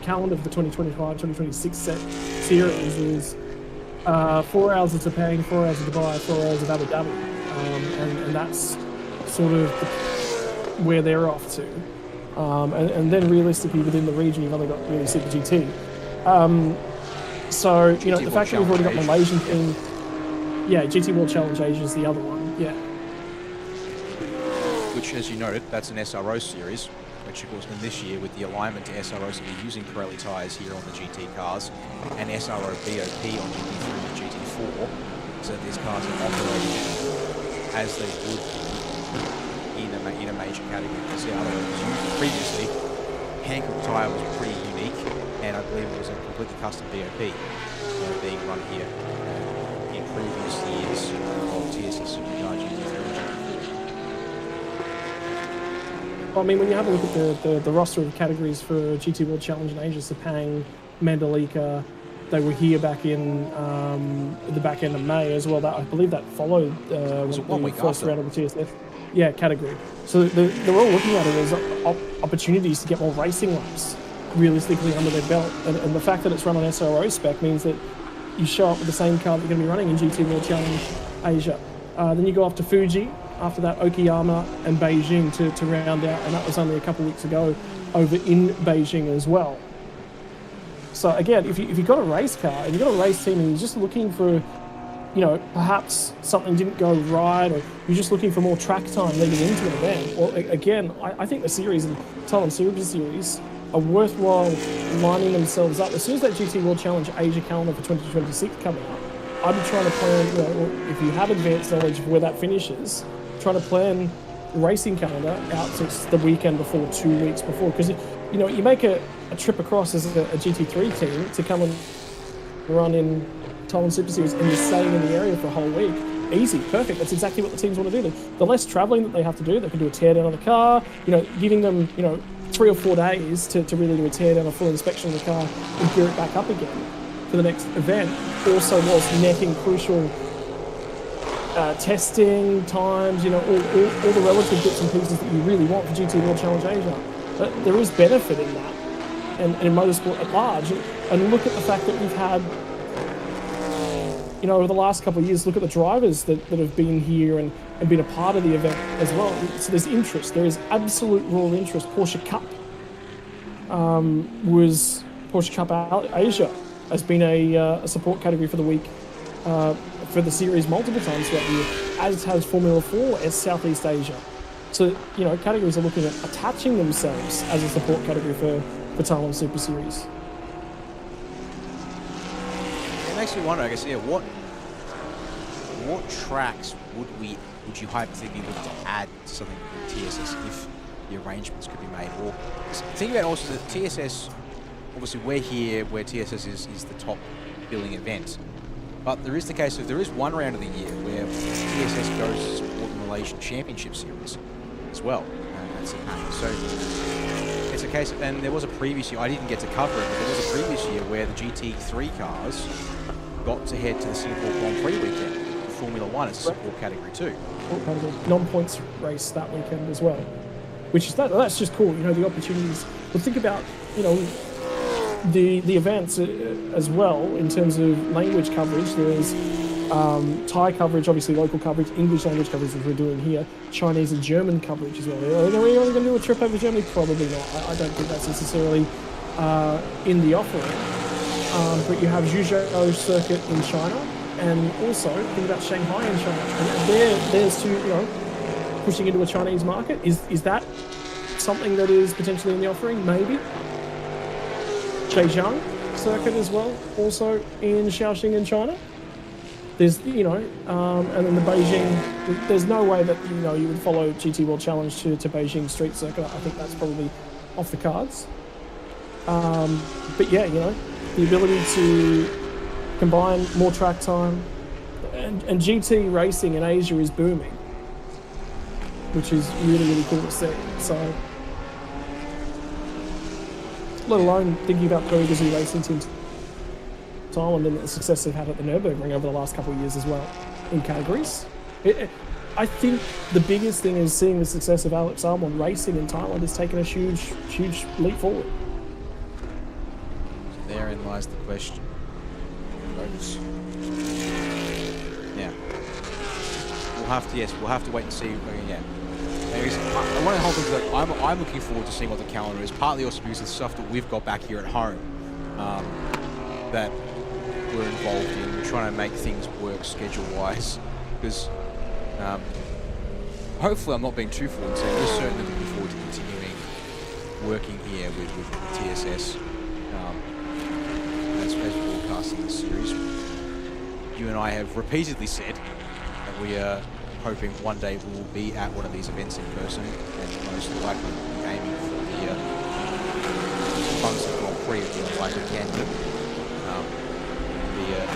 calendar for the 2025-2026 series is 4 hours of Sepang, 4 hours of Dubai, 4 hours of Abu Dhabi. And that's sort of where they're off to. And then realistically within the region, you've only got really Super GT. So, you know, the fact that we've already got Malaysian team, yeah, GT World Challenge Asia is the other one, yeah. Which, as you noted, that's an SRO series, which of course in this year with the alignment to SROs will be using Pirelli tyres here on the GT cars and SRO BOP on GT3 and GT4, so these cars are operating as they would in a major category. Because previously, Hankook tyre was pretty unique, and I believe it was a completely custom BOP being run here in previous years of TSS Supercar GT3. I mean, when you have a look at the roster of categories for GT World Challenge in Asia, Sepang, Mandalika, they were here back in the back end of May as well. That I believe that followed the first round of the TSS category. So they're all looking at it as opportunities to get more racing laps realistically under their belt. And the fact that it's run on SRO spec means that you show up with the same car that you're going to be running in GT World Challenge Asia. Then you go off to Fuji. After that, Okayama and Beijing to round out, and that was only a couple of weeks ago over in Beijing as well. So again, if you've got a race car and you've got a race team and you're just looking for, you know, perhaps something didn't go right, or you're just looking for more track time leading into an event, well, again, I think the series and Thailand Super Series are worthwhile lining themselves up. As soon as that GT World Challenge Asia calendar for 2026 coming up, I'd be trying to plan, you know, if you have advanced knowledge of where that finishes, trying to plan the racing calendar out to the weekend before, 2 weeks before, because you know you make a trip across as a GT3 team to come and run in Thailand Super Series and you're staying in the area for a whole week, easy, perfect. That's exactly what the teams want to do. The less traveling that they have to do, they can do a tear down of the car, giving them, 3 or 4 days to really do a tear down, a full inspection of the car and gear it back up again for the next event. Also was netting crucial testing times, all the relative bits and pieces that you really want for GT World Challenge Asia. But there is benefit in that and in motorsport at large. And look at the fact that we've had, over the last couple of years, look at the drivers that have been here and been a part of the event as well. So there's interest. There is absolute raw interest. Porsche Cup was Porsche Cup Asia has been a support category for the week for the series multiple times throughout the year, as has Formula 4 as Southeast Asia. So, categories are looking at attaching themselves as a support category for Thailand Super Series. It makes me wonder, I guess, what tracks would you hypothetically look to add to something like TSS if the arrangements could be made? Or think about also that TSS, obviously we're here where TSS is the top billing event, but there is the case of there is one round of the year where TSS goes to support the Malaysian Championship Series as well. That's so it's a case of, and there was a previous year, I didn't get to cover it, but there was a previous year where the GT3 cars got to head to the Singapore Grand Prix weekend. Formula 1 is a support category too. Support category, non-points race that weekend as well, which is that's just cool. The opportunities. But think about the events as well in terms of language coverage. There's Thai coverage, obviously local coverage, English language coverage, which we're doing here, Chinese and German coverage as well. Are we only going to do a trip over Germany? Probably not. I don't think that's necessarily in the offering. But you have Zhuzhou circuit in China, and also think about Shanghai in China. And there's two, pushing into a Chinese market. Is that something that is potentially in the offering? Maybe. Zhejiang circuit as well, also in Shaoxing in China. There's, and then the Beijing, there's no way that, you would follow GT World Challenge to Beijing Street Circuit. I think that's probably off the cards. But yeah, the ability to combine more track time, and GT racing in Asia is booming, which is really, really cool to see. So, let alone thinking about Pro Gazoo Racing Team Thailand and the success they've had at the Nürburgring over the last couple of years as well in categories. I think the biggest thing is seeing the success of Alex Albon racing in Thailand has taken a huge, huge leap forward. Therein lies the question. Yeah. We'll have to wait and see. Yeah. One of the whole things that I'm looking forward to seeing what the calendar is, partly also because of the stuff that we've got back here at home that we're involved in. We're trying to make things work schedule-wise, because hopefully I'm not being too forward saying we're certainly looking forward to continuing working here with TSS as broadcasting this series. You and I have repeatedly said that we are hoping one day we will be at one of these events in person, and most likely we'll be aiming for the Function Grand Prix if we likely can do. Be an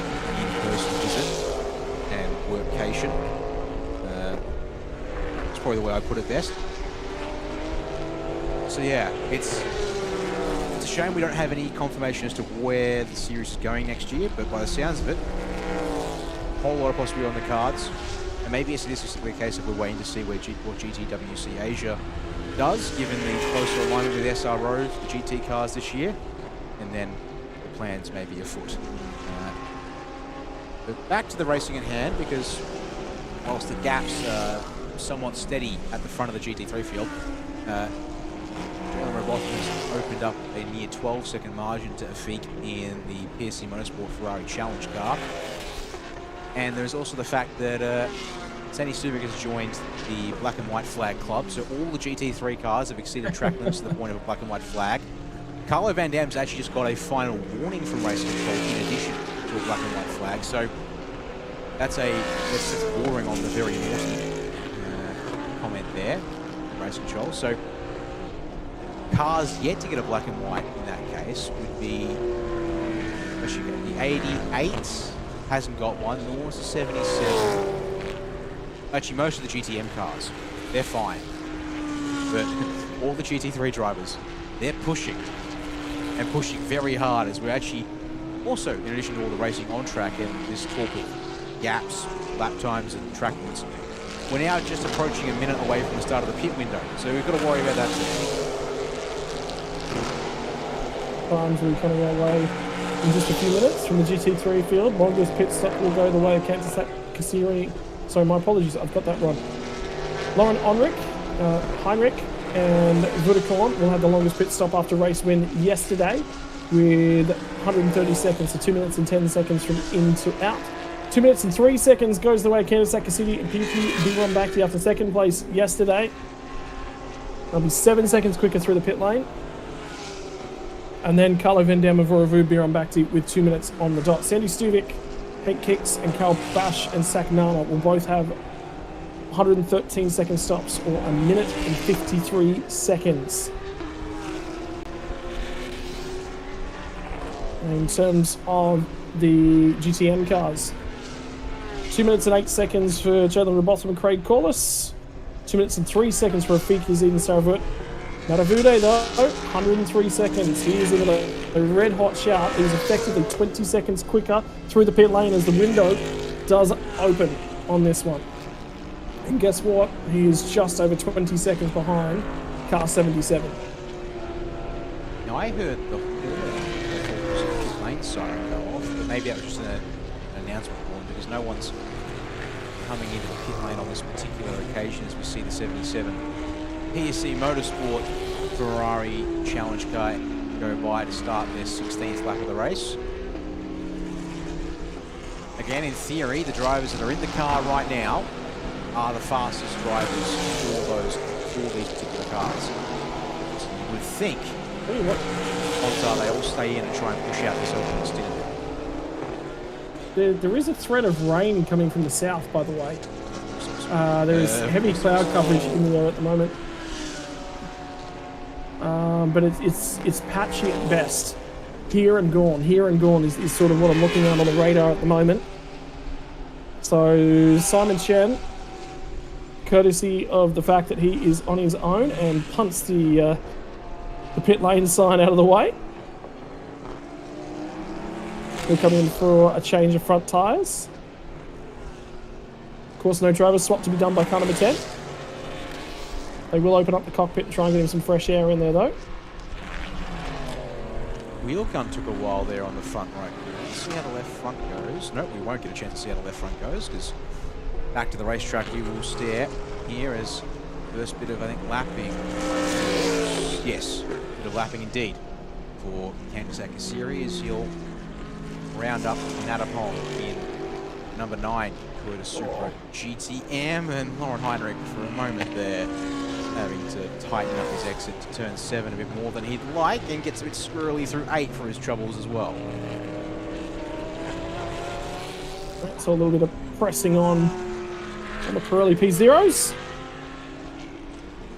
in-person visit and workcation. It's probably the way I put it best. So yeah, it's a shame we don't have any confirmation as to where the series is going next year, but by the sounds of it, a whole lot of possibility on the cards. And maybe this is simply a case of we're waiting to see what GTWC Asia does, given the closer alignment with SRO, the GT cars this year, and then the plans may be afoot. But back to the racing at hand, because whilst the gaps are somewhat steady at the front of the GT3 field, Robotham has opened up a near 12-second margin to Afik in the PSC Motorsport Ferrari Challenge car. And there's also the fact that Sandy Stubik has joined the Black and White Flag Club, so all the GT3 cars have exceeded track limits to the point of a Black and White flag. Carlo Van Dam's actually just got a final warning from Racing Control in addition to a Black and White flag, so that's bordering on the very naughty comment there from Racing Control. So cars yet to get a Black and White in that case would be Actually, the 88 hasn't got one, nor is the 77. Actually, most of the GTM cars, they're fine. But all the GT3 drivers, they're pushing. And pushing very hard as we're actually also, in addition to all the racing on track and this talk of gaps, lap times and track limits, we're now just approaching a minute away from the start of the pit window. So we've got to worry about that too. Times will be coming our way in just a few minutes from the GT3 field. Longest pit stop will go the way of Kansas-Cassiri. Sorry, my apologies, I've got that wrong. Lauren Heinrich and Vudakorn will have the longest pit stop after race win yesterday with 130 seconds, so 2 minutes and 10 seconds from in to out. 2 minutes and 3 seconds goes the way of Kansas-Cassiri and PP Biron after second place yesterday. They'll be 7 seconds quicker through the pit lane. And then Carlo Van Dam and Voravu Biron with 2 minutes on the dot. Sandy Stuvik, Hank Kicks, and Carl Bash and Sak Nana will both have 113 second stops, or a minute and 53 seconds. In terms of the GTM cars, 2 minutes and 8 seconds for Jalen Robotham and Craig Corliss. 2 minutes and 3 seconds for Rafik Yazid and Saravut. Matavude, though, 103 seconds. He is in a red-hot shout. He is effectively 20 seconds quicker through the pit lane as the window does open on this one. And guess what? He is just over 20 seconds behind car 77. Now, I heard the pit lane siren go off, but maybe that was just an announcement horn because no one's coming into the pit lane on this particular occasion as we see the 77 PSC Motorsport Ferrari Challenge car go by to start their 16th lap of the race. Again, in theory, the drivers that are in the car right now are the fastest drivers for these particular cars. So you would think, odds are they all stay in and try and push out this opening stint. There is a threat of rain coming from the south, by the way. There is heavy cloud coverage in the air at the moment. But it's patchy at best. Here and gone is sort of what I'm looking at on the radar at the moment. So Simon Chen, courtesy of the fact that he is on his own and punts the pit lane sign out of the way. We're coming in for a change of front tyres. Of course, no driver swap to be done by car number 10. They will open up the cockpit and try and get him some fresh air in there, though. Wheel gun took a while there on the front right. Let's see how the left front goes. Nope, we won't get a chance to see how the left front goes because back to the racetrack we will stare here as first bit of, I think, lapping. Yes, bit of lapping indeed for Kansas-Cassiri as he'll round up Natapong in number 9 Toyota Supra GTM, and Lauren Heinrich for a moment there having to tighten up his exit to turn 7 a bit more than he'd like and gets a bit squirrely through 8 for his troubles as well. So a little bit of pressing on the Pirelli P0s.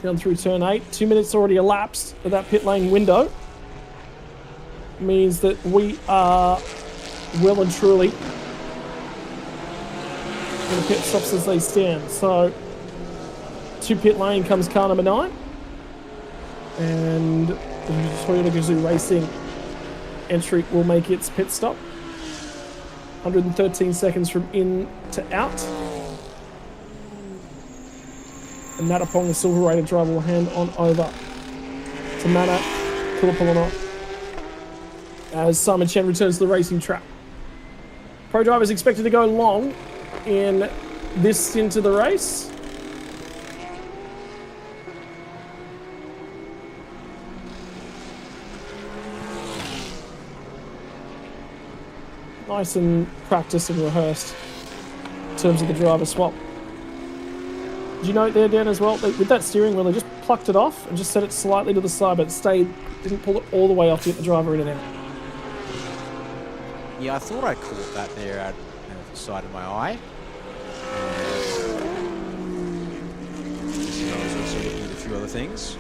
Down through turn 8. 2 minutes already elapsed of that pit lane window. Means that we are well and truly in the pit stops as they stand. So to pit lane comes car number 9. And the Toyota Gazoo Racing entry will make its pit stop. 113 seconds from in to out. And Natapong, the silver rated driver, will hand on over to Mana Kulapalana as Simon Chen returns to the racing track. Pro driver is expected to go long in this stint of the race. Nice and practiced and rehearsed in terms of the driver swap. Did you note there, Dan, as well, with that steering wheel, they just plucked it off and just set it slightly to the side, but it didn't pull it all the way off to get the driver in and out. Yeah, I thought I caught that there at the side of my eye. I was also looking at a few other things.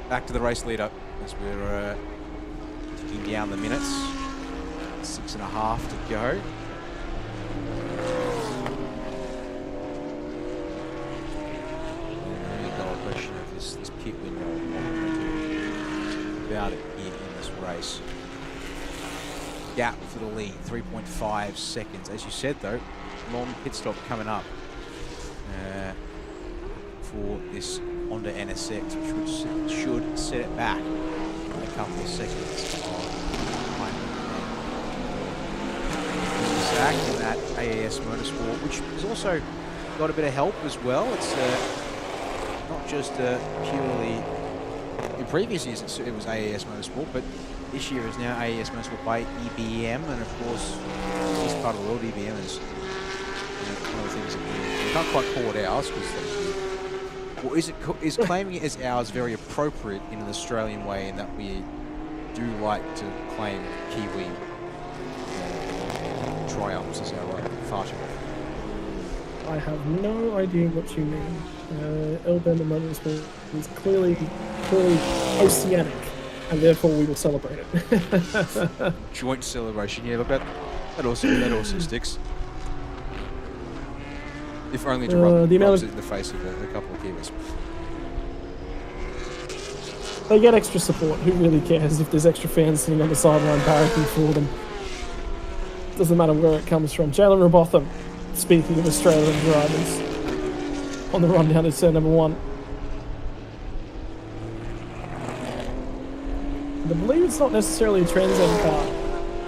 Back to the race lead-up as we're ticking down the minutes. 6.5 to go. Question of this pit window about it here in this race. Gap for the lead, 3.5 seconds. As you said though, long pit stop coming up for this Honda NSX, which should set it back a couple of seconds Zach in that AAS Motorsport, which has also got a bit of help as well. It's not just purely, in previous years it was AAS Motorsport, but this year is now AAS Motorsport by EBM, and of course this part of the world, EBM is one of the things that we can't quite call it ours, because is claiming it as ours very appropriate in an Australian way, in that we do like to claim Kiwi triumphs as our far too often. I have no idea what you mean. L-Bender Motorsport is clearly oceanic, and therefore we will celebrate it. Joint celebration, yeah, look, that also sticks. If only to rub it in the face of a couple of Kiwis. They get extra support. Who really cares if there's extra fans sitting on the sideline barracking for them? Doesn't matter where it comes from. Jalen Robotham, speaking of Australian drivers, on the run down to turn number 1. I believe it's not necessarily a Trans Am car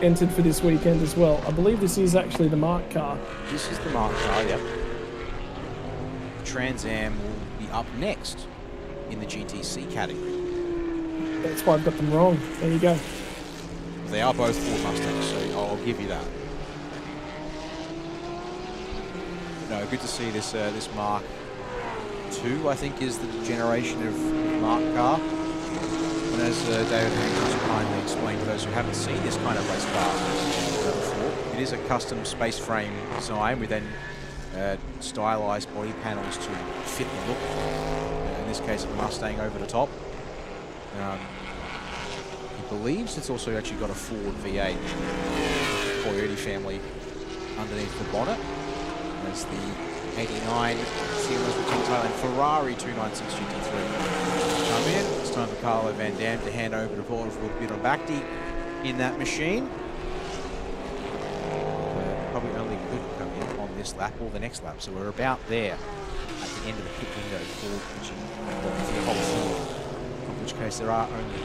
entered for this weekend as well. I believe this is actually the Mark car. This is the Mark car, yep. Trans Am will be up next in the GTC category. That's why I've got them wrong. There you go. They are both Ford Mustangs, so I'll give you that. No, good to see this this Mark II, I think, is the generation of Mark car. And as David Hankins kindly explained to those who haven't seen this kind of race car before, it is a custom space frame design with then stylized body panels to fit the look. In this case, a Mustang over the top. He believes it's also actually got a Ford V8 Coyote family underneath the bonnet. There's the 89 Steelers with Team Thailand Ferrari 296 GT3 come in. It's time for Carlo Van Dam to hand over to Paul Bakti in that machine. Probably only could come in on this lap or the next lap, so we're about there at the end of the pit window for the whole field. In which case there are only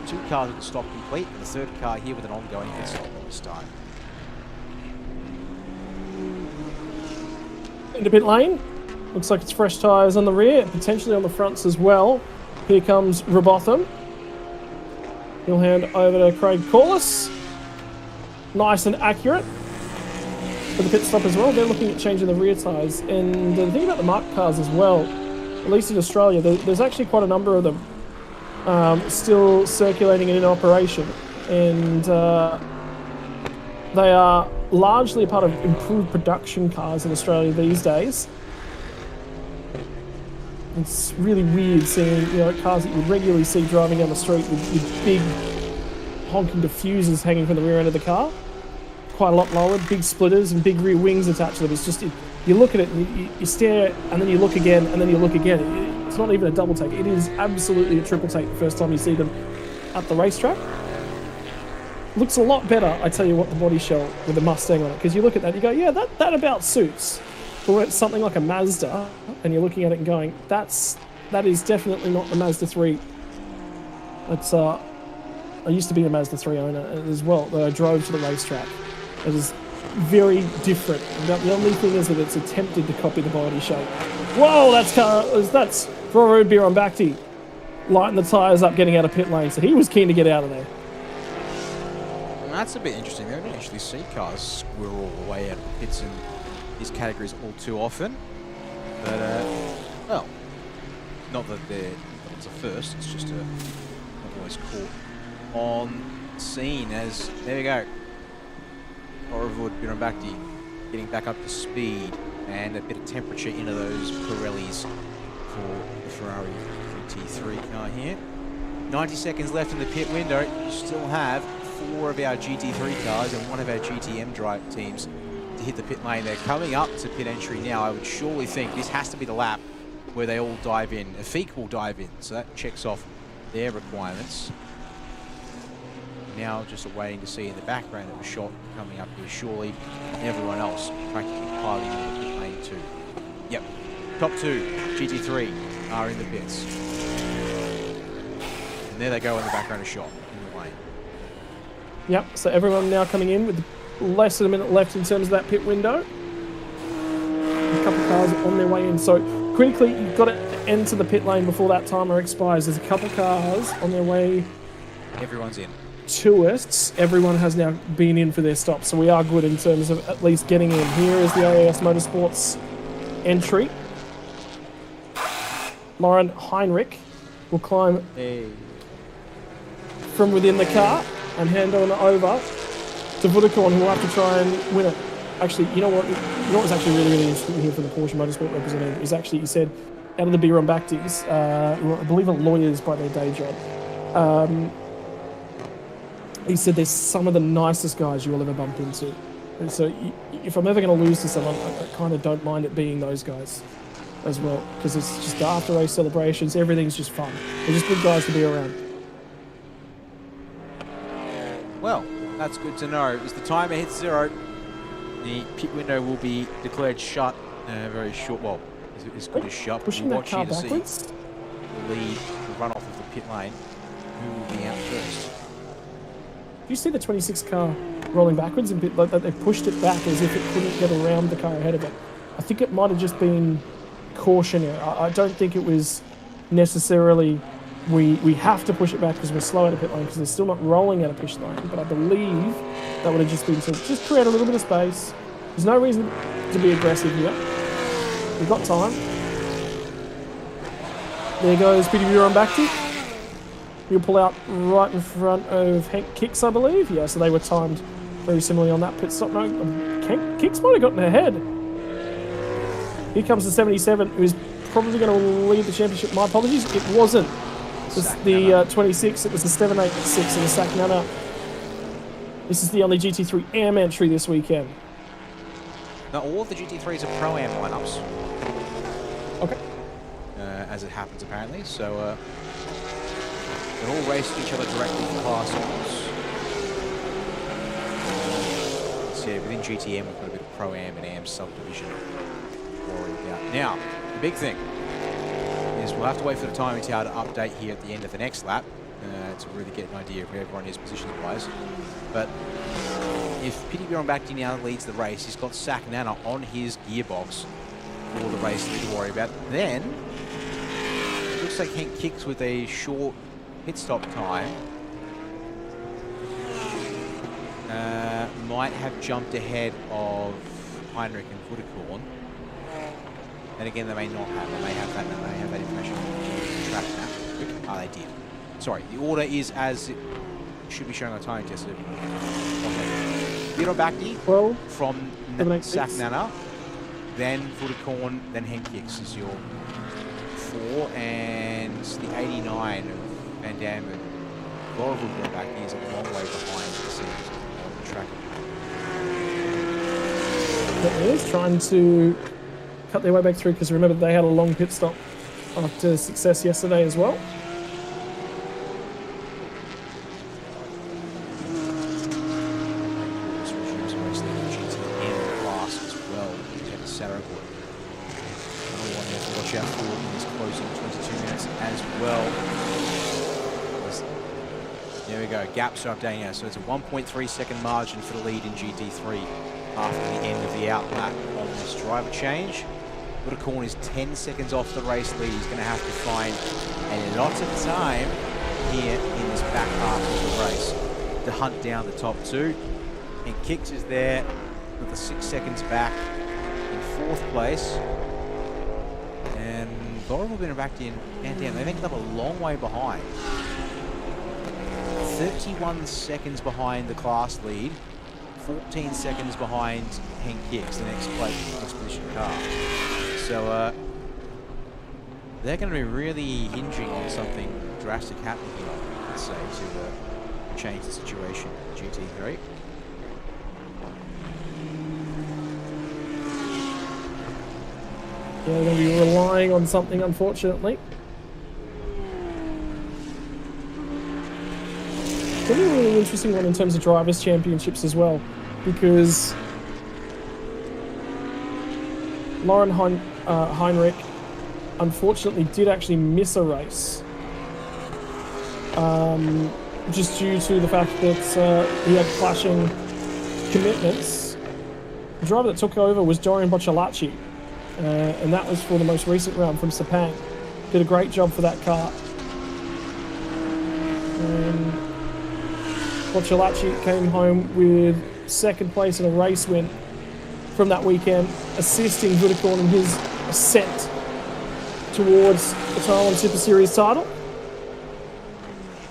2 cars at the stop complete, and the 3rd car here with an ongoing pit stop at this time. Into pit lane. Looks like it's fresh tyres on the rear, potentially on the fronts as well. Here comes Robotham. He'll hand over to Craig Corliss. Nice and accurate for the pit stop as well. They're looking at changing the rear tyres. And the thing about the Mark cars as well, at least in Australia, there's actually quite a number of them still circulating and in operation. And they are largely a part of improved production cars in Australia these days. It's really weird seeing, cars that you regularly see driving down the street with big honking diffusers hanging from the rear end of the car. Quite a lot lower, big splitters and big rear wings attached to them. It's just, you look at it and you stare, and then you look again, and then you look again. It's not even a double take. It is absolutely a triple take the first time you see them at the racetrack. Looks a lot better, I tell you what, the body shell with the Mustang on it, because you look at that, you go, yeah, that about suits. But when it's something like a Mazda, and you're looking at it and going, that is definitely not the Mazda 3. It's I used to be a Mazda 3 owner as well, that I drove to the racetrack. It is very different. The only thing is that it's attempted to copy the body shape. Whoa, that's Road Beer on Bakti, lighting the tyres up, getting out of pit lane, so he was keen to get out of there. That's a bit interesting. We don't actually see cars squirrel all the way out of the pits in these categories all too often. But, well, not that it's a first, it's just not always caught on scene as, there we go, Horrorwood Birambakti getting back up to speed and a bit of temperature into those Pirellis for the Ferrari GT3 car here. 90 seconds left in the pit window. You still have 4 of our GT3 cars and 1 of our GTM drive teams to hit the pit lane. They're coming up to pit entry now. I would surely think this has to be the lap where they all dive in. Afik will dive in, so that checks off their requirements. Now just waiting to see in the background of a shot coming up here, surely everyone else practically piling on the pit lane too. Yep, top 2 GT3 are in the pits. And there they go in the background of shot in the lane. Yep, so everyone now coming in with less than a minute left in terms of that pit window. A couple of cars on their way in. So critically, you've got to enter the pit lane before that timer expires. There's a couple of cars on their way. Everyone's in. To us. Everyone has now been in for their stop. So we are good in terms of at least getting in. Here is the AAS Motorsports entry. Lauren Heinrich will climb from within the car and hand on over to Vudakorn, who will have to try and win it. Actually, you know what was actually really, really interesting here for the Porsche Motorsport representative is actually, he said, out of the B-Run Bactis, I believe are lawyers by their day job, he said they're some of the nicest guys you will ever bump into. And so if I'm ever going to lose to someone, I kind of don't mind it being those guys as well, because it's just after race celebrations, everything's just fun. They're just good guys to be around. Well, that's good to know. As the timer hits 0, the pit window will be declared shut very short. Well, as good as shut. Pushing that car backwards? The lead, the runoff of the pit lane. Who will be out first? Do you see the 26 car rolling backwards and like they pushed it back as if it couldn't get around the car ahead of it? I think it might have just been cautionary. I don't think it was necessarily we have to push it back because we're slow out of pit lane because they're still not rolling out of pit lane. But I believe that would have just been to just create a little bit of space. There's no reason to be aggressive here. We've got time. There goes PWR on Bacti. He'll pull out right in front of Hank Kicks, I believe. Yeah, so they were timed very similarly on that pit stop. No, Kicks might have gotten ahead. Here comes the 77, who's probably going to lead the championship. My apologies, it wasn't. It was the 26, it was the 786 and the Sack Nana. This is the only GT3 AM entry this weekend. Now, all of the GT3s are Pro-Am lineups. Okay. As it happens, apparently. So, they're all racing each other directly for Class 1s. So, yeah, within GTM, we've got a bit of Pro-Am and AM subdivision to worry about. Now, the big thing is we'll have to wait for the timing tower to update here at the end of the next lap to really get an idea of where everyone is position-wise. But if Pity Bjorn Bacti now leads the race, he's got Sack Nana on his gearbox for the race to worry about. Then, it looks like Hank Kicks with a short pit stop time. Might have jumped ahead of Heinrich and Vudakorn. And again, they may not have. They may have that information on the track map. Oh, they did. Sorry, the order is as it should be showing on the timing test. Bjorn Bacti from Sack Nana, then Vudakorn, then Hank Kicks is your 4, and the 89 of Van Dam and Laura Bjorn Bacti is a long way behind the scenes on the track. Is trying to cut their way back through because remember they had a long pit stop after success yesterday as well. There we go, gaps are updating now, so it's a 1.3 second margin for the lead in GT3 after the end of the out lap on this driver change. Vudakorn is 10 seconds off the race lead. He's going to have to find a lot of time here in this back half of the race to hunt down the top 2. And Kicks is there with the 6 seconds back in 4th place. And Laurel been back in Van Dam. They've ended up a long way behind. 31 seconds behind the class lead, 14 seconds behind Hank Kicks, the next position car. So they're going to be really hinging on something drastic happening here, I'd say, change the situation in GT3. Yeah, they're going to be relying on something, unfortunately. It's going to be a really interesting one in terms of Drivers' Championships as well, because Lauren Heinrich unfortunately did actually miss a race. Just due to the fact that he had clashing commitments. The driver that took over was Dorian Bocciolacci, and that was for the most recent round from Sepang. Did a great job for that car. Bocciolacci came home with second place in a race win from that weekend, assisting Vudekorn in his ascent towards the Thailand Super Series title.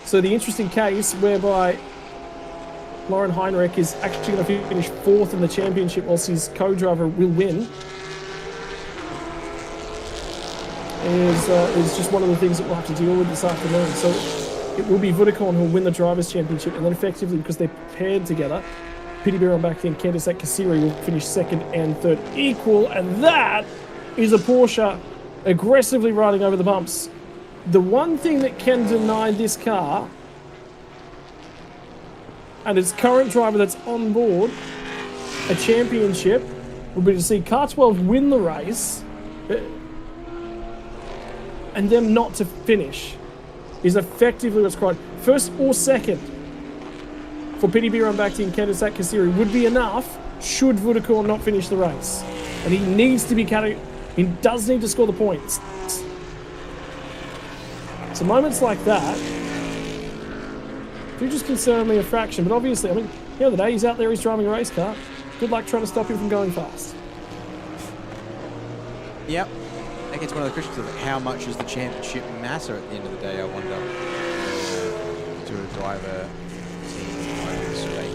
So the interesting case whereby Lauren Heinrich is actually going to finish 4th in the championship whilst his co-driver will win is just one of the things that we'll have to deal with this afternoon. So it will be Vudekorn who will win the Drivers' Championship, and then effectively, because they're paired together, Piti Birambaki and Kandisat Kassiri will finish 2nd and 3rd equal, and that is a Porsche aggressively riding over the bumps. The one thing that can deny this car and its current driver that's on board a championship would be to see Car 12 win the race and them not to finish is effectively what's required. 1st or 2nd for Piti Birambaki and Kandisat Kassiri would be enough should Vudekorn not finish the race. And he needs to be he does need to score the points. So moments like that do just concern me a fraction, but obviously, I mean, the other day he's out there, he's driving a race car. Good luck trying to stop him from going fast. Yep. I guess one of the questions of how much does the championship matter at the end of the day, I wonder, to a driver team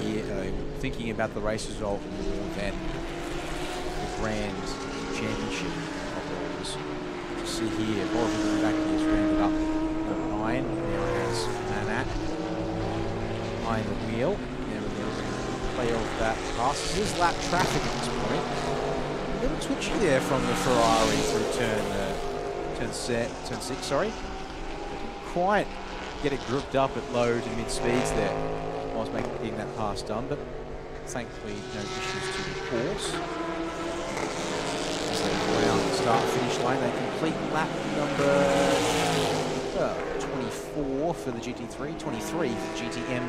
here, thinking about the race result more than the grand championship overalls. You see here, Borovic back here is rounded up at 9, now has Manat behind the wheel. Now we're going to play off that pass. Here's lap traffic at this point. A little twitchy there from the Ferrari through turn 6, sorry. Quite get it grouped up at low to mid speeds there whilst getting that pass done, but thankfully no issues to the course. As they go around the start-finish line, they complete lap number 24 for the GT3, 23 for the GTM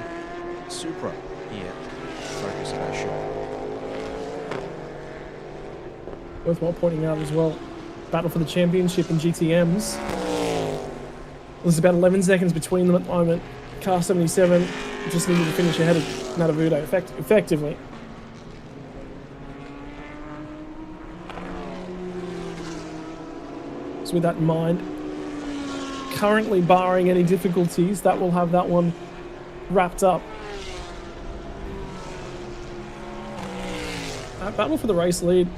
Supra here. Focus on that shot. Worthwhile pointing out as well, battle for the championship in GTMs. There's about 11 seconds between them at the moment. Car 77 just needed to finish ahead of Nadavudo effectively. So with that in mind, currently barring any difficulties, that will have that one wrapped up. Battle for the race lead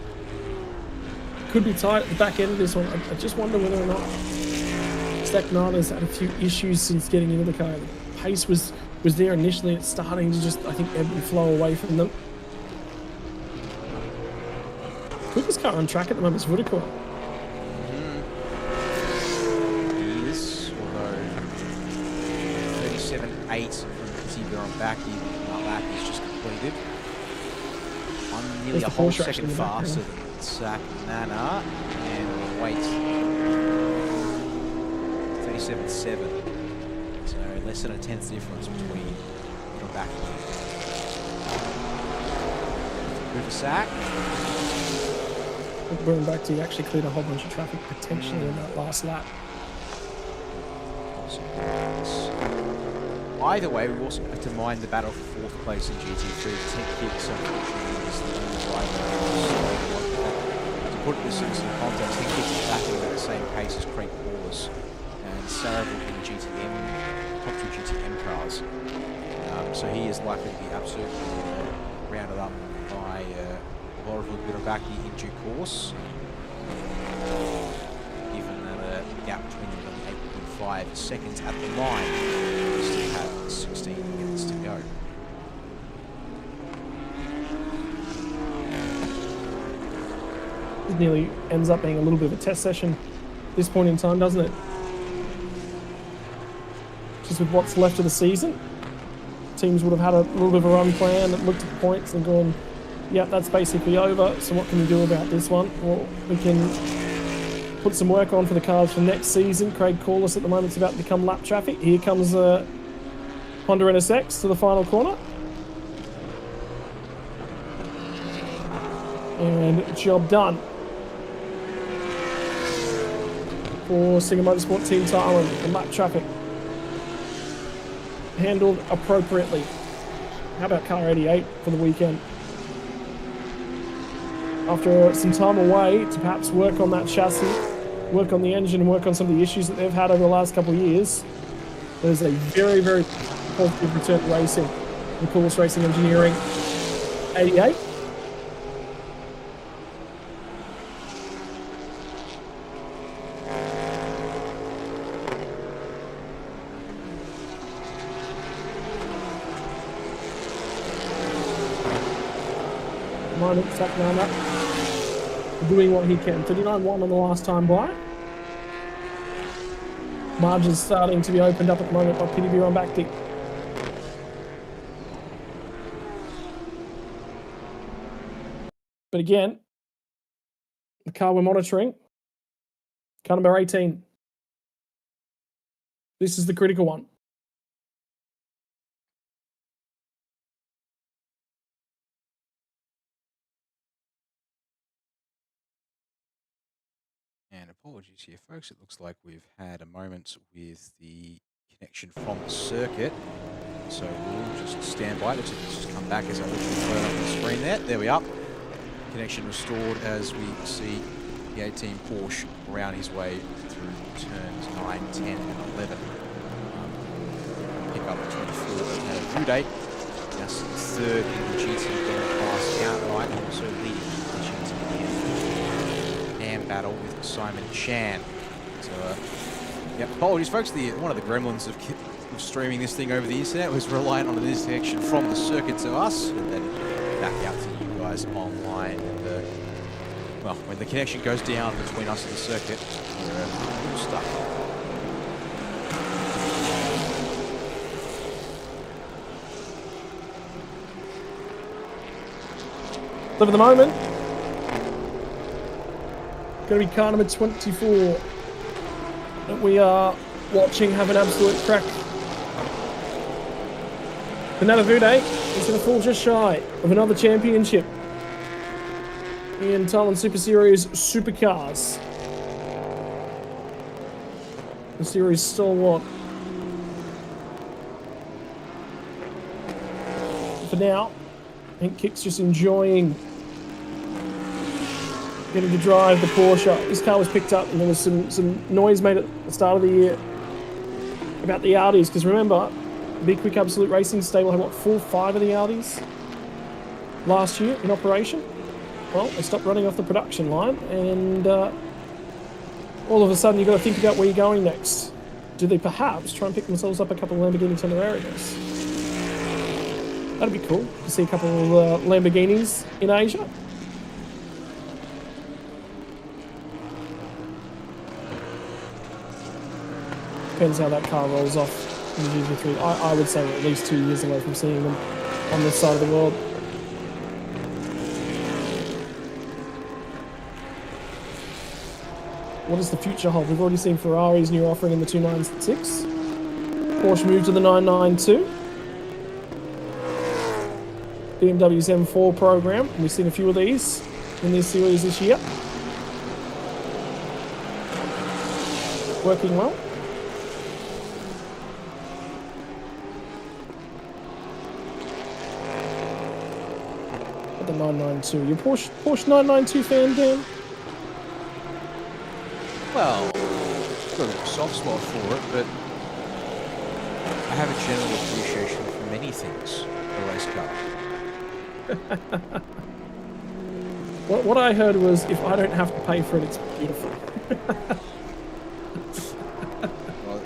could be tight at the back end of this one. I just wonder whether or not Stagnata's had a few issues since getting into the car. The pace was there initially. It's starting to just, I think, ebb and flow away from them. Quickest car on track at the moment is Vudekorn. He is, although 37.8 from Piti Birambaki. That lap is just completed. Nearly a whole second faster than Zach Nana, and wait, 37.7. So less than a tenth difference between Birambaki and Zach. Birambaki actually cleared a whole bunch of traffic potentially in that last lap. Either way, we also have to mind the battle for 4th place in GT3. 10 kicks, unfortunately, is the only driver. To put this into some context, 10 kicks is battling at the same pace as Craig Paulus and Sarabuk in GTM, top 2 GTM cars. So he is likely to be absolutely rounded up by Borovic Birambaki in due course. Given that gap between them is only 8.5 seconds at the line, we still have 16 minutes to go. It nearly ends up being a little bit of a test session at this point in time, doesn't it? Just with what's left of the season, teams would have had a little bit of a run plan and looked at the points and gone, yeah, that's basically over, so what can we do about this one? Well, we can put some work on for the cars for next season. Craig Corliss at the moment is about to become lap traffic. Here comes Honda NSX to the final corner. And job done for Singer Motorsport Team Thailand and lap traffic. Handled appropriately. How about car 88 for the weekend? After some time away to perhaps work on that chassis, work on the engine, and work on some of the issues that they've had over the last couple of years, there's a very, very positive return to racing. The Coolest Racing Engineering 88. Second round up, doing what he can. 39-1 on the last time by. Margins starting to be opened up at the moment by PDB on back deep. But again, the car we're monitoring, car number 18. This is the critical one. And apologies here, folks. It looks like we've had a moment with the connection from the circuit. So we'll just stand by. Let's just come back as I look up the screen there. There we are. Connection restored as we see the 18 Porsche around his way through turns 9, 10, and 11. Pick up the 24 at a due date. Just third in the GT class outright, and also leading the GT battle with Simon Chang. So, yeah, apologies, folks. One of the gremlins of streaming this thing over the internet was reliant on an interconnection from the circuit to us, and then back out to you guys online. And well, when the connection goes down between us and the circuit, we're stuck. So for the moment, going to be car number 24 that we are watching have an absolute crack. Fernando Vude is going to fall just shy of another championship in Thailand Super Series Supercars. The series stalwart. For now, I think Kick's just enjoying getting to drive the Porsche. This car was picked up and there was some noise made at the start of the year about the Audis, because remember, Big Quick Absolute Racing stable had what, 4 or 5 of the Audis last year in operation? Well, they stopped running off the production line, and all of a sudden you've got to think about where you're going next. Do they perhaps try and pick themselves up a couple of Lamborghini Temerarios? That'd be cool to see a couple of Lamborghinis in Asia. Depends how that car rolls off in the GT3. I would say we're at least 2 years away from seeing them on this side of the world. What does the future hold? We've already seen Ferrari's new offering in the 296. Porsche moved to the 992. BMW's M4 program. We've seen a few of these in this series this year. Working well. At the 992. You're a Porsche 992 fan, Dan? Well, I've got a soft spot for it, but I have a general appreciation for many things in a race car. What I heard was, if I don't have to pay for it, it's beautiful. Well,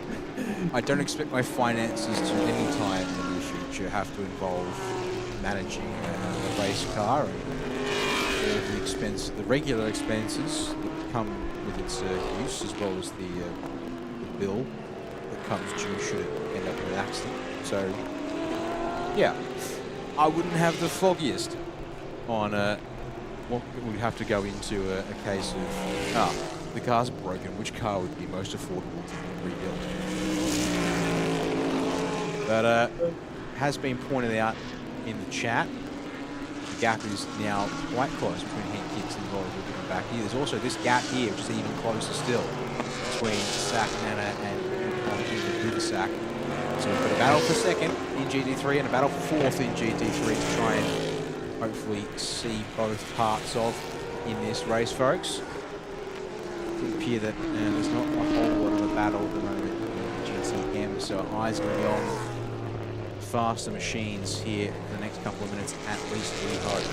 I don't expect my finances to any time in the future which have to involve managing a race car and all the regular expenses that come with its use, as well as the bill that comes due should it end up in an accident. So, yeah, I wouldn't have the foggiest on what would have to go into a case of, the car's broken, which car would be most affordable to rebuild. But has been pointed out in the chat, the gap is now quite close between Heat Kicks and Volvo back here. There's also this gap here, which is even closer still, between Sack, Nana, and Sack. So we've got a battle for second in GT3 and a battle for fourth in GT3 to try and hopefully see both parts of in this race, folks. It would appear that there's not a whole lot of a battle at the moment in GTM, so eyes going to be on faster machines here for the next couple of minutes at least, we hope.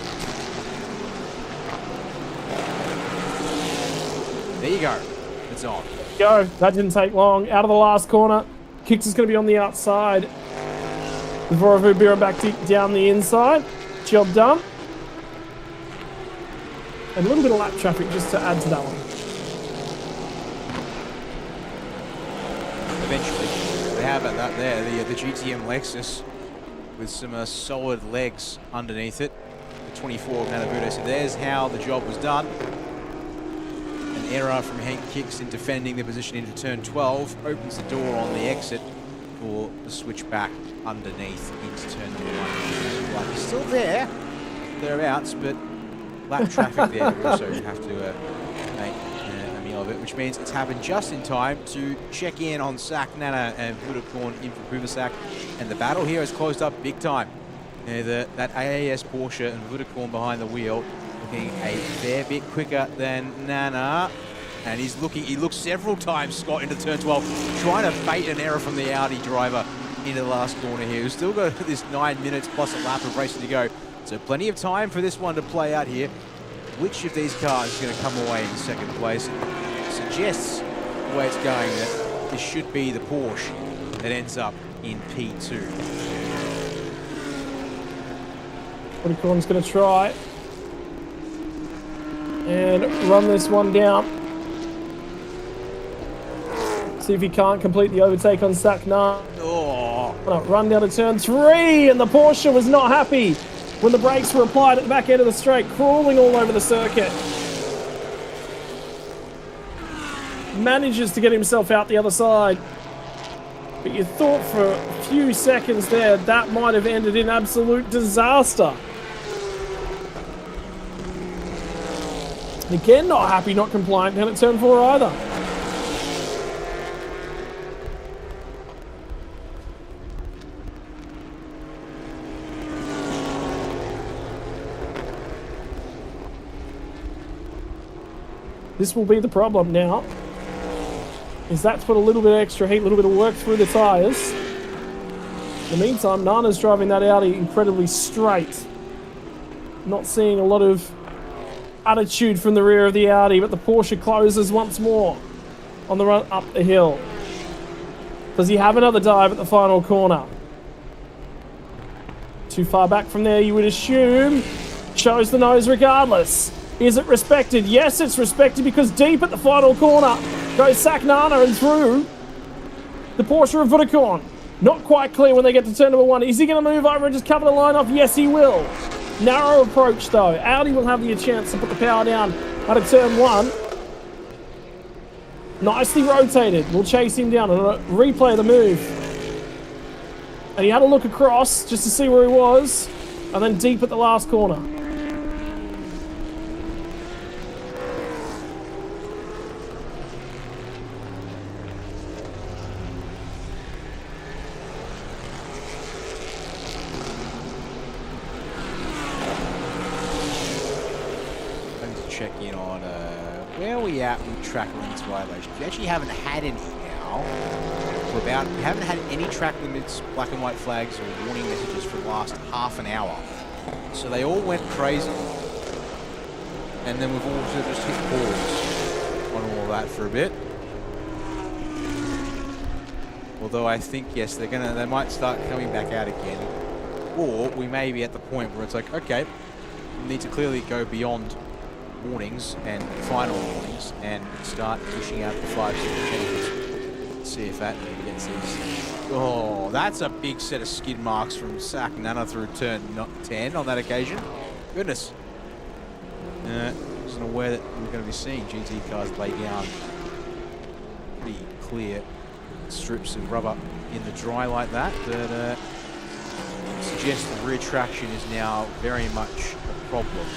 There you go. It's on. Go. That didn't take long. Out of the last corner. Kicks is going to be on the outside. The Vorobubira back down the inside. Job done. And a little bit of lap traffic just to add to that one. Eventually, they have that there, the GTM Lexus with some solid legs underneath it. The 24 of Nanabudo. So there's how the job was done. An error from Hank Kicks in defending the position into turn 12 opens the door on the exit for the switch back underneath into turn number 1. Like, he's still there, thereabouts, but lap traffic there. We also have to make a meal of it, which means it's happened just in time to check in on Sack, Nana, and Budakorn in for Puvasak. And the battle here has closed up big time. That AAS Porsche and Budakorn behind the wheel looking a fair bit quicker than Nana. And he looks several times, Scott, into turn 12, trying to bait an error from the Audi driver into the last corner here. We've still got this 9 minutes plus a lap of racing to go. So plenty of time for this one to play out here. Which of these cars is going to come away in second place? It suggests the way it's going that this should be the Porsche that ends up in P2. Budakorn's going to try and run this one down. See if he can't complete the overtake on Saknar. Oh. Run down to turn 3, and the Porsche was not happy when the brakes were applied at the back end of the straight, crawling all over the circuit. Manages to get himself out the other side. But you thought for a few seconds there that might have ended in absolute disaster. Again, not happy, not compliant down at turn 4 either. This will be the problem now, is that's put a little bit of extra heat, a little bit of work through the tyres. In the meantime, Nana's driving that Audi incredibly straight. Not seeing a lot of attitude from the rear of the Audi, but the Porsche closes once more on the run up the hill. Does he have another dive at the final corner? Too far back from there, you would assume. Shows the nose regardless. Is it respected? Yes, it's respected, because deep at the final corner goes Saknana and through the Porsche of Budakorn. Not quite clear when they get to turn number 1. Is he going to move over and just cover the line off? Yes, he will. Narrow approach, though. Audi will have the chance to put the power down out of turn 1. Nicely rotated. We'll chase him down and replay the move. And he had a look across just to see where he was, and then deep at the last corner. Where are we at with track limits violations? We actually haven't had any now. We haven't had any track limits, black and white flags, or warning messages for the last half an hour. So they all went crazy. And then we've also just hit pause on all that for a bit. Although I think, yes, they might start coming back out again Or we may be at the point where it's like, okay, we need to clearly go beyond warnings and final warnings and start pushing out the 5-second penalties. See if that gets these. Oh, that's a big set of skid marks from Sack Nana through turn 10 on that occasion. Goodness. Wasn't aware that we were going to be seeing GT cars lay down pretty clear strips of rubber in the dry like that, but suggests the rear traction is now very much a problem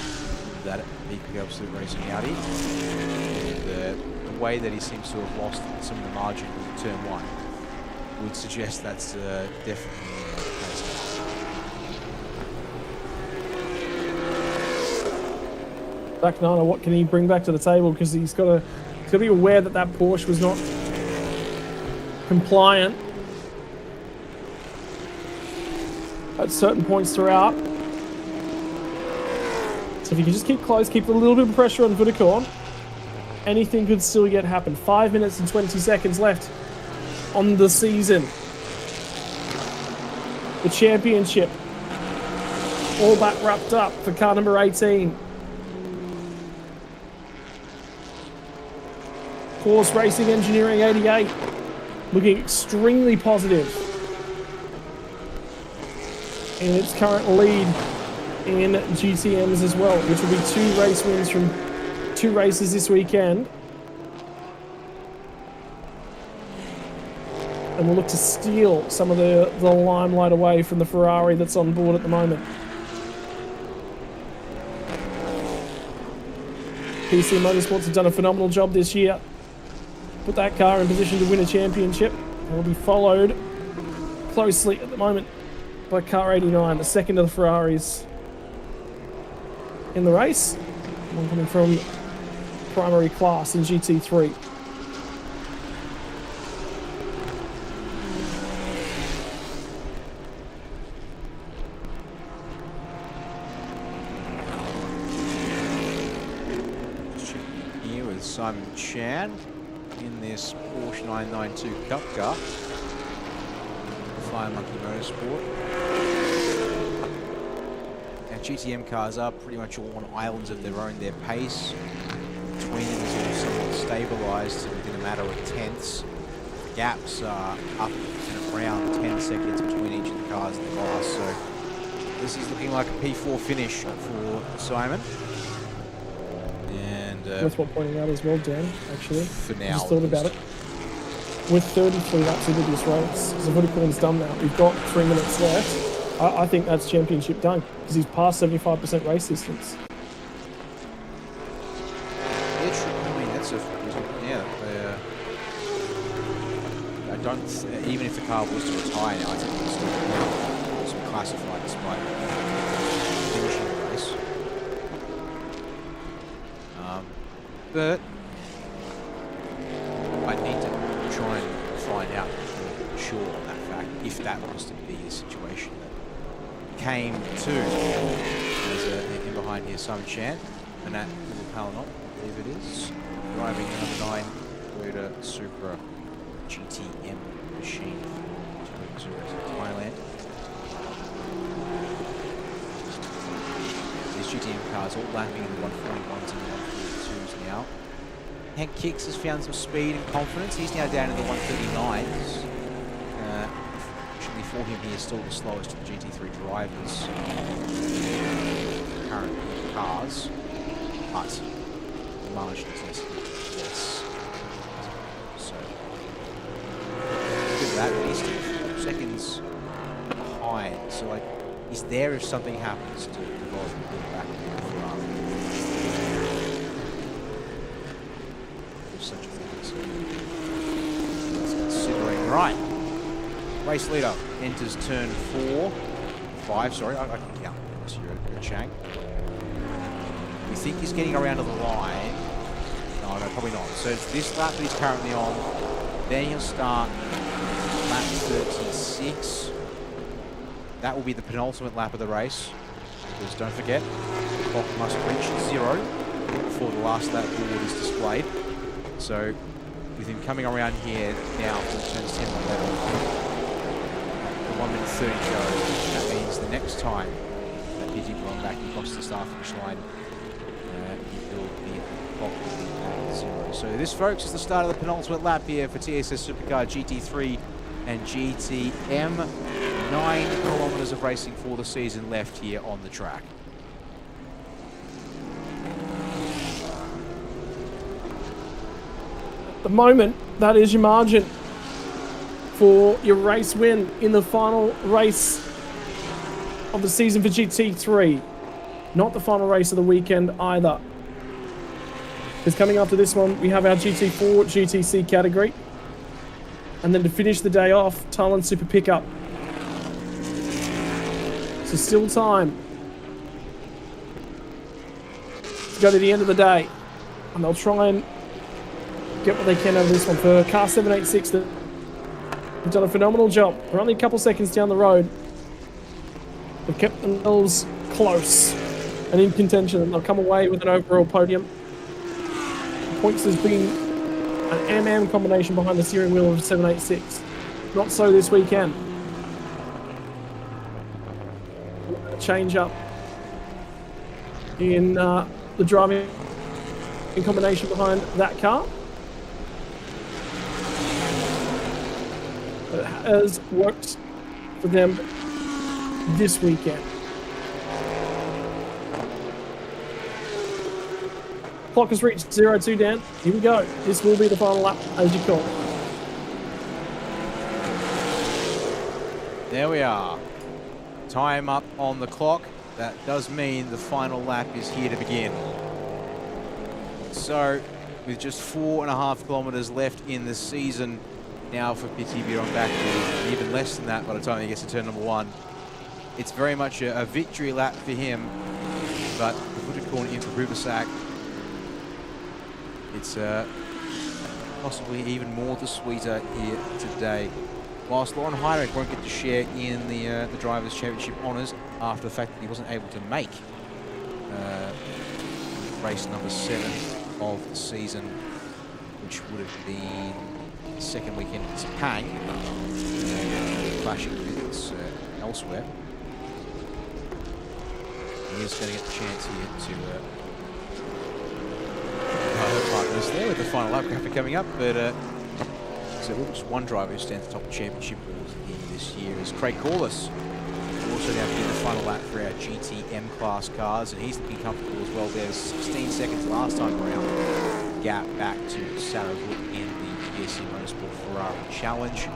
that VP Absolute Racing Audi. And the way that he seems to have lost some of the margin in turn 1 would suggest that's definitely the case. Back Nana, what can he bring back to the table? Because he's got to be aware that that Porsche was not compliant at certain points throughout. So if you can just keep close, keep a little bit of pressure on Vudicor, anything could still yet happen. 5 minutes and 20 seconds left on the season. The championship all but wrapped up for car number 18. Course Racing Engineering 88 looking extremely positive in its current lead in GTMs as well, which will be 2 race wins from 2 races this weekend. And we'll look to steal some of the limelight away from the Ferrari that's on board at the moment. PC Motorsports have done a phenomenal job this year. Put that car in position to win a championship. And will be followed closely at the moment by car 89, the second of the Ferraris in the race. One coming from primary class in GT3. Here with Simon Chang in this Porsche 992 Cup car. Fire Monkey Motorsport. Now GTM cars are pretty much all on islands of their own. Their pace between them is all somewhat stabilised within a matter of tenths. The gaps are up and around 10 seconds between each of the cars in the class. So this is looking like a P4 finish for Simon. Worth what pointing out as well, Dan, actually. For now. I just thought about it. With 33 laps into this race, so Vudicorn's done that. We've got 3 minutes left. I think that's championship done, because he's past 75% race distance. Yeah, true. I mean, that's a... I don't... even if the car was to retire now, I think it's still classified despite finishing the race. But I need to try and find out for sure on that fact, if that was to be a situation that came to. There's in behind here, Simon Chan, and that little Palanop, I believe it is, driving the number 9 Toyota Supra GTM machine to Thailand. These GTM cars all lapping in the 141s and 142s now. Hank Kicks has found some speed and confidence. He's now down in the 139s. Actually, for him, he is still the slowest of the GT3 drivers. Current cars, but the margin is less. So, look at that. He's still 4 seconds behind. So, like, he's there if something happens to develop and get back to the Ferrari. Such a thing. That's considering. Right. Race leader enters turn 5, sorry, I can count. So you're Chang. We think he's getting around to the line. No, probably not. So it's this lap that he's currently on. Then he'll start lap 36. That will be the penultimate lap of the race. Because don't forget, the clock must reach 0 before the last lap board is displayed. So, with him coming around here now for turns 10 and 11, 1 minute 30 to go. That means the next time that Pity Bron back across the start finish line, he will be at 0. So this, folks, is the start of the penultimate lap here for TSS Supercar GT3 and GTM. 9 kilometres of racing for the season left here on the track. At the moment, that is your margin for your race win in the final race of the season for GT3. Not the final race of the weekend either. Because coming after this one, we have our GT4 GTC category. And then to finish the day off, Thailand Super Pickup. So still time to go to the end of the day. And they'll try and get what they can out of this one. For car 786, they've done a phenomenal job. They're only a couple seconds down the road. They've kept themselves close and in contention, and they'll come away with an overall podium. Points has been an MM combination behind the steering wheel of 786. Not so this weekend. Change up in the driving in combination behind that car. It has worked for them this weekend. Clock has reached 0-2, Dan. Here we go. This will be the final lap, as you call it. There we are. Time up on the clock. That does mean the final lap is here to begin. So, with just 4.5 kilometers left in the season now for Pity Bron back, even less than that by the time he gets to turn number 1. It's very much a victory lap for him, but the footed corner into Riversack, it's possibly even more the sweeter here today. Whilst Lauren Heinrich won't get to share in the Drivers' Championship honours after the fact that he wasn't able to make race number 7 of the season, which would have been the second weekend at Chang, clashing with elsewhere. He is going to get the chance here to her partners there with the final lap graphic coming up, but so just one driver who stands atop the championship board in this year is Craig Corliss, also now doing the final lap for our GTM class cars, and he's looking comfortable as well. There's 16 seconds last time around, gap back to Sarah Wood in the PSC Motorsport Ferrari Challenge.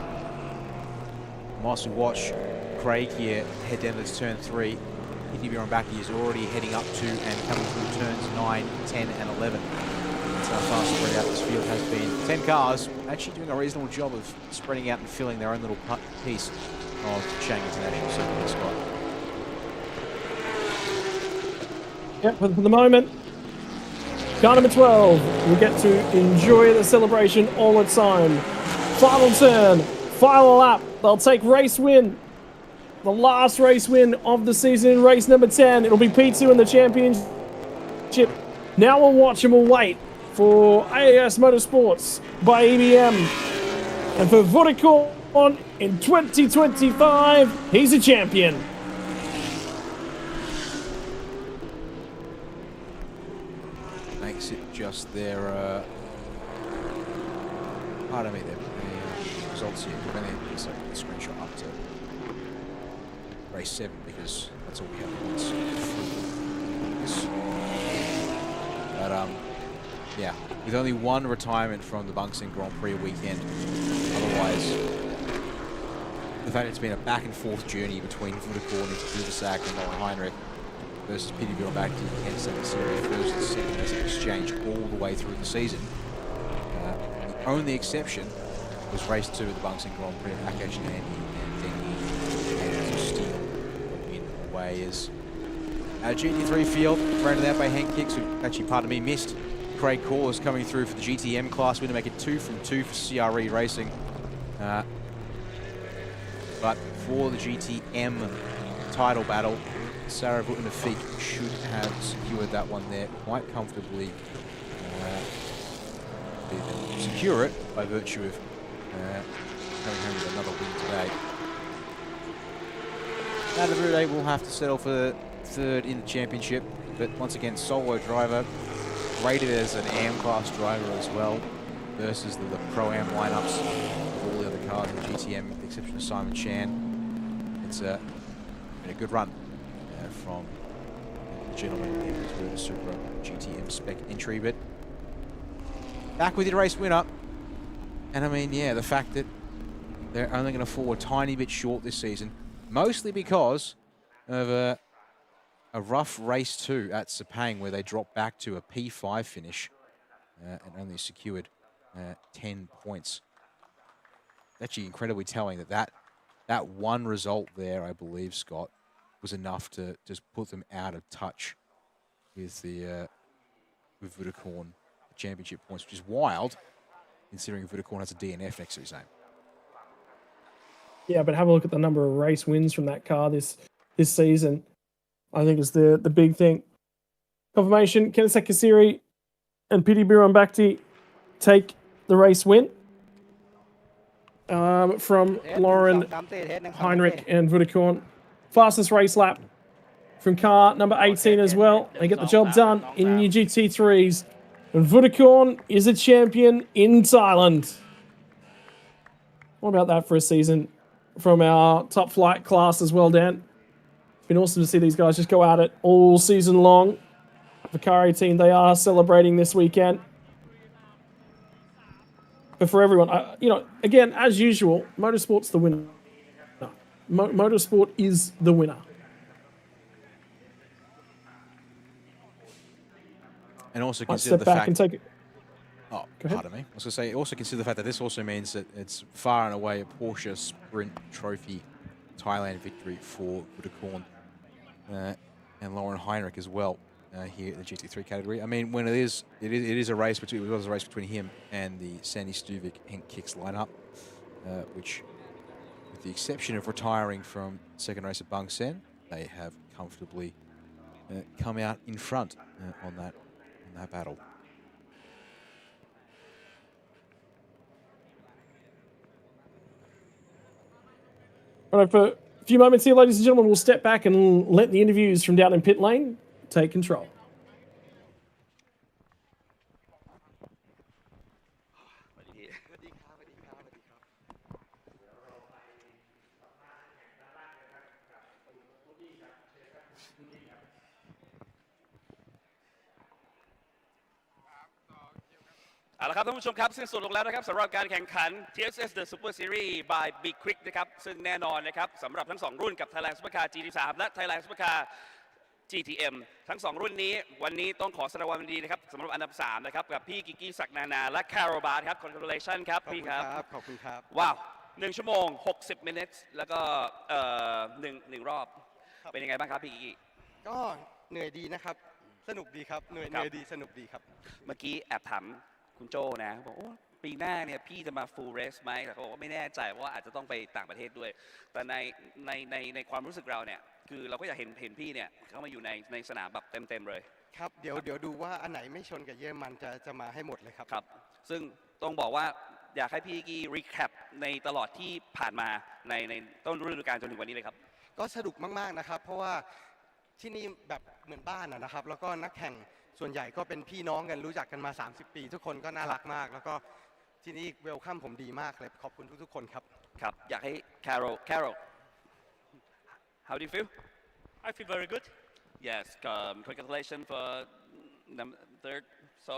Whilst we watch Craig here head down to turn 3, Pity Bron Baki is already heading up to and coming through turns 9, 10 and 11. That's how fast spread out this field has been. 10 cars actually doing a reasonable job of spreading out and filling their own little piece of Chang International Circuit spot. Yep, but for the moment, car number 12 will get to enjoy the celebration all its own. Final turn, final lap. They'll take race win. The last race win of the season in race number 10. It'll be P2 in the championship. Now we'll watch and we'll wait for AAS Motorsports by EBM. And for Vodacom in 2025, he's a champion. Makes it just their, pardon me, the results here. It's a screenshot up to race 7 because that's all we have once. But yeah, with only one retirement from the Bunsen Grand Prix weekend, otherwise the fact it's been a back and forth journey between Vodacom and Riversack and Lauren Heinrich versus Pity Bron back to the N7 Series first and second as an exchange all the way through the season. The only exception was race 2 of the Bunsen Grand Prix of Akash and Andy, and then he able to steal a win away as our GT3 field, rounded out by Hank Hicks, who actually, pardon me, missed. Craig Corliss coming through for the GTM class. We're going to make it 2 from 2 for CRE Racing. But for the GTM title battle, Sarah Vutinafik should have secured that one there quite comfortably. Secure it by virtue of coming home with another win today. Saturday will have to settle for third in the championship, but once again, solo driver, rated as an AM class driver as well, versus the Pro-Am lineups of all the other cars in the GTM, with the exception of Simon Chan. It's been a good run from the gentleman into the Super GTM spec entry, but back with your race winner. And I mean, yeah, the fact that they're only going to fall a tiny bit short this season, mostly because of a rough race 2 at Sepang, where they dropped back to a P5 finish and only secured 10 points. Actually incredibly telling that one result there, I believe, Scott, was enough to just put them out of touch with the with Vodacom championship points, which is wild, considering Vodacom has a DNF next to his name. Yeah, but have a look at the number of race wins from that car this season. I think is the big thing. Confirmation: Kenneth Kasiri and Piti Bhirombhakti take the race win from Lauren, Heinrich, and Vodacom. Fastest race lap from car number 18 as well. They get the job done in new GT3s. And Vodacom is a champion in Thailand. What about that for a season from our top flight class as well, Dan? It's been awesome to see these guys just go at it all season long. Vicari team, they are celebrating this weekend. But for everyone, again, as usual, motorsport's the winner. Motorsport is the winner. And also consider the fact... Oh, pardon me. I was going to say, also consider the fact that this also means that it's far and away a Porsche Sprint Trophy Thailand victory for Vodacom and Lauren Heinrich as well here in the GT3 category. I mean, when it is a race between, it was a race between him and the Sandy Stuvik Henk Kicks lineup, which, with the exception of retiring from second race at Bang Sen, they have comfortably come out in front on that battle. All right, for a few moments here, ladies and gentlemen, we'll step back and let the interviews from down in pit lane take control.เอาละครับท่านผู้ชมครับสิ้นสุดลงแล้วนะครับสำหรับการแข่งขัน TSS The Super Series by Big Quick นะครับซึ่งแน่นอนนะครับสำหรับทั้ง2รุ่นกับ Thailand Supercar GT3 และ Thailand Supercar GTM ทั้ง2รุ่นนี้วันนี้ต้องขอแสดงความยินดีนะครับสำหรับอันดับ3นะครับกับพี่กิกกี้ศักดิ์นานาและแคโรบาร์ครับ Congratulations ครับพี่ครับขอบคุณครับว้าว1 ชั่วโมง 60 minutes แล้วก็หนึ่งรอบเป็นยังไงบ้างครับพี่กิกกี้ก็เหนื่อยดีนะครับสนุกดีครับเหนื่อยดีสนุกดีครับเมื่อกี้แอบถามคุณโจนะบอกว่าปีหน้าเนี่ยพี่จะมา full race ไหมแต่เขาบอกว่าไม่แน่ใจว่าอาจจะต้องไปต่างประเทศด้วยแต่ในความรู้สึกเราเนี่ยคือเราก็อยากเห็นพี่เนี่ยเข้ามาอยู่ในสนามแบบเต็มเลยครับเดี๋ยวดูว่าอันไหนไม่ชนกับเยอรมันจะมาให้หมดเลยครับครับซึ่งต้องบอกว่าอยากให้พี่กี้ recap ในตลอดที่ผ่านมาในต้นฤดูกาลจนถึงวันนี้เลยครับก็สนุกมากๆนะครับเพราะว่าที่นี่แบบเหมือนบ้านนะครับแล้วก็นักแข่งส่วนใหญ่ก็เป็นพี่น้องกันรู้จักกันมา30ปีทุกคนก็น่ารักมากแล้วก็ที่นี่เวลคัมผมดีมากเลยขอบคุณทุกๆคนครับครับอยากให้ Carol how do you feel I feel very good yes congratulations for third so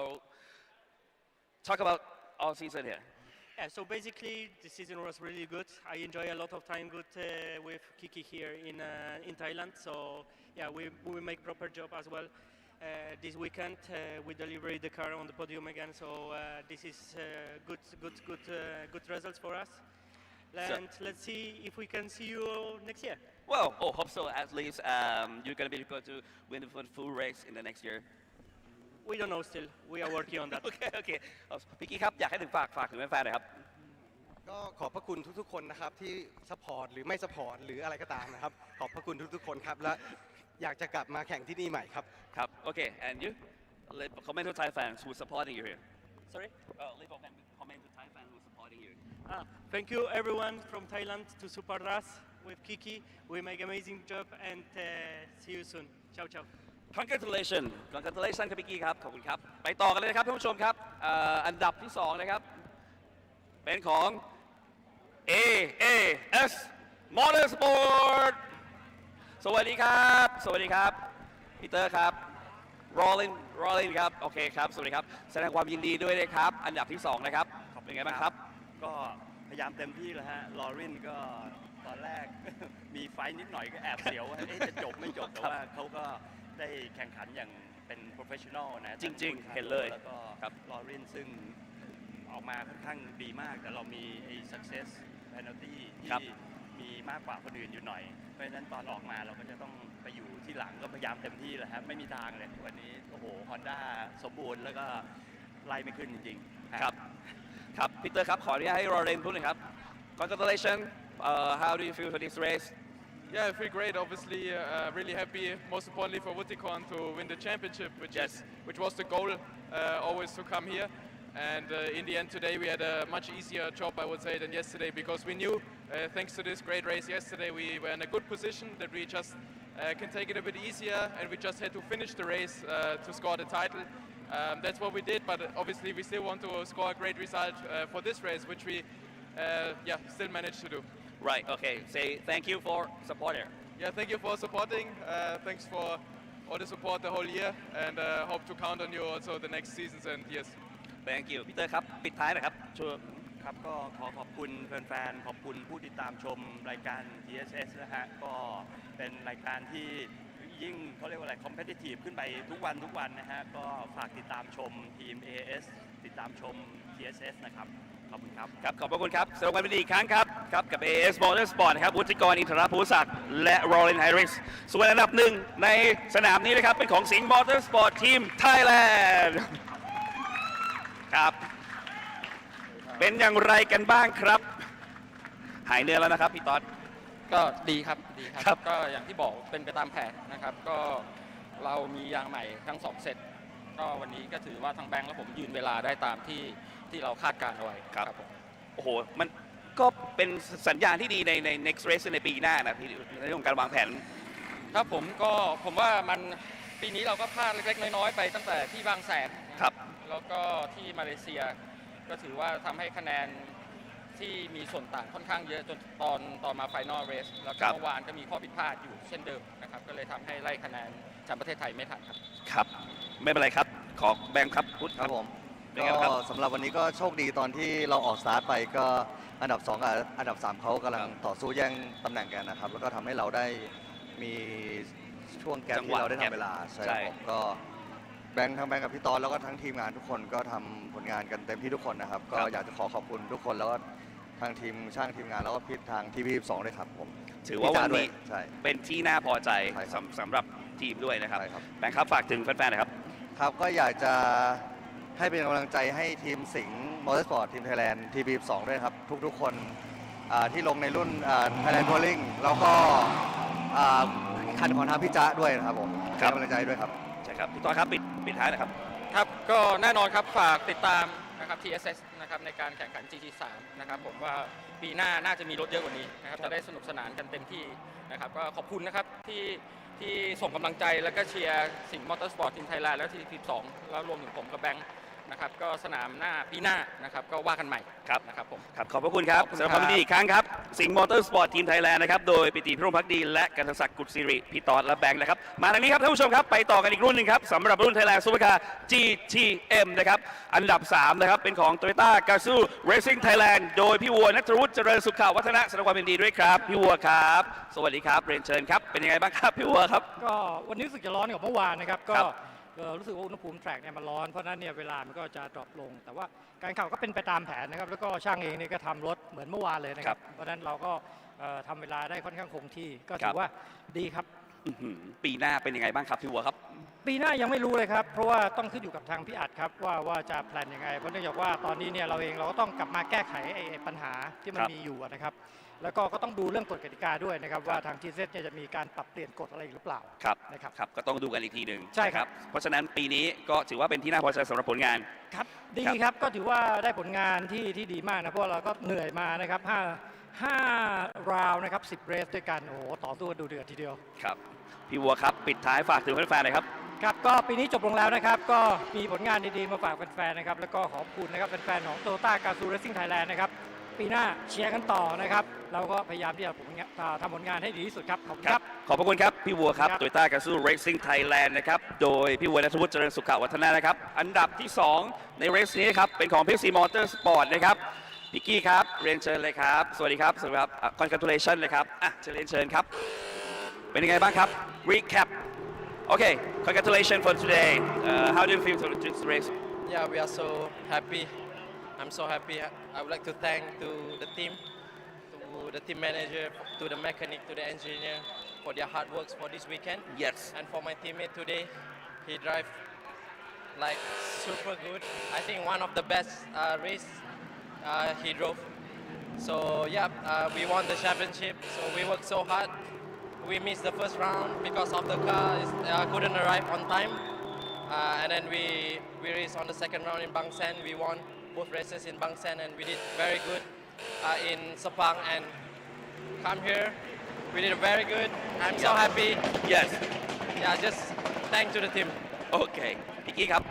talk about all season here yeah so basically the season was really good I enjoy a lot of time with Kiki here in Thailand so yeah we make proper job as well this weekend we delivered the car on the podium again, so this is good results for us. And let's see if we can see you next year. Well, hope so. At least you're going to be able to win the full race in the next year. We don't know still. We are working on that. Okay. พี่กี้ครับอยากให้ถึงฝากถึงแฟนๆหน่อยครับก็ขอบพระคุณทุกๆคนนะครับที่ซัพพอร์ตหรือไม่ซัพพอร์ตหรืออะไรก็ตามนะครับขอบพระคุณทุกๆคนครับและอยากจะกลับมาแข่งที่นี่ใหม่ครับครับ Okay and you comment to Thai fans who supporting you here sorry leave a comment to Thai fans who supporting you thank you everyone from Thailand to support us with Kiki. We make amazing job and see you soon. Ciao ciao. Congratulations ครับพี่กี้ครับขอบคุณครับไปต่อกันเลยนะครับท่านผู้ชมครับอันดับที่2นะครับเป็นของ AAS Motorsport สวัสดีครับสวัสดีครับพีเตอร์ครับRolling ครับโอเคครับสวัสดีครับแสดงความยินดีด้วยนะครับอันดับที่2นะครับเป็นไงบ้างครับก็พยายามเต็มที่แล้วฮะลอรินก็ตอนแรก มีไฟนิดหน่อยก็แอบเสียวว่าจะจบไม่จบแต่ว่าเขาก็ได้แข่งขันอย่างเป็นโปรเฟชชั่นอลนะจริงๆเห็นเลยแล้วก็ลอรินซึ่งออกมาค่อนข้างดีมากแต่เรามีไอ้ success penalty ที่มีมากกว่าคนอื่นอยู่หน่อยเพราะฉะนั้นตอนออกมาเราก็จะต้องไปอยู่ที่หลังก็พยายามเต็มที่เลยครับไม่มีทางเลยวันนี้โอ้โห Honda สมบูรณ์แล้วก็ไล่ไม่ขึ้นจริงๆครับพีเตอร์ครับขออนุญาตให้รอเรนพูดหน่อยครับ Congratulations how do you feel for this race Yeah, I feel great. Obviously, really happy. Most importantly for Wutikon to win the championship, which was the goal always to come here. And in the end today, we had a much easier job, I would say, than yesterday because we knew, thanks to this great race yesterday, we were in a good position that we just can take it a bit easier, and we just had to finish the race to score the title. That's what we did, but obviously we still want to score a great result for this race, which we still managed to do. Right, okay. Say thank you for supporting. Yeah, thank you for supporting. Thanks for all the support the whole year, and hope to count on you also the next seasons and years. Thank you. พีเตอร์ครับปิดท้ายหน่อยครับช่วยครับก็ขอขอบคุณแฟนๆขอบคุณผู้ติดตามชมรายการ TSS นะฮะก็เป็นรายการที่ยิ่งเขาเรียกว่าอะไร competitive ขึ้นไปทุกวันนะฮะก็ฝากติดตามชมทีม AS ติดตามชม TSS นะครับขอบคุณครับครับขอบคุณครับแสดงความยินดีอีกครั้งครับกับ AS Motorsport นะครับวุฒิกรอินทรภูศักดิ์และโรลินไฮริสส่วนอันดับ1ในสนามนี้นะครับเป็นของสิงห์มอเตอร์สปอร์ตทีมไทยแลนด์ครับเป็นอย่างไรกันบ้างครับหายเหนื่อยแล้วนะครับพี่ต๊อดก็ดีครับก็อย่างที่บอกเป็นไปตามแผนนะครับก็เรามียางใหม่ทั้ง2เซตก็วันนี้ก็ถือว่าทั้งแบงค์และผมยืนเวลาได้ตามที่เราคาดการเอาไว้ครับโอ้โหมันก็เป็นสัญญาณที่ดีใน next race ในปีหน้านะในเรื่องของการวางแผนครับผมว่ามันปีนี้เราก็พลาดเล็กๆน้อยๆไปตั้งแต่ที่บางแสนครับแล้วก็ที่มาเลเซียก็ถือว่าทำให้คะแนนที่มีส่วนต่างค่อนข้างเยอะจนตอนมา Final Race แล้วก็เมื่อวานก็มีข้อผิดพลาดอยู่เช่นเดิมนะครับก็เลยทำให้ไล่คะแนนแชมป์ประเทศไทยไม่ทันครับครับไม่เป็นไรครับขอแบงค์ครับพุทธครับผมก็สำหรับวันนี้ก็โชคดีตอนที่เราออกสตาร์ทไปก็อันดับ2กับอันดับ3เขากำลังต่อสู้แย่งตำแหน่งกันนะครับแล้วก็ทำให้เราได้มีช่วงแกปที่เราได้ทำเวลาใช่ผมก็แบงค์กับพี่ตอนแล้วก็ทั้งทีมงานทุกคนก็ทำผลงานกันเต็มที่ทุกคนนะครับก็อยากจะขอบคุณทุกคนแล้วก็ทางทีมช่างทีมงานแล้วก็พิทางทีวี12ด้วยครับผมถือว่าวันนี้เป็นที่น่าพอใจสำหรับทีมด้วยนะครับแบงค์ครับฝากถึงแฟนๆนะครับครับก็อยากจะให้เป็นกำลังใจให้ทีมสิงห์มอเตอร์สปอร์ตทีมไทยแลนด์ทีวี12ด้วยครับทุกๆคนที่ลงในรุ่นไทยแลนด์ทัวริงแล้วก็คันของทางพี่จ๊ะด้วยนะครับผมเป็นกำลังใจด้วยครับใช่ครับพี่ต้อยครับปิดท้ายนะครับครับก็แน่นอนครับฝากติดตามนะครับ TSS นะครับในการแข่งขัน GT3 นะครับผมว่าปีหน้าน่าจะมีรถเยอะกว่านี้นะครับจะได้สนุกสนานกันเต็มที่นะครับก็ขอบคุณนะครับที่ส่งกำลังใจแล้วก็เชียร์สิงห์มอเตอร์สปอร์ตทีมไทยแลนด์และทีม12แล้วรวมถึงผมกับแบงค์นะครับก็สนามหน้าปีหน้านะครับก็ว่ากันใหม่นะครับผมครับขอบพระคุณครับสำหรับความดีอีกครั้งครับสิงห์มอเตอร์สปอร์ตทีมไทยแลนด์นะครับโดยปิติพิรมภักดีและกันทศักดิ์กุลศิริพี่ตอดและแบงค์นะครับมาทางนี้ครับท่านผู้ชมครับไปต่อกันอีกรุ่นหนึ่งครับสำหรับรุ่นไทยแลนด์ซูเปอร์คาร์ GTM นะครับอันดับ3นะครับเป็นของ Toyota Gazoo Racing Thailand โดยพี่วัวณัฐวุฒิเจริญสุขวัฒนะแสดงความยินดีด้วยครับพี่วัวครับสวัสดีครับเรียนเชิญครับเป็นยังไงบ้างครับพี่วัวครับก็วันนี้รู้สึกจะร้อนกว่าเมื่อวานนะครับก็รู้สึกว่าอุณหภูมิแทร็กเนี่ยมันร้อนเพราะนั้นเนี่ยเวลามันก็จะดรอปลงแต่ว่าการขับก็เป็นไปตามแผนนะครับแล้วก็ช่างเองนี่ก็ทำรถเหมือนเมื่อวานเลยนะครับเพราะนั้นเราก็ทำเวลาได้ค่อนข้างคงที่ก็ถือว่าดีครับปีหน้าเป็นยังไงบ้างครับพี่วัวครับปีหน้ายังไม่รู้เลยครับเพราะว่าต้องขึ้นอยู่กับทางพี่อัดครับว่าจะแพลนยังไงเพราะเนื่องจากว่าตอนนี้เนี่ยเราเองเราก็ต้องกลับมาแก้ไขปัญหาที่มันมีอยู่นะครับแล้วก็ต้องดูเรื่องกฎกติกาด้วยนะครับว่าทาง TSS เนี่ยจะมีการปรับเปลี่ยนกฎอะไรหรือเปล่านะครับก็ต้องดูกันอีกทีหนึ่งใช่ครับเพราะฉะนั้นปีนี้ก็ถือว่าเป็นที่น่าพอใจสำหรับผลงานครับดีครับก็ถือว่าได้ผลงานที่ดีมากนะเพราะเราก็เหนื่อยมานะครับ 5 ราวนะครับ 10 เรสด้วยกัน โอ้โห ต่อสู้กันดูเดือดทีเดียว ครับ พี่วัวครับ ปิดท้ายฝากถึงแฟนๆหน่อยครับ ครับ ก็ปีนี้จบลงแล้วนะครับ ก็มีผลงานดีๆ มาฝากแฟนๆ นะครับ แล้วก็ขอบคุณนะครับแฟนๆ ของ Toyota Gazoo Racing Thailand นะครับ ปีหน้าเชียร์กันต่อนะครับ เราก็พยายามที่จะทำผลงานให้ดีที่สุดครับ ขอบคุณครับ ขอบพระคุณครับ พี่วัวครับ Toyota Gazoo Racing Thailand นะครับ โดยพี่วัวณัฐวุฒิเจริญสุขวัฒนะนะครับ อันดับที่ 2 ในเรสนี้ครับ เป็นของ PC Motorsport นะครับ พี่กี้ครับ เรียนเชิญเลยครับ สวัสดีครับ สวัสดีครับ congratulations เลยครับเชิญครับ เป็นยังไงบ้างครับ recap Okay, congratulations for today. How do you feel to this race? Yeah, we are so happy. I'm so happy. I would like to thank to the team manager, to the mechanic, to the engineer for their hard works for this weekend. Yes. And for my teammate today, he drive like super good. I think one of the best race he drove. So yeah, we won the championship. So we worked so hard. We missed the first round because of the car couldn't arrive on time, and then we raced on the second round in Bang Sen. We won both races in Bang Sen, and we did very good in Sepang. And come here, we did very good. I'm so happy. Yes. Yeah, just thanks to the team. Okay. พี่กี้ครับ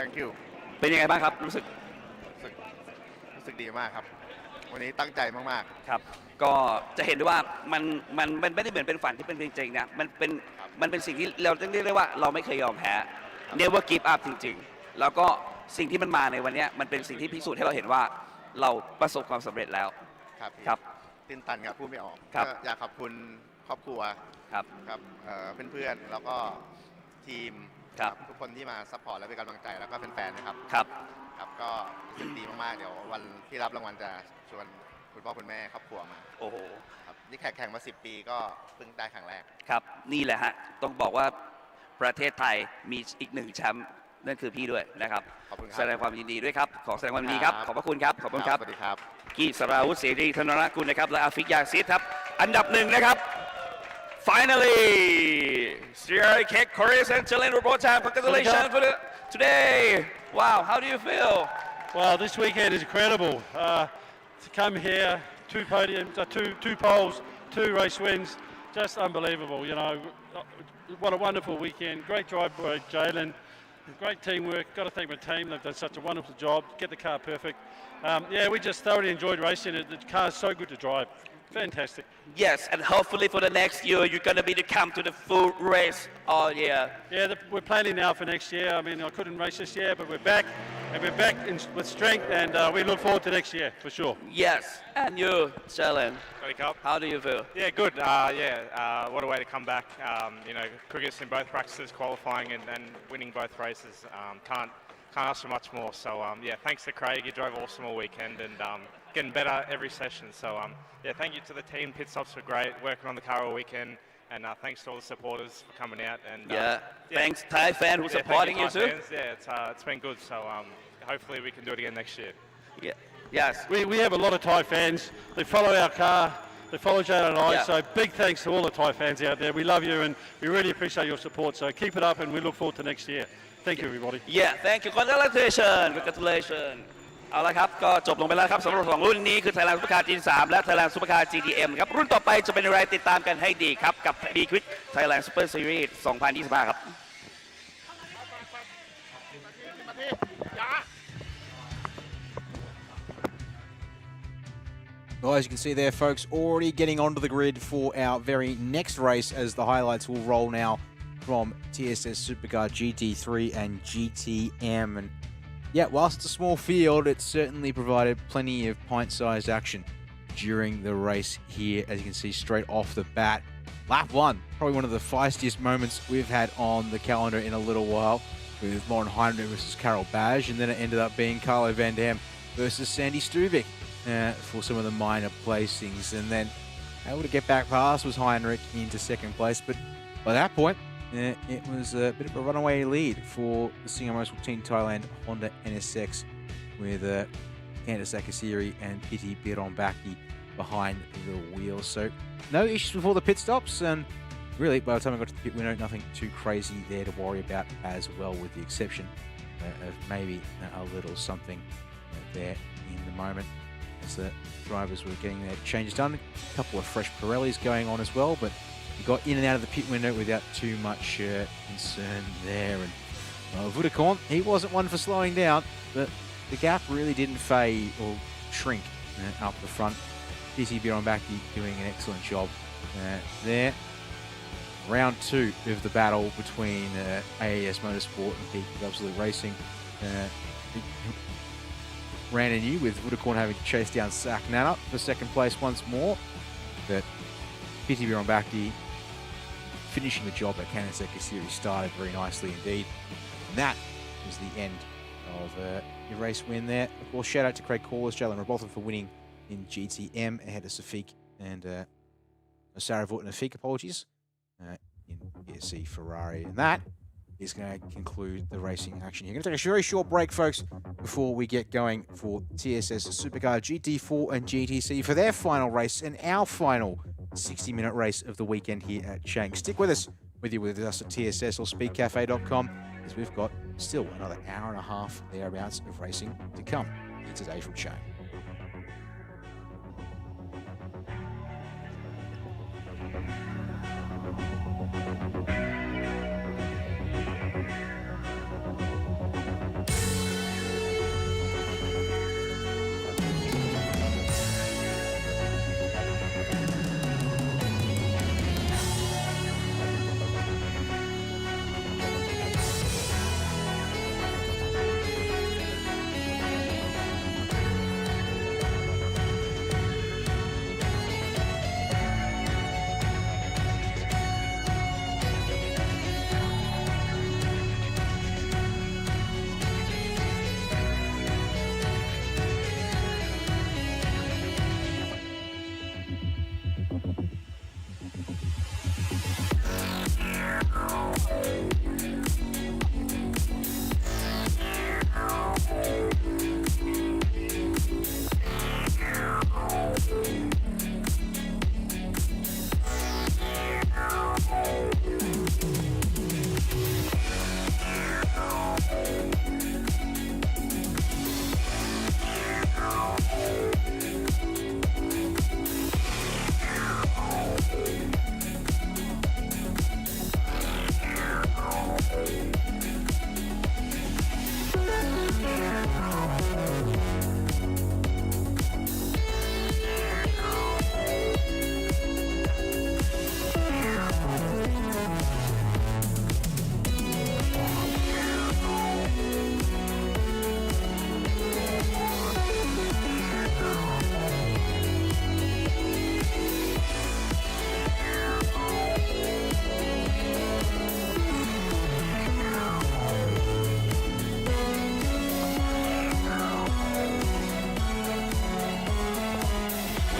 Thank you เป็นยังไงบ้างครับรู้สึกดีมากครับวันนี้ตั้งใจมากๆครับก็จะเห็นได้ว่ามันไม่ได้เหมือนเป็นฝันที่เป็นจริงๆนะมันเป็นสิ่งที่เราต้องเรียกได้ว่าเราไม่เคยยอมแพ้ never give up จริงๆแล้วก็สิ่งที่มันมาในวันนี้มันเป็นสิ่งที่พิสูจน์ให้เราเห็นว่าเราประสบความสำเร็จแล้วครับตื่นตันครับพูดไม่ออกอยากขอบคุณครอบครัวครับเพื่อนๆแล้วก็ทีมทุกคนที่มาซัพพอร์ตและเป็นกำลังใจแล้วก็แฟนๆนะครับก็รู้สึกดีมากๆเดี๋ยววันที่รับรางวัลจะชวนคุณพ่อคุณแม่ครอบครัวมาโอ้โหครับนี่แข่งมา10 ปีก็เพิ่งได้ครั้งแรกครับนี่แหละฮะต้องบอกว่าประเทศไทยมีอีก1 แชมป์นั่นคือพี่ด้วยนะครับแสดงความยินดีด้วยครับขอแสดงความยินดีครับขอบพระคุณครับขอบคุณครับสวัสดีครับกีสราวุฒิเสรีธนรกุลนะครับและอาฟิกยาซิดครับอันดับ1นะครับ Finally, Sierra Cake, Korea and Chilean report time. Congratulations for today. Wow, how do you feel? Well, this weekend is incredible. To come here, 2 podiums, 2 poles, 2 race wins, just unbelievable. You know, what a wonderful weekend. Great drive by Jalen. Great teamwork. Got to thank my team. They've done such a wonderful job. Get the car perfect. Yeah, we just thoroughly enjoyed racing it. The car's so good to drive. Fantastic. Yes, and hopefully for the next year, you're going to be to come to the full race all year. Yeah, we're planning now for next year. I mean, I couldn't race this year, but we're back, and we're back with strength, and we look forward to next year, for sure. Yes, and you, Chang, how do you feel? Yeah, good. What a way to come back. You know, cricket's in both practices, qualifying and winning both races. Can't ask for much more. So, yeah, thanks to Craig. You drove awesome all weekend, and getting better every session. So, yeah, thank you to the team. Pit stops were great, working on the car all weekend. And thanks to all the supporters for coming out. And thanks Thai fan who's supporting you too. Fans. Yeah, it's been good. So hopefully we can do it again next year. Yeah. Yes. We have a lot of Thai fans. They follow our car. They follow Jalen and I. So big thanks to all the Thai fans out there. We love you and we really appreciate your support. So keep it up and we look forward to next year. Thank you, everybody. Yeah, thank you. Congratulations. เอาละครับก็จบลงไปแล้วครับสำหรับ2รุ่นนี้คือ Thailand Supercar G3 และ Thailand Supercar GTM ครับรุ่นต่อไปจะเป็นอะไรติดตามกันให้ดีครับกับ B-Quick Thailand Super Series 2025 ครับ Well, as you can see there, folks, already getting onto the grid for our very next race as the highlights will roll now from TSS Supercar GT3 and GTM. And yeah, whilst it's a small field, it certainly provided plenty of pint-sized action during the race here, as you can see straight off the bat. Lap 1, probably one of the feistiest moments we've had on the calendar in a little while, with Lauren Heinrich versus Carol Baj, and then it ended up being Carlo Van Dam versus Sandy Stuvik for some of the minor placings. And then able to get back past was Heinrich into second place, but by that point, it was a bit of a runaway lead for the Single Motorsport Team Thailand Honda NSX with Candice Akasiri and Piti Bironbaki behind the wheel. So no issues before the pit stops, and really by the time I got to the pit window, nothing too crazy there to worry about as well, with the exception of maybe a little something there in the moment. as the drivers were getting their changes done. A couple of fresh Pirellis going on as well, but he got in and out of the pit window without too much concern there. And Vodacom, he wasn't one for slowing down, but the gap really didn't fade or shrink up the front. Dizzy Bjornbacki doing an excellent job there. Round 2 of the battle between AES Motorsport and Peak of Absolute Racing. Ran anew with Vodacom having to chase down Sak Nana for second place once more. But Piti Bjornbacki finishing the job at Kaneseki Series started very nicely indeed. And that was the end of your race win there. Of course, shout out to Craig Corliss, Jalen Robotham for winning in GTM ahead of Safik and Sarah Vaught and Afik, apologies, in PSC Ferrari. And that is going to conclude the racing action here. Going to take a very short break, folks, before we get going for TSS Supercar GT4 and GTC for their final race and our final 60-minute race of the weekend here at Chang. Stick with us, with us at TSS or speedcafe.com, as we've got still another hour and a half thereabouts of racing to come here today from Chang.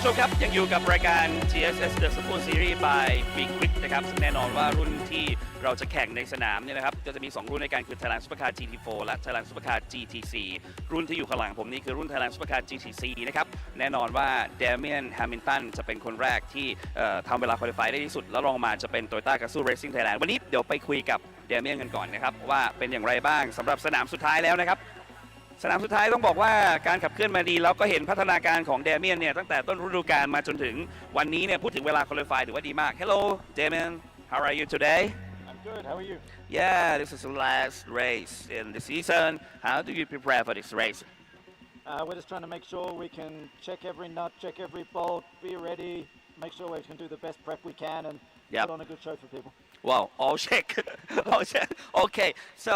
ผู้ชมครับยังอยู่กับรายการ TSS The Sport Series by Big Quick นะครับซึ่งแน่นอนว่ารุ่นที่เราจะแข่งในสนามเนี่ยนะครับก็จะมี2รุ่นในการคือ Thailand Supercar GT4 และ Thailand Supercar GTC รุ่นที่อยู่ข้างหลังผมนี่คือรุ่น Thailand Supercar GTC นะครับแน่นอนว่า Damien Hamilton จะเป็นคนแรกที่ทำเวลา qualify ได้ที่สุดแล้วรองมาจะเป็น Toyota Gazoo Racing Thailand วันนี้เดี๋ยวไปคุยกับ Damien กันก่อนนะครับว่าเป็นอย่างไรบ้างสำหรับสนามสุดท้ายแล้วนะครับสนามสุดท้ายต้องบอกว่าการขับเคลื่อนมาดีแล้วก็เห็นพัฒนาการของเดเมียนเนี่ยตั้งแต่ต้นฤดูกาลมาจนถึงวันนี้เนี่ยพูดถึงเวลา qualify ถือว่าดีมาก Hello Damien how are you today I'm good how are you Yeah this is the last race in the season how do you prepare for this race We're just trying to make sure we can check every nut check every bolt be ready make sure we can do the best prep we can and put on a good show for people Wow all check all check Okay so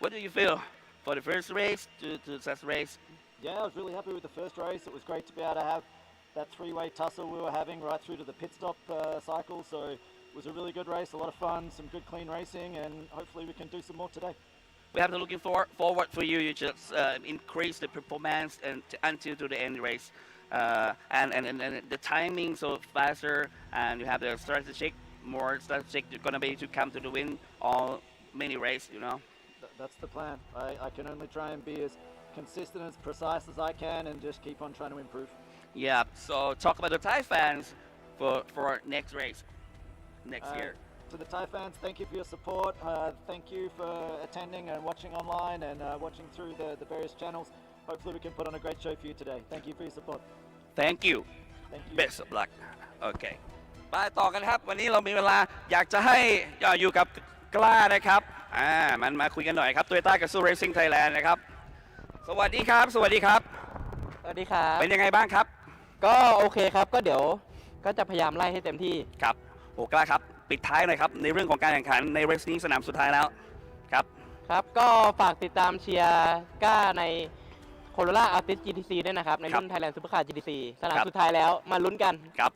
what do you feel for the first race to such race? Yeah, I was really happy with the first race. It was great to be able to have that three-way tussle we were having right through to the pit stop cycle. So it was a really good race, a lot of fun, some good clean racing, and hopefully we can do some more today. We have to looking forward for you. You just increase the performance until to the end race, and the timing so faster, and you have the more strategic. You're gonna be to come to the win all many race, you know. That's the plan. I can only try and be as consistent, as precise as I can, and just keep on trying to improve. Yeah. So talk about the Thai fans for next race, next year. To the Thai fans, thank you for your support. Thank you for attending and watching online and watching through the various channels. hopefully we can put on a great show for you today. Thank you for your support. Thank you Thank you. best of luck โอเคไปต่อกันครับวันนี้เรามีเวลาอยากจะให้อยู่กับกล้านะครับมันมาคุยกันหน่อยครับ Toyota Gazoo Racing Thailand นะครับสวัสดีครับสวัสดีครับ สวัสดีครับ เป็นยังไงบ้างครับก็โอเคครับก็เดี๋ยวก็จะพยายามไล่ให้เต็มที่ครับโอ้กล้าครับปิดท้ายหน่อยครับในเรื่องของการแข่งขันในเรสนี้สนามสุดท้ายแล้วครับครับก็ฝากติดตามเชียร์ก้าในโคโรล่าอาร์ติส GTC ด้วยนะครับในรุ่น Thailand Supercar GTC สนามสุดท้ายแล้วมาลุ้นกันครับ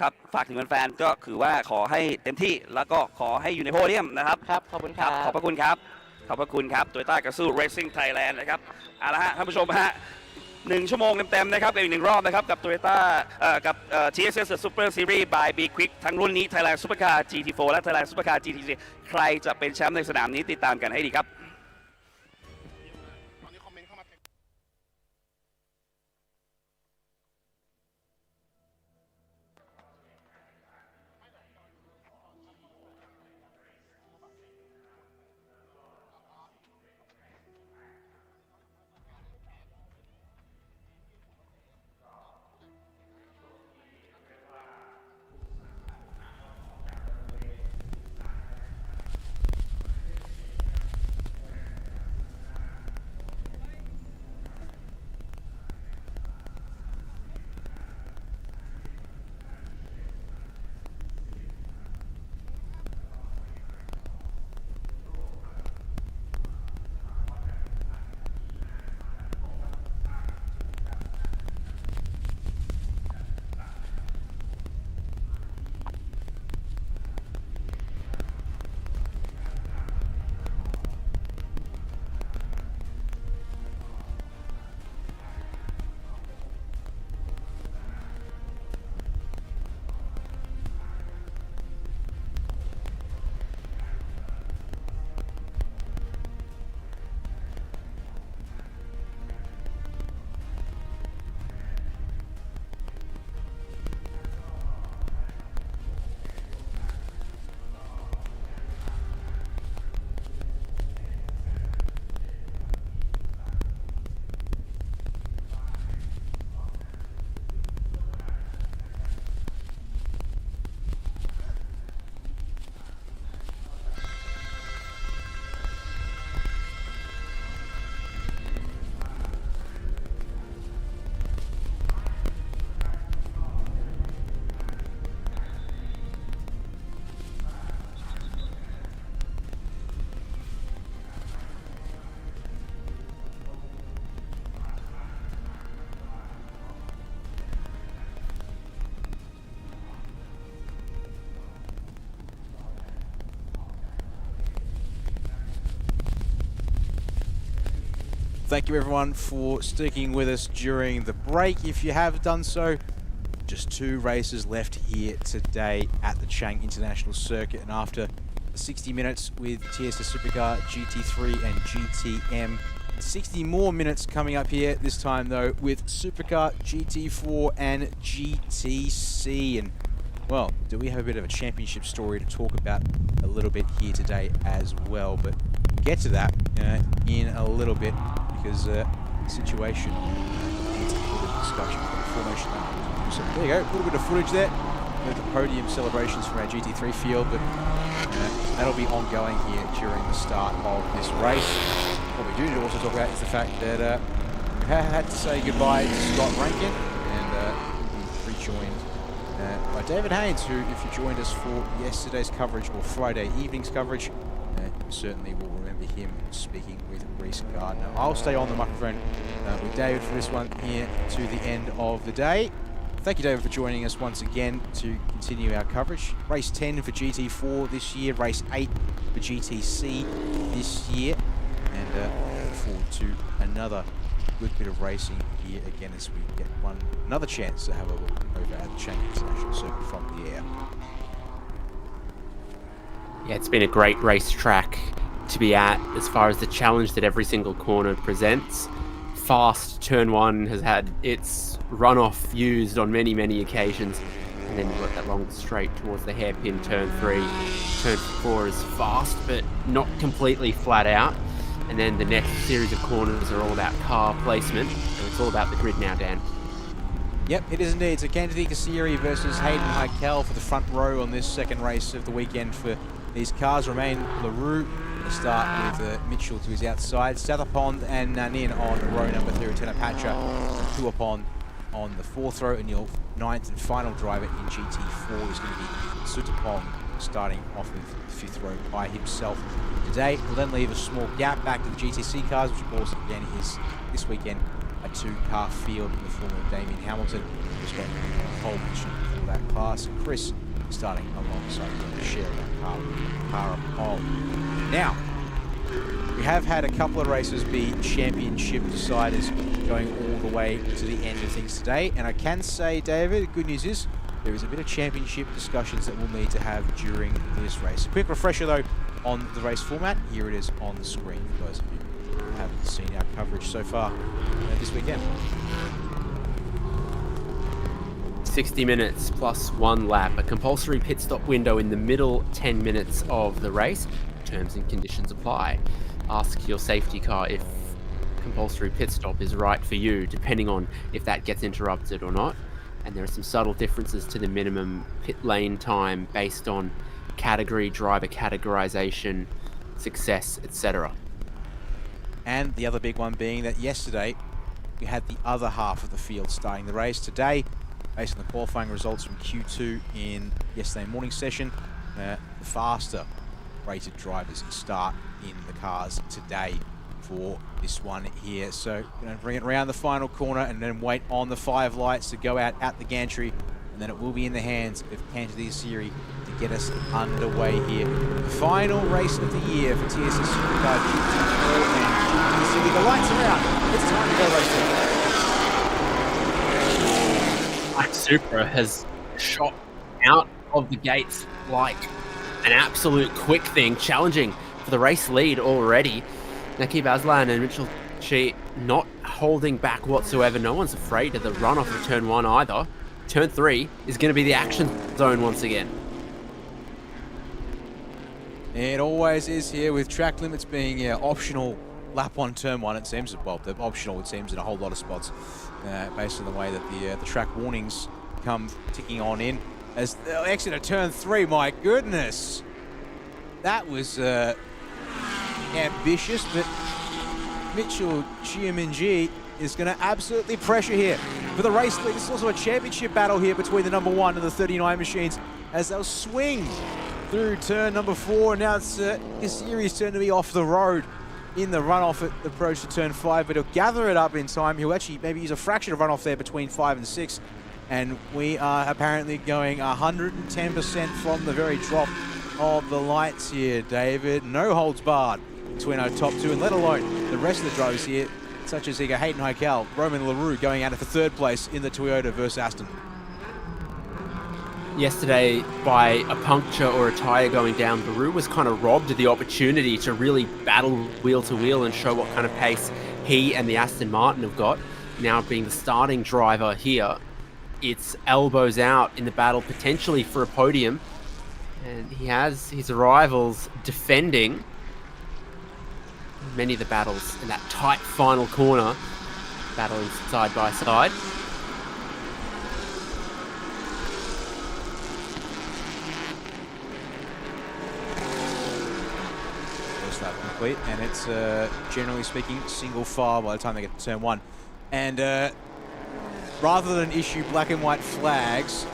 ครับฝากถึงแฟนๆก็คือว่าขอให้เต็มที่แล้วก็ขอให้อยู่ในโพเดียมนะครับครับขอบคุณครับขอบพระคุณครับขอบพระคุณครับ Toyota Gazoo Racing Thailand นะครับเอาละฮะท่านผู้ชมฮะ1 ชั่วโมงเต็มๆนะครับอีก1 รอบนะครับกับ Toyota กับTSS Super Series by B Quick ทั้งรุ่นนี้ Thailand Supercar GT4 และ Thailand Supercar GT3 ใครจะเป็นแชมป์ในสนามนี้ติดตามกันให้ดีครับThank you everyone for sticking with us during the break. If you have done so, just 2 races left here today at the Chang International Circuit, and after 60 minutes with TSS Supercar GT3 and GTM, 60 more minutes coming up here, this time though with Supercar GT4 and GTC. And well, do we have a bit of a championship story to talk about a little bit here today as well, but we'll get to that in a little bit, because the situation needs a little bit of discussion for the formation. So there you go, a little bit of footage there with the podium celebrations from our GT3 field, but that'll be ongoing here during the start of this race. What we do also talk about is the fact that we had to say goodbye to Scott Rankin, and we rejoined by David Haynes, who, if you joined us for yesterday's coverage or Friday evening's coverage, you certainly will remember him speaking with Reece Gardner. I'll stay on the microphone with David for this one here to the end of the day. Thank you, David, for joining us once again to continue our coverage. Race 10 for GT4 this year, race 8 for GTC this year, and look forward to another good bit of racing here again as we get another chance to have a look over at the Chang International Circuit from the air. Yeah, it's been a great racetrack to be at as far as the challenge that every single corner presents. Fast turn 1 has had its runoff used on many, many occasions. And then you've got that long straight towards the hairpin turn 3. Turn 4 is fast, but not completely flat out. And then the next series of corners are all about car placement. So it's all about the grid now, Dan. Yep, it is indeed. So Kennedy Kasiri versus Hayden Heikel for the front row on this second race of the weekend for these cars. Romain Leroux to start with Mitchell to his outside. Satherpond and Nanin on row number 3. Lieutenant Patra and Tuapond on the fourth row. And your ninth and final driver in GT4 is going to be Sutapong, starting off with the fifth row by himself today. We'll then leave a small gap back to the GTC cars, which of course again is this weekend a two-car field in the form of Damien Hamilton, who's got a pole position for that class. And Chris starting alongside him, sharing that car of pole. Now, we have had a couple of races be championship deciders going all the way to the end of things today. And I can say, David, the good news is there is a bit of championship discussions that we'll need to have during this race. A quick refresher, though, on the race format. Here it is on the screen for those of you who haven't seen our coverage so far this weekend. 60 minutes plus 1 lap. A compulsory pit stop window in the middle 10 minutes of the race. Terms and conditions apply. Ask your safety car if compulsory pit stop is right for you, depending on if that gets interrupted or not. And there are some subtle differences to the minimum pit lane time based on category, driver categorization, success, etc. And the other big one being that yesterday we had the other half of the field starting the race. Today, based on the qualifying results from Q2 in yesterday morning session, the faster rated drivers start in the cars today for this one here. So going to bring it around the final corner and then wait on the 5 lights to go out at the gantry, and then it will be in the hands of Kennedy Kasiri to get us underway here. The final race of the year for TSS Supercar GT4 and GT. The lights are out. It's time to go racing. Black Supra has shot out of the gates like an absolute quick thing, challenging for the race lead already. Nakib Aslan and Mitchell Chi not holding back whatsoever. No one's afraid of the runoff of turn 1 either. Turn 3 is going to be the action zone once again. It always is here, with track limits being optional lap on turn 1. It seems, well, they're optional, it seems, in a whole lot of spots, based on the way that the track warnings come ticking on in. As the exit of turn 3, my goodness, that was ambitious, but Mitchell Chiaminji is going to absolutely pressure here for the race lead. It's also a championship battle here between the number 1 and the 39 machines as they'll swing through turn number 4. Now it's Kasiri's turn to be off the road in the runoff at the approach to turn 5, but he'll gather it up in time. He'll actually maybe use a fraction of runoff there between 5 and 6. And we are apparently going 110% from the very drop of the lights here, David. No holds barred between our top 2, and let alone the rest of the drivers here, such as Hayden Heikel, Romain Leroux going out for 3rd place in the Toyota versus Aston. Yesterday, by a puncture or a tyre going down, Leroux was kind of robbed of the opportunity to really battle wheel to wheel and show what kind of pace he and the Aston Martin have got. Now being the starting driver here, it's elbows out in the battle potentially for a podium. And he has his rivals defending many of the battles in that tight final corner, battling side by side. First lap complete, and it's generally speaking single file by the time they get to turn 1. And rather than issue black and white flags,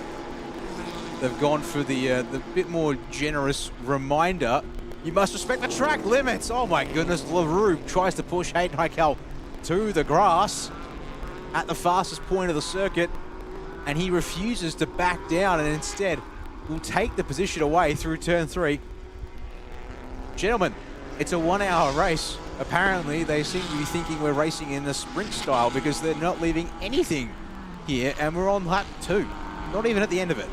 they've gone for the bit more generous reminder. You must respect the track limits. Oh my goodness, Leroux tries to push Hayden Heikel to the grass at the fastest point of the circuit, and he refuses to back down and instead will take the position away through turn 3. Gentlemen, it's a 1-hour race. Apparently, they seem to be thinking we're racing in the sprint style because they're not leaving anything here, and we're on lap 2. Not even at the end of it.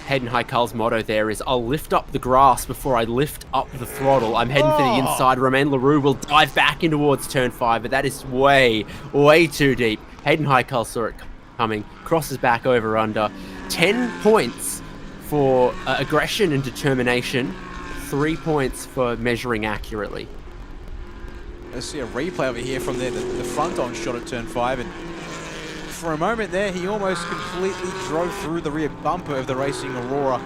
Hayden Heikel's motto there is, I'll lift up the grass before I lift up the throttle. I'm heading for the inside. Romain Leroux will dive back in towards turn 5, but that is way, way too deep. Hayden Heikel saw it coming, crosses back over under. 10 points for aggression and determination, 3 points for measuring accurately. see a replay over here from there, the front-on shot at turn 5, and for a moment there, he almost completely drove through the rear bumper of the Racing Aurora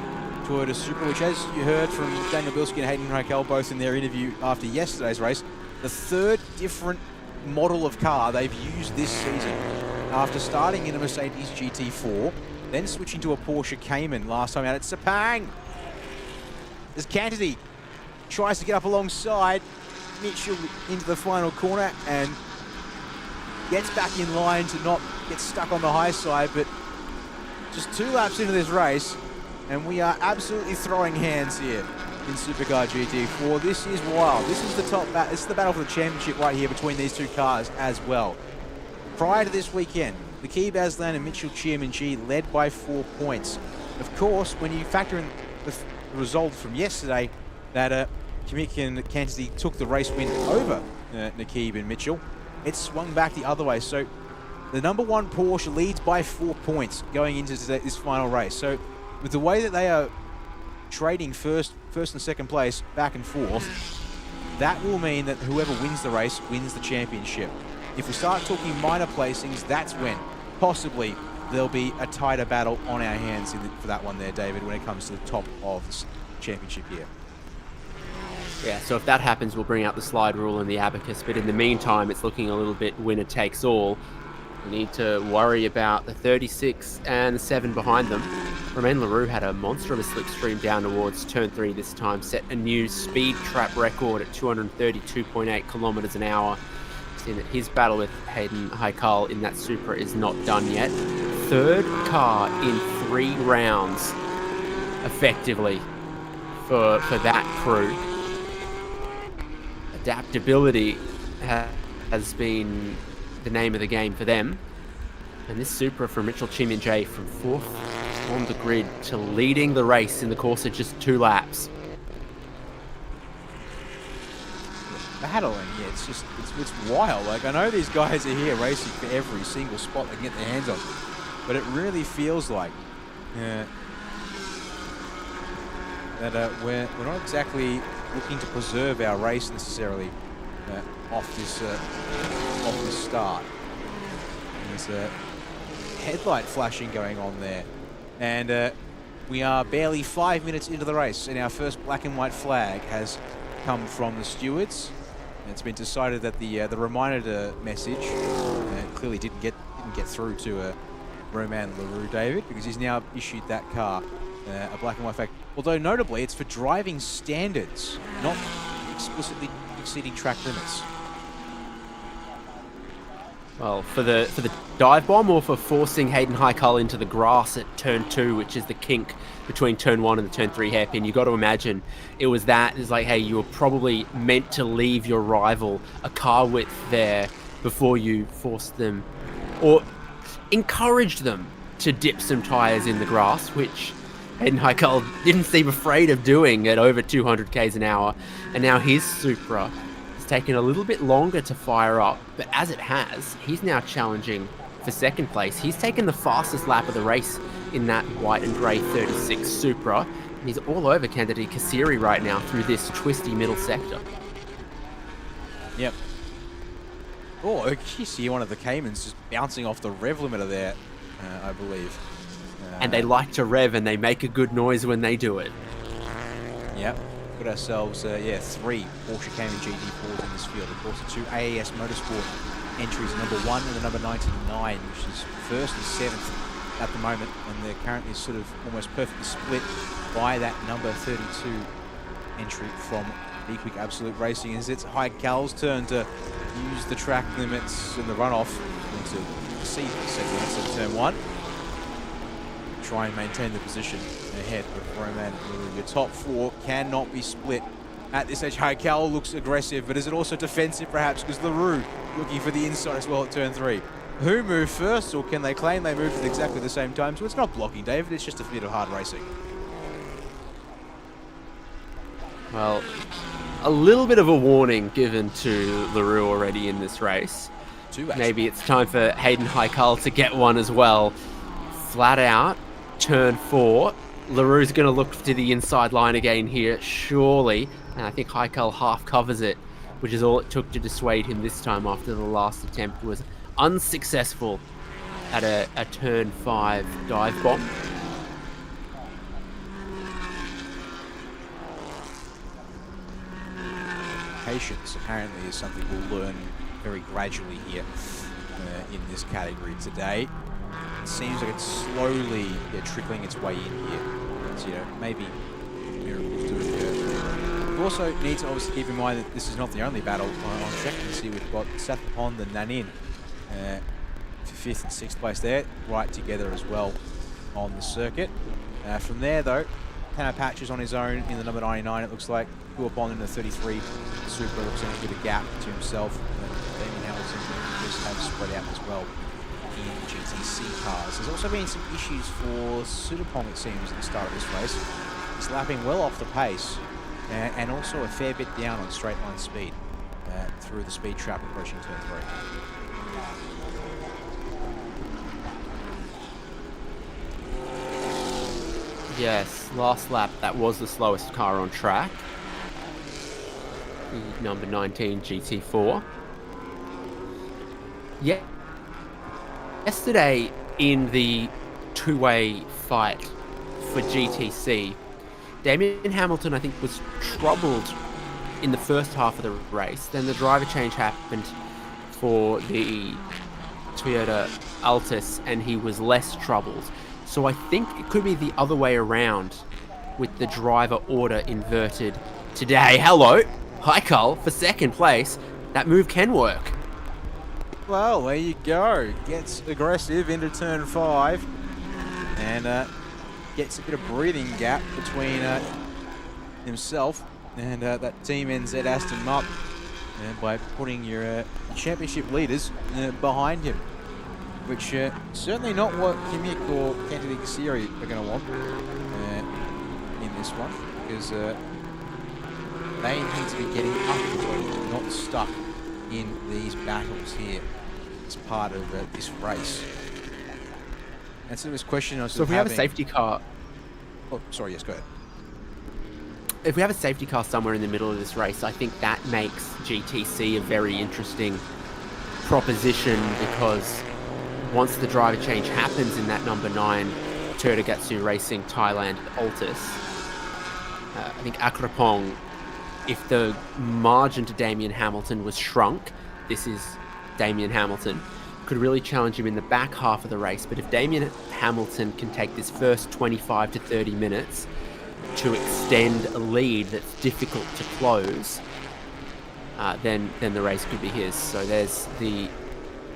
Toyota Supra, which, as you heard from Daniel Bilski and Hayden Heikel both in their interview after yesterday's race, the third different model of car they've used this season. After starting in a Mercedes GT4, then switching to a Porsche Cayman last time out at Sepang. As Cantady tries to get up alongside Mitchell into the final corner and gets back in line to not get stuck on the high side, but just 2 laps into this race, and we are absolutely throwing hands here in Supercar GT4. This is wild. This is the top battle. This is the battle for the championship right here between these 2 cars as well. Prior to this weekend, Nakib Aslan and Mitchell Chiamanji led by 4 points. Of course, when you factor in the result from yesterday, that Kimmich and Cantady took the race win over Nakib and Mitchell, it swung back the other way. So the number 1 Porsche leads by 4 points going into this final race. So with the way that they are trading first and second place back and forth, that will mean that whoever wins the race wins the championship. If we start talking minor placings, that's when possibly there'll be a tighter battle on our hands for that one there, David, when it comes to the top of the championship here. Yeah, so if that happens, we'll bring out the slide rule and the abacus, but in the meantime, it's looking a little bit winner takes all. We need to worry about the 36 and the 7 behind them. Romain Leroux had a monster of a slipstream down towards turn 3 this time, set a new speed trap record at 232.8 kilometers an hour. Seeing that his battle with Hayden Heikel in that Supra is not done yet. 3rd car in 3 rounds, effectively, for that crew. Adaptability has been the name of the game for them. And this Supra from Mitchell Chiamanji from 4th on the grid to leading the race in the course of just 2 laps. Battling, yeah, it's wild. Like, I know these guys are here racing for every single spot they can get their hands on, but it really feels like that we're not exactly looking to preserve our race necessarily off this start. There's a headlight flashing going on there, and we are barely 5 minutes into the race, and our first black and white flag has come from the stewards. And it's been decided that the reminder message clearly didn't get through to Romain Leroux, David, because he's now issued that car a black and white flag. Although notably, it's for driving standards, not explicitly exceeding track limits. Well, for the dive bomb, or for forcing Hayden Heikel into the grass at turn 2, which is the kink between turn 1 and the turn 3 hairpin. You got to imagine it was that. It's like, hey, you were probably meant to leave your rival a car width there before you forced them, or encouraged them to dip some tires in the grass, which Hayden Heikel didn't seem afraid of doing at over 200 k's an hour. And now his Supra taken a little bit longer to fire up, but as it has, he's now challenging for 2nd place. He's taken the fastest lap of the race in that white and grey 36 Supra, and he's all over Candidate Kassiri right now through this twisty middle sector. Yep. Oh, you see one of the Caymans just bouncing off the rev limiter there, I believe. And they like to rev, and they make a good noise when they do it. Yep. Got ourselves, 3 Porsche Cayman GT4s in this field. Of course, the 2 AAS Motorsport entries, number 1 and the number 99, which is 1st and 7th at the moment, and they're currently sort of almost perfectly split by that number 32 entry from Be Quick Absolute Racing. As it's Heikel's turn to use the track limits and the runoff into exceed the segments of turn 1. Try and maintain the position ahead of Romain Leroux. Your top 4 cannot be split at this stage. Heikel looks aggressive, but is it also defensive perhaps, because Leroux looking for the inside as well at turn 3. Who moved first, or can they claim they moved at exactly the same time? So it's not blocking, David, it's just a bit of hard racing. Well, a little bit of a warning given to Leroux already in this race. Maybe it's time for Hayden Heikel to get one as well. Flat out, turn 4. Leroux's going to look to the inside line again here, surely. And I think Heikel half covers it which is all it took to dissuade him this time after the last attempt was unsuccessful at a turn 5 dive bomb. Patience apparently is something we'll learn very gradually here in this category today. It seems like it's slowly trickling its way in here. So, maybe miracles do occur. We also need to obviously keep in mind that this is not the only battle on track. You can see we've got Spa-Francorchamps and Nanin for 5th and 6th place there, right together as well on the circuit. From there though, Tanner Patches on his own in the number 99, it looks like. Guapon in the 33 Super looks like a bit of a gap to himself. Damien Hamilton just have spread out as well in GTC cars. There's also been some issues for Sudapong, it seems, at the start of this race. He's lapping well off the pace and also a fair bit down on straight line speed through the speed trap approaching turn 3. Yes, last lap, that was the slowest car on track. The number 19 GT4. Yeah. Yesterday, in the two-way fight for GTC, Damien Hamilton, I think, was troubled in the first half of the race. Then the driver change happened for the Toyota Altis, and he was less troubled. So I think it could be the other way around with the driver order inverted today. Hello, Heikal for second place. That move can work. Well, there you go. Gets aggressive into turn 5 and gets a bit of breathing gap between himself and that Team NZ Aston Martin by putting your championship leaders behind him. Which certainly not what Kimmich or Kennedy Kasiri are going to want in this one, because they need to be getting up the lead, not stuck in these battles here as part of this race. And so this question of so if we have a safety car... Oh, sorry, yes, go ahead. If we have a safety car somewhere in the middle of this race, I think that makes GTC a very interesting proposition, because once the driver change happens in that number 9 Toyota Gazoo Racing Thailand Altis, I think Akrapong, if the margin to Damien Hamilton was shrunk, this is Damien Hamilton, could really challenge him in the back half of the race. But if Damien Hamilton can take this first 25 to 30 minutes to extend a lead that's difficult to close, then the race could be his. So there's the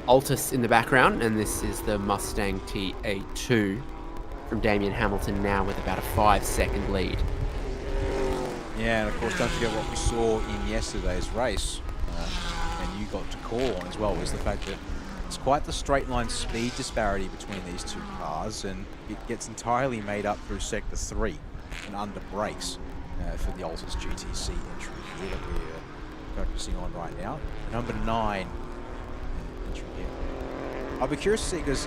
Altis in the background, and this is the Mustang TA2 from Damien Hamilton now with about a 5-second lead. Yeah, and of course, don't forget what we saw in yesterday's race, and you got to call on as well, was the fact that it's quite the straight line speed disparity between these two cars, and it gets entirely made up through sector 3 and under brakes for the Altis GTC entry here that we're focusing on right now. Number 9 entry here. I'll be curious to see, because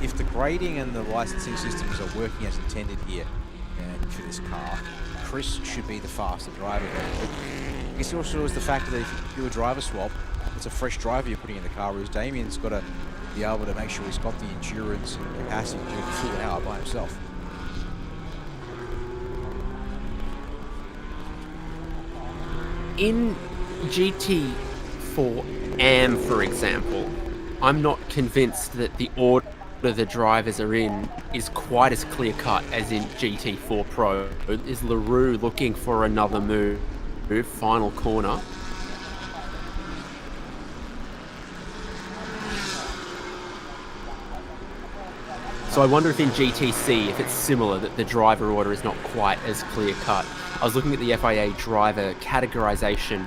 if the grading and the licensing systems are working as intended here for this car, Chris should be the faster driver there. But I guess also is the fact that if you do a driver swap, it's a fresh driver you're putting in the car, whereas Damien's got to be able to make sure he's got the endurance and capacity to do the full hour by himself. In GT4AM, for example, I'm not convinced that the order the drivers are in is quite as clear-cut as in GT4 Pro. Is LaRue looking for another move? Final corner. So I wonder if in GTC, if it's similar, that the driver order is not quite as clear-cut. I was looking at the FIA driver categorization,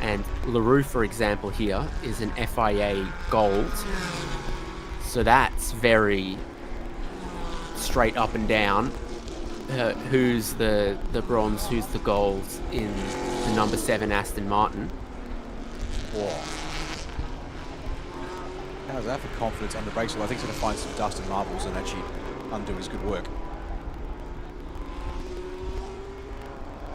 and LaRue, for example, here is an FIA Gold. So that's very straight up and down. Who's the bronze, who's the gold in the number 7 Aston Martin? Whoa. How's that for confidence under brakes? Well, I think he's going to find some dust and marbles and actually undo his good work.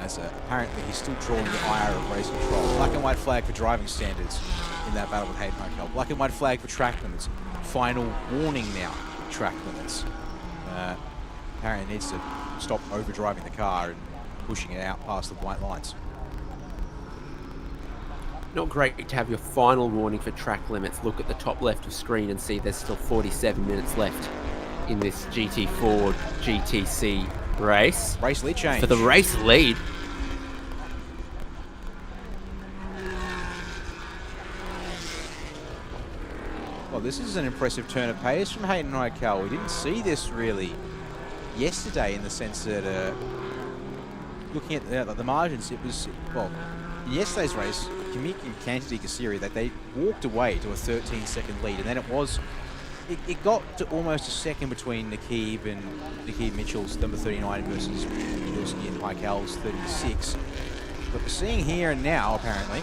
as apparently he's still drawing the ire of race control. Black and white flag for driving standards in that battle with Hayden Heikel. Black and white flag for track limits. Final warning now, track limits. Apparently needs to stop overdriving the car and pushing it out past the white lines. Not great to have your final warning for track limits. Look at the top left of screen and see there's still 47 minutes left in this GT4 GTC race. Race lead change. For the race lead. Well, this is an impressive turn of pace from Hayden Heikel. We didn't see this really yesterday in the sense that looking at the margins, it was, well, in yesterday's race, Kimiki and Kantidi Kasiri, that they walked away to a 13-second lead, and then it got to almost a second between Nakib and Nakib Mitchell's number 39 versus Milski and Heikel's 36. But we're seeing here and now, apparently,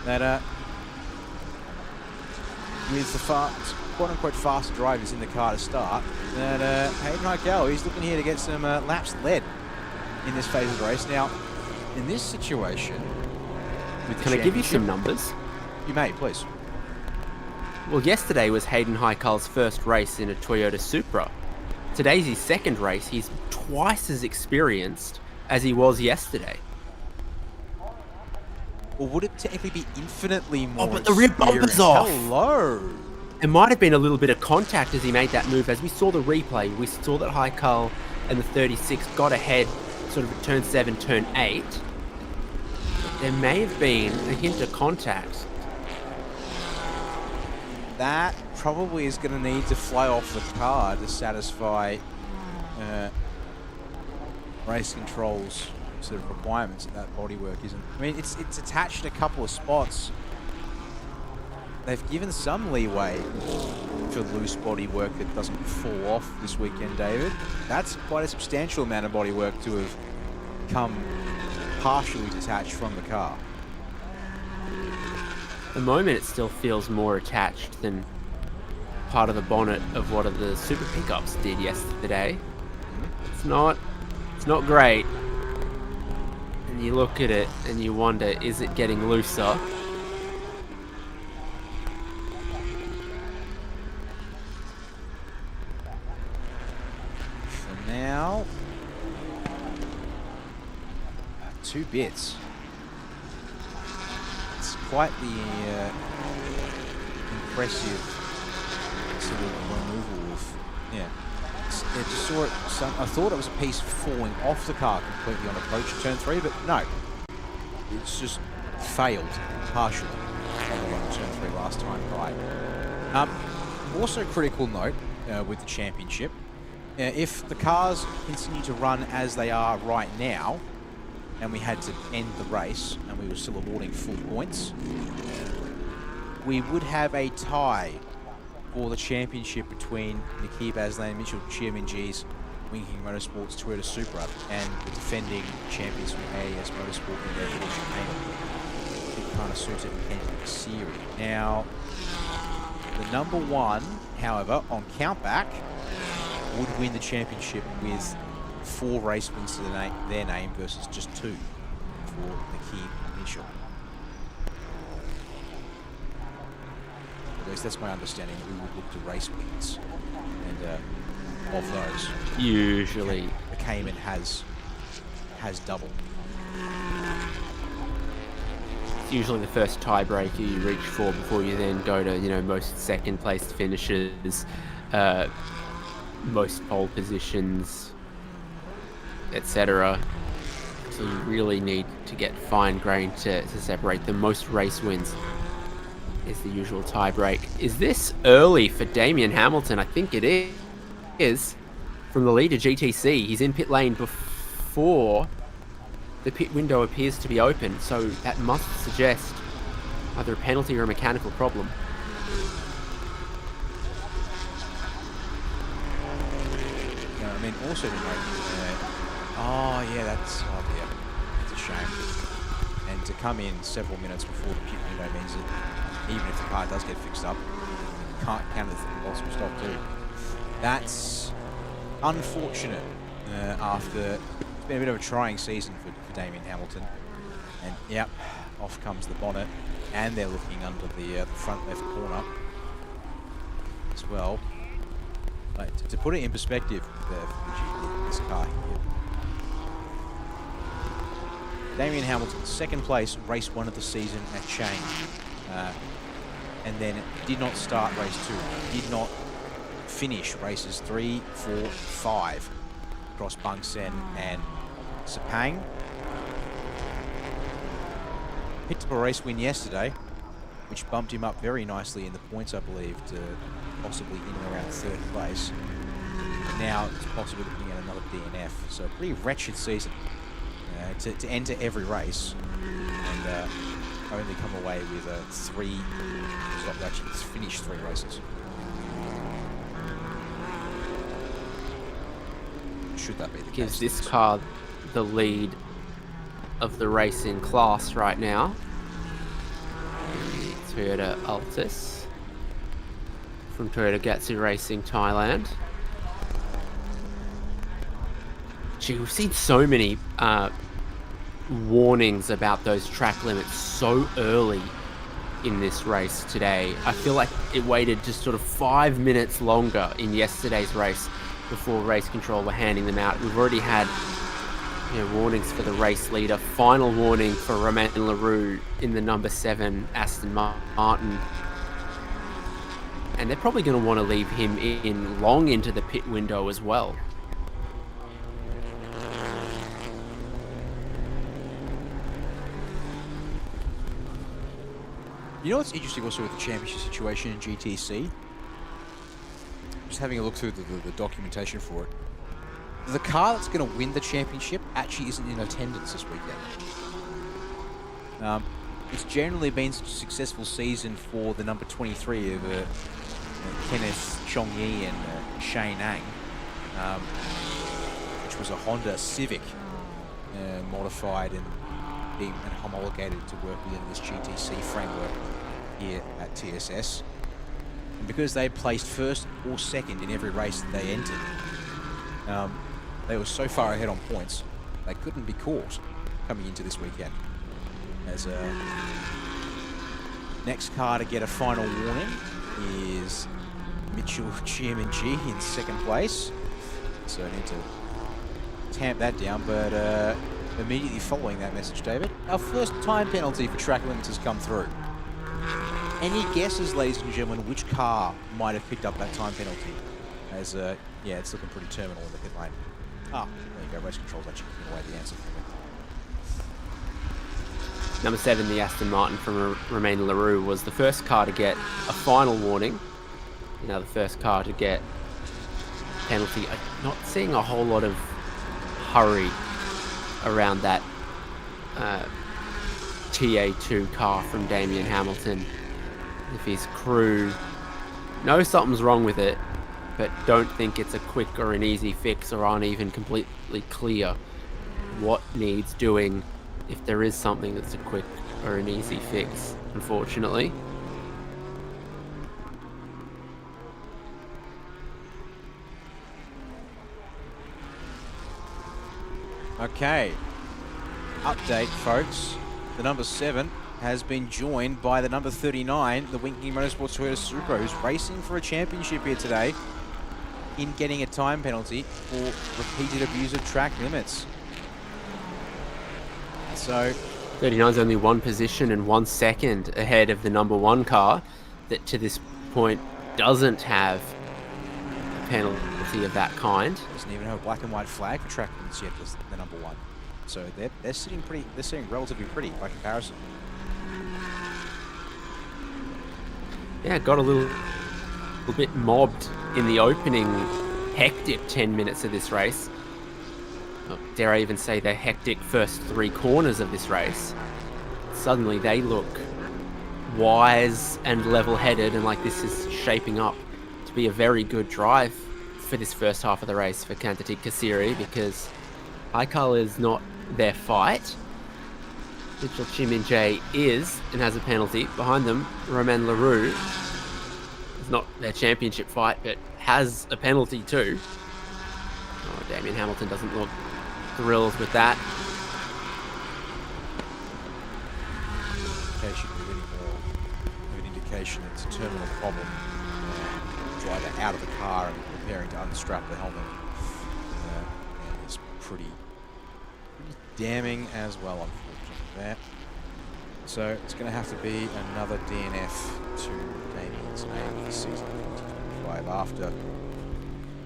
that with the quote-unquote faster drivers in the car to start, that Hayden Heikel, he's looking here to get some laps led in this phase of the race. Now, in this situation, can I give you some numbers? You may, please. Well, yesterday was Hayden Heikel's first race in a Toyota Supra. Today's his second race. He's twice as experienced as he was yesterday. Or would it technically be infinitely more? Oh, but the rear bumper's off. Hello. It might have been a little bit of contact as he made that move. As we saw the replay, we saw that Heikel and the 36 got ahead sort of at turn 7, turn 8. There may have been a hint of contact. That probably is going to need to fly off the car to satisfy race controls sort of requirements. That bodywork isn't. I mean, it's attached a couple of spots. They've given some leeway for loose bodywork that doesn't fall off this weekend, David. That's quite a substantial amount of bodywork to have come partially detached from the car. At the moment, it still feels more attached than part of the bonnet of what the Super Pickups did yesterday. It's not great. And you look at it and you wonder, is it getting looser? For now, 2 bits. It's quite the impressive sort of removal of, just saw it. I thought it was a piece falling off the car completely on approach to turn 3, but no, it's just failed partially on turn 3 last time right. Also, critical note with the championship: if the cars continue to run as they are right now, and we had to end the race, and we were still awarding full points, we would have a tie for the championship between Nakib Aslan and Mitchell Chiaminji's Wing King Motorsports Toyota Supra and the defending champions from AES Motorsport in their Porsche Cayman, Big Carnasuta and Kent Kasiri. Now, the number 1, however, on countback, would win the championship with 4 race wins to their name versus just 2 for Nakib Mitchell. At least that's my understanding. We would look to race wins, and of those, usually the Cayman has double. It's usually the first tiebreaker you reach for before you then go to most second place finishes, most pole positions, etc. So you really need to get fine-grained to separate the most race wins. Is the usual tiebreak. Is this early for Damian Hamilton? I think it is. From the leader GTC, he's in pit lane before the pit window appears to be open, so that must suggest either a penalty or a mechanical problem. I mean, also to note, that's a shame. And to come in several minutes before the pit window means that even if the car does get fixed up, you can't count it as a possible stop too. That's unfortunate after been a bit of a trying season for Damien Hamilton. And yep, off comes the bonnet. And they're looking under the front left corner as well. To put it in perspective, this car here. Damien Hamilton, second place, race 1 of the season at Chang. And then did not start race 2, did not finish races 3, 4, 5 across Bang Sen and Sepang. Picked up a race win yesterday, which bumped him up very nicely in the points, I believe, to possibly in and around 3rd place. Now it's possibly looking at another DNF, so a pretty wretched season to enter every race and only come away with finish 3 races. Should that be the case? Gives this car the lead of the race in class right now. Toyota Altis from Toyota Gazoo Racing Thailand. Gee, we've seen so many warnings about those track limits so early in this race today. I feel like it waited just sort of 5 minutes longer in yesterday's race before race control were handing them out. We've already had warnings for the race leader. Final warning for Romain Leroux in the number 7 Aston Martin. And they're probably going to want to leave him in long into the pit window as well. You know what's interesting also with the championship situation in GTC? Just having a look through the documentation for it. The car that's going to win the championship actually isn't in attendance this weekend. It's generally been such a successful season for the number 23 of Kenneth Chong-Yi and Shane Ang, which was a Honda Civic modified and being homologated to work within this GTC framework here at TSS. And because they placed first or second in every race that they entered, they were so far ahead on points, they couldn't be caught coming into this weekend. As next car to get a final warning is Mitchell Chiamin-G in 2nd place. So I need to tamp that down, but immediately following that message, David, our first time penalty for track limits has come through. Any guesses, ladies and gentlemen, which car might have picked up that time penalty? As, yeah, it's looking pretty terminal in the pit lane. Ah, there you go, race control's actually giving away the answer for me. Number 7, the Aston Martin from Romain Leroux, was the first car to get a final warning. Now the first car to get penalty. I'm not seeing a whole lot of hurry around that TA2 car from Damien Hamilton. If his crew know something's wrong with it, but don't think it's a quick or an easy fix, or aren't even completely clear what needs doing if there is something that's a quick or an easy fix, unfortunately. Okay, update folks, the number 7 has been joined by the number 39, the Winking Motorsports Toyota Supra, who's racing for a championship here today in getting a time penalty for repeated abuse of track limits. So 39's only 1 position and 1 second ahead of the number 1 car that to this point doesn't have a penalty of that kind. Doesn't even have a black and white flag for track limits yet, as the number 1. So they're sitting relatively pretty by comparison. Yeah, got a little bit mobbed in the opening hectic 10 minutes of this race. Dare I even say the hectic first 3 corners of this race. Suddenly they look wise and level-headed, and like this is shaping up to be a very good drive for this first half of the race for Kantati Kasiri, because Aikal is not their fight. Mitchell Chiamin-G is and has a penalty. Behind them, Romain Leroux is not their championship fight, but has a penalty too. Oh, Damien Hamilton doesn't look thrills with that. Indication with any more of an indication it's a terminal problem. Driver out of the car and preparing to unstrap the helmet. And it's pretty damning as well, unfortunately. There. So it's going to have to be another DNF to Damien's name this season 2025 after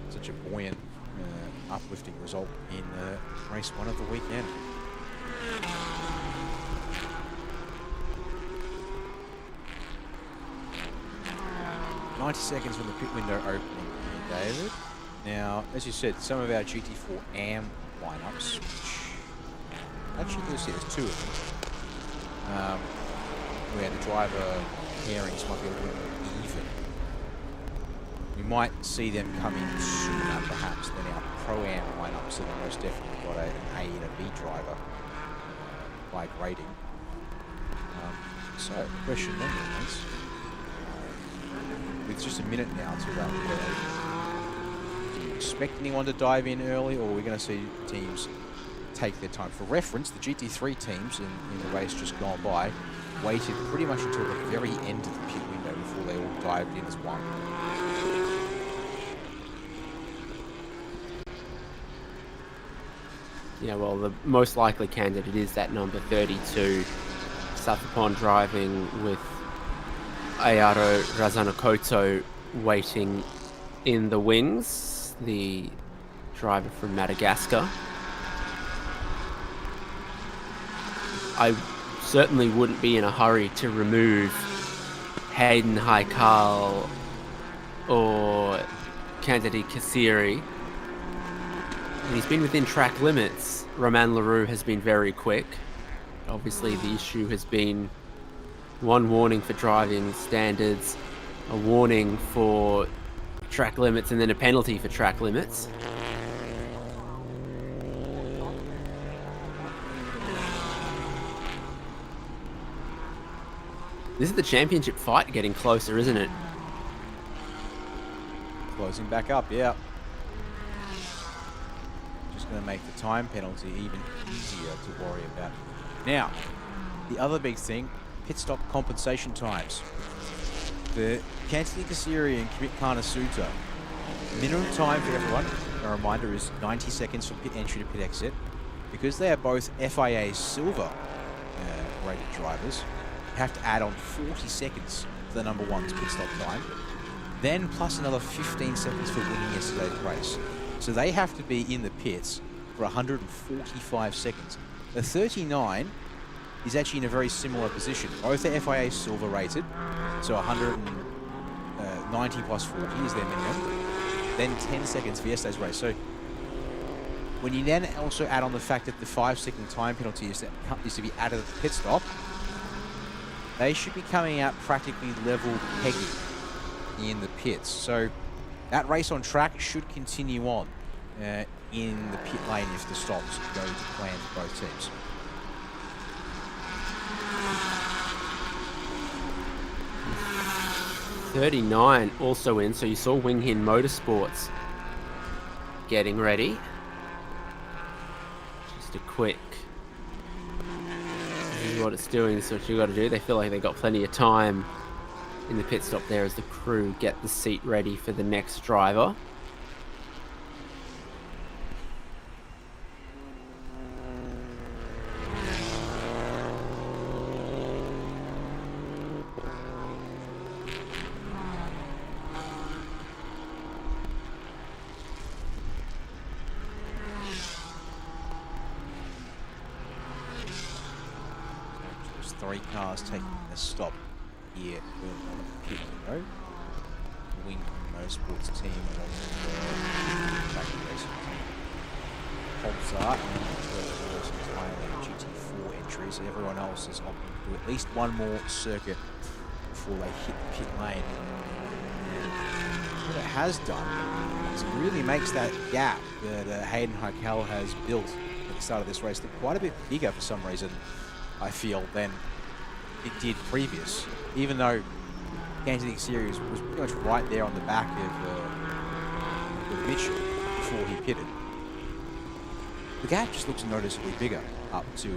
such a buoyant, uplifting result in race 1 of the weekend. "90 seconds from the pit window opening here, David." Now, as you said, some of our GT4 AM lineups, which actually there's 2 of them, where the driver pairings might be a little more even. We might see them come in sooner, perhaps, than our Pro-Am lineups that have most definitely got an A and a B driver by grading. So, the question then is, with just a minute now to run, do you expect anyone to dive in early, or are we going to see teams take their time? For reference, the GT3 teams in the race just gone by waited pretty much until the very end of the pit window before they all dived in as one. Yeah, well, the most likely candidate is that number 32, Safapon driving with Ayaro Razanakoto waiting in the wings, the driver from Madagascar. I certainly wouldn't be in a hurry to remove Hayden Haikal or Candide Kassiri. He's been within track limits. Romain Leroux has been very quick. Obviously, the issue has been one warning for driving standards, a warning for track limits, and then a penalty for track limits. This is the championship fight getting closer, isn't it? Closing back up, yeah. Just going to make the time penalty even easier to worry about. Now, the other big thing, pit stop compensation times. For Candide Kassiri and Kimit Kanasuta, minimum time for everyone, a reminder, is 90 seconds from pit entry to pit exit. Because they are both FIA Silver rated drivers, you have to add on 40 seconds to the number 1's pit stop time. Then plus another 15 seconds for winning yesterday's race. So they have to be in the pits for 145 seconds. The 39 is actually in a very similar position. Both are FIA Silver rated, so 190 plus 40 is their minimum. Then 10 seconds for yesterday's race. So when you then also add on the fact that the 5-second time penalty is to be added at the pit stop, they should be coming out practically level pegging in the pits. So that race on track should continue on in the pit lane if the stops go to plan for both teams. .39 also in, so you saw Wing Hin Motorsports getting ready. Just a quick, this is what it's doing, this is what you got to do. They feel like they got plenty of time in the pit stop there as the crew get the seat ready for the next driver. Three cars taking a stop here on the pit road. Wing Motorsports team along with the racing team. Holzart and Thailand GT4 entries. Everyone else is opting to do at least one more circuit before they hit the pit lane. What it has done is it really makes that gap that Hayden Haikal has built at the start of this race look quite a bit bigger for some reason, I feel, than it did previous, even though Candide Series was pretty much right there on the back of Mitchell before he pitted. The gap just looks noticeably bigger up to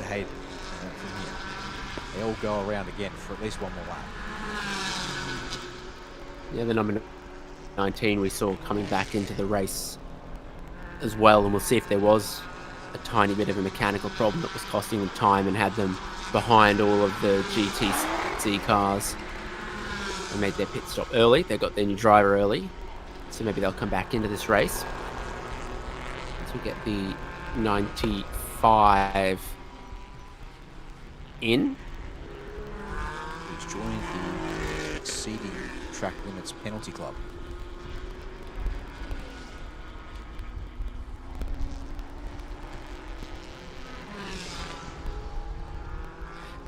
Hayden from here. They all go around again for at least one more lap. Yeah, the number 19 we saw coming back into the race as well, and we'll see if there was a tiny bit of a mechanical problem that was costing them time and had them behind all of the GTC cars. They made their pit stop early. They got their new driver early, so maybe they'll come back into this race. So we get the 95 in. He's joined the exceeding track limits penalty club.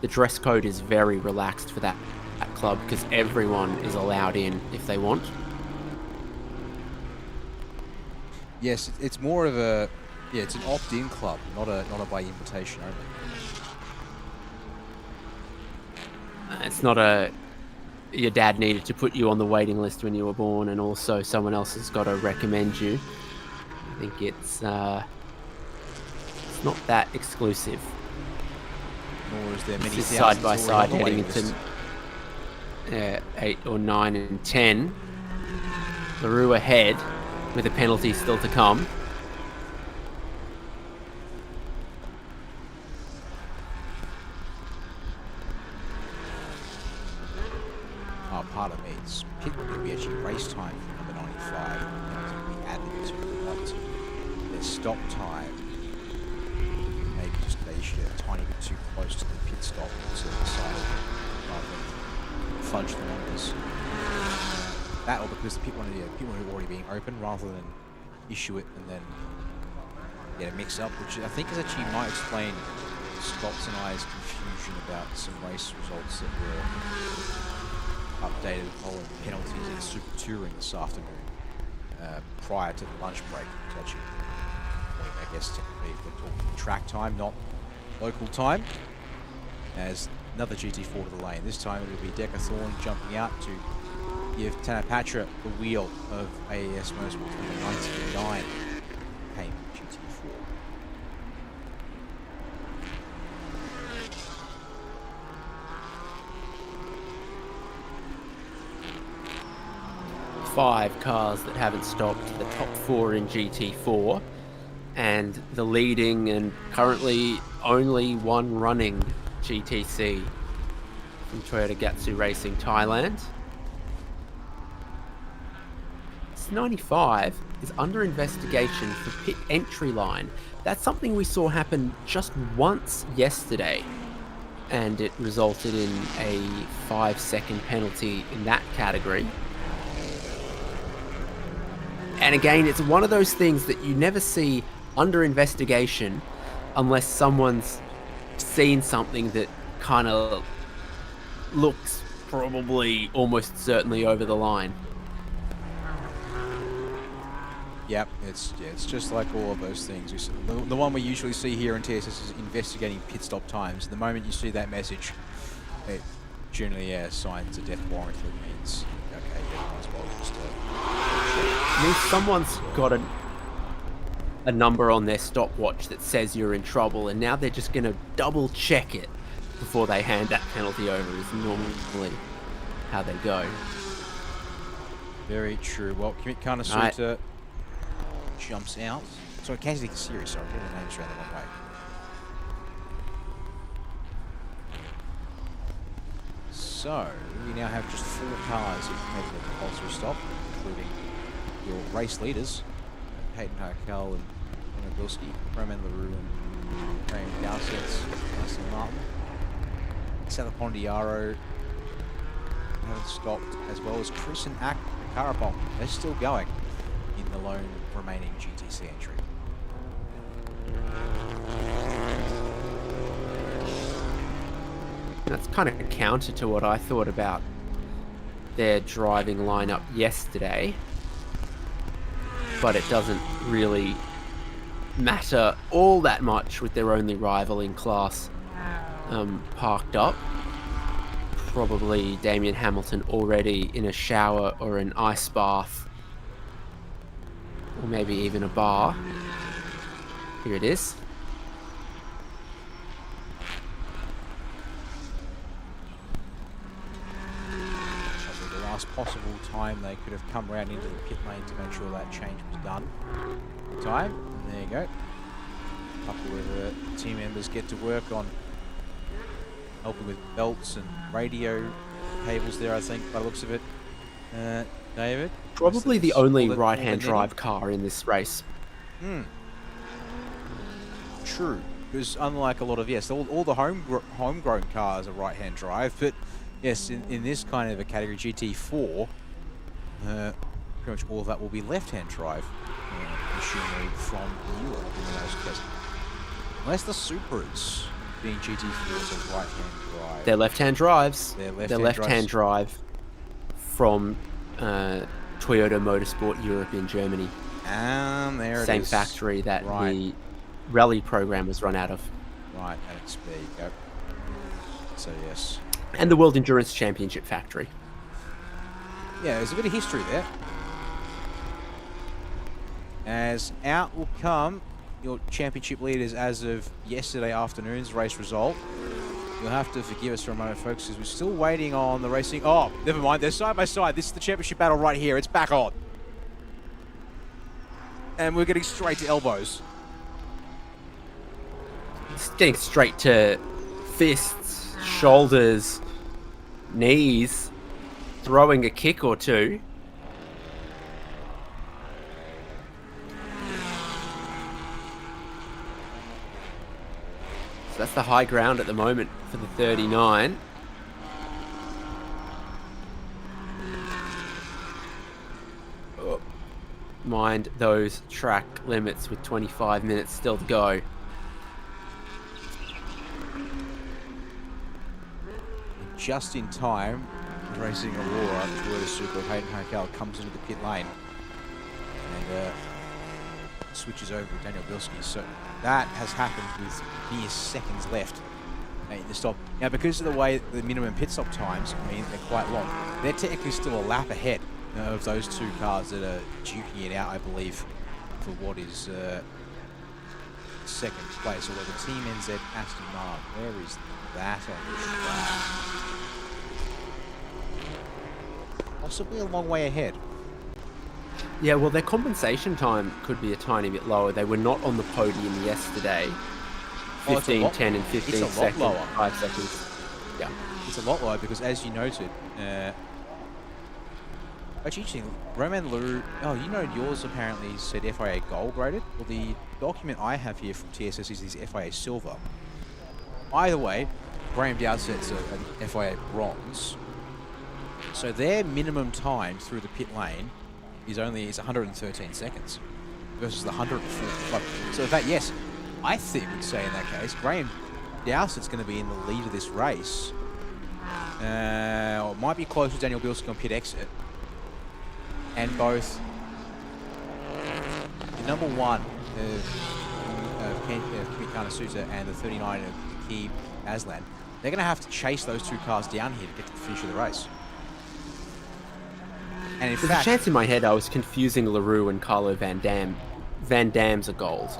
The dress code is very relaxed for that club because everyone is allowed in if they want. Yes, it's more of a it's an opt-in club, not a by invitation only. It's not a your dad needed to put you on the waiting list when you were born, and also someone else has got to recommend you. I think it's not that exclusive. Nor is there many side by side heading into 8 or 9 and 10. LaRue ahead with a penalty still to come. Oh, pardon me. It's pit would be actually race time for number 95. To be added to their stop time. Maybe just they issued it a tiny bit too close to the pit stop, so they decided rather than fudge the numbers. That or because the pit wanted already being open rather than issue it and then get a mix up, which I think is actually might explain Scott's and I's confusion about some race results that were updated following penalties in Super Touring this afternoon prior to the lunch break. It's actually, I guess technically we're talking track time, not local time. As another GT4 to the lane. This time it will be Decathlon jumping out to give Tanapatra the wheel of AES Motorsports number 99 came GT4. Five cars that haven't stopped, the top 4 in GT4, and the leading and currently only one running GTC from Toyota Gazoo Racing Thailand. This 95 is under investigation for pit entry line. That's something we saw happen just once yesterday, and it resulted in a 5-second penalty in that category. And again, it's one of those things that you never see under investigation unless someone's seen something that kind of looks probably almost certainly over the line. Yep, it's just like all of those things. The one we usually see here in TSS is investigating pit stop times. The moment you see that message, it generally signs a death warrant that means, okay, yeah, might as well just I mean, someone's got a number on their stopwatch that says you're in trouble, and now they're just going to double check it before they hand that penalty over, is normally how they go. Very true. Well, Kanasuta jumps out. Sorry, Kansas Series, sorry, I'm getting the names around the wrong way. So, we now have just 4 cars who can make the compulsory stop, including your race leaders, Peyton Harkel and Bilski, Roman LaRue and Graham Dowsett, Nelson Martin. Salapondiaro haven't stopped, as well as Chris and Carapon. They're still going in the lone remaining GTC entry. That's kind of counter to what I thought about their driving lineup yesterday, but it doesn't really matter all that much with their only rival in class parked up. Probably Damian Hamilton already in a shower or an ice bath, or maybe even a bar. Here it is. Probably the last possible time they could have come around into the pit lane to make sure that change was done. Time, and there you go. A couple of team members get to work on helping with belts and radio cables there, I think, by the looks of it. David? Probably the only right-hand drive car in this race. True, because unlike a lot of, yes, all the homegrown cars are right-hand drive, but yes, in this kind of a category, GT4, pretty much all of that will be left-hand drive machinery from Europe in most cases. Unless the Supras, being GT4s, are right-hand drive. They're left-hand drives. They're left-hand drive from Toyota Motorsport Europe in Germany. There it Same is. factory that the rally program was run out of. Right, there you go. So yes. And the World Endurance Championship factory. Yeah, there's a bit of history there. As out will come your championship leaders as of yesterday afternoon's race result. You'll have to forgive us for a moment, folks, because we're still waiting on the racing. Oh, never mind. They're side by side. This is the championship battle right here. It's back on. And we're getting straight to elbows. It's getting straight to fists, shoulders, knees, throwing a kick or two. So that's the high ground at the moment for the 39. Oh, mind those track limits with 25 minutes still to go. Just in time, racing Aurora, Toyota Super Hayden Hakel comes into the pit lane and switches over to Daniel Bilski. So that has happened with mere seconds left in the stop. Now, because of the way the minimum pit stop times, I mean, they're quite long, they're technically still a lap ahead of those two cars that are duking it out, I believe, for what is second place. Although the Team NZ Aston Martin, where is that on the track? Possibly a long way ahead. Yeah, well, their compensation time could be a tiny bit lower. They were not on the podium yesterday. 15, 10, and 15 seconds. 5 seconds. Yeah. It's a lot lower because, as you noted, actually, interesting, Roman LaRue, you know yours apparently said FIA Gold rated. Well, the document I have here from TSS is FIA Silver. Either way, Graham Dowsett's an FIA Bronze. So their minimum time through the pit lane is 113 seconds versus the 145. So in fact, yes, I think we'd say in that case, Graham Dowsett's going to be in the lead of this race. Or it might be close to Daniel Bilski on pit exit. And both the number 1 of Kimi Kanasuta and the 39 of Nikki Aslan, they're going to have to chase those two cars down here to get to the finish of the race. And in There's fact, a chance in my head I was confusing LaRue and Carlo Van Dam. Van Dam's a gold.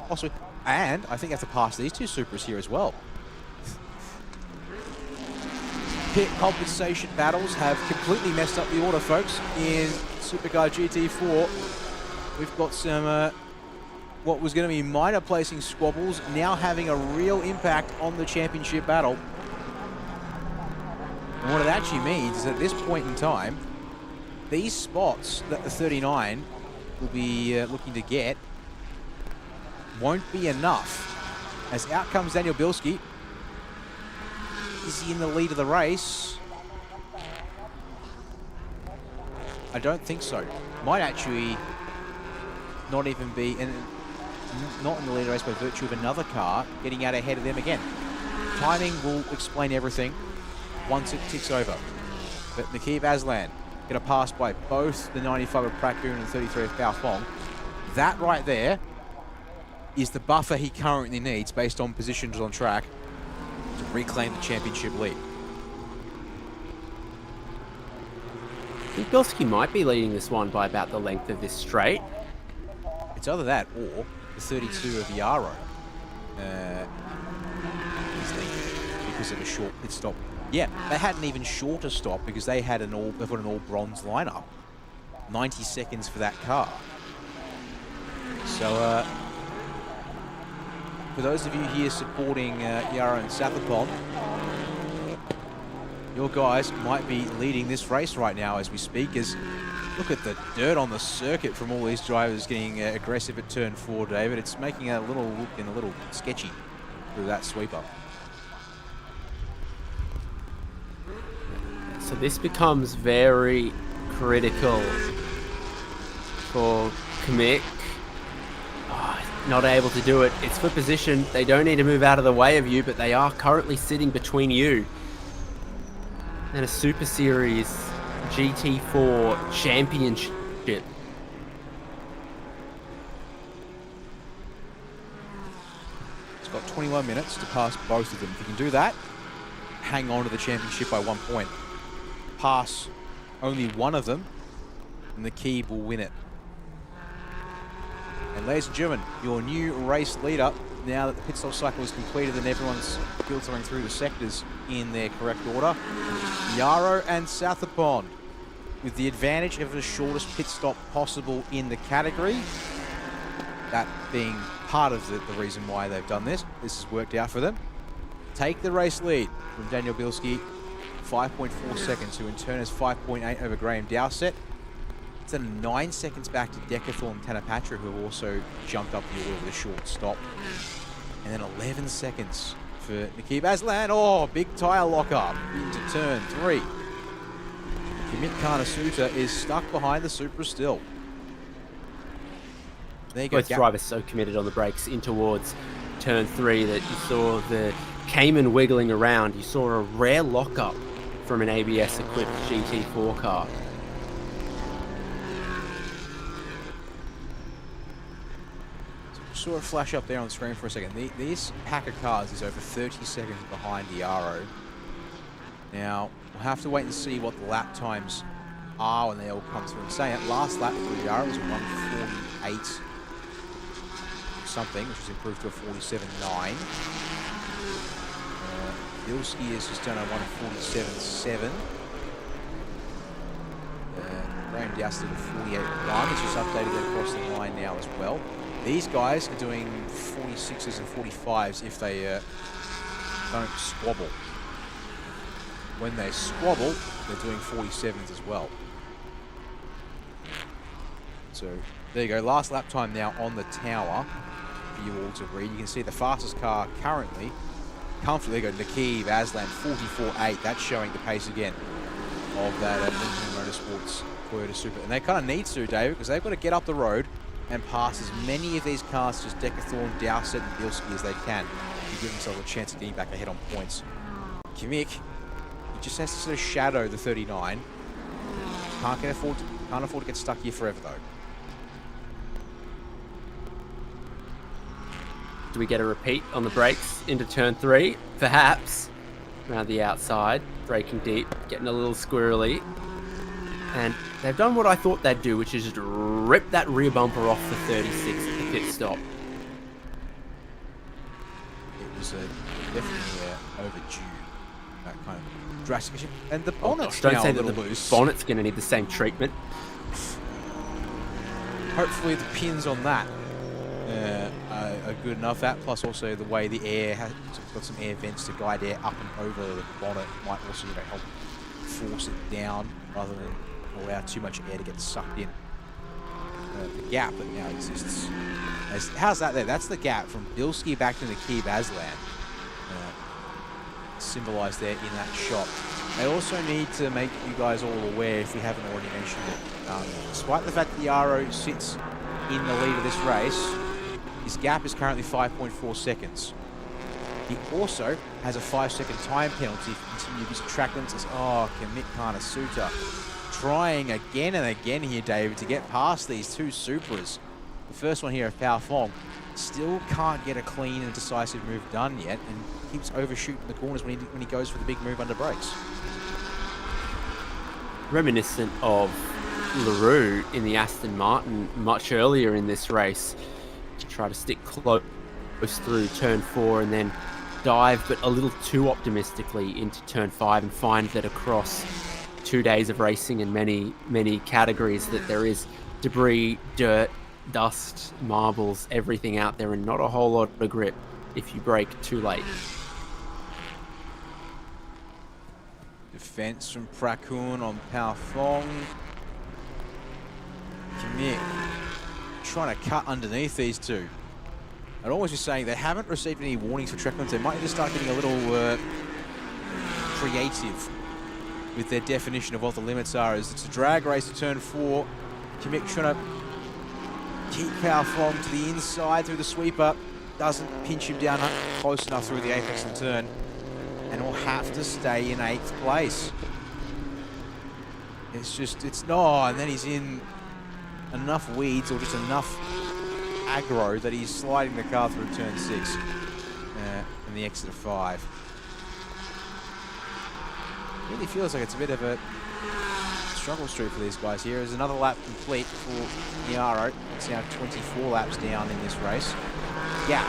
Also, and I think you have to pass these two Supras here as well. Pit compensation battles have completely messed up the order, folks. In Supercar GT4, we've got some what was going to be minor placing squabbles now having a real impact on the championship battle. And what it actually means is at this point in time, these spots that the 39 will be looking to get won't be enough. As out comes Daniel Bilski. Is he in the lead of the race? I don't think so. Might actually not even be not in the lead of the race by virtue of another car getting out ahead of them again. Timing will explain everything once it ticks over. But Nikib Aslan going to pass by both the 95 of Prakoon and 33 of Baofeng. That right there is the buffer he currently needs based on positions on track to reclaim the championship lead. I think Bilski might be leading this one by about the length of this straight. It's either that or the 32 of Yarrow is leading because of a short pit stop. Yeah, they had an even shorter stop because they've got an all bronze lineup. 90 seconds for that car. So, for those of you here supporting Yarrow and Sathapon, your guys might be leading this race right now as we speak, as look at the dirt on the circuit from all these drivers getting aggressive at turn 4, David. It's making a little looking a little sketchy through that sweeper. So this becomes very critical for Kamick. Not able to do it. It's for position. They don't need to move out of the way of you, but they are currently sitting between you and a Super Series GT4 championship. It's got 21 minutes to pass both of them. If you can do that, hang on to the championship by 1 point. Pass only one of them, and the Keeb will win it. And ladies and gentlemen, your new race leader, now that the pit stop cycle is completed and everyone's filtering through the sectors in their correct order, Yarrow and Sathapon, with the advantage of the shortest pit stop possible in the category. That being part of the reason why they've done this. This has worked out for them. Take the race lead from Daniel Bilski, 5.4 seconds, who in turn is 5.8 over Graham Dowsett. It's then 9 seconds back to Decathlon and Tanapatra, who have also jumped up the order with a short stop. And then 11 seconds for Nikib Aslan. Oh, big tyre lock-up into turn 3. Kimit Karnasuta is stuck behind the Supra still. There you go. Both drivers so committed on the brakes in towards turn 3 that you saw the Cayman wiggling around. You saw a rare lock-up from an ABS-equipped GT4 car. Saw it flash up there on the screen for a second. This pack of cars is over 30 seconds behind Yarrow. Now, we'll have to wait and see what the lap times are when they all come through. And saying it, last lap for Yarrow was a 1:48 something, which was improved to a 47.9. Bilski has just done a 1:47.7. Graham Dowsett at 48.1. He's just updated that across the line now as well. These guys are doing 46s and 45s if they don't squabble. When they squabble, they're doing 47s as well. So there you go. Last lap time now on the tower for you all to read. You can see the fastest car currently, comfortably, there you go, Nikib Aslan, 44.8. That's showing the pace again of that Lincoln Motorsports Toyota Super. And they kind of need to, David, because they've got to get up the road and pass as many of these cars, just Decathlon, Dowsett and Bilski, as they can to give themselves a chance of getting back ahead on points. Kamick, he just has to sort of shadow the 39. Can't afford to get stuck here forever though. Do we get a repeat on the brakes into turn 3? Perhaps. Around the outside, braking deep, getting a little squirrely. And they've done what I thought they'd do, which is just rip that rear bumper off the 36 at the pit stop. It was definitely overdue, that kind of drastic issue. And the bonnet's Don't now say a that little the loose. bonnet's going to need the same treatment. Hopefully the pins on that are good enough. That plus also the way the air has got some air vents to guide air up and over the bonnet might also help force it down rather than allow too much air to get sucked in. The gap that now exists. How's that there? That's the gap from Bilski back to Nikib Aslan. Symbolised there in that shot. They also need to make you guys all aware, if we haven't already mentioned it, despite the fact that Yarrow sits in the lead of this race, his gap is currently 5.4 seconds. He also has a 5-second time penalty for continued use of track limits. Oh, Kamick Karnasuta trying again and again here, David, to get past these two Supras. The first one here of Pao Fong still can't get a clean and decisive move done yet, and keeps overshooting the corners when he goes for the big move under brakes. Reminiscent of LaRue in the Aston Martin much earlier in this race to try to stick close through turn 4 and then dive, but a little too optimistically into turn 5 and find that across 2 days of racing in many categories that there is debris, dirt, dust, marbles, everything out there, and not a whole lot of grip if you brake too late. Defense from Prakun on Pao Fong. Commit trying to cut underneath these two. I'd always be saying they haven't received any warnings for track limits. They might just start getting a little creative with their definition of what the limits are. As it's a drag race to turn 4. Commit trying to keep Pao Fong to the inside through the sweeper. Doesn't pinch him down close enough through the apex of the turn. And will have to stay in 8th place. And then he's in enough weeds or just enough aggro that he's sliding the car through turn 6 and the exit of 5. Really feels like it's a bit of a struggle street for these guys here. There's another lap complete for Niaro. It's now 24 laps down in this race. Yeah,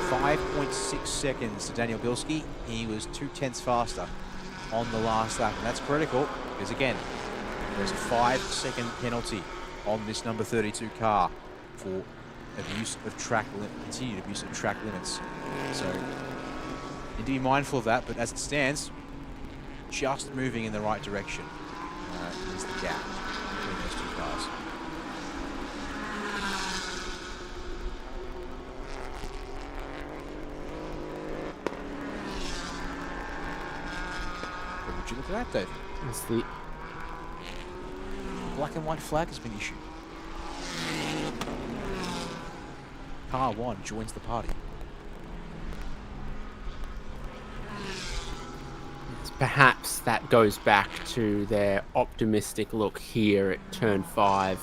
5.6 seconds to Daniel Bilski. He was 0.2 faster on the last lap, and that's critical because again, there's a 5-second penalty on this number 32 car for continued abuse of track limits. So need to be mindful of that, but as it stands, just moving in the right direction is the gap between those two cars. What would you look at that, Dave? It's the black and white flag has been issued. Car 1 joins the party. Perhaps that goes back to their optimistic look here at turn 5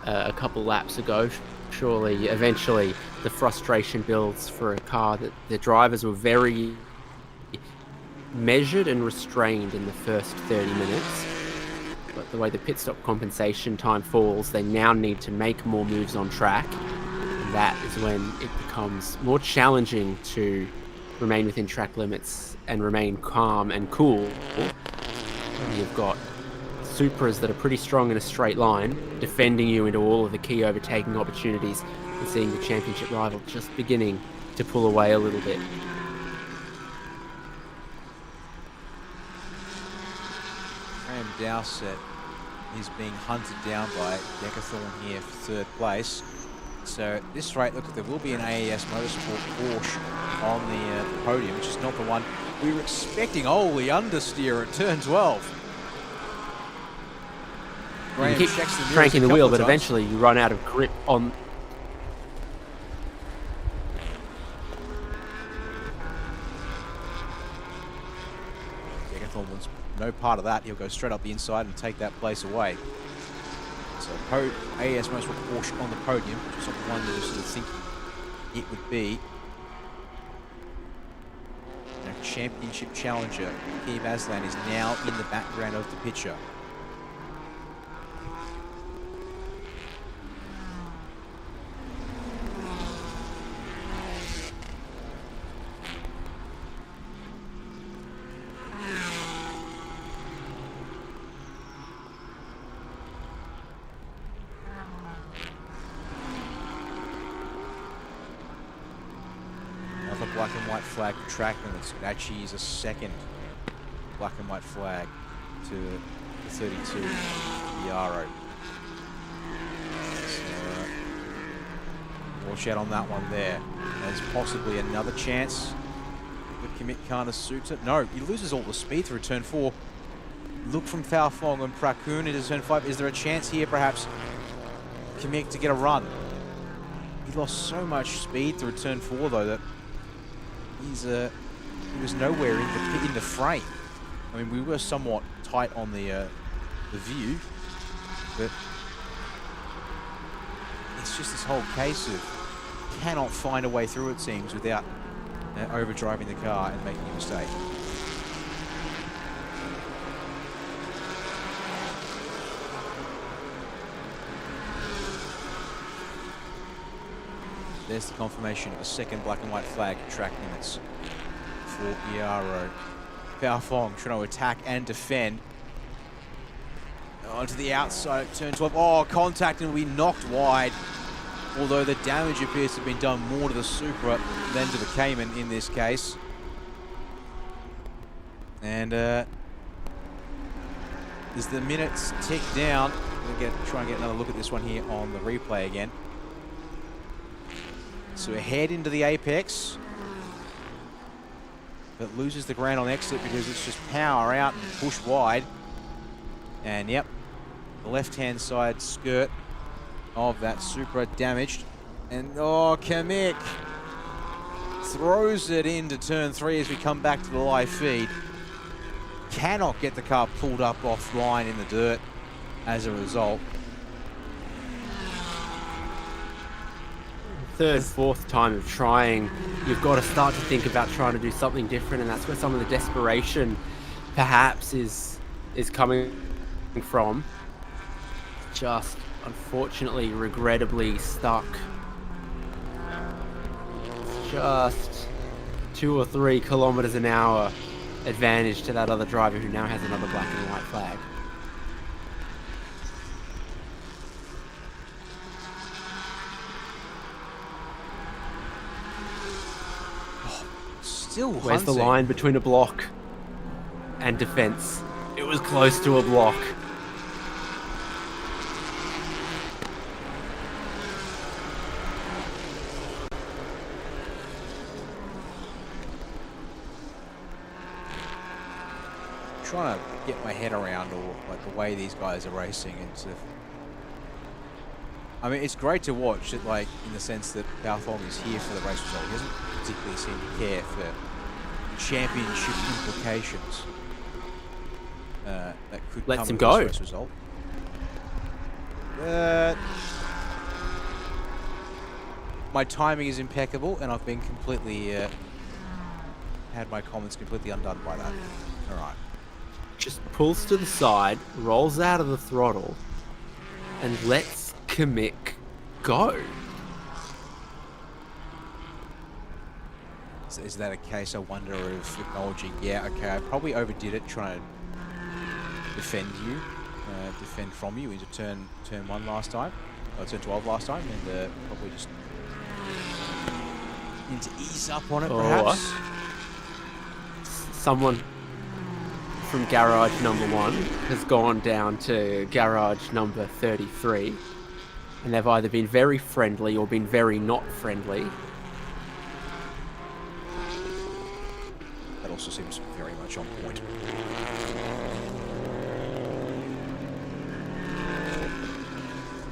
a couple laps ago. Surely, eventually, the frustration builds for a car that the drivers were very measured and restrained in the first 30 minutes. But the way the pit stop compensation time falls, they now need to make more moves on track. And that is when it becomes more challenging to remain within track limits and remain calm and cool. And you've got Supras that are pretty strong in a straight line, defending you into all of the key overtaking opportunities, and seeing the championship rival just beginning to pull away a little bit. Graham Dowsett is being hunted down by Decathlon here for 3rd place. So at this rate, look, there will be an AES Motorsport Porsche on the podium, which is not the one we were expecting. Oh, the understeer at turn 12. You keep cranking the wheel, but eventually you run out of grip on... Decathlon wants no part of that. He'll go straight up the inside and take that place away. So AES Motorsport Porsche on the podium, which is not the one that was sort of thinking it would be. And a championship challenger, Kev Aslan, is now in the background of the picture. Black and white flag for track limits. It actually is a second black and white flag to the 32 Yarrow. So, watch out on that one there. There's possibly another chance that Commit Kana suits it. No, he loses all the speed through turn 4. Look from Pao Fong and Prakun into turn 5. Is there a chance here, perhaps, Commit to get a run? He lost so much speed through turn 4, though, that he was nowhere in the frame. I mean, we were somewhat tight on the view, but it's just this whole case of cannot find a way through, it seems, without overdriving the car and making a mistake. there's the confirmation of a second black and white flag at track limits for Yarrow. Pao-Fong trying to attack and defend. Onto the outside of turn 12. Oh, contact and we knocked wide. Although the damage appears to have been done more to the Supra than to the Cayman in this case. And as the minutes tick down, we'll try and get another look at this one here on the replay again. So we head into the apex, but loses the ground on exit because it's just power out and push wide. And yep, the left-hand side skirt of that Supra damaged. And oh, Kamek throws it into turn 3 as we come back to the live feed. Cannot get the car pulled up offline in the dirt as a result. Third, fourth time of trying, you've got to start to think about trying to do something different, and that's where some of the desperation perhaps is coming from. Just unfortunately, regrettably stuck. It's just 2 or 3 kilometers an hour advantage to that other driver who now has another black and white flag. Still Where's the hunting. line between a block and defense? It was close to a block. Trying to get my head around all like the way these guys are racing and sort of. I mean, it's great to watch it, like in the sense that Pao-Fong is here for the race result. He doesn't particularly seem to care for championship implications that could Lets come him with go. this race result. My timing is impeccable, and I've been completely had my comments completely undone by that. All right. Just pulls to the side, rolls out of the throttle, and lets Kamek go. Is that a case, I wonder, of acknowledging, yeah, okay, I probably overdid it trying to defend you, defend from you into turn 1 last time, or turn 12 last time, and probably just need to ease up on it, perhaps. Someone from garage number 1 has gone down to garage number 33, and they've either been very friendly or been very not friendly. That also seems very much on point.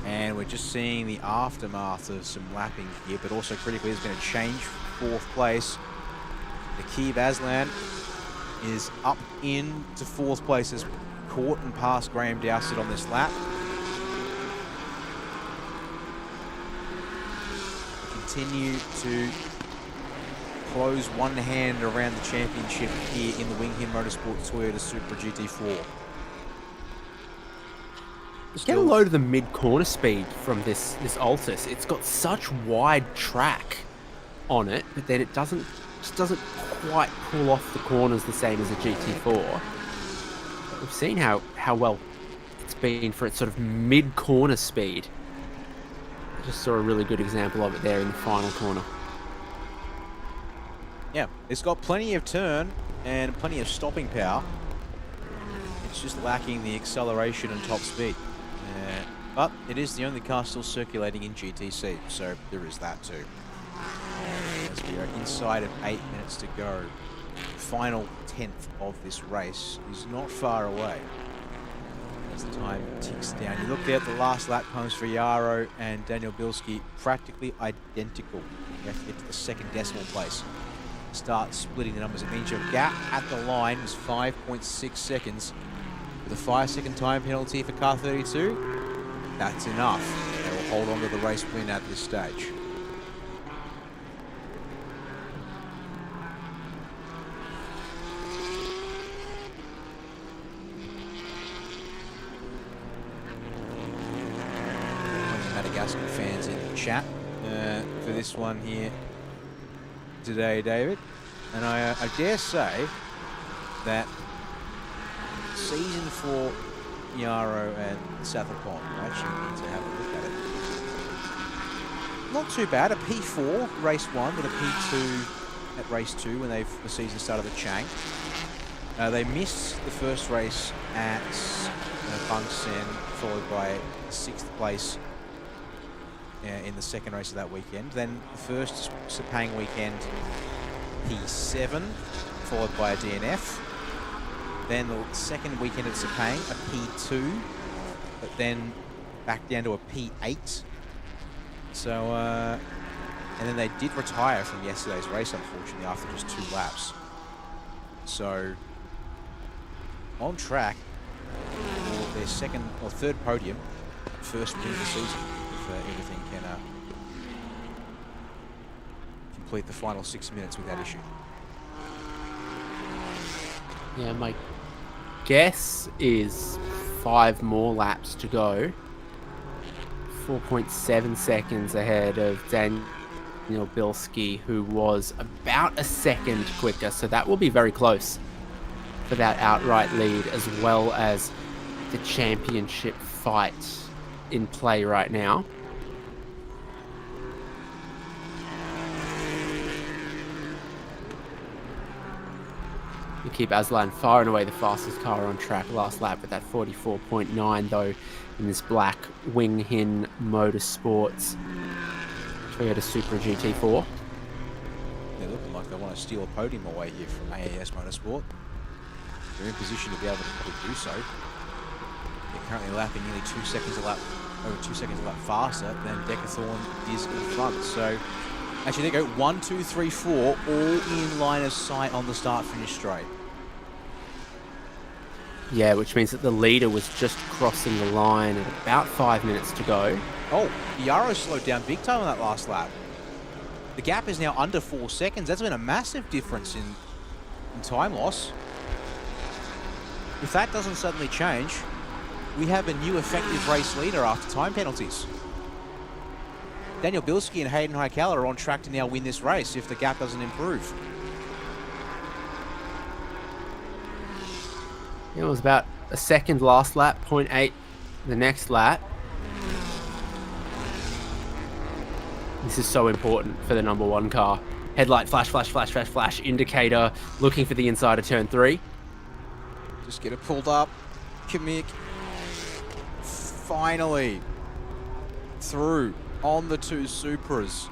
And we're just seeing the aftermath of some lapping here, but also critically there's been a change for 4th place. Nikib Aslan is up into 4th place, has caught and passed Graham Dowsett on this lap. We continue to close one hand around the championship here in the Wing Him Motorsports Toyota Supra GT4. Get a load of the mid-corner speed from this Altus. It's got such wide track on it, but then it just doesn't quite pull off the corners the same as a GT4. We've seen how well it's been for its sort of mid-corner speed. I just saw a really good example of it there in the final corner. Yeah, it's got plenty of turn and plenty of stopping power. It's just lacking the acceleration and top speed. But it is the only car still circulating in GTC, so there is that too. As we are inside of 8 minutes to go, the final 10th of this race is not far away. As the time ticks down, you look there at the last lap times for Yarrow and Daniel Bilski, practically identical. You have to get to the 2nd decimal place. Start splitting the numbers. It means your gap at the line was 5.6 seconds. With a 5-second time penalty for car 32, that's enough. They will hold on to the race win at this stage. Madagascar fans in the chat for this one here today, David. And I dare say that season for Yarrow and Southapont, I actually need to have a look at it. Not too bad. A P4 race 1, but a P2 at race 2 when the season started at Chang. They missed the first race at Bang Sen, followed by 6th place in the second race of that weekend. Then the first Sepang weekend, P7, followed by a DNF. Then the second weekend at Sepang, a P2, but then back down to a P8. So, and then they did retire from yesterday's race, unfortunately, after just 2 laps. So, on track for their second or third podium, first win of the season, if everything can complete the final 6 minutes without issue. Yeah, my guess is 5 more laps to go. 4.7 seconds ahead of Daniel Bilski, who was about a second quicker, so that will be very close for that outright lead, as well as the championship fight in play right now. Keep Aslan far and away the fastest car on track last lap with that 44.9, though, in this black Wing Hin Motorsports Toyota Supra GT4. They're looking like they want to steal a podium away here from AAS Motorsport. They're in position to be able to probably do so. They're currently lapping nearly 2 seconds a lap, over 2 seconds a lap faster than Decathlon is in front. So actually they go 1, 2, 3, 4, all in line of sight on the start-finish straight. Yeah, which means that the leader was just crossing the line at about 5 minutes to go. Oh, Yarrow slowed down big time on that last lap. The gap is now under 4 seconds. That's been a massive difference in time loss. If that doesn't suddenly change, we have a new effective race leader after time penalties. Daniel Bilski and Hayden Heikala are on track to now win this race if the gap doesn't improve. It was about a second last lap, 0.8 the next lap. This is so important for the number 1 car. Headlight flash, flash, flash, flash, flash, indicator, looking for the inside of turn 3. Just get it pulled up. Kimmick finally through on the 2 Supras.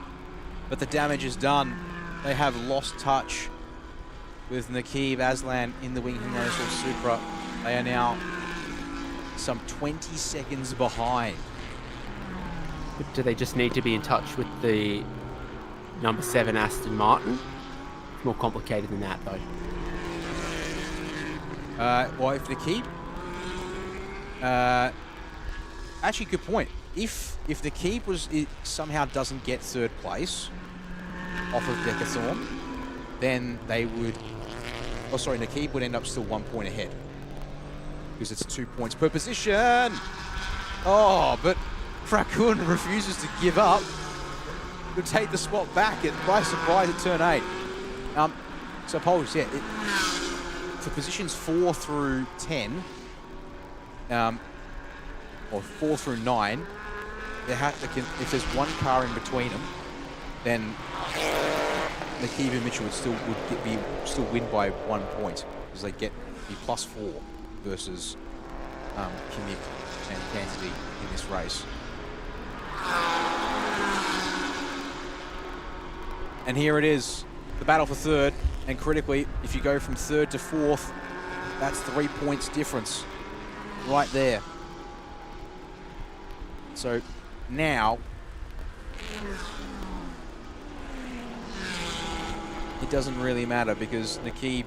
But the damage is done. They have lost touch with Nakib Aslan in the Wing Hin Motorsport Supra. They are now some 20 seconds behind. But do they just need to be in touch with the number 7 Aston Martin? It's more complicated than that, though. Well, if Nakib... actually, good point. If Nakib somehow doesn't get 3rd place off of Decathlon, then they would... Oh, sorry, Nakib would end up still 1 point ahead. Because it's 2 points per position. Oh, but Fracun refuses to give up. To take the spot back by surprise at turn 8. Suppose, yeah, for positions 4 through 10, or 4 through 9, if there's 1 car in between them, then Nakib and Mitchell would still win by 1 point, because they get the +4 versus Kimmick and Cassidy in this race. And here it is, the battle for 3rd, and critically, if you go from 3rd to 4th, that's 3 points difference right there. So now it doesn't really matter, because Nakib,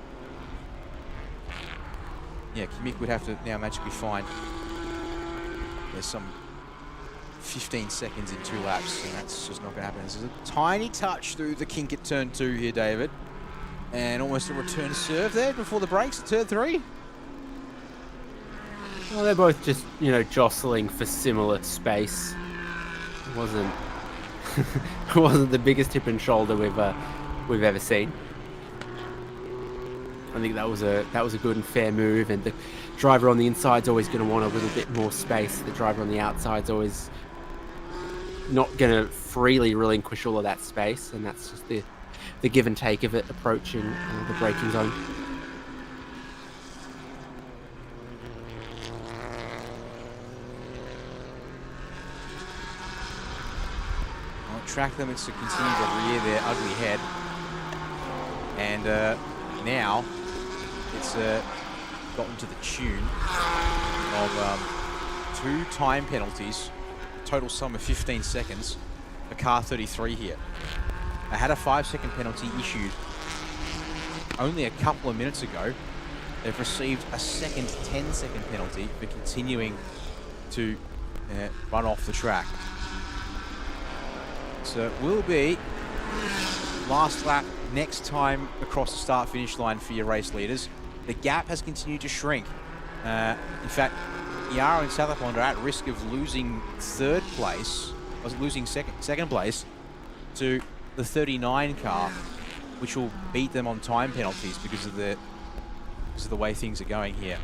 Kimmick would have to now magically find, there's some 15 seconds in 2 laps, and that's just not going to happen. This is a tiny touch through the kink at turn 2 here, David, and almost a return serve there before the brakes at turn 3. Well, they're both just, jostling for similar space. It wasn't wasn't the biggest hip and shoulder we've ever seen. I think that was a good and fair move, and the driver on the inside's always going to want a little bit more space. The driver on the outside's always not going to freely relinquish all of that space, and that's just the give and take of it approaching the braking zone. Well, track limits to continue to rear their ugly head, and now it's gotten to the tune of 2 time penalties, total sum of 15 seconds for car 33 here. They had a 5-second penalty issued only a couple of minutes ago. They've received a second 10-second penalty for continuing to run off the track. So it will be last lap next time across the start-finish line for your race leaders. The gap has continued to shrink. In fact, Yara and Southapond are at risk of losing second place to the 39 car, which will beat them on time penalties because of the way things are going here.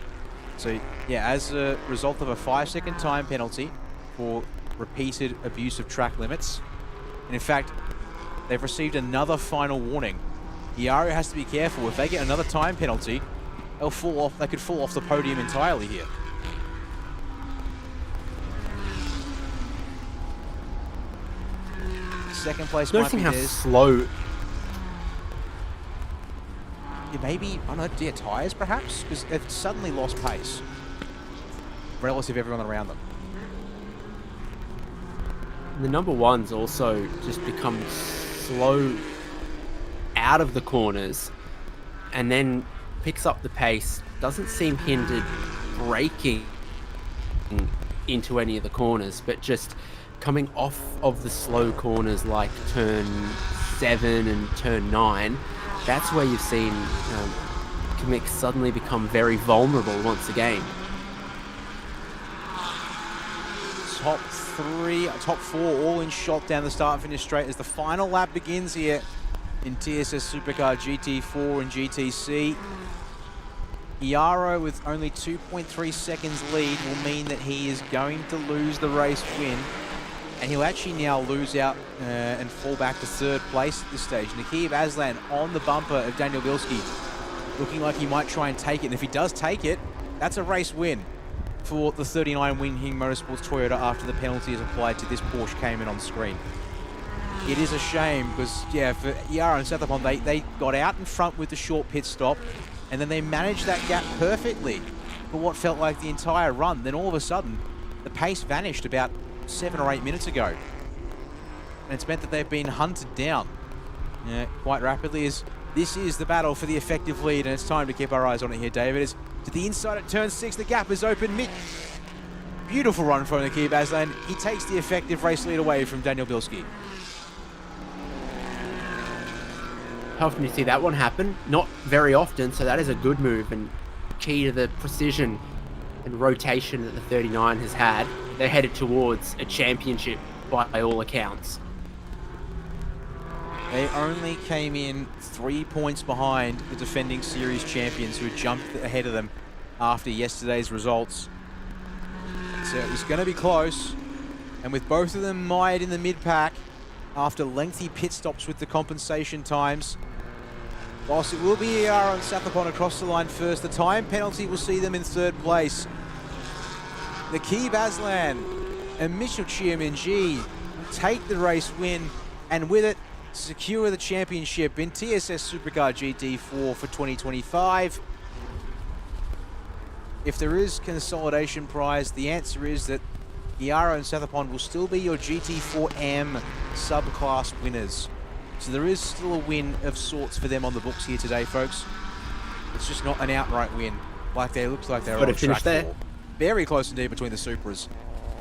So yeah, as a result of a 5-second time penalty for repeated abuse of track limits, and in fact, they've received another final warning. Yara has to be careful. If they get another time penalty, they'll fall off. They could fall off the podium entirely here. Second place might be how theirs. slow. Yeah, maybe, I don't know, dear tyres perhaps? Because they've suddenly lost pace relative to everyone around them. The number ones also just become slow out of the corners and then picks up the pace, doesn't seem hindered braking into any of the corners, but just coming off of the slow corners like turn 7 and turn 9, that's where you've seen Commix suddenly become very vulnerable once again. Top 4 all in shot down the start-finish straight as the final lap begins here in TSS Supercar GT4 and GTC. Iaro with only 2.3 seconds lead will mean that he is going to lose the race win, and he'll actually now lose out and fall back to 3rd place at this stage. Nikib Aslan on the bumper of Daniel Bilski, looking like he might try and take it, and if he does take it, that's a race win for the 39 Winhing Motorsports Toyota after the penalty is applied to this Porsche Cayman on screen. It is a shame because, yeah, for Yara and Southapond, they got out in front with the short pit stop, and then they managed that gap perfectly for what felt like the entire run. Then all of a sudden, the pace vanished about 7 or 8 minutes ago. And it's meant that they've been hunted down quite rapidly, as this is the battle for the effective lead, and it's time to keep our eyes on it here, David. As to the inside at turn 6, the gap is open mid. Beautiful run from Nikib Aslan. He takes the effective race lead away from Daniel Bilski. How often do you see that one happen? Not very often, so that is a good move and key to the precision and rotation that the 39 has had. They're headed towards a championship by all accounts. They only came in 3 points behind the defending series champions, who jumped ahead of them after yesterday's results. So it was going to be close, and with both of them mired in the mid-pack after lengthy pit stops with the compensation times, whilst it will be ER and Southapond across the line first, the time penalty will see them in 3rd place. Nikib Aslan and Mitchell Chiaminji will take the race win, and with it, secure the championship in TSS Supercar GT4 for 2025. If there is consolidation prize, the answer is that Iaro and Southapond will still be your GT4M subclass winners. So there is still a win of sorts for them on the books here today, folks. It's just not an outright win like they looked like they were on track for. Very close indeed between the Supras.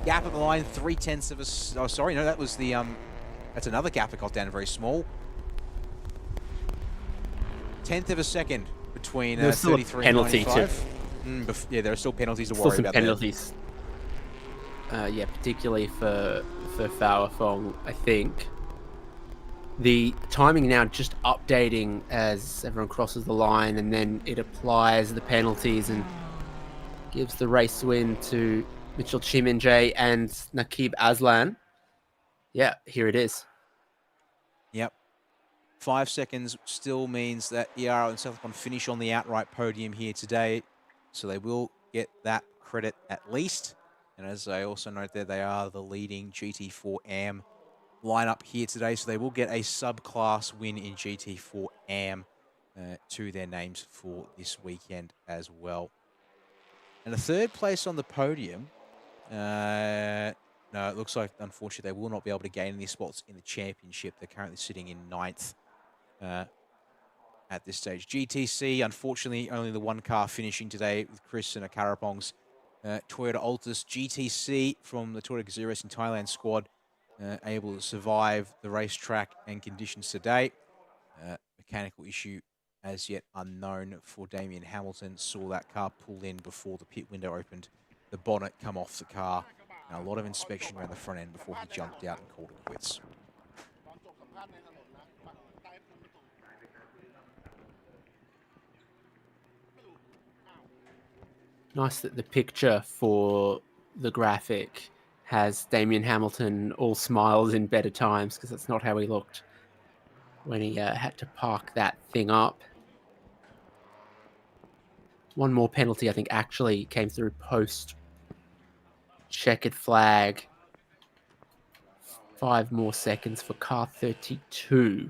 Gap at the line, 0.3 of a... Oh, sorry, no, that was the... That's another gap that got down very small. 1/10 of a second between 33 and 95. Yeah, there are still penalties to worry about. Penalties. Yeah, particularly for Fowafong, I think. The timing now just updating as everyone crosses the line, and then it applies the penalties and gives the race win to Mitchell Chiminjay and Nakib Aslan. Yeah, here it is. Yep. 5 seconds still means that Iaro and Southpond finish on the outright podium here today. So they will get that credit at least. And as I also note there, they are the leading GT4 AM lineup here today. So they will get a subclass win in GT4 AM to their names for this weekend as well. And a third place on the podium. No, it looks like, unfortunately, they will not be able to gain any spots in the championship. They're currently sitting in 9th at this stage. GTC, unfortunately, only the one car finishing today with Chris and a Karapong's Toyota Altis. GTC from the Toyota Gazoo Racing Thailand squad able to survive the racetrack and conditions today. Mechanical issue as yet unknown for Damien Hamilton. Saw that car pull in before the pit window opened. The bonnet come off the car. And a lot of inspection around the front end before he jumped out and called it quits. Nice that the picture for the graphic has Damien Hamilton all smiles in better times, because that's not how he looked when he had to park that thing up. One more penalty, I think, actually came through post checkered flag. 5 more seconds for car 32.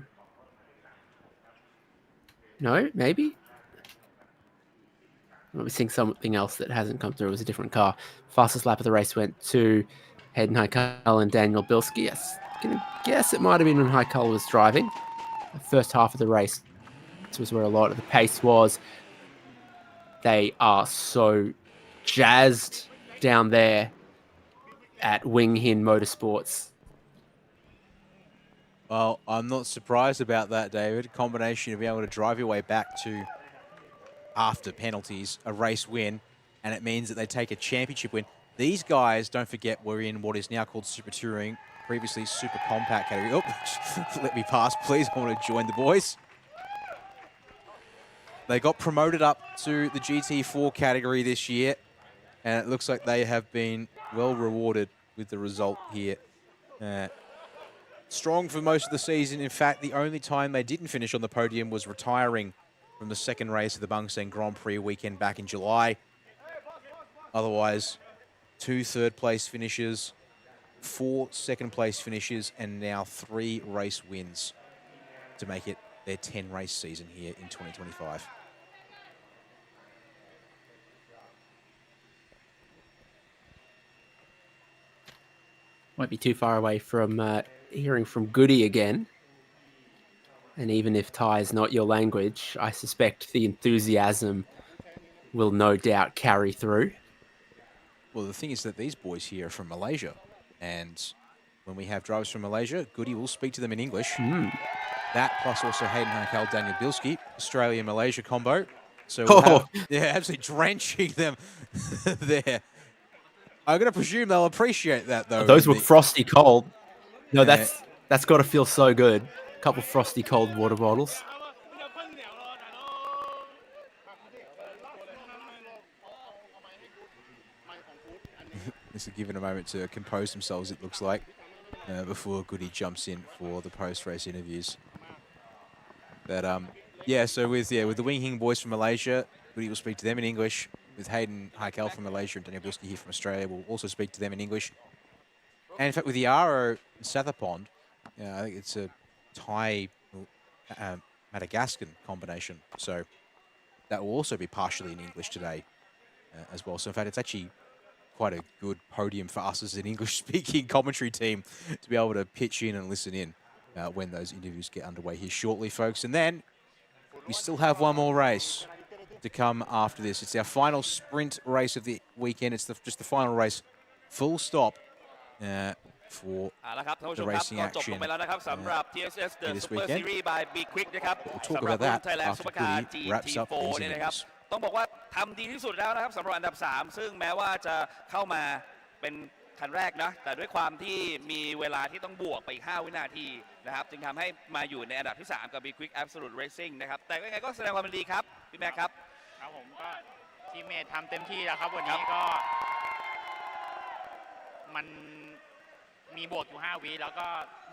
No, maybe? I'm seeing something else that hasn't come through. It was a different car. Fastest lap of the race went to Hayden Haikal and Daniel Bilski. Yes, I can guess it might have been when Haikal was driving. The first half of the race was where a lot of the pace was. They are so jazzed down there at Wing Hin Motorsports. Well, I'm not surprised about that, David. A combination of being able to drive your way back to, after penalties, a race win, and it means that they take a championship win. These guys, don't forget, were in what is now called Super Touring, previously Super Compact category. Oh, let me pass, please. I want to join the boys. They got promoted up to the GT4 category this year, and it looks like they have been well rewarded with the result here. Strong for most of the season. In fact, the only time they didn't finish on the podium was retiring from the second race of the Bang Seng Grand Prix weekend back in July. Otherwise, 2 third-place finishes, 4 second-place finishes, and now 3 race wins to make it their 10-race season here in 2025. Won't be too far away from hearing from Goody again. And even if Thai is not your language, I suspect the enthusiasm will no doubt carry through. Well, the thing is that these boys here are from Malaysia. And when we have drivers from Malaysia, Goody will speak to them in English. That plus also Hayden Haikal, Daniel Bilski, Australia-Malaysia combo. So we'll have, absolutely drenching them there. I'm going to presume they'll appreciate that, though. Those were frosty cold. No, that's got to feel so good. A couple frosty cold water bottles. This is given a moment to compose themselves, it looks like, before Goody jumps in for the post-race interviews. But yeah, so with the Wing Hing boys from Malaysia, Goody will speak to them in English. With Hayden Haikal from Malaysia and Daniel Bilski here from Australia, we'll also speak to them in English. And in fact, with Iaro and Satherpond, I think it's a Thai Madagascan combination. So that will also be partially in English today as well. So in fact, it's actually quite a good podium for us as an English-speaking commentary team to be able to pitch in and listen in when those interviews get underway here shortly, folks. And then we still have one more race to come after this. It's our final sprint race of the weekend. It's just the final race, full stop for the racing action this weekend. We'll talk about that after Goody wraps up these interviews. ต้องบอกว่าทำดีที่สุดแล้วนะครับสำหรับอันดับ 3 ซึ่งแม้ว่าจะเข้ามาเป็น คันแรกนะแต่ด้วยความที่มีเวลาที่ต้องบวกไปอีก5 วินาทีนะครับจึงทำให้มาอยู่ในอันดับที่ 3 กับ Be Quick Absolute Racing นะครับแต่ก็ยังไงก็แสดงความยินดีครับพี่แม็กครับครับผมก็ทีมเมททำเต็มที่แล้วครับวันนี้ก็มันมีบวกอยู่5 วิแล้วก็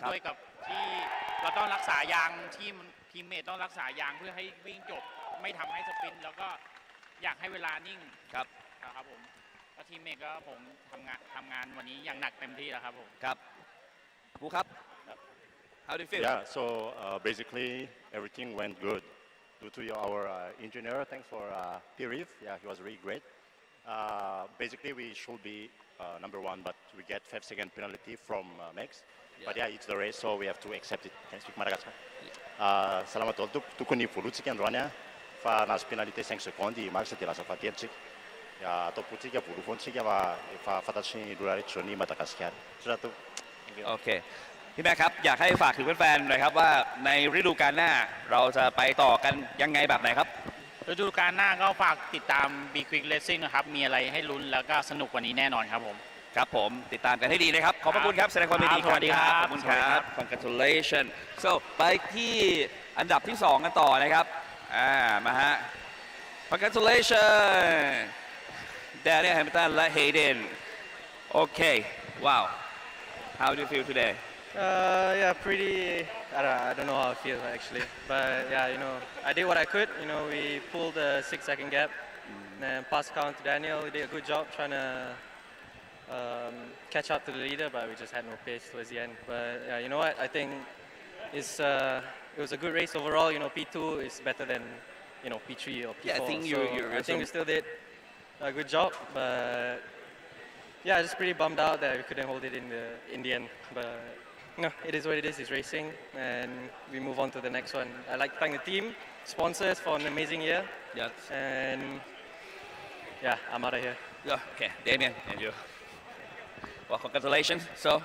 ด้วยกับที่เราต้องรักษายางที่ทีมเมทต้องรักษายางเพื่อให้วิ่งจบไม่ทำให้สปรินต์แล้วก็อยากให้เวลานิ่งครับผมก็ทีมเมทก็ผมทำงานวันนี้อย่างหนักเต็มที่แล้วครับผมครับบูครับ How do you feel? Yeah, so basically everything went good due to our engineer. Thanks for Pierre. Yeah, he was really great. Basically we should be number 1, but we get 5-second penalty from Max. But yeah, it's the race, so we have to accept it. Can speak Madagascar. Salamat all. Tukuni fulutsik androanya fa nas penalty 5 secondes e Max tela sa fatiertsik. Ya toputsik fulufontsik fa fatatsin duraritoni Madagascar. Surato. โอเคพี่แม่ครับอยากให้ฝากถึงแฟนๆหน่อยครับว่าในฤดูกาลหน้าเราจะไปต่อกันยังไงแบบไหนครับฤดูกาลหน้าก็ฝากติดตาม Be Quick Racing นะครับมีอะไรให้ลุ้นแล้วก็สนุกกว่านี้แน่นอนครับผมครับผมติดตามกันให้ดีนะครับขอบพระคุณครับแสดงความยินดี สวัสดีครับ ขอบคุณครับ congratulations so ไปที่อันดับที่ 2 กันต่อนะครับมาฮะ congratulations Daniel Hamilton และ Hayden okay wow how do you feel today Yeah, pretty. I don't know how I feel actually, but yeah, I did what I could. We pulled a 6-second gap, and passed count to Daniel. He did a good job trying to catch up to the leader, but we just had no pace towards the end. But yeah, you know what? I think it was a good race overall. P2 is better than P3 or P4. Yeah, I think I think we still did a good job, but yeah, just pretty bummed out that we couldn't hold it in the end. But it is what it is. It's racing, and we move on to the next one. I'd like to thank the team, sponsors for an amazing year. Yes. And yeah, I'm out of here. Yeah. Okay, Damien, and you. Well, congratulations. So,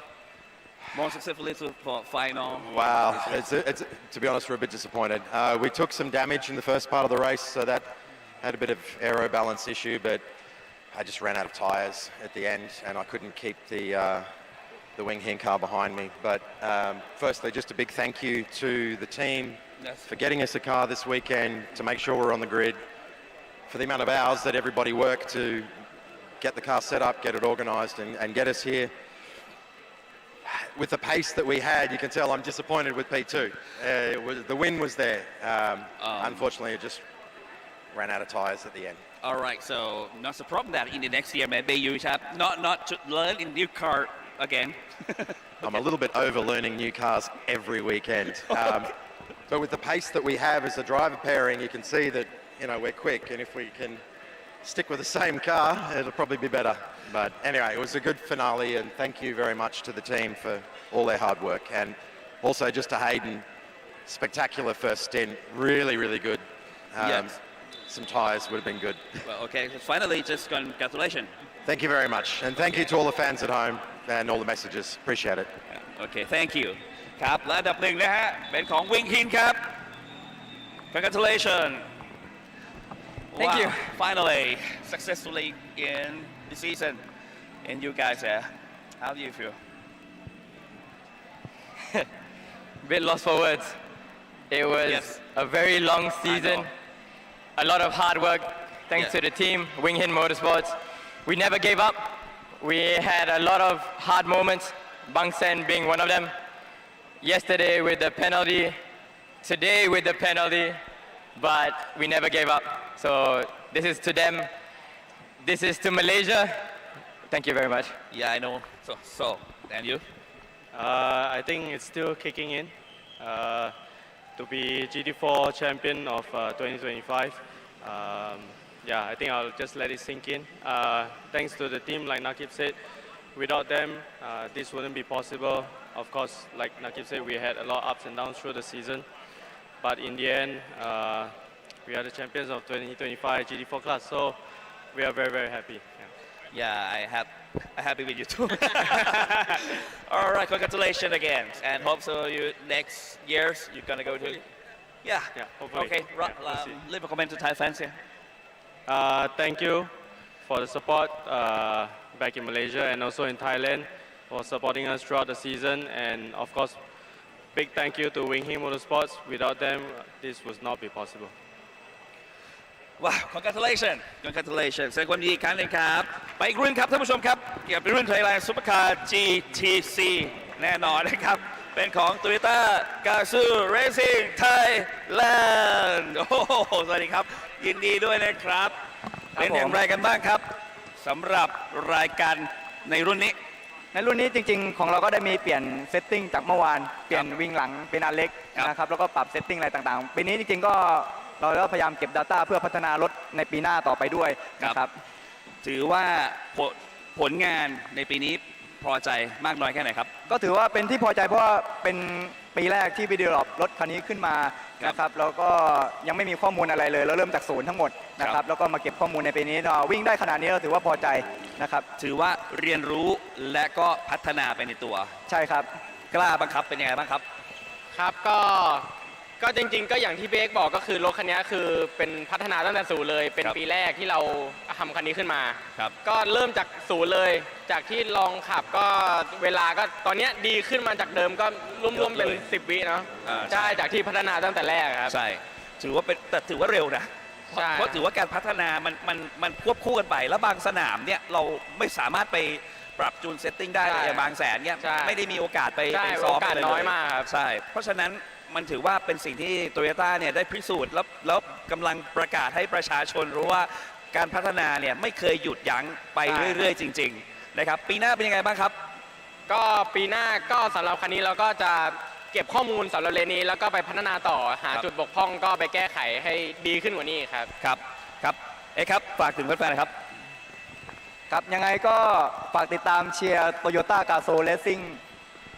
more successfully for final. Wow, it's to be honest, we're a bit disappointed. We took some damage in the first part of the race, so that had a bit of aero balance issue, but I just ran out of tyres at the end, and I couldn't keep the Wing Hin car behind me. But firstly, just a big thank you to the team for getting us a car this weekend to make sure we're on the grid, for the amount of hours that everybody worked to get the car set up, get it organised, and get us here. With the pace that we had, you can tell I'm disappointed with P2. The win was there. Unfortunately, it just ran out of tyres at the end. All right, so not a problem that in the next year maybe you have not to learn in new car again. I'm a little bit over learning new cars every weekend. But with the pace that we have as a driver pairing, you can see that we're quick, and if we can stick with the same car, it'll probably be better. But anyway, it was a good finale, and thank you very much to the team for all their hard work, and also just to Hayden, spectacular first stint, really, really good. Yes. Some tyres would have been good. Well, okay, so finally, just congratulations. Thank you very much, and thank you to all the fans at home and all the messages. Appreciate it. Okay, thank you. ครับและอันดับหนึ่งนะฮะเป็นของ Wing Hin ครับ Congratulations. Thank you. Finally, successfully in the season, and you guys how do you feel? Bit lost for words. It was a very long season. A lot of hard work, thanks to the team, Wing Hin Motorsports. We never gave up. We had a lot of hard moments, Bang Sen being one of them. Yesterday with the penalty, today with the penalty, but we never gave up. So this is to them. This is to Malaysia. Thank you very much. Yeah, I know. So, and you? I think it's still kicking in. To be GT4 champion of 2025. Yeah, I think I'll just let it sink in. Thanks to the team, like Nakib said. Without them, this wouldn't be possible. Of course, like Nakib said, we had a lot of ups and downs through the season. But in the end, we are the champions of 2025 GT4 class. So we are very, very happy. Yeah, I'm happy with you too. All right, congratulations again, and hope so. You next years you're gonna go to. Yeah. Hopefully. Okay. Leave a comment to Thai fans here. Thank you for the support. back in Malaysia and also in Thailand for supporting us throughout the season. And of course, big thank you to Wing Him Motorsports. Without them, this would not be possible. ว้าว congratulations แสดงความยินดีอีกครั้งหนึงครับไปอีกรุ่นครับท่านผู้ชมครับเกี่ยวกับรุ่น Thailand Supercar GTC แน่นอนนะครับเป็นของ Toyota Gazoo Racing Thailand โอ้โหสวัสดีครับยินดีด้วยนะครับเป็นอย่างไรกันบ้างครับสำหรับรายการในรุ่นนี้จริงๆของเราก็ได้มีเปลี่ยนเซตติ้งจากเมื่อวานเปลี่ยนวิงหลังเป็นอันเล็กนะครับแล้วก็ปรับเซตติ้งอะไรต่างๆปีนี้จริงๆก็เราก็พยายามเก็บ Data เพื่อพัฒนารถในปีหน้าต่อไปด้วยนะครับถือว่าผลงานในปีนี้พอใจมากน้อยแค่ไหนครับก็ถือว่าเป็นที่พอใจเพราะว่าเป็นปีแรกที่วิดีโอรถคันนี้ขึ้นมานะครับแล้วก็ยังไม่มีข้อมูลอะไรเลยเราเริ่มจากศูนย์ทั้งหมดนะครับแล้วก็มาเก็บข้อมูลในปีนี้วิ่งได้ขนาดนี้เราถือว่าพอใจนะครับถือว่าเรียนรู้และก็พัฒนาไปในตัวใช่ครับกล้าบังคับเป็นยังไงบ้างครับครับก็จริงๆก็อย่างที่เบคบอกก็คือรถคันนี้คือเป็นพัฒนาตั้งแต่ศูนย์เลยเป็นปีแรกที่เราทำคันนี้ขึ้นมาก็เริ่มจากศูนย์เลยจากที่ลองขับก็เวลาก็ตอนนี้ดีขึ้นมาจากเดิมก็ร่วมๆเป็น10 วิเนาะใช่จากที่พัฒนาตั้งแต่แรกครับใช่ถือว่าเป็นแต่ถือว่าเร็วนะเพราะถือว่าการพัฒนามันควบคู่กันไปแล้วบางสนามเนี่ยเราไม่สามารถไปปรับจูนเซตติ้งได้อย่างบางแสนเนี่ยไม่ได้มีโอกาสไปซ้อมเลยน้อยมากครับใช่เพราะฉะนั้นมันถือว่าเป็นสิ่งที่ Toyota เนี่ยได้พิสูจน์แล้วกำลังประกาศให้ประชาชนรู้ว่าการพัฒนาเนี่ยไม่เคยหยุดยั้งไปเรื่อยๆจริงๆนะครับปีหน้าเป็นยังไงบ้างครับก็ปีหน้าก็สำหรับคันนี้เราก็จะเก็บข้อมูลสำหรับเลนนี้แล้วก็ไปพัฒนาต่อหาจุดบกพร่องก็ไปแก้ไขให้ดีขึ้นกว่านี้ครับครับครับฝากถึงแฟนๆนะครับครับยังไงก็ฝากติดตามเชียร์ Toyota Gazoo Racing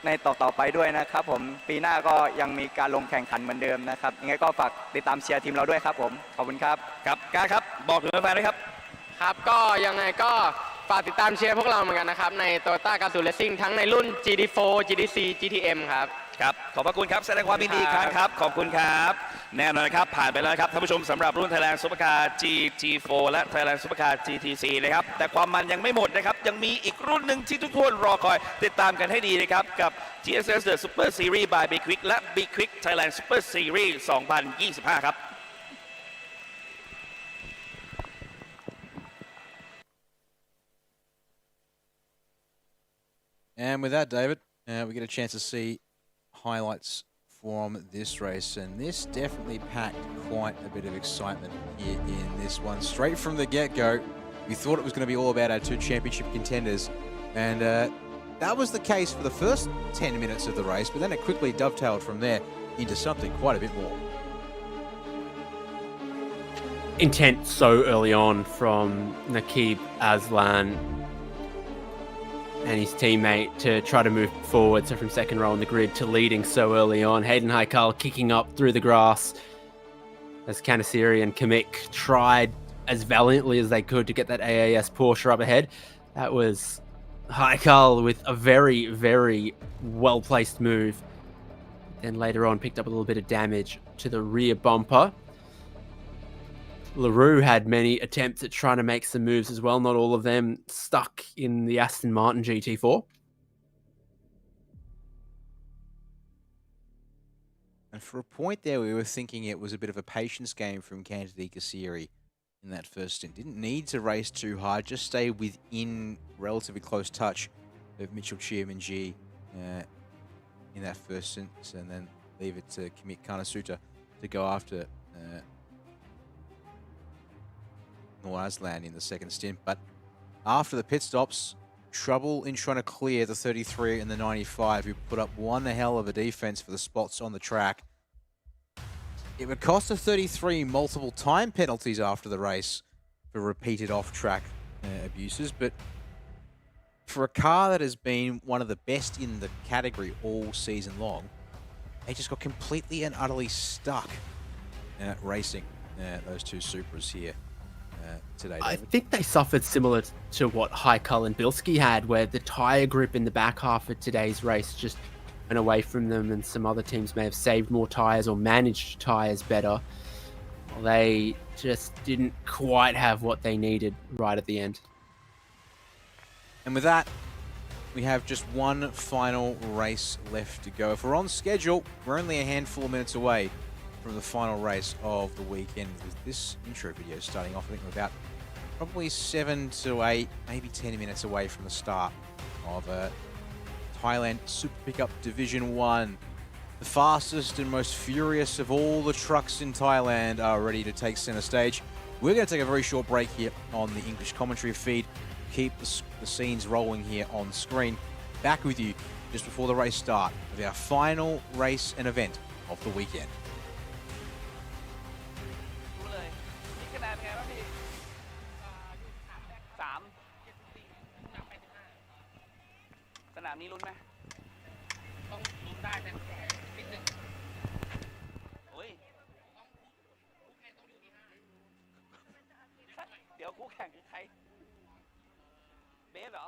ในต่อไปด้วยนะครับผมปีหน้าก็ยังมีการลงแข่งขันเหมือนเดิมนะครับยังไงก็ฝากติดตามเชียร์ทีมเราด้วยครับผมขอบคุณครับครับกล้าครับบอกถึงแฟนๆด้วยครับครับก็ยังไงก็ฝากติดตามเชียร์พวกเราเหมือนกันนะครับใน Toyota Gazoo Racing ทั้งในรุ่น GT4 GT4 GTM ครับขอบพระคุณครับแสดงความยินดีอีกครั้งครับขอบคุณครับแน่นอนครับผ่านไปแล้วครับท่านผู้ชมสำหรับรุ่น Thailand Supercar GT4 และ Thailand Supercar GT4 นะครับแต่ความมันยังไม่หมดนะครับยังมีอีกรุ่นหนึ่งที่ทุกคนรอคอยติดตามกันให้ดีนะครับกับ TSS The Super Series by Big Quick และ Big Quick Thailand Super Series 2025 ครับAnd with that, David, we get a chance to see highlights from this race, and this definitely packed quite a bit of excitement here in this one. Straight from the get-go, we thought it was going to be all about our two championship contenders, and that was the case for the first 10 minutes of the race, but then it quickly dovetailed from there into something quite a bit more. Intent so early on from Nakib Aslan and his teammate to try to move forward, so from second row on the grid to leading so early on. Hayden Haikal kicking up through the grass as Kanasiri and Kamik tried as valiantly as they could to get that AAS Porsche up ahead. That was Haikal with a very, very well-placed move. Then later on picked up a little bit of damage to the rear bumper. LaRue had many attempts at trying to make some moves as well. Not all of them stuck in the Aston Martin GT4. And for a point there, we were thinking it was a bit of a patience game from Kantadi Kasiri in that first stint. Didn't need to race too hard, just stay within relatively close touch of Mitchell Chiamanji in that first stint, and then leave it to Kamik Kanasuta to go after Aslan in the second stint. But after the pit stops, trouble in trying to clear the 33 and the 95, who put up one hell of a defense for the spots on the track. It would cost the 33 multiple time penalties after the race for repeated off-track abuses, but for a car that has been one of the best in the category all season long, they just got completely and utterly stuck racing those two Supras here today, David. I think they suffered similar to what Haikal and Bilski had, where the tyre grip in the back half of today's race just went away from them, and some other teams may have saved more tyres or managed tyres better. Well, they just didn't quite have what they needed right at the end. And with that, we have just one final race left to go. If we're on schedule, we're only a handful of minutes away from the final race of the weekend. With this intro video starting off, I think we're about probably 7 to 8, maybe 10 minutes away from the start of Thailand Super Pickup Division 1. The fastest and most furious of all the trucks in Thailand are ready to take center stage. We're going to take a very short break here on the English commentary feed. Keep the scenes rolling here on screen. Back with you just before the race start of our final race and event of the weekend. สนามนี้ลุ้นไหมต้องลุ้นได้แต่นิดนึงโอ้ยเดี๋ยวคู่แข่งคือใครเบสเหรอ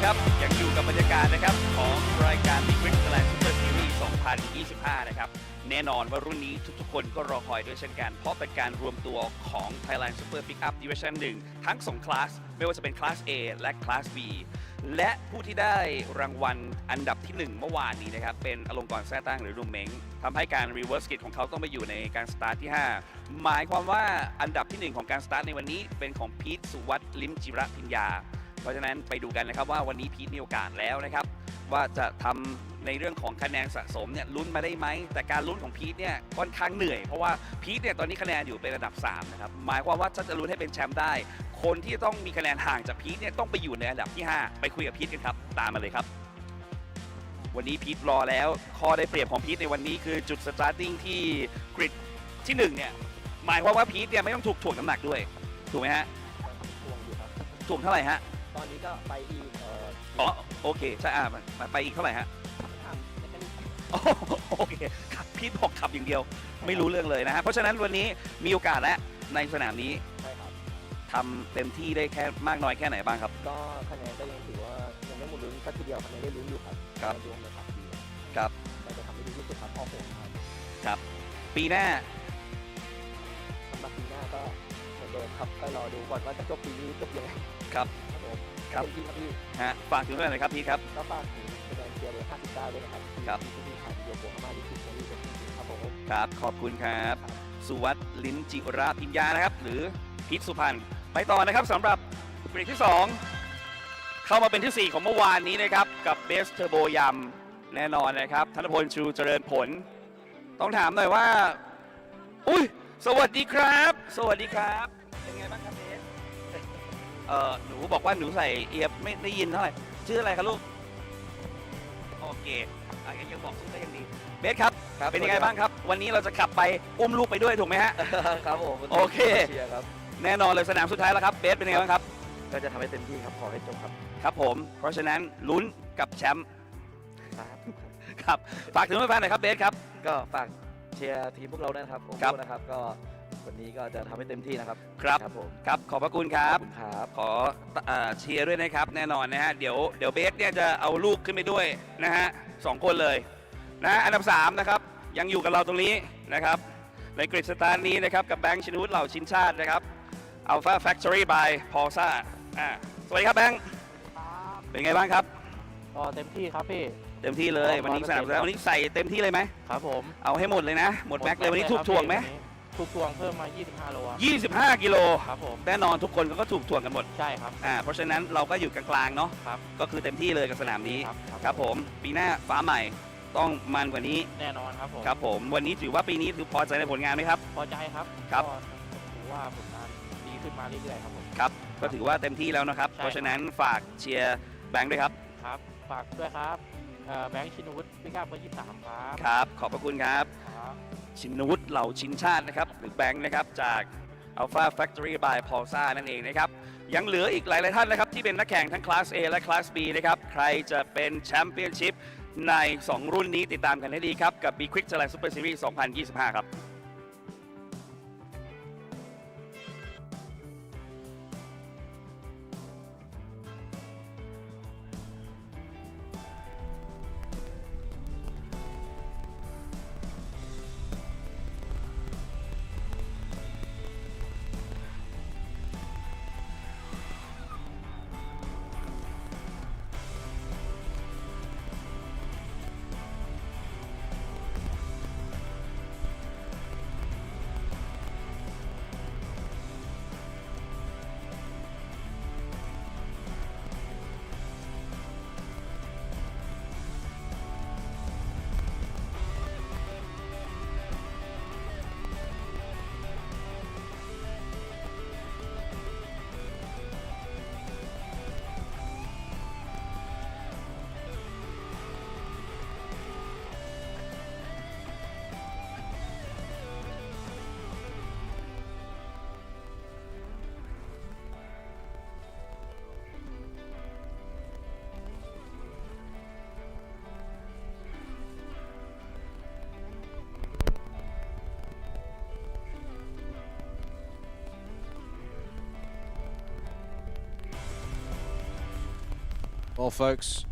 ครับยังอยู่กับบรรยากาศนะครับของรายการ The Great Thailand Super Series 2025 นะครับแน่นอนว่ารุ่นนี้ทุกๆคนก็รอคอยด้วยเช่นกันเพราะเป็นการรวมตัวของ Thailand Super Pickup Division 1 ทั้ง2คลาสไม่ว่าจะเป็นคลาส A และคลาส B และผู้ที่ได้รางวัลอันดับที่ 1 เมื่อวานนี้นะครับเป็นอลงกรณ์แซ่ตั้งหรือรุมเม้งทำให้การ reverse skid ของเขาต้องไปอยู่ในการสตาร์ทที่ 5 หมายความว่าอันดับที่ 1 ของการสตาร์ทในวันนี้เป็นของพีทสุวัฒน์ลิ้มจิระพิญญาเพราะฉะนั้นไปดูกันนะครับว่าวันนี้พีทมีโอกาสแล้วนะครับว่าจะทำในเรื่องของคะแนนสะสมเนี่ยลุ้นมาได้ไหมแต่การลุ้นของพีทเนี่ยค่อนข้างเหนื่อยเพราะว่าพีทเนี่ยตอนนี้คะแนนอยู่เป็นอันดับ3นะครับหมายความว่าจะลุ้นให้เป็นแชมป์ได้คนที่ต้องมีคะแนนห่างจากพีทเนี่ยต้องไปอยู่ในอันดับที่5ไปคุยกับพีทกันครับตามมาเลยครับวันนี้พีทรอแล้วข้อได้เปรียบของพีทในวันนี้คือจุดสตาร์ทติ้งที่กริดที่1เนี่ยหมายความว่าพีทเนี่ยไม่ต้องถูกถ่วงน้ำหนักด้วยถูกไหมฮะถ่วงเท่าไหร่ฮะตอนนี้ก็ไปอีกโอเคใช่ไปอีกเท่าไหร่ฮะโอเคพีทบอกขับอย่างเดียวไม่รู้เรื่องเลยนะฮะเพราะฉะนั้นวันนี้มีโอกาสแล้วในสนามนี้ทำเต็มที่ได้แค่มากน้อยแค่ไหนบ้างครับก็คะแนนก็ยังถือว่ายังไม่หมดลุ้นสักทีเดียวคะแนนได้ลุ้นอยู่ครับครับรวมเลยครับครับแต่จะทำให้ดีที่สุดครับพ่อผมครับปีหน้าสำหรับปีหน้าก็เหมือนเดิมครับไปรอดูก่อนว่าจะจบปีนี้จบยังไงครับครับพี่ฮะฝากถึงเรื่องอะไรครับพี่ครับก็ฝากถึงคะแนนเชียร์เบอร์59ด้วยนะครับครับที่ผ่านโยโกฮาม่าดิสทริกต์นี้ครับผมครับขอบคุณครับสุวัฒน์ลิ้มจิระพิญญานะครับหรือพิษสุพรรณไปต่อนะครับสำหรับเบรกที่ 2เข้ามาเป็นที่ 4 ของเมื่อวานนี้นะครับกับเบสเทอร์โบยำแน่นอนนะครับธนพลชูเจริญผลต้องถามหน่อยว่าอุ้ยสวัสดีครับสวัสดีครับเป็นไงบ้างครับเบสหนูบอกว่าหนูใส่เอียบไม่ได้ยินเท่าไหร่ชื่ออะไรครับลูกโอเคยังบอกชื่อได้ยังดีเบสครับเป็นยังไงบ้างครับวันนี้เราจะขับไปอุ้มลูกไปด้วยถูกไหมฮะครับผมโอเคแน่นอนเลยสนามสุดท้ายแล้วครับเบสเป็นยังไงบ้างครับก็จะทำให้เต็มที่ครับขอให้จบครับครับผมเพราะฉะนั้นลุ้นกับแชมป์ครับฝากถึงแฟนๆหน่อยครับเบสครับก็ฝากเชียร์ทีมพวกเราด้วยนะครับนะครับก็วันนี้ก็จะทำให้เต็มที่นะครับครับผมครับขอบพระคุณครับขอเชียร์ด้วยนะครับแน่นอนนะฮะเดี๋ยวเบสเนี่ยจะเอาลูกขึ้นไปด้วยนะฮะ2 คนเลยนะอันดับ3นะครับยังอยู่กับเราตรงนี้นะครับในกริดสตาร์นี้นะครับกับแบงค์ชินวุฒิเหล่าชินชาตินะครับ Alpha Factory by พอซ่าสวัสดีครับแบงค์ เป็นไงบ้างครับ ก็เต็มที่ครับพี่ เต็มที่เลยวันนี้สนามแล้ววันนี้ใส่เต็มที่เลยไหม ครับผม เอาให้หมดเลยนะ หมดแม็กเลยวันนี้ถูกถ่วงไหม ถูกถ่วงเพิ่มมา 25 โลครับ 25 กิโล ครับผม แน่นอนทุกคนก็ถูกถ่วงกันหมด ใช่ครับ เพราะฉะนั้นเราก็อยู่กลางๆเนาะ ครับ ก็คือเต็มที่เลยกับสนามนี้ ครับ ครับผมปีหน้าฟ้าใหม่ต้องมันกว่านี้ แน่นอนครับผม ครับผมวันนี้ถือว่าปีนี้ถือพอใจในผลงานไหมครับ พอใจครับ ครับ ก็ถือว่าผลงานดีขึ้นมาเรื่อยๆครับผม ครับก็ถือว่าเต็มที่แล้วนะครับ ใช่ เพราะฉะนั้นฝากเชียร์แบงค์ด้วยครับ ครับฝากด้วยครับแบงค์ชินวุฒิพิกัดเบอร์23ครับ ครับขอบพระคุณครับ ครับ ชินวุฒิเหล่าชินชาตินะครับหรือแบงค์นะครับจาก Alpha Factory by Pulsar นั่นเองนะครับยังเหลืออีกหลายๆท่านนะครับที่เป็นนักแข่งทั้งคลาส A และคลาส B นะครับใครจะเป็นแชมเปี้ยนชิพใน 2 รุ่นนี้ติดตามกันให้ดีครับกับ B Quick Thailand Super Series 2025 ครับ Well, folks,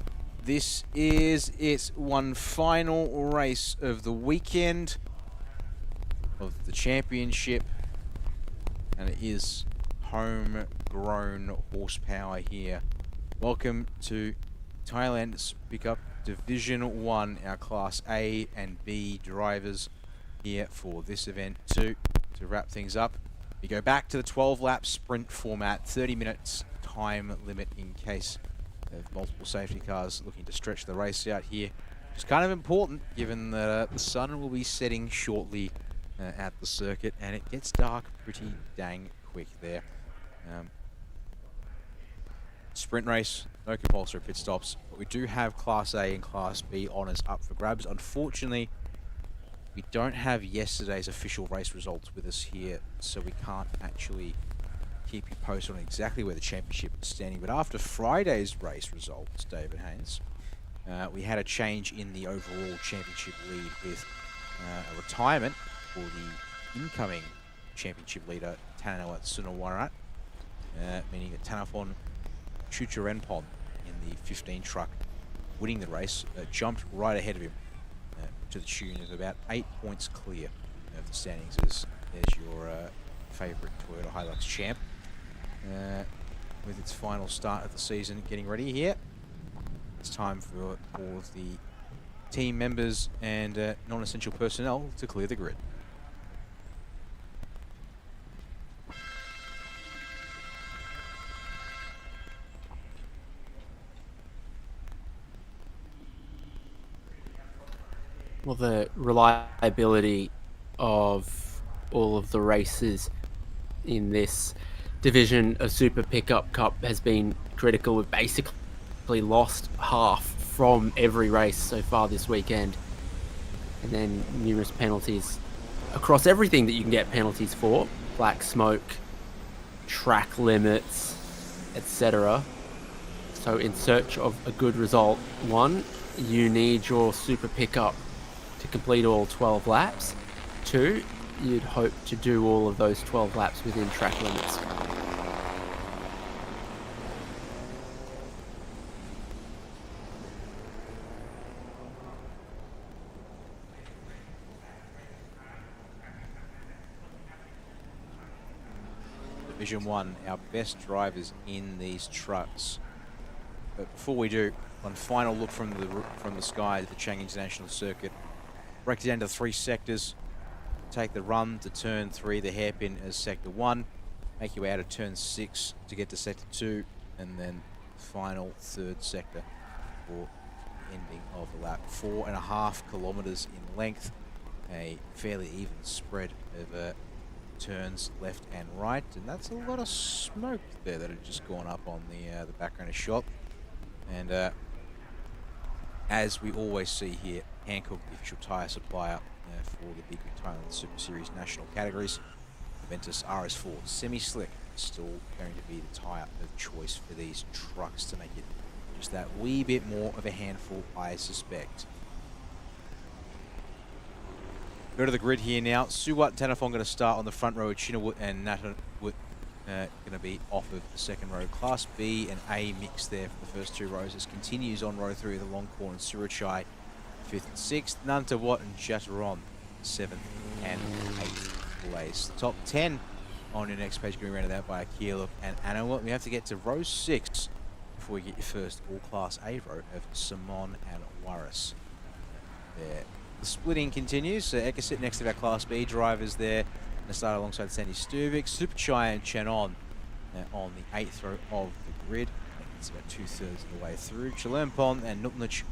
this is its one final race of the weekend of the championship, and it is homegrown horsepower here. Welcome to Thailand's Pickup Division 1, our Class A and B drivers here for this event too. To wrap things up, we go back to the 12-lap sprint format, 30 minutes time limit in case of multiple safety cars looking to stretch the race out here. It's kind of important given that the sun will be setting shortly at the circuit, and it gets dark pretty dang quick there. Sprint race, no compulsory pit stops, but we do have Class A and Class B honours up for grabs. Unfortunately, we don't have yesterday's official race results with us here, so we can't actually keep you posted on exactly where the championship is standing. But after Friday's race results, David Haynes, we had a change in the overall championship lead with a retirement for the incoming championship leader, Tanawat Sunawarat, meaning that Tanafon Chucharenpon in the 15 truck winning the race jumped right ahead of him to the tune of about 8 points clear of the standings. There's your favourite Toyota Hilux champ. With its final start of the season getting ready here. It's time for all of the team members and non-essential personnel to clear the grid. Well, the reliability of all of the races in this division of Super Pickup Cup has been critical. We've basically lost half from every race so far this weekend, and then numerous penalties across everything that you can get penalties for: black smoke, track limits, etc. So in search of a good result, one, you need your Super Pickup to complete all 12 laps. Two, you'd hope to do all of those 12 laps within track limits. Division 1, our best drivers in these trucks But before we do, one final look from the sky at the Chang International Circuit. Break it down to 3 sectors. Take the run to turn 3, the hairpin as sector 1. Make your way out of turn 6 to get to sector 2, and then final 3rd sector for ending of the lap. 4.5 kilometers in length, a fairly even spread of turns left and right, and that's a lot of smoke there that had just gone up on the background of shot. And as we always see here, Hankook, the official tyre supplier for the Big Thailand Super Series national categories. Ventus RS4 semi-slick still going to be the tyre of choice for these trucks to make it just that wee bit more of a handful, I suspect. Go to the grid here now. Suwat and Tanafong going to start on the front row. Chinawut and Natanwut going to be off of the second row. Class B and A mix there for the first 2 rows. This continues on row 3 of the long corn and Surachai 5th and 6th. Nantawat and Jataron 7th and 8th place. Top 10 on your next page going to be rounded out by Akiluk and Anawat. We have to get to row 6 before we get your first all Class A row of Simon and Waris. There. The splitting continues. So Eka sit next to our Class B drivers there. Going to start alongside Sandy Stuvik, Superchai and Chenon on the 8th row of the grid. It's about 2/3 of the way through. Chilempon and Nuknich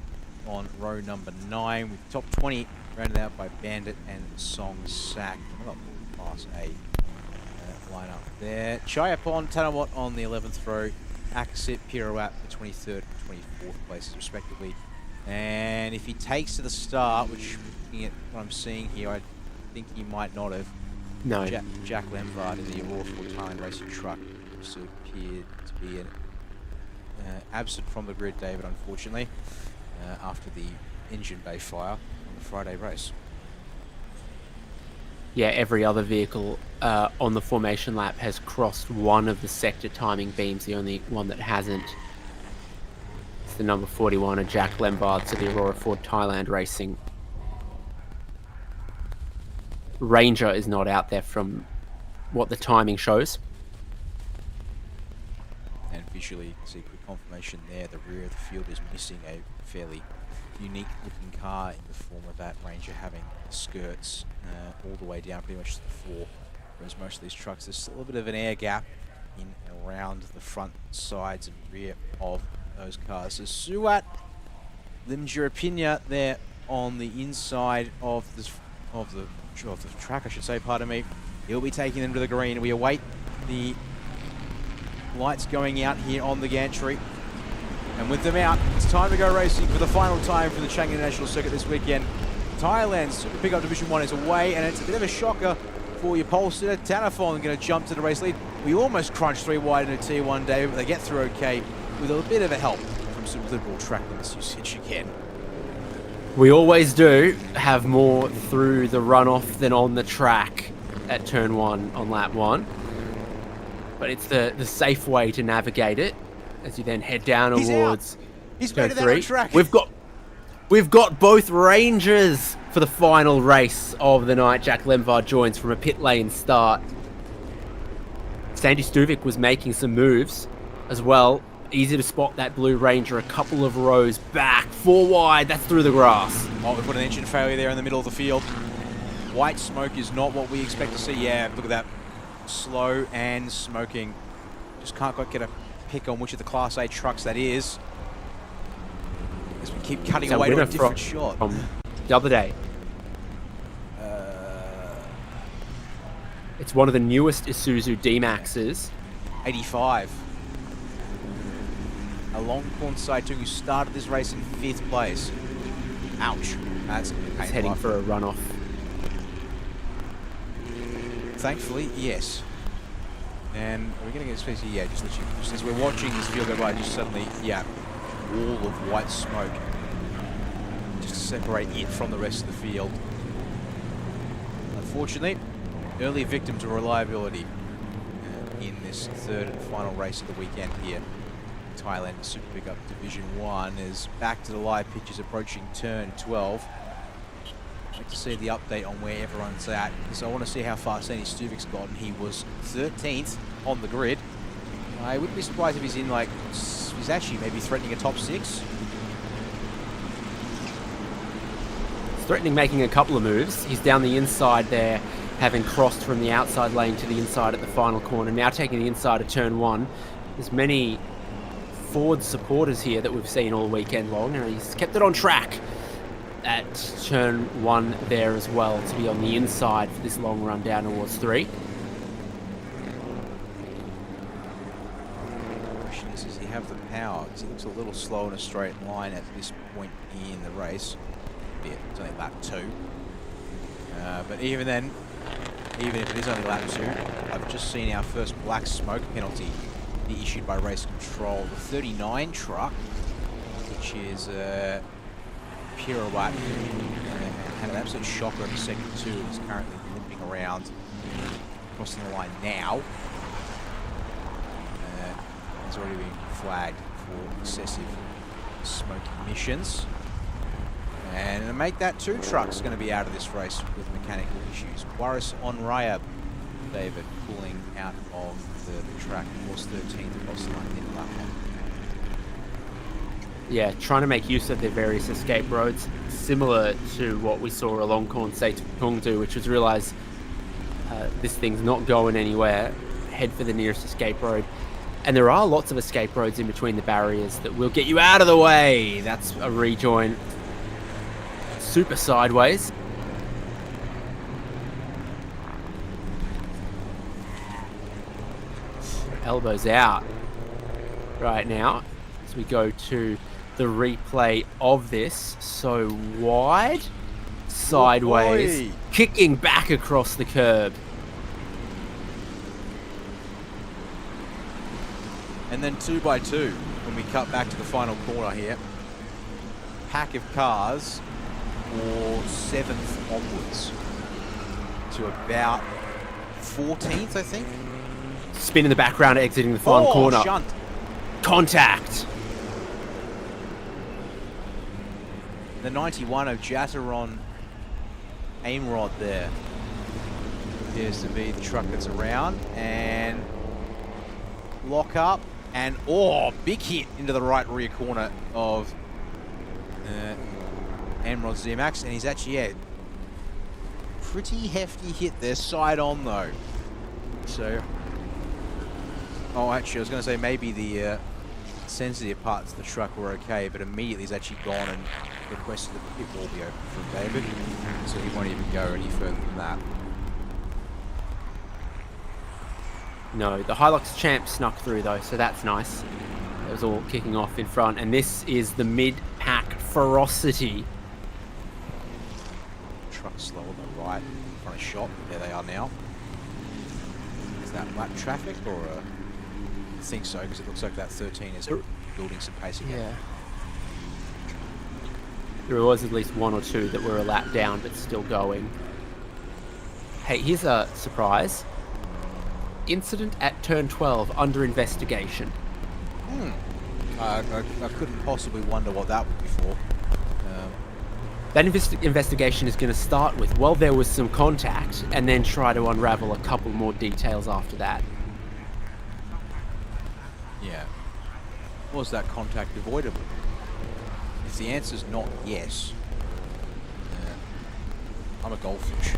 on row number 9 with top 20 rounded out by Bandit and Song Sak. We've got Class A lineup there. Chayapon, Tanawat on the 11th row. Akasit, Pirouat the 23rd and 24th places respectively. And if he takes to the start, which looking at what I'm seeing here, I think he might not have. No. Jack Lemvard in the Aurora Ford Thailand racing truck just appeared to be absent from the grid, David, unfortunately, after the engine bay fire on the Friday race. Yeah, every other vehicle on the formation lap has crossed one of the sector timing beams. The only one that hasn't is the number 41 of Jack Lembard to the Aurora Ford Thailand Racing. Ranger is not out there from what the timing shows. And visually, you can see quick confirmation there. The rear of the field is missing a fairly unique looking car in the form of that Ranger having skirts all the way down pretty much to the floor, whereas most of these trucks, there's still a bit of an air gap in and around the front, sides and rear of those cars. So Suwat Limjurapinya there on the inside of the track, I should say, pardon me. He'll be taking them to the green. We await the lights going out here on the gantry. And with them out, it's time to go racing for the final time for the Chang International Circuit this weekend. Thailand's Super Pickup Division 1 is away, and it's a bit of a shocker for your pole sitter. Tanafon going to jump to the race lead. We almost crunched 3 wide in a T1, David, but they get through okay with a bit of a help from some liberal track limits usage again. We always do have more through the runoff than on the track at turn 1 on lap 1. But it's the safe way to navigate it as you then head down towards turn 3. We've got both Rangers for the final race of the night. Jack Lemvard joins from a pit lane start. Sandy Stuvik was making some moves as well. Easy to spot that blue Ranger a couple of rows back. 4 wide, that's through the grass. Oh, we've got an engine failure there in the middle of the field. White smoke is not what we expect to see. Yeah, look at that. Slow and smoking. Just can't quite get a pick on which of the Class A trucks that is. As we keep cutting away to a different shot. From the other day. It's one of the newest Isuzu D-Maxes. 85. A long corn side who started this race in 5th place. Ouch. That's It's heading for a runoff. Thankfully, yes. And we're going to get especially, yeah, just as we're watching this field go by, just suddenly, yeah, wall of white smoke. Just to separate it from the rest of the field. Unfortunately, early victim to reliability in this 3rd and final race of the weekend here. Thailand Super Pickup Division 1 is back to the live pitches approaching turn 12. I'd like to see the update on where everyone's at. So I want to see how far Sandy Stuvik's gotten. He was 13th on the grid. I wouldn't be surprised if he's in like He's actually maybe threatening a top 6. Threatening making a couple of moves. He's down the inside there, having crossed from the outside lane to the inside at the final corner. Now taking the inside of turn 1. There's many forward supporters here that we've seen all weekend long, and he's kept it on track at turn 1 there as well, to be on the inside for this long run down towards 3. The question is, does he have the power? Because he looks a little slow in a straight line at this point in the race. Yeah, it's only lap 2. But even then, even if it is only lap 2, I've just seen our first black smoke penalty be issued by race control. The 39 truck, which is pirouette, had an absolute shocker in the second 2, and is currently limping around, crossing the line now. He's already been flagged for excessive smoke emissions. And to make that 2 truck's going to be out of this race with mechanical issues. Waris on Raya, David, pulling out of the track, was 13th across the line in lap 1. Yeah, trying to make use of their various escape roads, similar to what we saw along Korn Tung do, which was realise this thing's not going anywhere, head for the nearest escape road. And there are lots of escape roads in between the barriers that will get you out of the way. That's a rejoin. Super sideways. Elbows out right now as we go to the replay of this. So wide, sideways, kicking back across the curb. And then 2 by 2 when we cut back to the final corner here. Pack of cars or 7th onwards to about 14th, I think. Spin in the background, exiting the final corner. Shunt. Contact. The 91 of Jataron Aimrod there appears to be the truck that's around, and lock up, and big hit into the right rear corner of Amrod Z-Max, and he's actually, pretty hefty hit there, side on though. So, actually I was going to say maybe the sensitive parts of the truck were okay, but immediately he's actually gone and requested that the pit wall be open from David, so he won't even go any further than that. No, the Hilux champ snuck through though, so that's nice. It was all kicking off in front, and this is the mid-pack ferocity. Truck slow on the right, in front of shot. There they are now. Is that lap traffic or I think so, because it looks like that 13 is building some pace again. Yeah. There was at least 1 or 2 that were a lap down, but still going. Hey, here's a surprise. Incident at turn 12 under investigation. I couldn't possibly wonder what that would be for. That investigation is going to start with, well, there was some contact, and then try to unravel a couple more details after that. Yeah. Was that contact avoidable? If the answer's not yes, I'm a goldfish.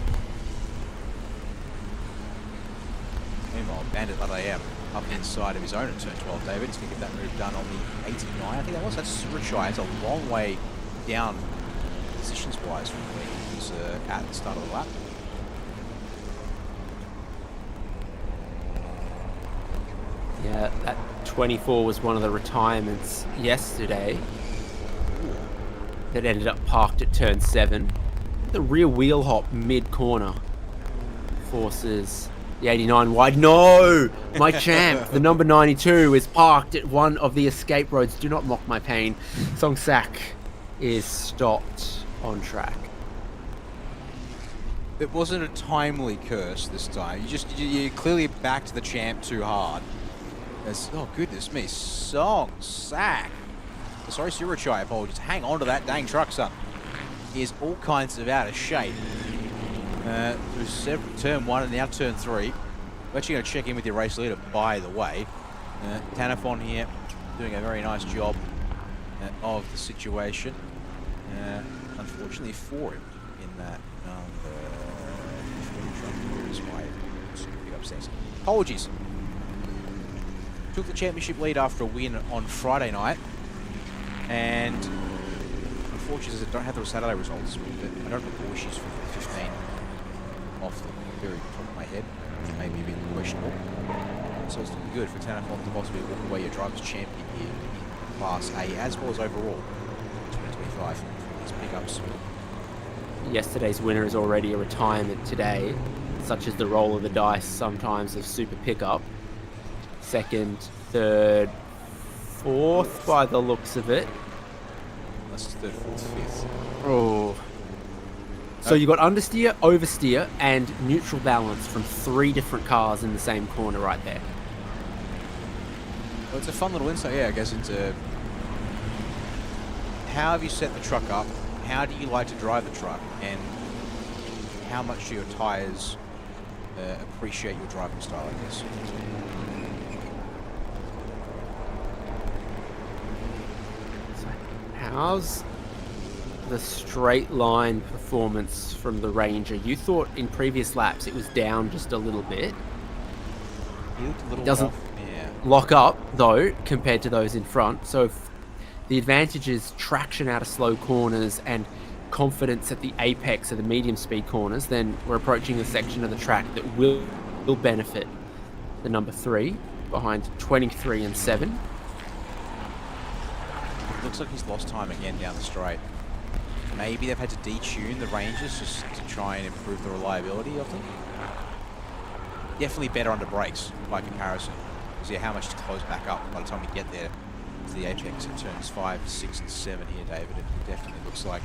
Meanwhile, bandit that I am, up inside of his own at turn 12, David. He's going to get that move done on the 89. I think that was. That's Surachai. It's a long way down positions-wise from where he was at the start of the lap. Yeah, that 24 was one of the retirements yesterday that ended up parked at turn 7. The rear wheel hop mid-corner forces the 89 wide. No! My champ, the number 92, is parked at one of the escape roads. Do not mock my pain. Song Sak is stopped on track. It wasn't a timely curse this time. You clearly backed the champ too hard. Oh goodness me, Song Sak. Sorry, Surachai, apologies. Hang on to that dang truck, son. He is all kinds of out of shape. Through turn 1 and now turn 3. We're actually going to check in with your race leader, by the way. Tanafon here doing a very nice job of the situation. Unfortunately for him in that apologies. Took the championship lead after a win on Friday night, and unfortunately I don't have the Saturday results, but I don't recall issues for 15 off the very top of my head. It may be a bit questionable. So it's looking good for Tanafon to possibly walk away your driver's champion here in Class A, as well as overall 2025 for these pickups. Yesterday's winner is already a retirement today, such as the roll of the dice sometimes of Super Pickup. Second, third, fourth by the looks of it. That's third, fourth, fifth. Oh. So you got understeer, oversteer, and neutral balance from 3 different cars in the same corner right there. Well, it's a fun little insight, I guess, into how have you set the truck up, how do you like to drive the truck, and how much do your tyres appreciate your driving style, I guess. How's the straight line performance from the Ranger? You thought in previous laps it was down just a little bit. It doesn't lock up though compared to those in front. So if the advantage is traction out of slow corners and confidence at the apex of the medium speed corners, then we're approaching a section of the track that will benefit the number 3 behind 23 and 7. Looks like he's lost time again down the straight. Maybe they've had to detune the Rangers just to try and improve the reliability of them. Definitely better under brakes by comparison. See how much to close back up by the time we get there to the apex at turns 5, 6, and 7 here, David. It definitely looks like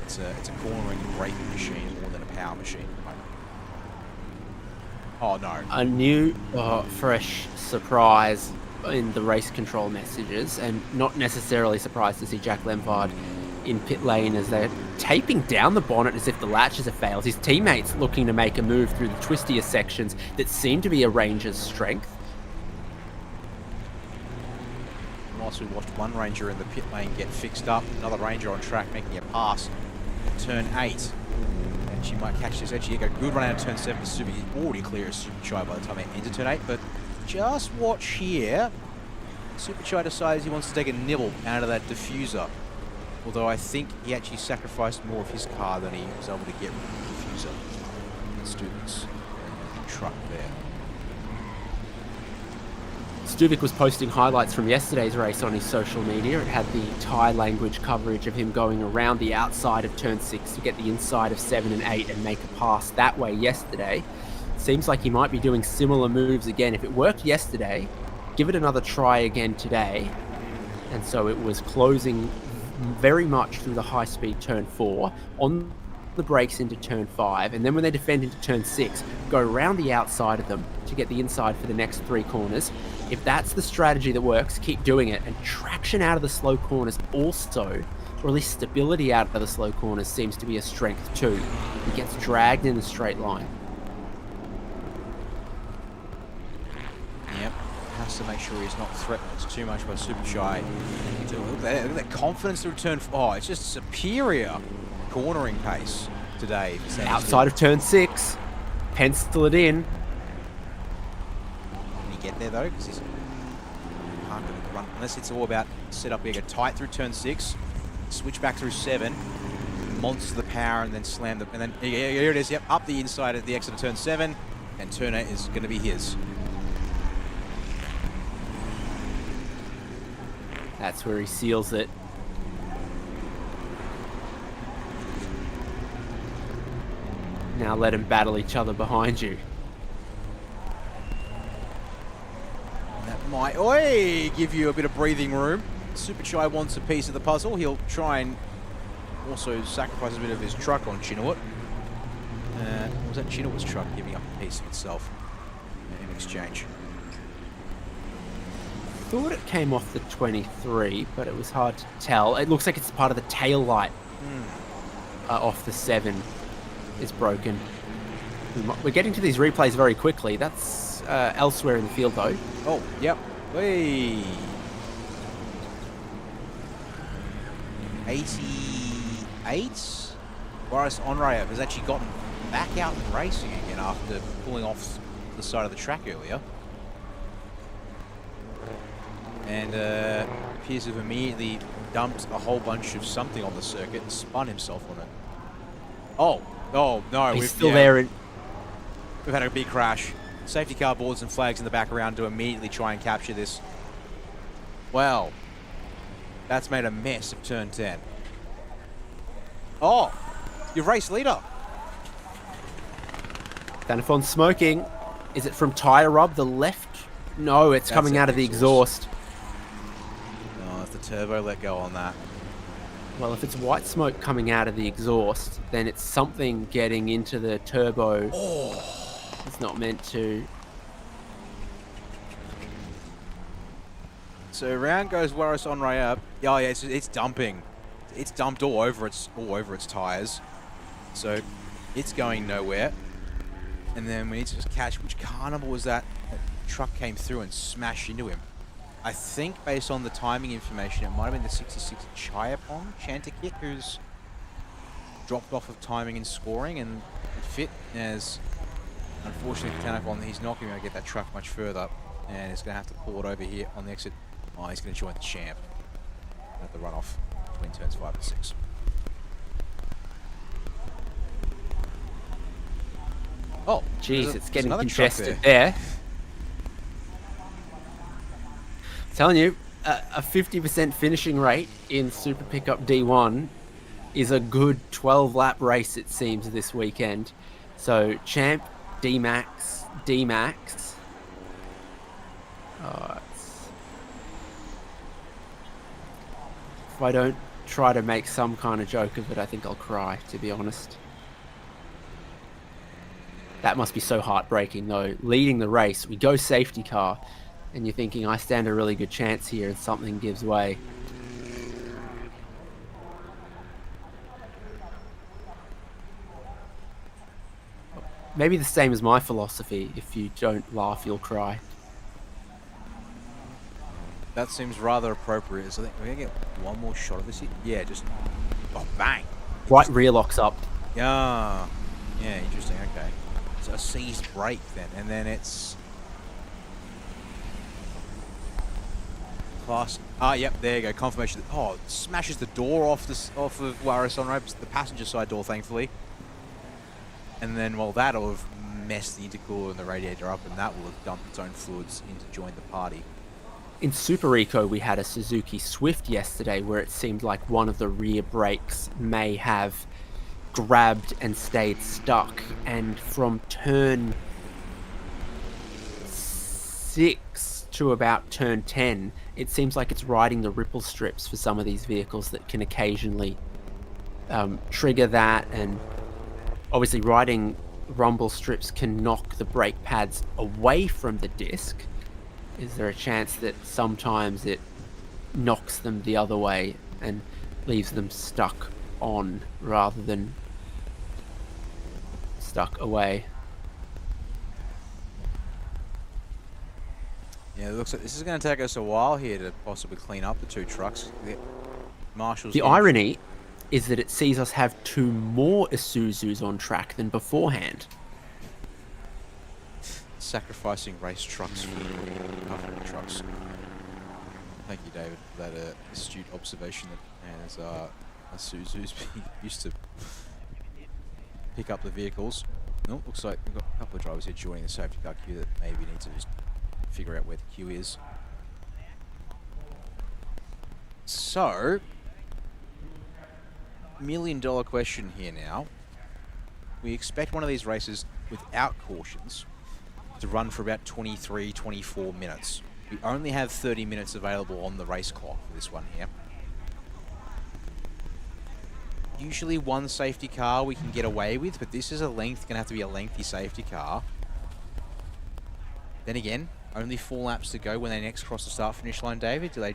it's a cornering and braking machine more than a power machine. Oh no. A new, fresh surprise in the race control messages, and not necessarily surprised to see Jack Lempard in pit lane as they're taping down the bonnet as if the latches have failed. His teammates looking to make a move through the twistier sections that seem to be a Ranger's strength. Whilst we watched one Ranger in the pit lane get fixed up, another Ranger on track making a pass at turn 8. And she might catch this edge here. Go good run out of turn 7 for Super. He's already clear as Super Chai by the time they enter turn 8, but just watch here. Super Chai decides he wants to take a nibble out of that diffuser. Although I think he actually sacrificed more of his car than he was able to get rid of the diffuser. Stuvic's truck there. Stuvik was posting highlights from yesterday's race on his social media. It had the Thai language coverage of him going around the outside of turn 6 to get the inside of 7 and 8 and make a pass that way yesterday. Seems like he might be doing similar moves again. If it worked yesterday, give it another try again today. And so it was closing very much through the high-speed turn 4, on the brakes into turn 5, and then when they defend into turn 6, go around the outside of them to get the inside for the next 3 corners. If that's the strategy that works, keep doing it. And traction out of the slow corners also, or at least stability out of the slow corners, seems to be a strength too. He gets dragged in a straight line. Yep. Has to make sure he's not threatened too much by Super Chai. Look at that confidence to return. Oh, it's just superior cornering pace today. Outside of turn 6, pencil it in. Can he get there though? Because he's not going to run unless it's all about set up here. Go tight through turn 6, switch back through 7, monster the power, and then slam the. And then here it is. Yep, up the inside at the exit of turn 7, and turn 8 is going to be his. That's where he seals it. Now let them battle each other behind you. That might give you a bit of breathing room. Super Chai wants a piece of the puzzle. He'll try and also sacrifice a bit of his truck on Chinawat. Was that Chinawat's truck giving up a piece of itself in exchange? Thought it came off the 23, but it was hard to tell. It looks like it's part of the tail light off the 7 is broken. We're getting to these replays very quickly. That's elsewhere in the field though. Oh, yep. Hey. 88. Boris Onrayev has actually gotten back out and racing again after pulling off the side of the track earlier. And appears to have immediately dumped a whole bunch of something on the circuit and spun himself on it. Oh no, He's still there. We've had a big crash. Safety car boards and flags in the background to immediately try and capture this. Well, that's made a mess of turn 10. Oh, your race leader. Danafon smoking. Is it from tire rub, the left? No, it's coming out of the exhaust. Oh, it's the turbo let go on that. Well, if it's white smoke coming out of the exhaust, then it's something getting into the turbo. Oh. It's not meant to. So around goes Waris Onrayev. Oh yeah, it's dumping. It's dumped all over its tires. So it's going nowhere. And then we need to just catch which carnival was that? That truck came through and smashed into him. I think based on the timing information, it might have been the 66 Chayapong Chantikit who's dropped off of timing and scoring and fit as unfortunately for Tanafon, he's not going to get that truck much further and he's going to have to pull it over here on the exit. Oh, he's going to join the champ at the runoff between turns 5 and 6. Oh, jeez, it's getting congested there. Telling you, a 50% finishing rate in Super Pickup D1 is a good 12-lap race, it seems, this weekend. So, Champ, D-Max, D-Max. Oh, if I don't try to make some kind of joke of it, I think I'll cry, to be honest. That must be so heartbreaking, though. Leading the race, we go safety car, and you're thinking, I stand a really good chance here, and something gives way. Maybe the same as my philosophy. If you don't laugh, you'll cry. That seems rather appropriate. So I think we're going to get one more shot of this here. Yeah, just... Oh, bang! Right rear locks up. Yeah. Yeah, interesting. Okay. So a seized brake then. And then it's... Class... Ah, yep, there you go. Confirmation. Oh, it smashes the door off of Waris Onrayev, the passenger side door, thankfully. And then, well, that'll have messed the intercooler and the radiator up, and that will have dumped its own fluids in to join the party. In Super Eco, we had a Suzuki Swift yesterday where it seemed like one of the rear brakes may have grabbed and stayed stuck. And from turn 6 to about turn 10, it seems like it's riding the ripple strips for some of these vehicles that can occasionally trigger that. And obviously riding rumble strips can knock the brake pads away from the disc. Is there a chance that sometimes it knocks them the other way and leaves them stuck on rather than stuck away? Yeah, it looks like this is going to take us a while here to possibly clean up the two trucks. The irony is that it sees us have 2 more Isuzus on track than beforehand. Sacrificing race trucks for government trucks. Thank you, David, for that astute observation that as Isuzu's used to pick up the vehicles. No, looks like we've got a couple of drivers here joining the safety car queue that maybe need to just figure out where the queue is. So, $1 million question here now. We expect one of these races without cautions to run for about 23, 24 minutes. We only have 30 minutes available on the race clock for this one here. Usually one safety car we can get away with, but this is going to have to be a lengthy safety car. Then again, only 4 laps to go when they next cross the start-finish line, David. Do they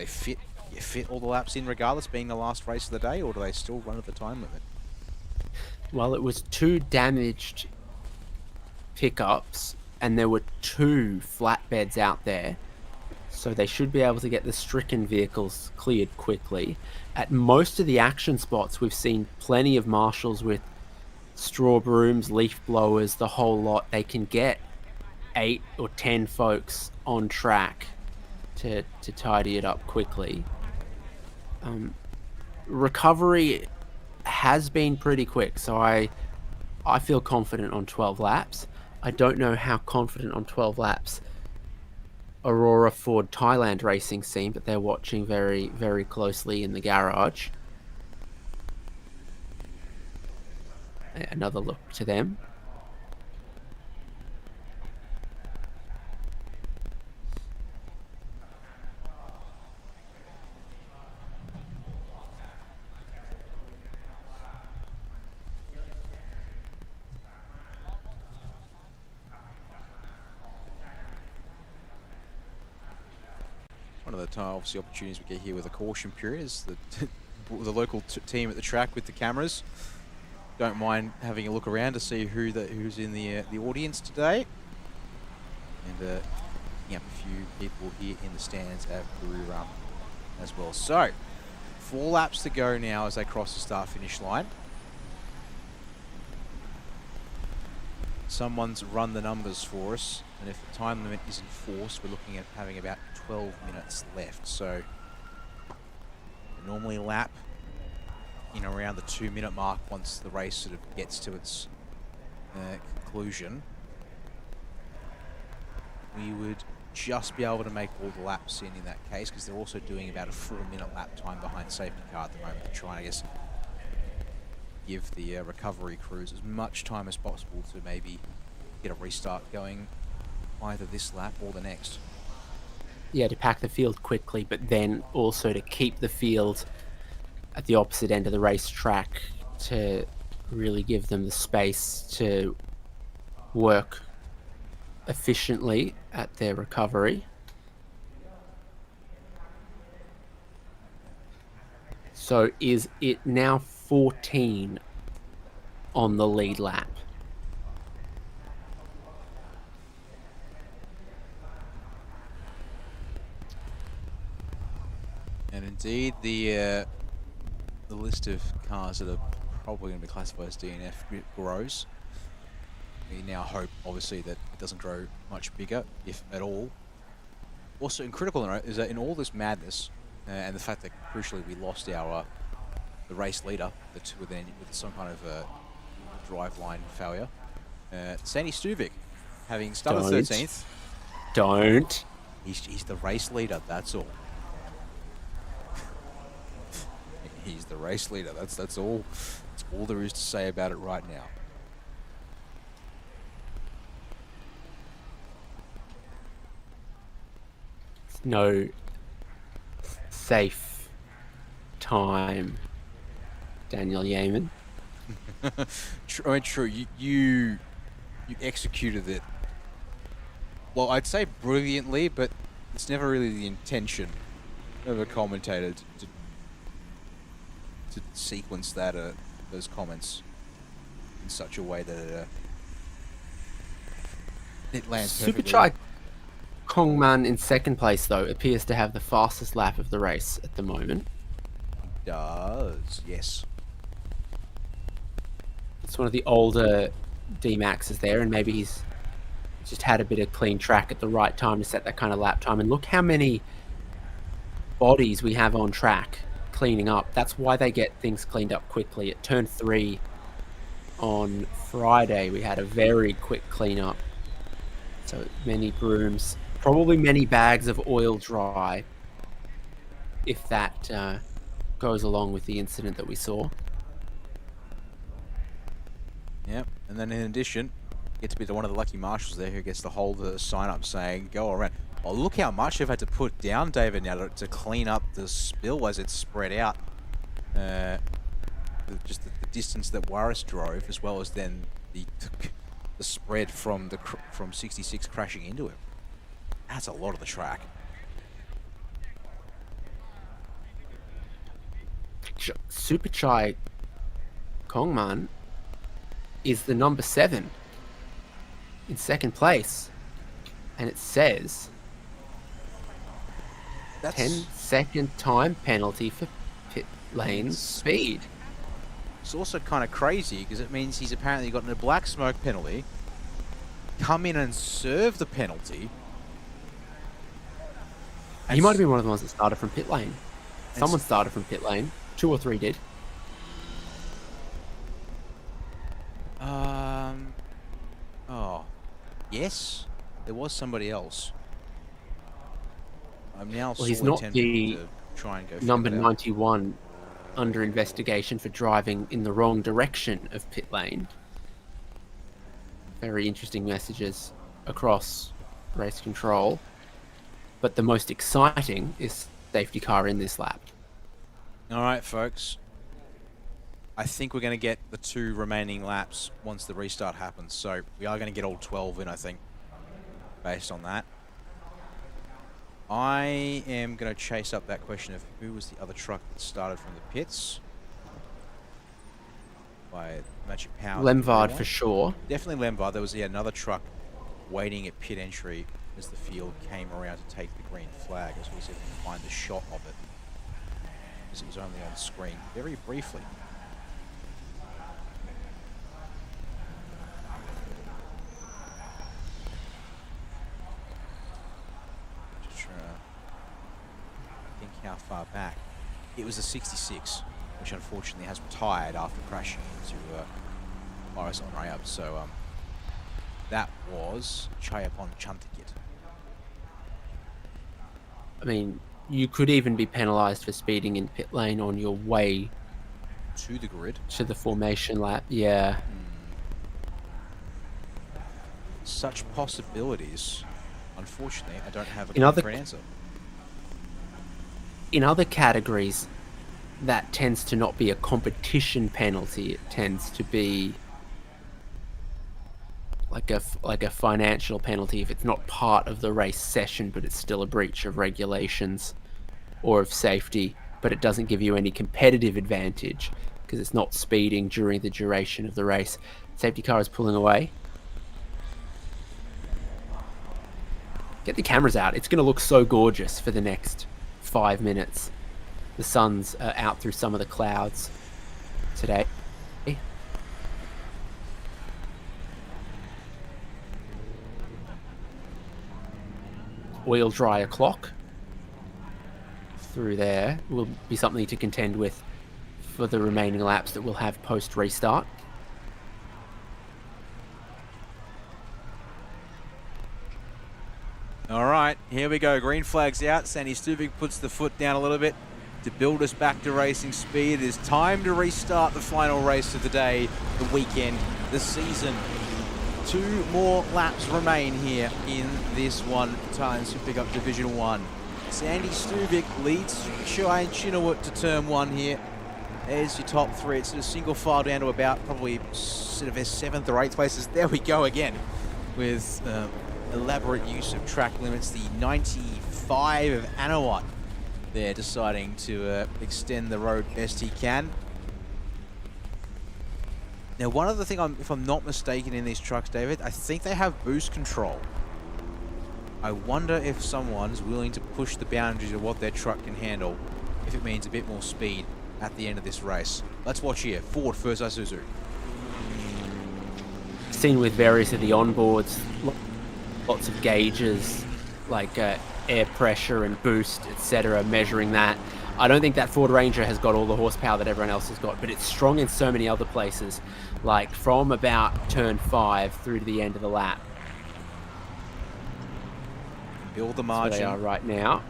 fit all the laps in regardless, being the last race of the day, or do they still run at the time limit? Well, it was 2 damaged pickups and there were 2 flatbeds out there, So they should be able to get the stricken vehicles cleared quickly. At most of the action spots, we've seen plenty of marshals with straw brooms, leaf blowers, the whole lot. They can get 8 or 10 folks on track to tidy it up quickly. Recovery has been pretty quick, so I feel confident on 12 laps. I don't know how confident on 12 laps Aurora Ford Thailand Racing seem, but they're watching very, very closely in the garage. Another look to them. One of the obviously opportunities we get here with a caution period is the local team at the track with the cameras don't mind having a look around to see who's in the audience today, and picking up a few people here in the stands at Peru Run as well. So 4 laps to go now as they cross the start-finish line. Someone's run the numbers for us, and if the time limit is enforced, we're looking at having about 12 minutes left. So normally lap in around the 2-minute mark once the race sort of gets to its conclusion. We would just be able to make all the laps in that case, because they're also doing about a 4-minute lap time behind safety car at the moment to try and, I guess, give the recovery crews as much time as possible to maybe get a restart going either this lap or the next. Yeah, to pack the field quickly, but then also to keep the field at the opposite end of the racetrack to really give them the space to work efficiently at their recovery. So is it now 14 on the lead lap? And indeed, the list of cars that are probably going to be classified as DNF grows. We now hope, obviously, that it doesn't grow much bigger, if at all. Also, in critical note is that in all this madness, and the fact that crucially we lost the race leader with some kind of driveline failure, Sandy Stuvik, having started 13th. Don't. He's the race leader. That's all. He's the race leader. That's all. That's all there is to say about it right now. No safe time, Daniel Yeaman. True. You executed it. Well, I'd say brilliantly, but it's never really the intention of a commentator to sequence those comments in such a way that it lands perfectly. Superchai Kongman in second place, though, appears to have the fastest lap of the race at the moment. He does, yes. It's one of the older D-Maxes there, and maybe he's just had a bit of clean track at the right time to set that kind of lap time. And look how many bodies we have on track cleaning up. That's why they get things cleaned up quickly. At turn 3 on Friday, we had a very quick cleanup. So many brooms, probably many bags of oil dry, if that goes along with the incident that we saw. Yep, and then in addition, get to be one of the lucky marshals there who gets to hold the sign up saying, go around. Oh, look how much they've had to put down, David, now to clean up the spill as it's spread out. Just the distance that Warris drove, as well as then the spread from 66 crashing into him. That's a lot of the track. Superchai Kongman is the number 7 in second place, and it says That's 10-second time penalty for pit lane speed. It's also kind of crazy because it means he's apparently gotten a black smoke penalty, come in and serve the penalty. He might have been one of the ones that started from pit lane. Someone started from pit lane. 2 or 3 did. Oh, yes, there was somebody else. I'm now Well, he's sorely not tempted the to try and go figure number that out. 91 under investigation for driving in the wrong direction of pit lane. Very interesting messages across race control. But the most exciting is safety car in this lap. All right, folks. I think we're going to get the 2 remaining laps once the restart happens. So we are going to get all 12 in, I think, based on that. I am going to chase up that question of who was the other truck that started from the pits. By Magic Power. Lemvard for sure. Definitely Lemvard. There was another truck waiting at pit entry as the field came around to take the green flag. As we see if we can find the shot of it, because it was only on screen very briefly. Just trying to think how far back. It was a 66, which unfortunately has retired after crashing into Boris on Rayab. So that was Chayapon Chantikit. I mean, you could even be penalised for speeding in pit lane on your way to the grid, to the formation lap. Yeah. Such possibilities. Unfortunately, I don't have a In other- concrete answer. In other categories, that tends to not be a competition penalty. It tends to be like a financial penalty if it's not part of the race session, but it's still a breach of regulations or of safety, but it doesn't give you any competitive advantage because it's not speeding during the duration of the race. Safety car is pulling away. Get the cameras out. It's going to look so gorgeous for the next 5 minutes. The sun's out through some of the clouds today. Oil dryer clock through there will be something to contend with for the remaining laps that we'll have post restart. All right, here we go. Green flag's out. Sandy Stuvik puts the foot down a little bit to build us back to racing speed. It is time to restart the final race of the day, the weekend, the season. 2 more laps remain here in this one. Thailand Super Pickup Division 1. Sandy Stuvik leads Chai Chinawut to turn 1 here. There's your top 3. It's a single file down to about probably sort of their 7th or 8th places. There we go again with elaborate use of track limits. The 95 of Anawat there deciding to extend the road best he can. Now, one other thing, if I'm not mistaken in these trucks, David, I think they have boost control. I wonder if someone's willing to push the boundaries of what their truck can handle, if it means a bit more speed at the end of this race. Let's watch here. Ford versus Isuzu. Seen with various of the onboards, lots of gauges like air pressure and boost, etc., measuring that. I don't think that Ford Ranger has got all the horsepower that everyone else has got, but it's strong in so many other places, like from about turn 5 through to the end of the lap. Build the That's margin. where they are right now.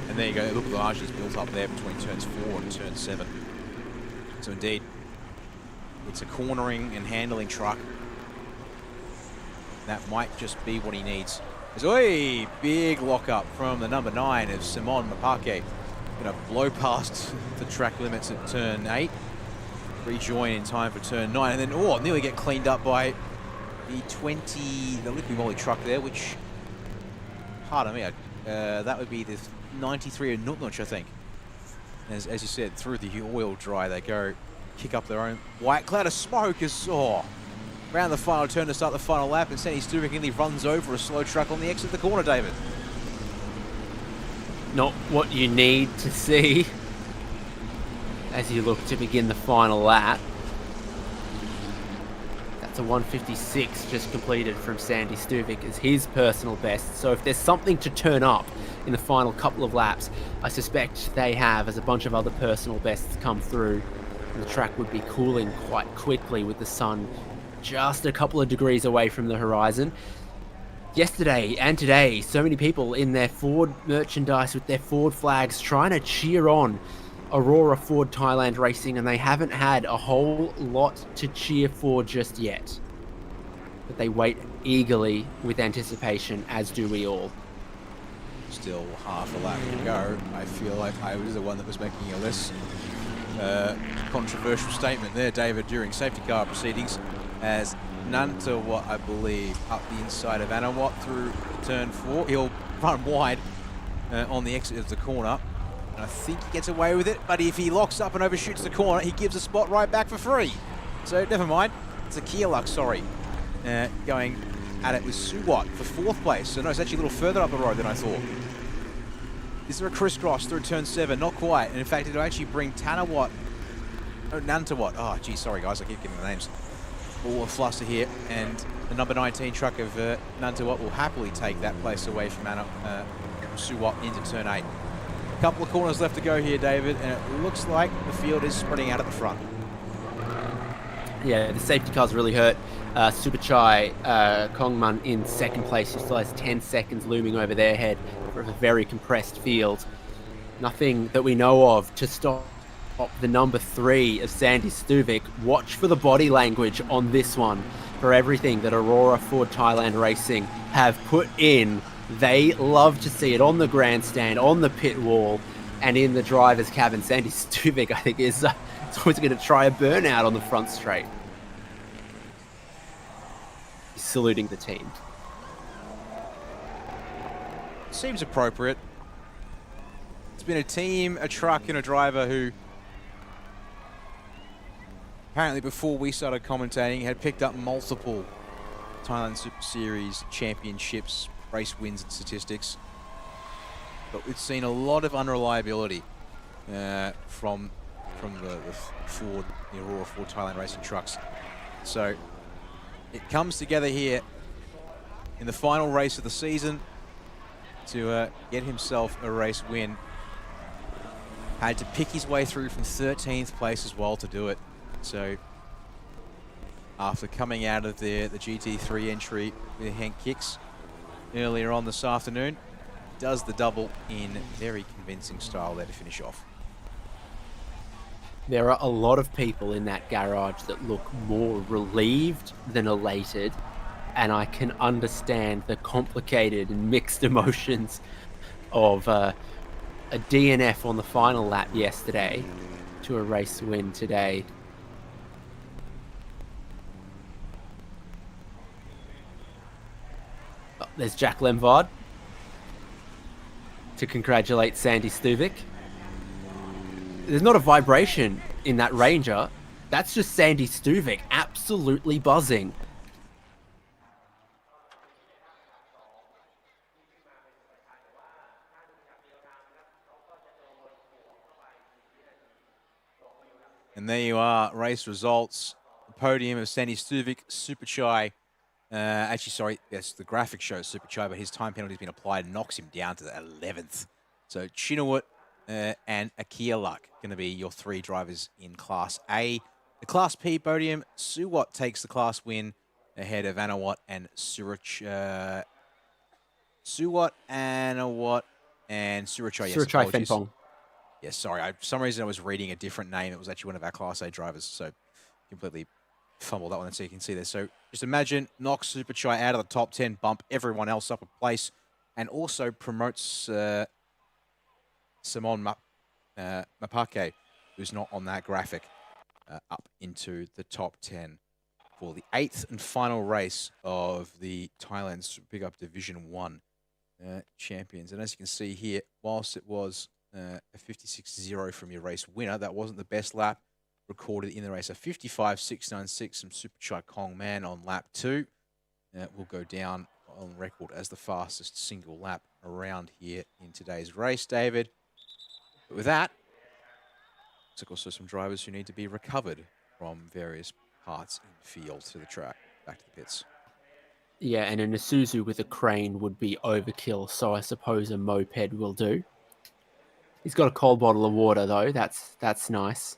And there you go. Look at the margins built up there between turns 4 and turn 7. So indeed, it's a cornering and handling truck. That might just be what he needs. There's big lockup from the number 9 of Simon Mapake. Going to blow past the track limits at turn 8. Rejoin in time for turn 9. And then, nearly get cleaned up by the 20, the Lippy Molly truck there, which, pardon me, that would be the 93 of Nutnuch, I think. As you said, through the oil dry they go, kick up their own white cloud of smoke as around the final turn to start the final lap, and Sandy Stuvik nearly runs over a slow truck on the exit of the corner, David. Not what you need to see as you look to begin the final lap. That's a 1:56 just completed from Sandy Stuvik as his personal best. So if there's something to turn up in the final couple of laps, I suspect they have, as a bunch of other personal bests come through. And the track would be cooling quite quickly with the sun just a couple of degrees away from the horizon. Yesterday and today, so many people in their Ford merchandise with their Ford flags trying to cheer on Aurora Ford Thailand Racing, and they haven't had a whole lot to cheer for just yet. But they wait eagerly with anticipation, as do we all. Still half a lap to go. I feel like I was the one that was making a less controversial statement there, David, during safety car proceedings, as Nantawat, I believe, up the inside of Anawat through turn 4. He'll run wide on the exit of the corner. And I think he gets away with it, but if he locks up and overshoots the corner, he gives a spot right back for free. So never mind. It's a Kialuk, sorry, going at it with Suwat for 4th place. So no, it's actually a little further up the road than I thought. Is there a crisscross through turn 7? Not quite. And in fact, it'll actually bring Nantawat. Oh, gee, sorry guys, I keep getting the names. All a fluster here, and the number 19 truck of Nantawat will happily take that place away from Suwat into turn 8. A couple of corners left to go here, David, and it looks like the field is spreading out at the front. Yeah, the safety car's really hurt. Superchai Kongman in 2nd place. He still has 10 seconds looming over their head for a very compressed field. Nothing that we know of to stop the number 3 of Sandy Stuvik. Watch for the body language on this one for everything that Aurora Ford Thailand Racing have put in. They love to see it on the grandstand, on the pit wall, and in the driver's cabin. Sandy Stuvik, I think, is always going to try a burnout on the front straight. He's saluting the team. Seems appropriate. It's been a team, a truck, and a driver who apparently before we started commentating had picked up multiple Thailand Super Series championships, race wins and statistics. But we've seen a lot of unreliability from the Ford, the Aurora Ford Thailand Racing trucks. So it comes together here in the final race of the season to get himself a race win. Had to pick his way through from 13th place as well to do it. So after coming out of the GT3 entry with Henk Kicks earlier on this afternoon, does the double in very convincing style there to finish off. There are a lot of people in that garage that look more relieved than elated, and I can understand the complicated and mixed emotions of a DNF on the final lap yesterday to a race win today. Oh, there's Jack Lemvard to congratulate Sandy Stuvik. There's not a vibration in that Ranger. That's just Sandy Stuvik absolutely buzzing. And there you are, race results. The podium of Sandy Stuvik, Superchai. Actually, sorry, yes, the graphic shows Superchai, but his time penalty has been applied and knocks him down to the 11th. So Chinawat and Akialuk going to be your 3 drivers in Class A. The Class P podium, Suwat takes the class win ahead of Anawat and Suwat, Anawat, and Surachai. Surachai Fenpong. Yes, sorry. For some reason I was reading a different name. It was actually one of our Class A drivers, so completely fumbled that one, so you can see there. So just imagine, knocks Superchai out of the top 10, bump everyone else up a place, and also promotes Simon Mapake, who's not on that graphic, up into the top 10 for the 8th and final race of the Thailand's Big Up Division 1 champions. And as you can see here, whilst it was a 56-0 from your race winner, that wasn't the best lap recorded in the race. A 55.696 from Supercharged Kong Man on lap 2. Will go down on record as the fastest single lap around here in today's race, David. But with that, there's also some drivers who need to be recovered from various parts in the field to the track, back to the pits. Yeah, and an Isuzu with a crane would be overkill, so I suppose a moped will do. He's got a cold bottle of water though. That's nice.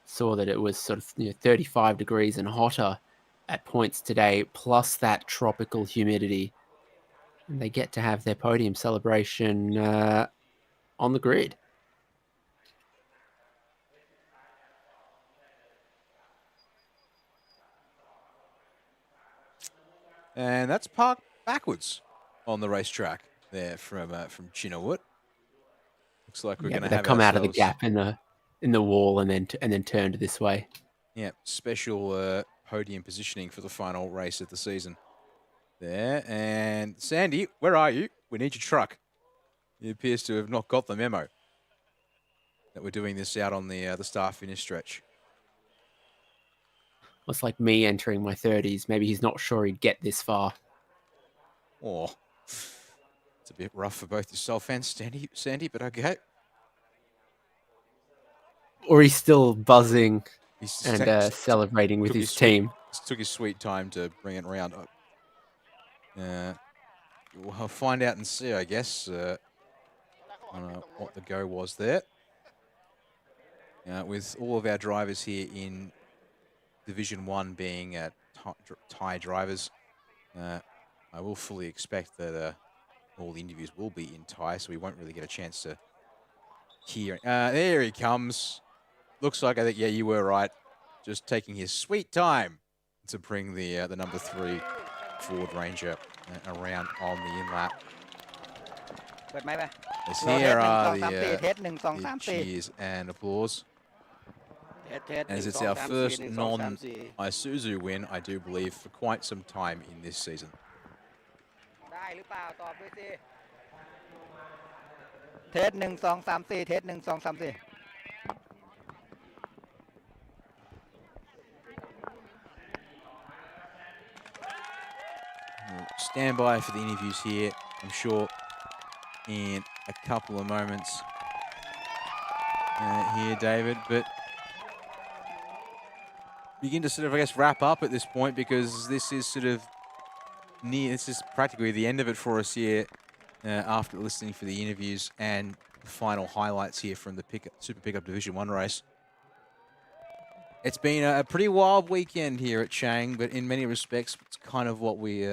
Saw that it was sort of 35 degrees and hotter at points today, plus that tropical humidity. And they get to have their podium celebration on the grid. And that's parked backwards on the racetrack there from Chinawood. Looks like we're going to have come out of the gap in the wall and then turned this way. Yeah, special podium positioning for the final race of the season there. And Sandy, where are you? We need your truck. He appears to have not got the memo that we're doing this out on the start finish stretch. It's like me entering my 30s. Maybe he's not sure he'd get this far. Oh, it's a bit rough for both yourself and Sandy, but okay. Or he's still buzzing and celebrating with his team. Took his sweet time to bring it around. We'll find out and see, I guess, what the go was there. With all of our drivers here in Division 1 being Thai drivers, I will fully expect that all the interviews will be in Thai, so we won't really get a chance to hear. There he comes. Looks like, I think, yeah, you were right. Just taking his sweet time to bring the number 3 Ford Ranger around on the in-lap. As here are the cheers and applause. As it's our first non-Isuzu win, I do believe, for quite some time in this season. We'll stand by for the interviews here, I'm sure, in a couple of moments here, David, but begin to sort of, I guess, wrap up at this point, because this is sort of this is practically the end of it for us here after listening for the interviews and the final highlights here from the Super Pickup Division 1 race. It's been a pretty wild weekend here at Chang, but in many respects, it's kind of what we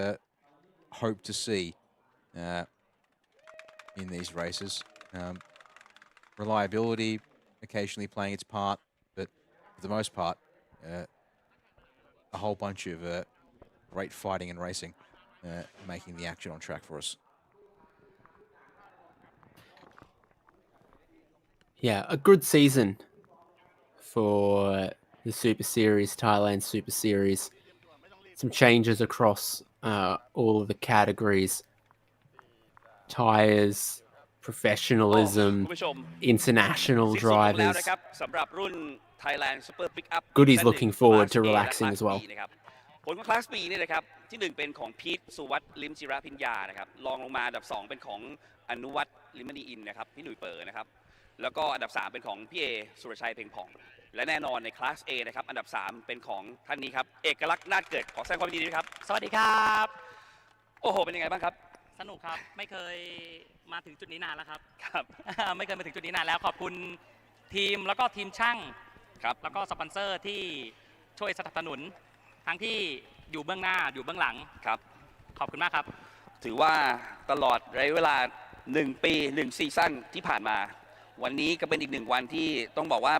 hope to see in these races. Reliability occasionally playing its part, but for the most part, a whole bunch of great fighting and racing making the action on track for us. Yeah, a good season for the Super Series, Thailand Super Series. Some changes across all of the categories. Tyres, professionalism, international drivers. Goodie's looking forward to relaxing as well. ผลของคลาส B เนี่ยนะครับที่1เป็นของพีทสุวัฒน์ลิมจิระพิญญานะครับรองลงมาอันดับ2เป็นของอนุวัฒน์ลิมณีอินนะครับพี่หนุ่ยเป๋อนะครับแล้วก็อันดับ3เป็นของพี่เอสุรชัยเพ็งผ่องและแน่นอนในคลาส A นะครับอันดับ3เป็นของท่านนี้ครับเอกลักษณ์นาฏเกิดขอแสดงความยินดีด้วยครับสวัสดีครับโอ้โหเป็นยังไงบ้างครับสนุกครับไม่เคยมาถึงจุดนี้นานแล้วครับครับ ไม่เคยมาถึงจุดนี้นานแล้วขอบคุณทีมแล้วก็ทีมช่างครับแล้วก็สปอนเซอร์ที่ช่วยสนับสนุนทั้งที่อยู่เบื้องหน้าอยู่เบื้องหลังครับขอบคุณมากครับถือว่าตลอดระยะเวลา1ปี1ซีซั่นที่ผ่านมาวันนี้ก็เป็นอีก1วันที่ต้องบอกว่า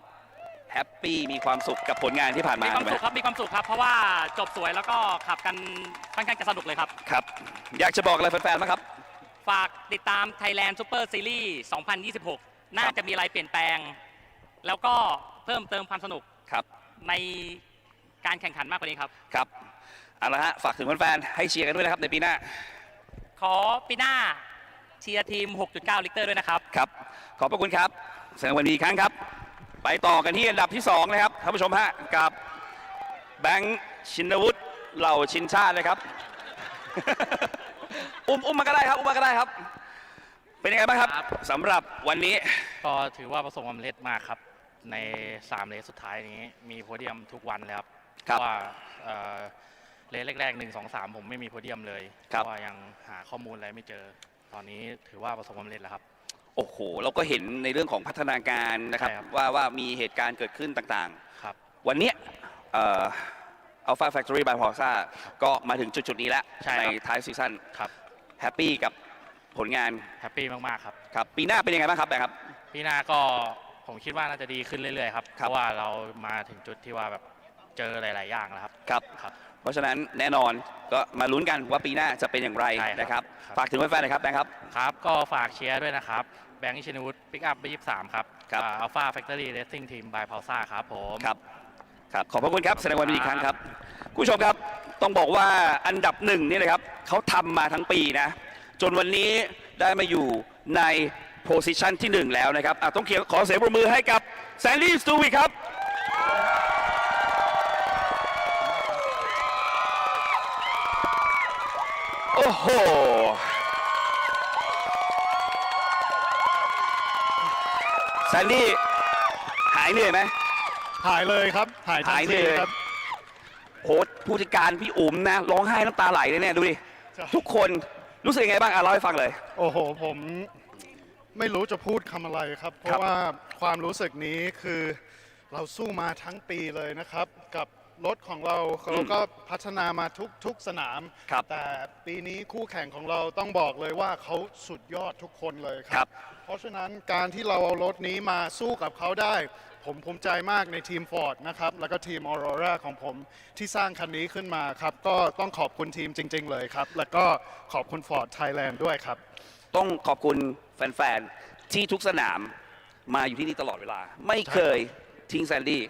แฮปปี้มีความสุขกับผลงานที่ผ่านมามีความสุขครับมีความสุขครับเพราะว่าจบสวยแล้วก็ขับกันค่อนข้างจะสนุกเลยครับครับอยากจะบอกอะไรแฟนๆบ้างครับฝากติดตาม Thailand Super Series 2026 น่าจะมีอะไรเปลี่ยนแปลงแล้วก็เพิ่มเติมความสนุกครับในการแข่งขันมากกว่านี้ครับครับเอาละฮะฝากถึงแฟนๆให้เชียร์กันด้วยนะครับในปีหน้าขอปีหน้าเชียร์ทีม 6.9 ลิตรด้วยนะครับครับขอบพระคุณครับแสดงวันนี้อีกครั้งครับ ไปต่อกันที่อันดับที่2นะครับท่านผู้ชมฮะกับแบงค์ชินวุฒิเหล่าชินชาตินะครับ อุ้มมาก็ได้ครับอุ้มมาก็ได้ครับ เป็นยังไงบ้างครับสำหรับวันนี้ ก็ถือว่าประสบความสำเร็จมากครับใน3เลสสุดท้ายนี้มีโพเดียมทุกวันเลยครับเพราะว่าเลสแรกๆ1 2 3ผมไม่มีโพเดียมเลยเพราะว่ายังหาข้อมูลอะไรไม่เจอตอนนี้ถือว่าประสบความสำเร็จแล้วครับโอ้โหเราก็เห็นในเรื่องของพัฒนาการนะครับว่ามีเหตุการณ์เกิดขึ้นต่างๆวันนี้Alpha Factory by Forza ก็มาถึงจุดนี้แล้วในท้ายซีซั่นแฮปปี้กับผลงานแฮปปี้มากๆครับครับปีหน้าเป็นยังไงบ้างครับแบงค์ครับปีหน้าก็ผมคิดว่าน่าจะดีขึ้นเรื่อยๆครับเพราะว่าเรามาถึงจุดที่ว่าแบบเจอหลายๆอย่างแล้วครับครับเพราะฉะนั้นแน่นอนก็มาลุ้นกันว่าปีหน้าจะเป็นอย่างไรนะครับฝากถึงแฟนๆหน่อยครับแบงค์ครับครับก็ฝากเชียร์ด้วยนะครับแบงค์ชินวุฒิปิกอัพ23ครับAlpha Factory Racing Team by Forza ครับผมครับขอบพระคุณครับแสดงความยินดีอีกครั้งครับผู้ชมครับต้องบอกว่าอันดับ1นี่นะครับเขาทำมาทั้งปีนะจนวันนี้ได้มาอยู่ในโพสิชันที่1แล้วนะครับต้องขอเสียงปรบมือให้กับแซนดี้สตูวิกครับโอ้โหแซนดี้หายเหนื่อยไหมหายเลยครับหายทันทีครับโค้ชผู้จัดการพี่อุ๋มนะร้องไห้น้ำตาไหลเลยเนี่ยดูดิทุกคนรู้สึกยังไงบ้างเล่าให้ฟังเลยโอ้โหผมไม่รู้จะพูดคำอะไรครับเพราะว่าความรู้สึกนี้คือเราสู้มาทั้งปีเลยนะครับกับรถของเราก็พัฒนามาทุกสนามแต่ปีนี้คู่แข่งของเราต้องบอกเลยว่าเขาสุดยอดทุกคนเลยครับเพราะฉะนั้นการที่เราเอารถนี้มาสู้กับเขาได้ผมภูมิใจมากในทีม Ford นะครับแล้วก็ทีม Aurora ของผมที่สร้างคันนี้ขึ้นมาครับก็ต้องขอบคุณทีมจริงๆเลยครับแล้วก็ขอบคุณ Ford Thailand ด้วยครับต้องขอบคุณแฟนๆที่ทุกสนามมาอยู่ที่นี่ตลอดเวลาไม่เคยทิ้งแซนดี้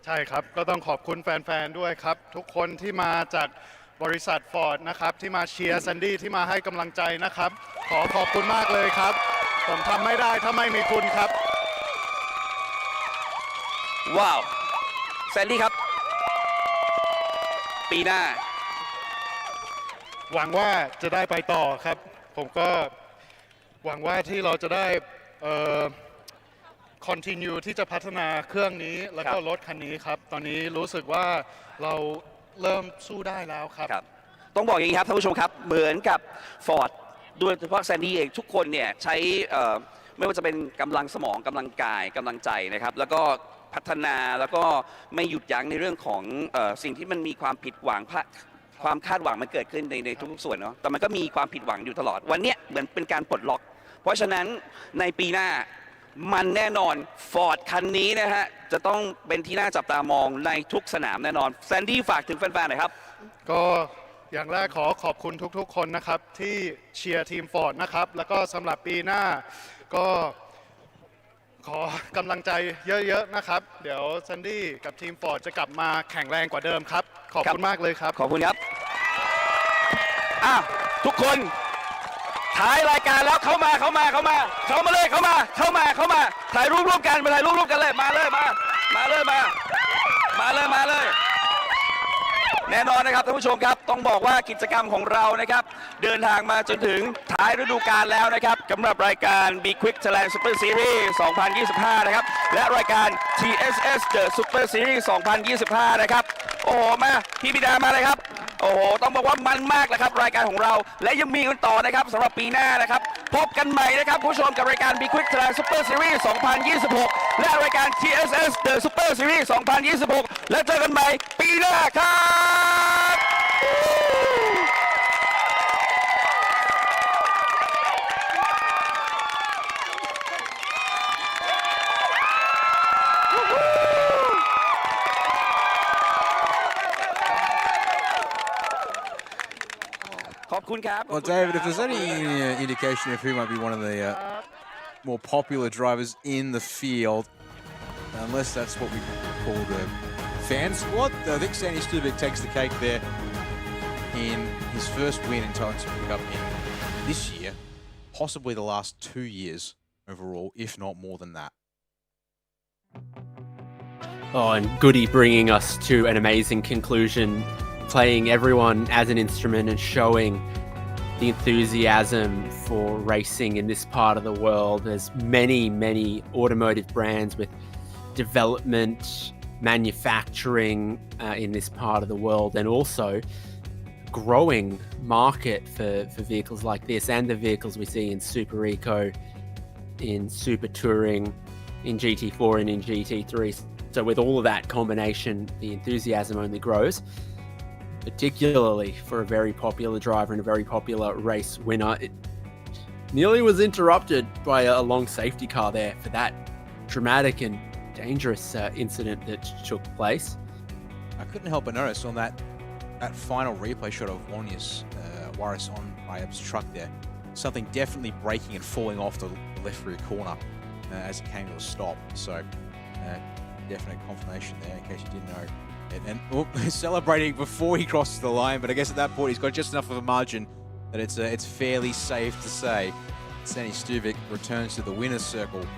ใช่ครับก็ต้องขอบคุณแฟนๆด้วยครับทุกคนที่มาจากบริษัท Ford นะครับที่มาเชียร์แซนดี้ที่มาให้กำลังใจนะครับขอบคุณมากเลยครับผมทำไม่ได้ถ้าไม่มีคุณครับว้าวแซนดี้ครับปีหน้าหวังว่าจะได้ไปต่อครับผมก็หวังว่าที่เราจะได้continue ที่จะพัฒนาเครื่องนี้แล้วก็รถคันนี้ครับตอนนี้รู้สึกว่าเราเริ่มสู้ได้แล้วครับต้องบอกอย่างนี้ครับท่านผู้ชมครับเหมือนกับ Ford โดยเฉพาะแซนดี้เองทุกคนเนี่ยใช้ไม่ว่าจะเป็นกำลังสมองกำลังกายกำลังใจนะครับแล้วก็พัฒนาแล้วก็ไม่หยุดยั้งในเรื่องของสิ่งที่มันมีความผิดหวังความคาดหวังมันเกิดขึ้นในทุกส่วนเนาะแต่มันก็มีความผิดหวังอยู่ตลอดวันนี้เหมือนเป็นการปลดล็อกเพราะฉะนั้นในปีหน้ามันแน่นอน Ford คันนี้นะฮะจะต้องเป็นที่น่าจับตามองในทุกสนามแน่นอนแซนดี้ฝากถึงแฟนๆหน่อยครับก็อย่างแรกขอบคุณทุกๆคนนะครับที่เชียร์ทีม Ford นะครับแล้วก็สำหรับปีหน้าก็ขอกำลังใจเยอะๆนะครับเดี๋ยวแซนดี้กับทีม Ford จะกลับมาแข็งแรงกว่าเดิมครับขอบคุณมากเลยครับขอบคุณครับทุกคนถ่ายรายการแล้วเข้ามาเลยถ่ายรูปร่วมกันมาถ่ายรูปร่วมกันเลยมาเลยแน่นอนนะครับท่านผู้ชมครับต้องบอกว่ากิจกรรมของเรานะครับเดินทางมาจนถึงท้ายฤดูกาลแล้วนะครับสำหรับรายการ Be Quick Thailand Super Series 2025 นะครับและรายการ TSS The Super Series 2025 นะครับโอ้โหมาพี่บิดามาเลยครับโอ้โหต้องบอกว่ามันมากเลยครับรายการของเราและยังมีกันต่อนะครับสำหรับปีหน้านะครับพบกันใหม่นะครับผู้ชมกับรายการ Be Quick Thailand Super Series 2026 และรายการ TSS The Super Series 2026 และเจอกันใหม่ปีหน้าครับWell, David, if there's any indication of who might be one of the more popular drivers in the field, unless that's what we call the fan squad, I think Sandy Stubik takes the cake there in his first win in Thailand Super Cup in this year, possibly the last 2 years overall, if not more than that. Oh, and Goody bringing us to an amazing conclusion, playing everyone as an instrument and showing the enthusiasm for racing in this part of the world. There's many, many automotive brands with development, manufacturing in this part of the world, and also growing market for vehicles like this and the vehicles we see in Super Eco, in Super Touring, in GT4 and in GT3. So with all of that combination, the enthusiasm only grows, particularly for a very popular driver and a very popular race winner. It nearly was interrupted by a long safety car there for that dramatic and dangerous incident that took place. I couldn't help but notice on that final replay shot of Wanyas Waris on Ayab's truck there, something definitely breaking and falling off the left rear corner as it came to a stop. So definite confirmation there in case you didn't know. And celebrating before he crosses the line, but I guess at that point he's got just enough of a margin that it's fairly safe to say Sani Stuvik returns to the winner's circle in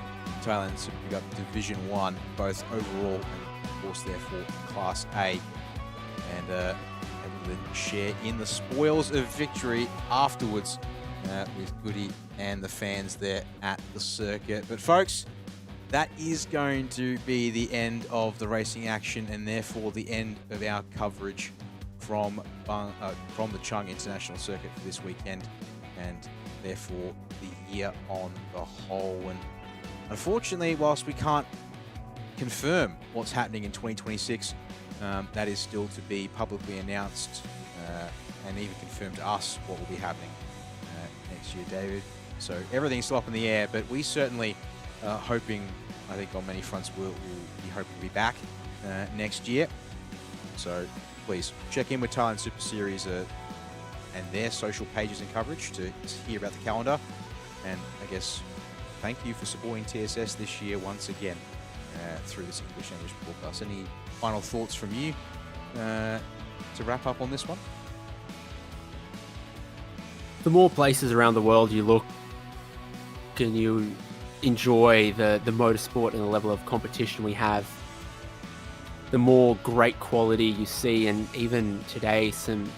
Thailand Super Cup Division 1, both overall and of course therefore Class A, and able to share in the spoils of victory afterwards with Goody and the fans there at the circuit. But folks, that is going to be the end of the racing action and therefore the end of our coverage from the Chang International Circuit for this weekend, and therefore the year on the whole. And unfortunately, whilst we can't confirm what's happening in 2026, that is still to be publicly announced and even confirmed to us what will be happening next year, David. So everything's still up in the air, but we certainly hoping, I think on many fronts, we'll be hoping to be back next year. So please check in with Thailand Super Series and their social pages and coverage to hear about the calendar. And I guess thank you for supporting TSS this year once again through this English broadcast. Any final thoughts from you to wrap up on this one? The more places around the world you look and you enjoy the motorsport and the level of competition we have, the more great quality you see. And even today, some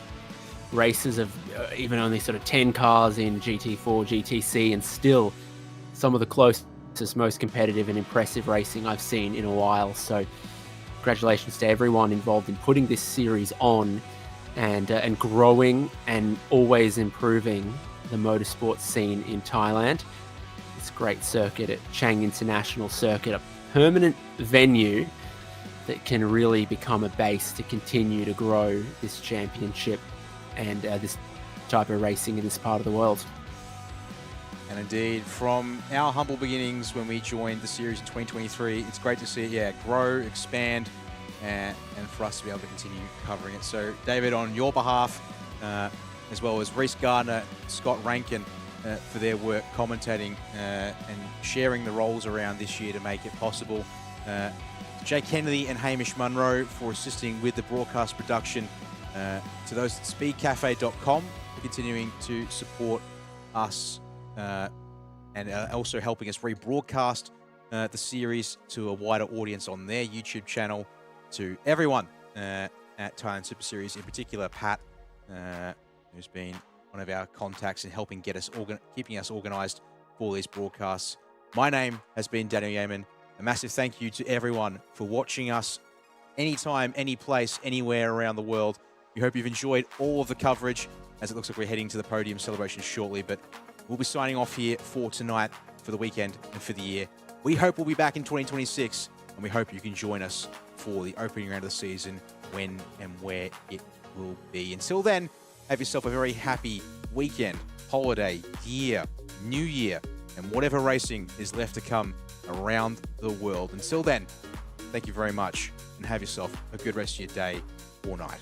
races of even only sort of 10 cars in GT4, GTC, and still some of the closest, most competitive and impressive racing I've seen in a while. So congratulations to everyone involved in putting this series on and growing and always improving the motorsport scene in Thailand. This great circuit at Chang International Circuit, a permanent venue that can really become a base to continue to grow this championship and this type of racing in this part of the world. And indeed, from our humble beginnings when we joined the series in 2023, it's great to see it, grow, expand, and for us to be able to continue covering it. So, David, on your behalf, as well as Reese Gardner, Scott Rankin, for their work commentating and sharing the roles around this year to make it possible. Jake Kennedy and Hamish Munro for assisting with the broadcast production. To those at speedcafe.com for continuing to support us and also helping us rebroadcast the series to a wider audience on their YouTube channel. To everyone at Thailand Super Series, in particular Pat, who's been one of our contacts in helping get us keeping us organized for these broadcasts. My name has been Daniel Yeaman. A massive thank you to everyone for watching us anytime, any place, anywhere around the world. We hope you've enjoyed all of the coverage, as it looks like we're heading to the podium celebration shortly, but we'll be signing off here for tonight, for the weekend, and for the year. We hope we'll be back in 2026, and we hope you can join us for the opening round of the season, when and where it will be. Until then, have yourself a very happy weekend, holiday, year, new year, and whatever racing is left to come around the world. Until then, thank you very much, and have yourself a good rest of your day or night.